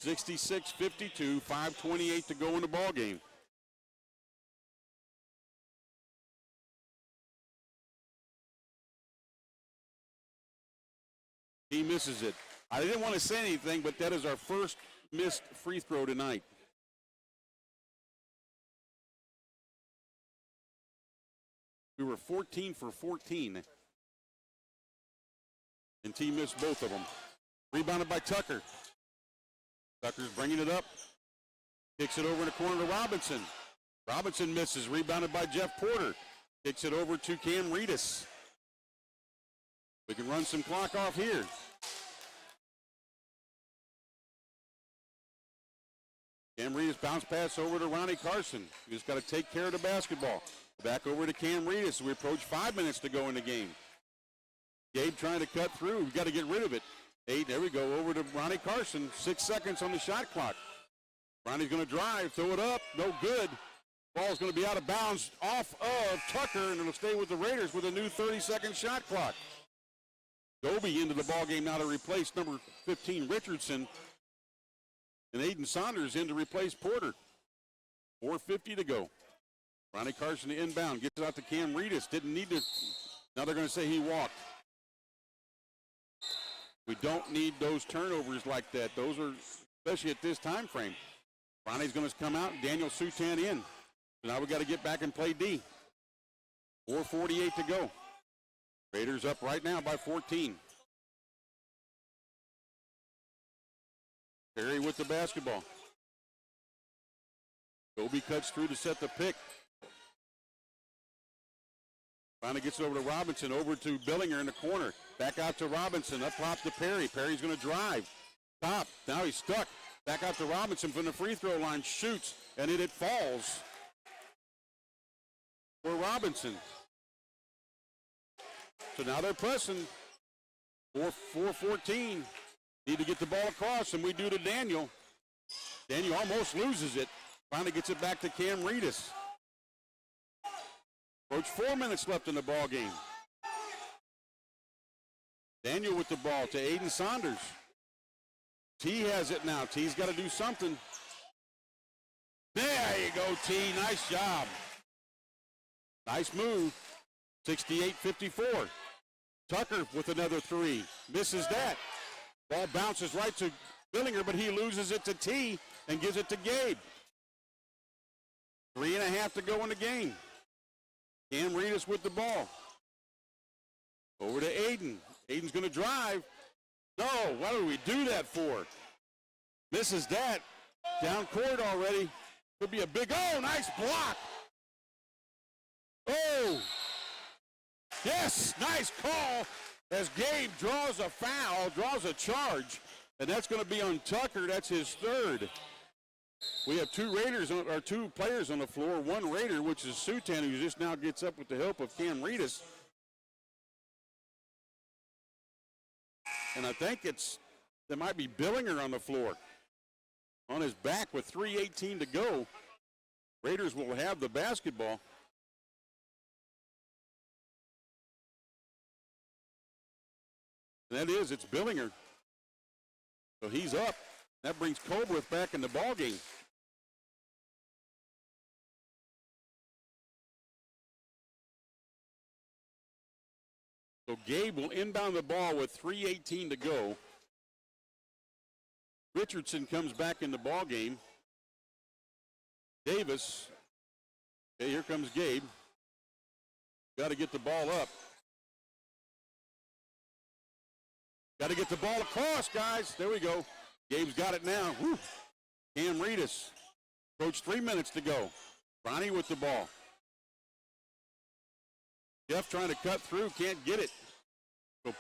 (66-52), 5:28 to go in the ball game. He misses it. I didn't want to say anything, but that is our first missed free throw tonight. We were 14 for 14. And T missed both of them. Rebounded by Tucker. Tucker's bringing it up. Kicks it over in the corner to Robinson. Robinson misses. Rebounded by Jeff Porter. Kicks it over to Cam Reedus. We can run some clock off here. Cam Reedus bounce pass over to Ronnie Carson. You just got to take care of the basketball. Back over to Cam Reedus. We approach 5 minutes to go in the game. Gabe trying to cut through. We've got to get rid of it. 8, there we go, over to Ronnie Carson. 6 seconds on the shot clock. Ronnie's going to drive, throw it up, no good. Ball's going to be out of bounds off of Tucker, and it'll stay with the Raiders with a new 30-second shot clock. Dobie into the ball game now to replace number 15, Richardson. And Aiden Saunders in to replace Porter. 4:50 to go. Ronnie Carson to inbound, gets it out to Cam Reedus. Didn't need to. Now they're going to say he walked. We don't need those turnovers like that. Those are, especially at this time frame. Ronnie's going to come out and Daniel Sutan in. So now we got to get back and play D. 4:48 to go. Raiders up right now by 14. Perry with the basketball. Kobe cuts through to set the pick. Finally gets it over to Robinson, over to Billinger in the corner. Back out to Robinson, up top to Perry. Perry's going to drive. Top, now he's stuck. Back out to Robinson from the free throw line, shoots, and it falls for Robinson. So now they're pressing. 4-14. Need to get the ball across, and we do to Daniel. Daniel almost loses it. Finally gets it back to Cam Reedus. Coach, 4 minutes left in the ball game. Daniel with the ball to Aiden Saunders. T has it now. T's got to do something. There you go, T. Nice job. Nice move. 68-54. Tucker with another three. Misses that. Ball bounces right to Billinger, but he loses it to T and gives it to Gabe. 3.5 to go in the game. Cam Reedus with the ball. Over to Aiden. Aiden's going to drive. No, why do we do that for? Misses that. Down court already. Could be a big, oh, nice block. Oh. Yes, nice call as Gabe draws a foul, draws a charge, and that's going to be on Tucker. That's his third. We have two players on the floor, one Raider, which is Sutan, who just now gets up with the help of Cam Reedus. And I think there might be Billinger on the floor. On his back with 3:18 to go. Raiders will have the basketball. And it's Billinger. So he's up. That brings Colbreth back in the ball game. So Gabe will inbound the ball with 3:18 to go. Richardson comes back in the ball game. Davis. Okay, here comes Gabe. Got to get the ball up. Got to get the ball across, guys. There we go. Gabe's got it now. Woo. Cam Reedus. Coach, 3 minutes to go. Ronnie with the ball. Jeff trying to cut through, can't get it. So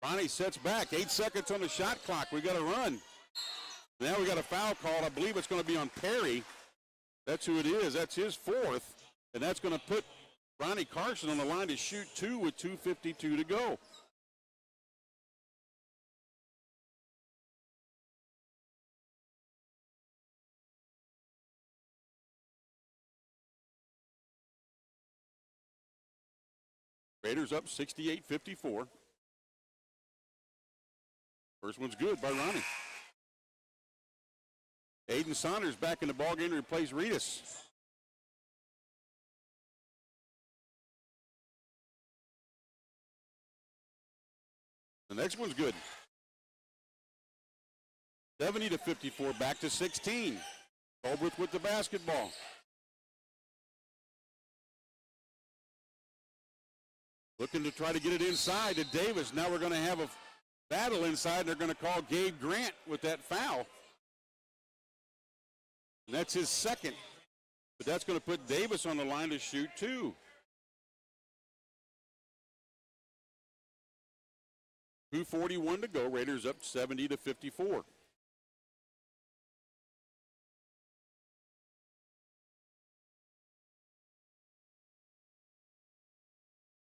Ronnie sets back. 8 seconds on the shot clock. We got to run. Now we got a foul call. I believe it's going to be on Perry. That's who it is. That's his fourth. And that's going to put Ronnie Carson on the line to shoot two with 2:52 to go. Raiders up 68-54. First one's good by Ronnie. Aiden Saunders back in the ballgame to replace Reedus. The next one's good. 70-54, back to 16. Colbreth with the basketball. Looking to try to get it inside to Davis. Now we're going to have a battle inside. They're going to call Gabe Grant with that foul. And that's his second. But that's going to put Davis on the line to shoot two. .241 to go. Raiders up 70-54.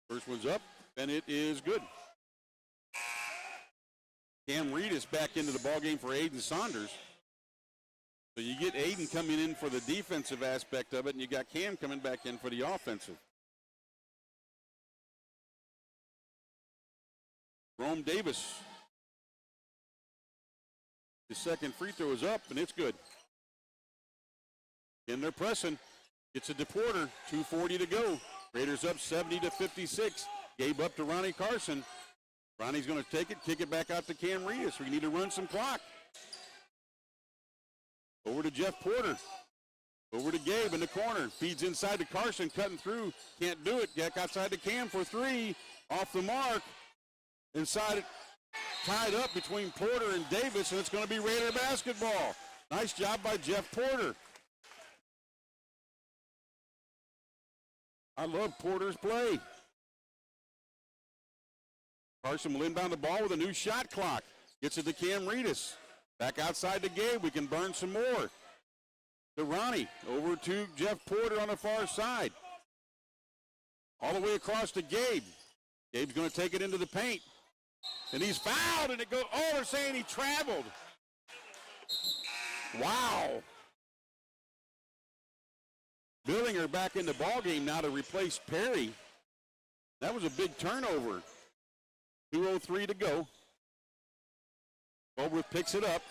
First one's up, and it is good. Cam Reedus back into the ballgame for Aiden Saunders. So you get Aiden coming in for the defensive aspect of it, and you got Cam coming back in for the offensive. Rome Davis. His second free throw is up, and it's good. And they're pressing. It's a DePorter, 2:40 to go. Raiders up 70-56. Gabe up to Ronnie Carson. Ronnie's going to take it, kick it back out to Cam Reedus. We need to run some clock. Over to Jeff Porter. Over to Gabe in the corner. Feeds inside to Carson, cutting through. Can't do it. Back outside to Cam for three. Off the mark. Inside it. Tied up between Porter and Davis, and it's going to be Raider basketball. Nice job by Jeff Porter. I love Porter's play. Carson will inbound the ball with a new shot clock. Gets it to Cam Reedus. Back outside to Gabe. We can burn some more. To Ronnie. Over to Jeff Porter on the far side. All the way across to Gabe. Gabe's going to take it into the paint. And he's fouled, and it goes. Oh, they're saying he traveled. Wow. Billinger back in the ballgame now to replace Perry. That was a big turnover. 2:03 to go. Colbert picks it up.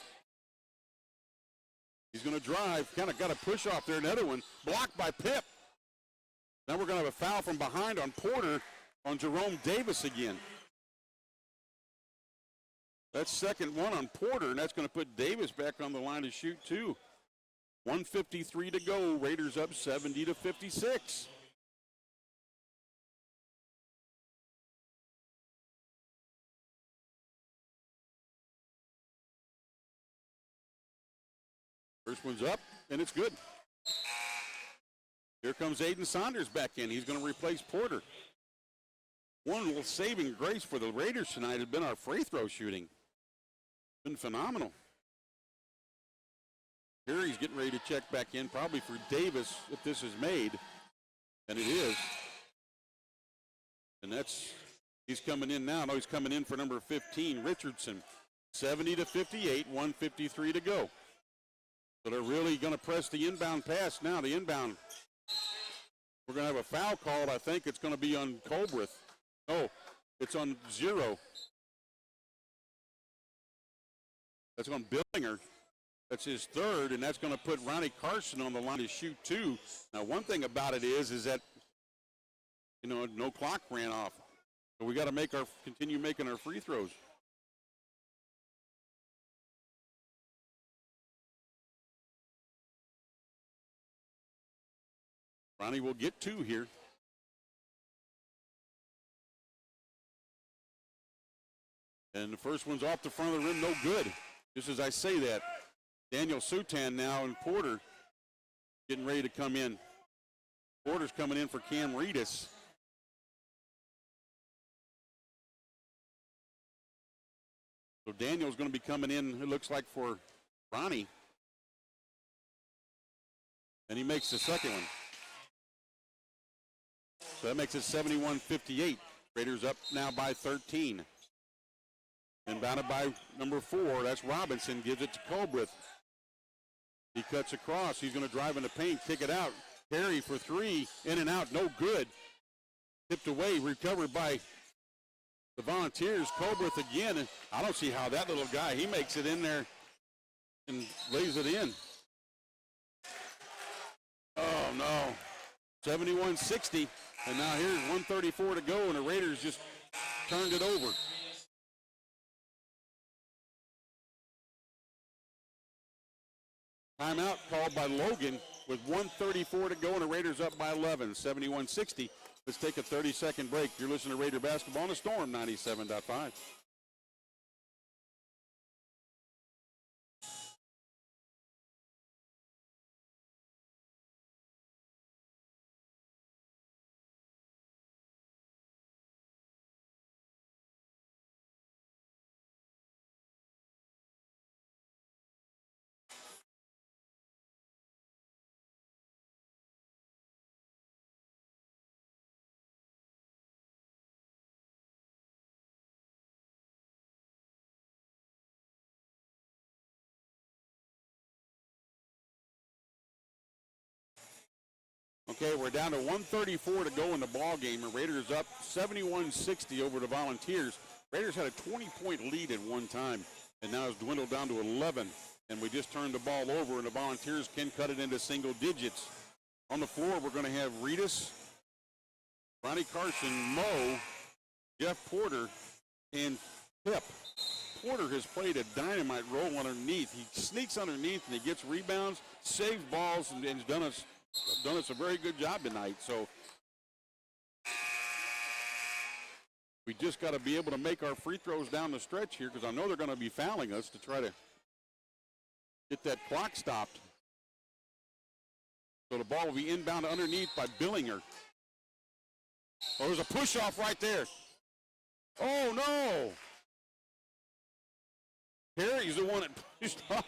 He's going to drive. Kind of got a push off there. Another one. Blocked by Pip. Now we're going to have a foul from behind on Porter on Jerome Davis again. That's second one on Porter, and that's going to put Davis back on the line to shoot, too. 1:53 to go. Raiders up 70-56. First one's up, and it's good. Here comes Aiden Saunders back in. He's going to replace Porter. One little saving grace for the Raiders tonight has been our free throw shooting. Been phenomenal. Here he's getting ready to check back in, probably for Davis if this is made, and it is. And he's coming in now. No, he's coming in for number 15, Richardson. 70-58, 1:53 to go. So they're really going to press the inbound pass now. The inbound, we're going to have a foul called. I think it's going to be on Colbreth. Oh, it's on Zero. That's on Billinger. That's his third, and that's going to put Ronnie Carson on the line to shoot two. Now, one thing about it is that, no clock ran off. So we got to continue making our free throws. Ronnie will get two here. And the first one's off the front of the rim, no good. Just as I say that, Daniel Sutan now and Porter getting ready to come in. Porter's coming in for Cam Reedus. So Daniel's going to be coming in, it looks like, for Ronnie. And he makes the second one. So that makes it 71-58. Raiders up now by 13. Inbounded by number 4. That's Robinson. Gives it to Colbreth. He cuts across. He's going to drive in the paint, kick it out. Perry for three. In and out. No good. Tipped away. Recovered by the Volunteers. Colbreth again. And I don't see how that little guy, he makes it in there and lays it in. Oh, no. 71-60. And now here's 1:34 to go, and the Raiders just turned it over. Timeout called by Logan with 1:34 to go, and the Raiders up by 11, 71-60. Let's take a 30-second break. You're listening to Raider Basketball on the Storm 97.5. Okay, we're down to 1:34 to go in the ball game. The Raiders up 71-60 over the Volunteers. Raiders had a 20-point lead at one time, and now it's dwindled down to 11. And we just turned the ball over, and the Volunteers can cut it into single digits. On the floor, we're going to have Reedus, Ronnie Carson, Mo, Jeff Porter, And Pip Porter has played a dynamite role underneath. He sneaks underneath and he gets rebounds, saves balls, and has done us a very good job tonight. So we just got to be able to make our free throws down the stretch here, because I know they're going to be fouling us to try to get that clock stopped. So the ball will be inbound underneath by Billinger. Oh, there's a push-off right there. Oh, no. Perry's the one that pushed off.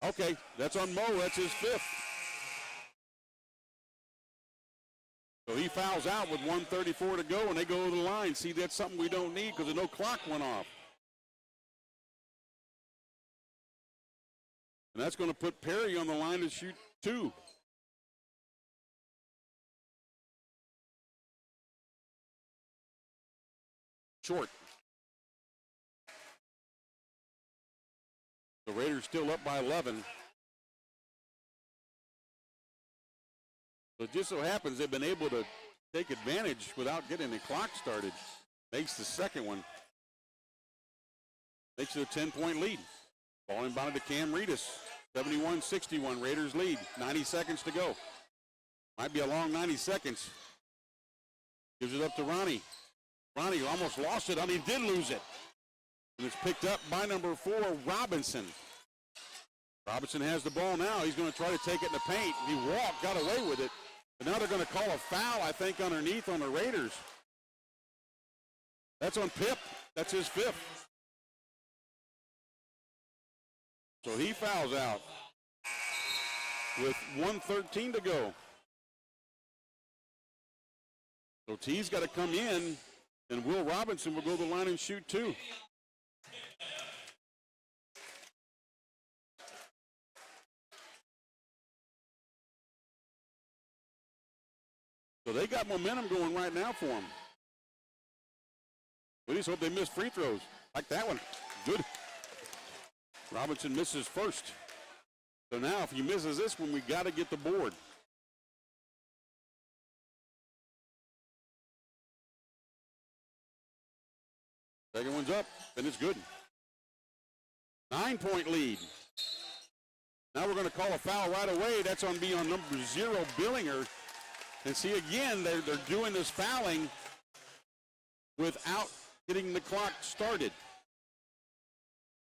Okay, that's on Mo. That's his fifth. So he fouls out with 1:34 to go, and they go to the line. See, that's something we don't need because no clock went off. And that's going to put Perry on the line to shoot two. Short. The Raiders still up by 11. So it just so happens they've been able to take advantage without getting the clock started. Makes the second one. Makes it a 10-point lead. Ball inbounded to Cam Reedus. 71-61, Raiders lead. 90 seconds to go. Might be a long 90 seconds. Gives it up to Ronnie. Ronnie almost lost it. I mean, he did lose it. And it's picked up by number 4, Robinson. Robinson has the ball now. He's going to try to take it in the paint. He walked, got away with it. But now they're going to call a foul, I think, underneath on the Raiders. That's on Pip. That's his fifth. So he fouls out with 1:13 to go. So T's got to come in, and Will Robinson will go to the line and shoot two. So they got momentum going right now for them. We just hope they miss free throws. Like that one. Good. Robinson misses first. So now if he misses this one, we got to get the board. Second one's up, and it's good. 9-point lead. Now we're going to call a foul right away. That's on be on number 0, Billinger. And see, again, they're doing this fouling without getting the clock started.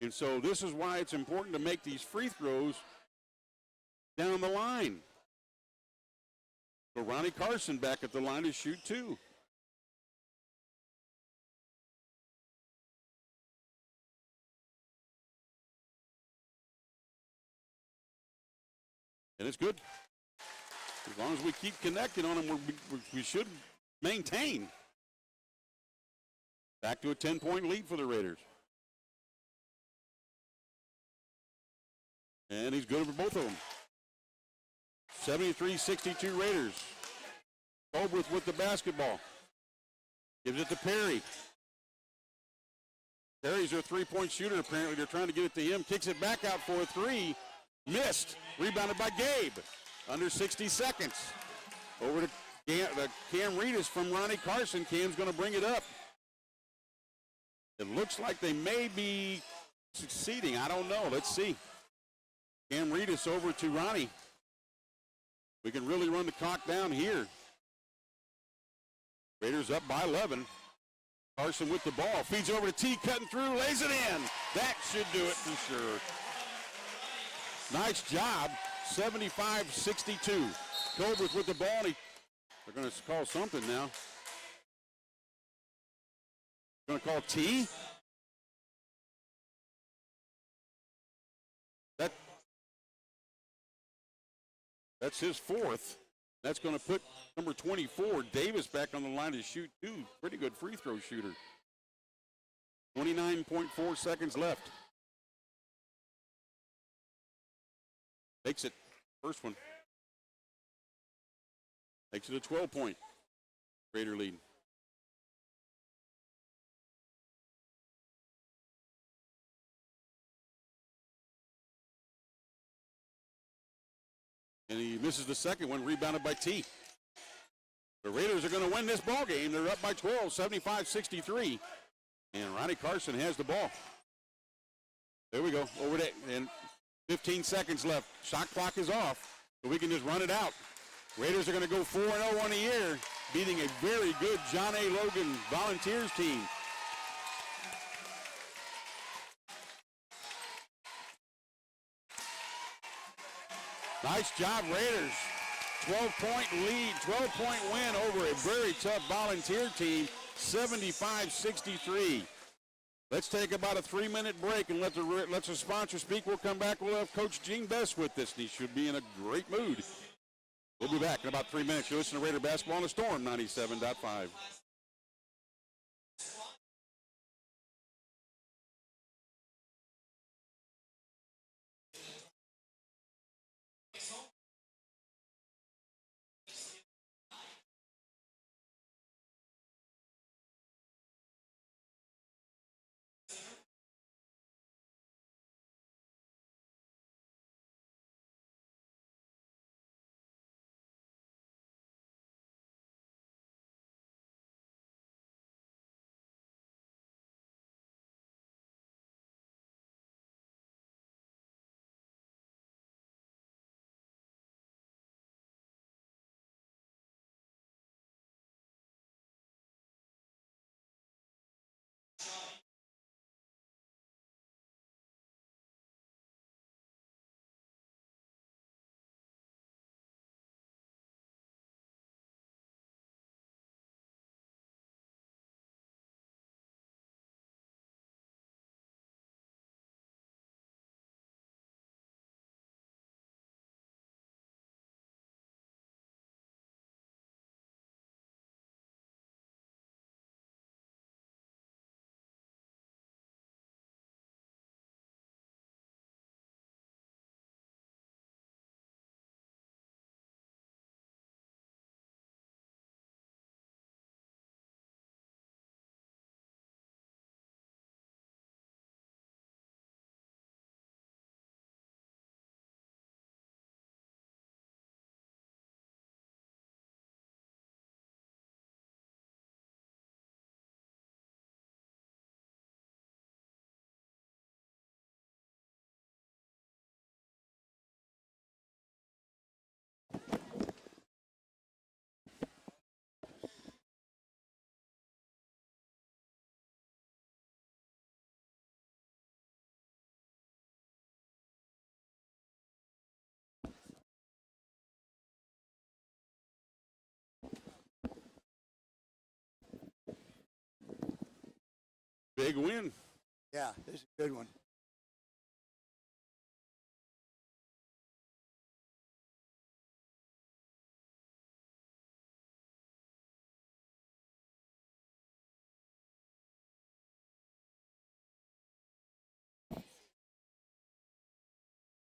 And so this is why it's important to make these free throws down the line. So Ronnie Carson back at the line to shoot two. And it's good. As long as we keep connecting on them, we should maintain. Back to a 10-point lead for the Raiders. And he's good for both of them. 73-62 Raiders. Colbreth with the basketball. Gives it to Perry. Perry's their three-point shooter, apparently. They're trying to get it to him. Kicks it back out for a three. Missed. Rebounded by Gabe. Under 60 seconds. Over to Cam Reedus from Ronnie Carson. Cam's going to bring it up. It looks like they may be succeeding. I don't know. Let's see. Cam Reedus over to Ronnie. We can really run the clock down here. Raiders up by 11. Carson with the ball. Feeds over to T, cutting through, lays it in. That should do it for sure. Nice job. 75-62. Colbreth with the ball. They're going to call something now. Going to call T. That's his fourth. That's going to put number 24, Davis, back on the line to shoot two. Pretty good free throw shooter. 29.4 seconds left. Takes it. First one. Makes it a 12-point Raider lead. And he misses the second one, rebounded by T. The Raiders are going to win this ball game. They're up by 12, 75-63. And Ronnie Carson has the ball. There we go. Over there. And 15 seconds left. Shot clock is off. So we can just run it out. Raiders are going to go 4-0 on the year, beating a very good John A. Logan Volunteers team. Nice job, Raiders. 12-point lead, 12-point win over a very tough Volunteer team, 75-63. Let's take about a 3-minute break and let the sponsor speak. We'll come back. We'll have Coach Gene Best with us, and he should be in a great mood. We'll be back in about 3 minutes. You listen to Raider Basketball on the Storm 97.5. Big win. Yeah, this is a good one.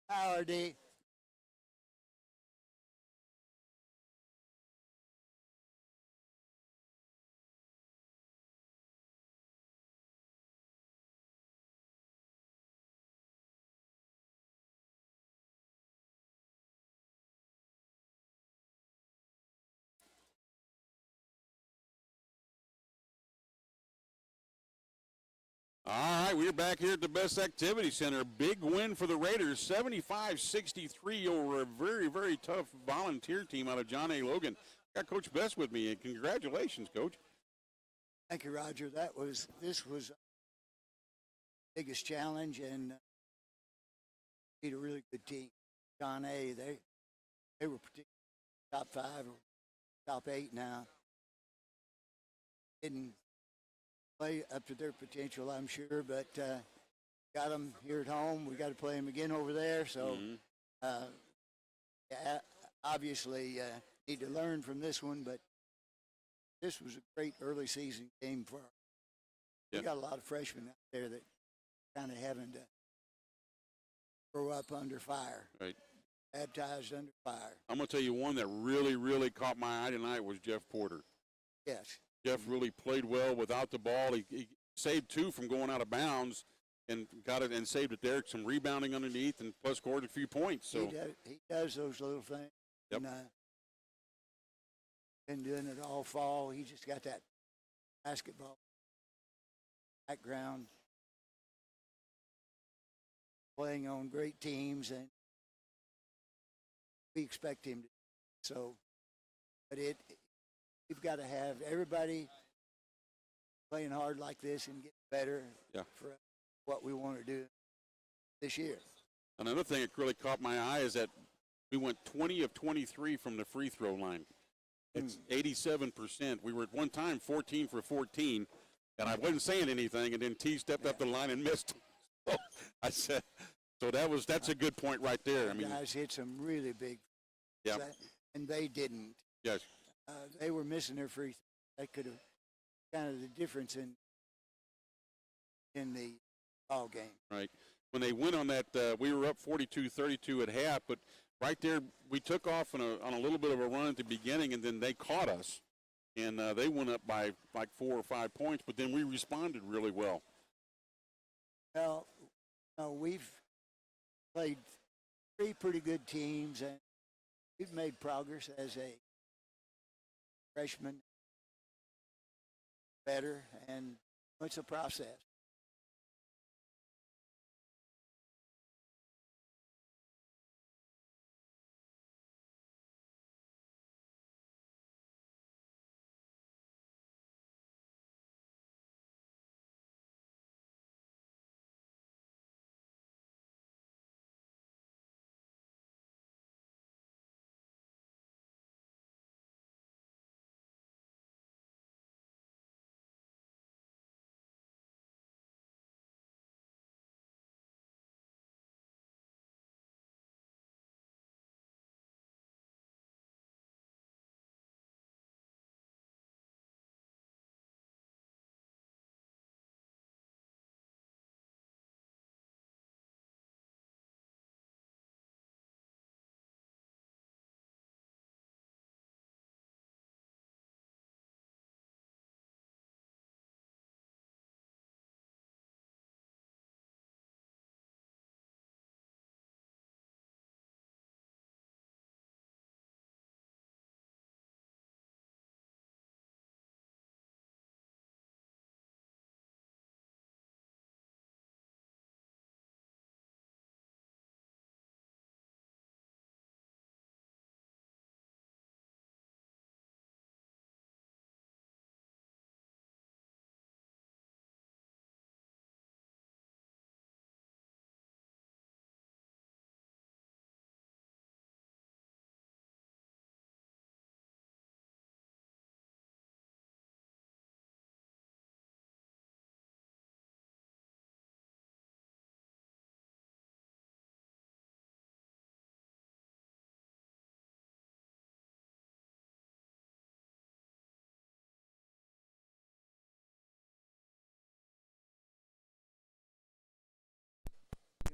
Howdy. All right, we're back here at the Best Activity Center. Big win for the Raiders, 75-63 over a very, very tough Volunteer team out of John A. Logan. Got Coach Best with me, and congratulations, Coach. Thank you, Roger. This was the biggest challenge, and beat a really good team. John A. They were particularly top 5 or top 8 now. Didn't play up to their potential, I'm sure, but got them here at home. We got to play them again over there. So, yeah, obviously, need to learn from this one. But this was a great early season game for us. Yeah. We got a lot of freshmen out there that kind of having to grow up under fire. Right. Baptized under fire. I'm going to tell you one that really, really caught my eye tonight was Jeff Porter. Yes. Jeff really played well without the ball. He saved 2 from going out of bounds and got it and saved it there. Some rebounding underneath and plus scored a few points. So He does those little things. Yep. And, been doing it all fall. He just got that basketball background, playing on great teams, and we expect him to. So, but we've got to have everybody playing hard like this and get better Yeah. for what we want to do this year. Another thing that really caught my eye is that we went 20 of 23 from the free throw line. It's 87%. We were at one time 14 for 14, and I wasn't saying anything, and then T stepped up the line and missed. So I said, that's a good point right there. I mean, Guys hit some really big. Yeah. And they didn't. yes, They were missing their free throw. That could have kind of the difference in the ball game. right. When they went on that, we were up 42-32 at half, but right there we took off on a little bit of a run at the beginning, and then they caught us, and they went up by like 4 or 5 points, but then we responded really well. Well, we've played 3 pretty good teams, and we've made progress as a freshman better, and it's a process.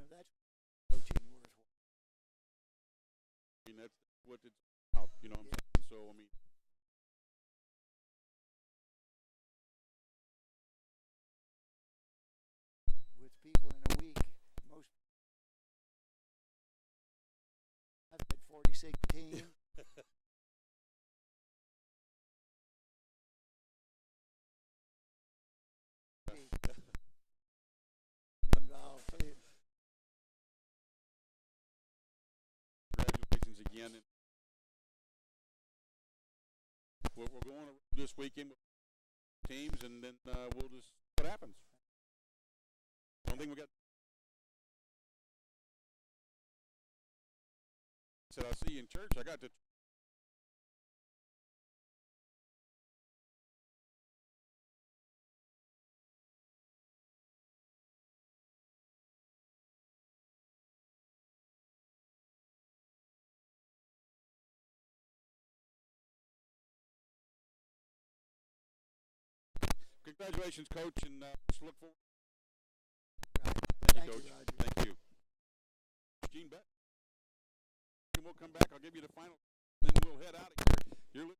That's coaching worthwhile. I mean, that's what it's about, you know what I'm saying? So, I mean, With people in a week, most I've had 46 teams. Involved. congratulations again. And we're going this weekend with teams, and then we'll just see what happens. One thing we got. Said I'll see you in church. I got to congratulations, Coach, and let's look forward. Thank you, Coach. Roger. Thank you. Gene Beck. And we'll come back. I'll give you the final, and then we'll head out of here. You're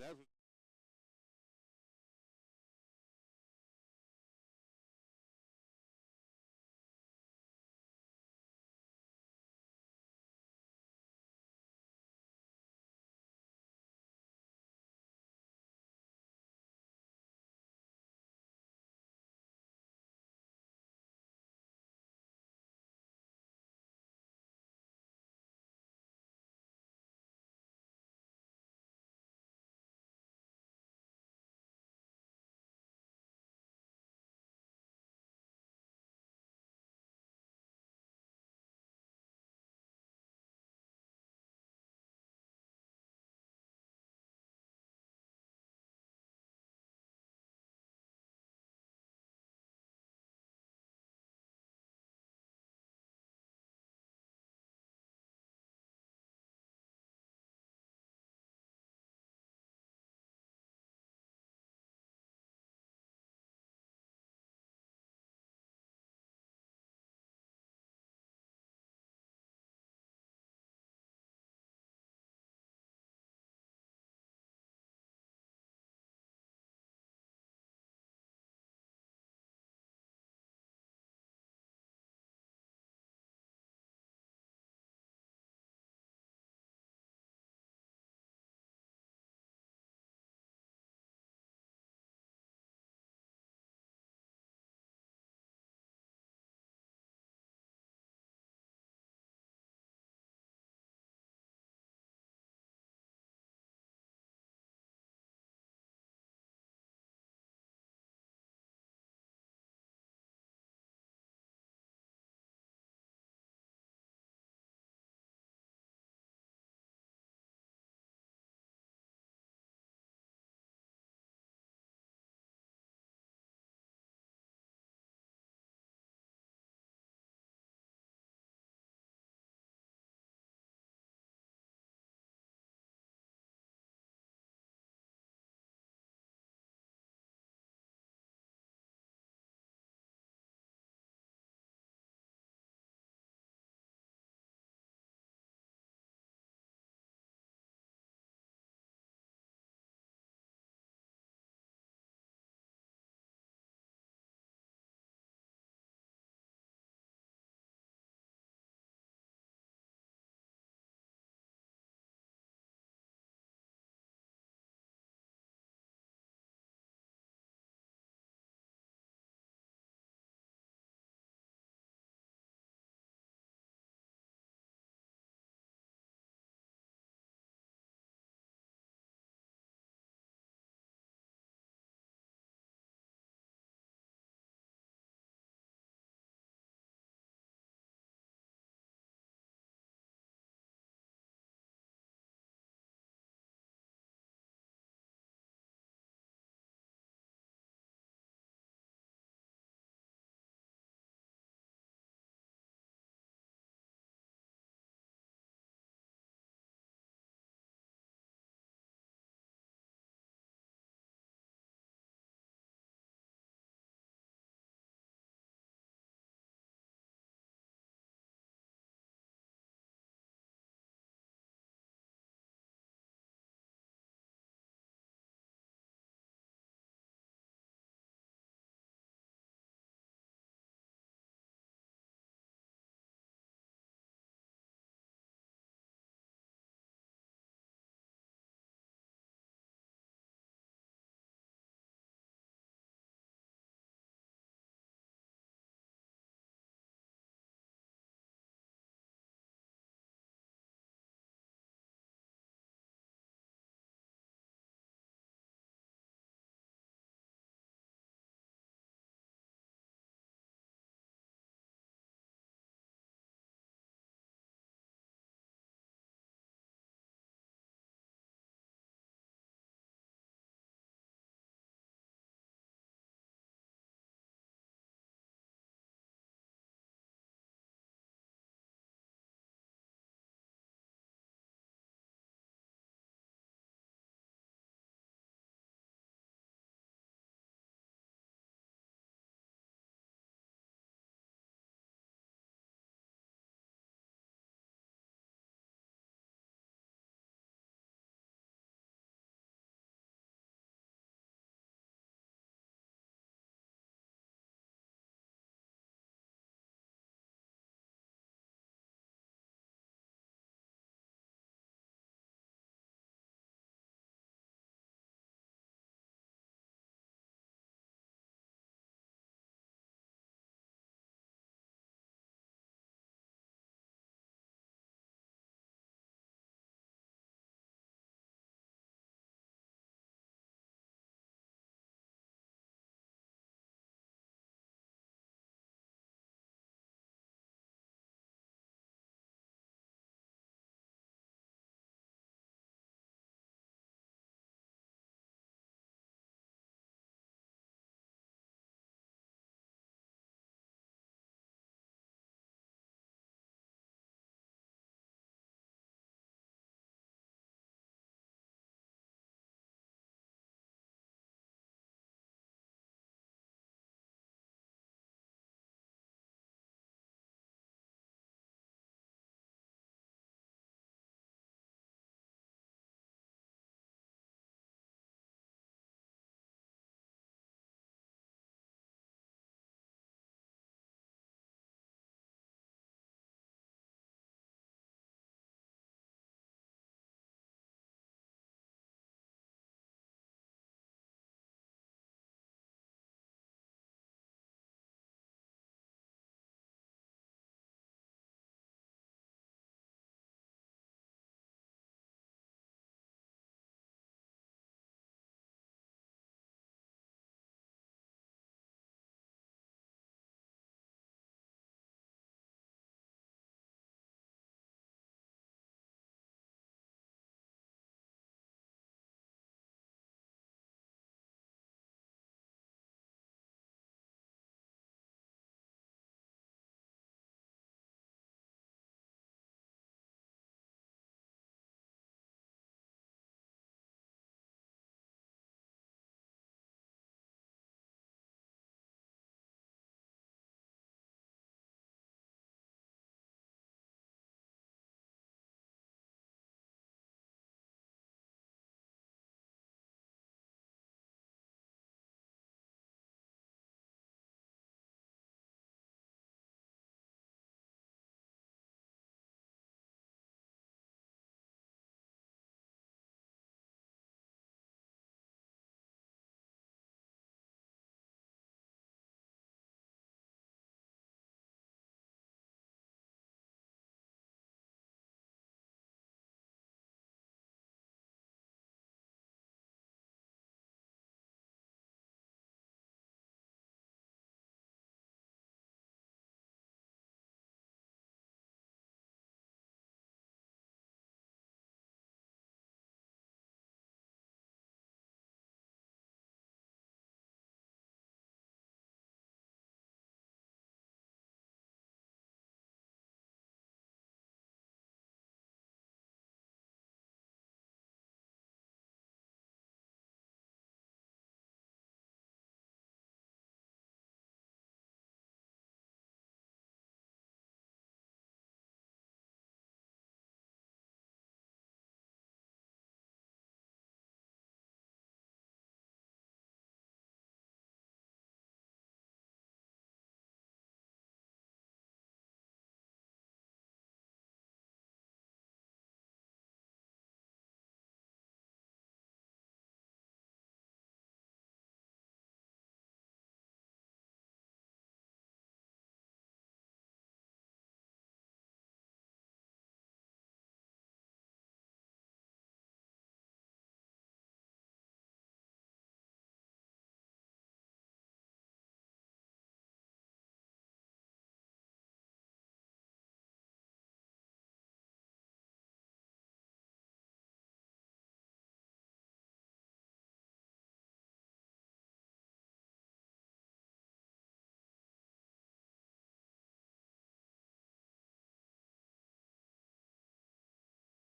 That was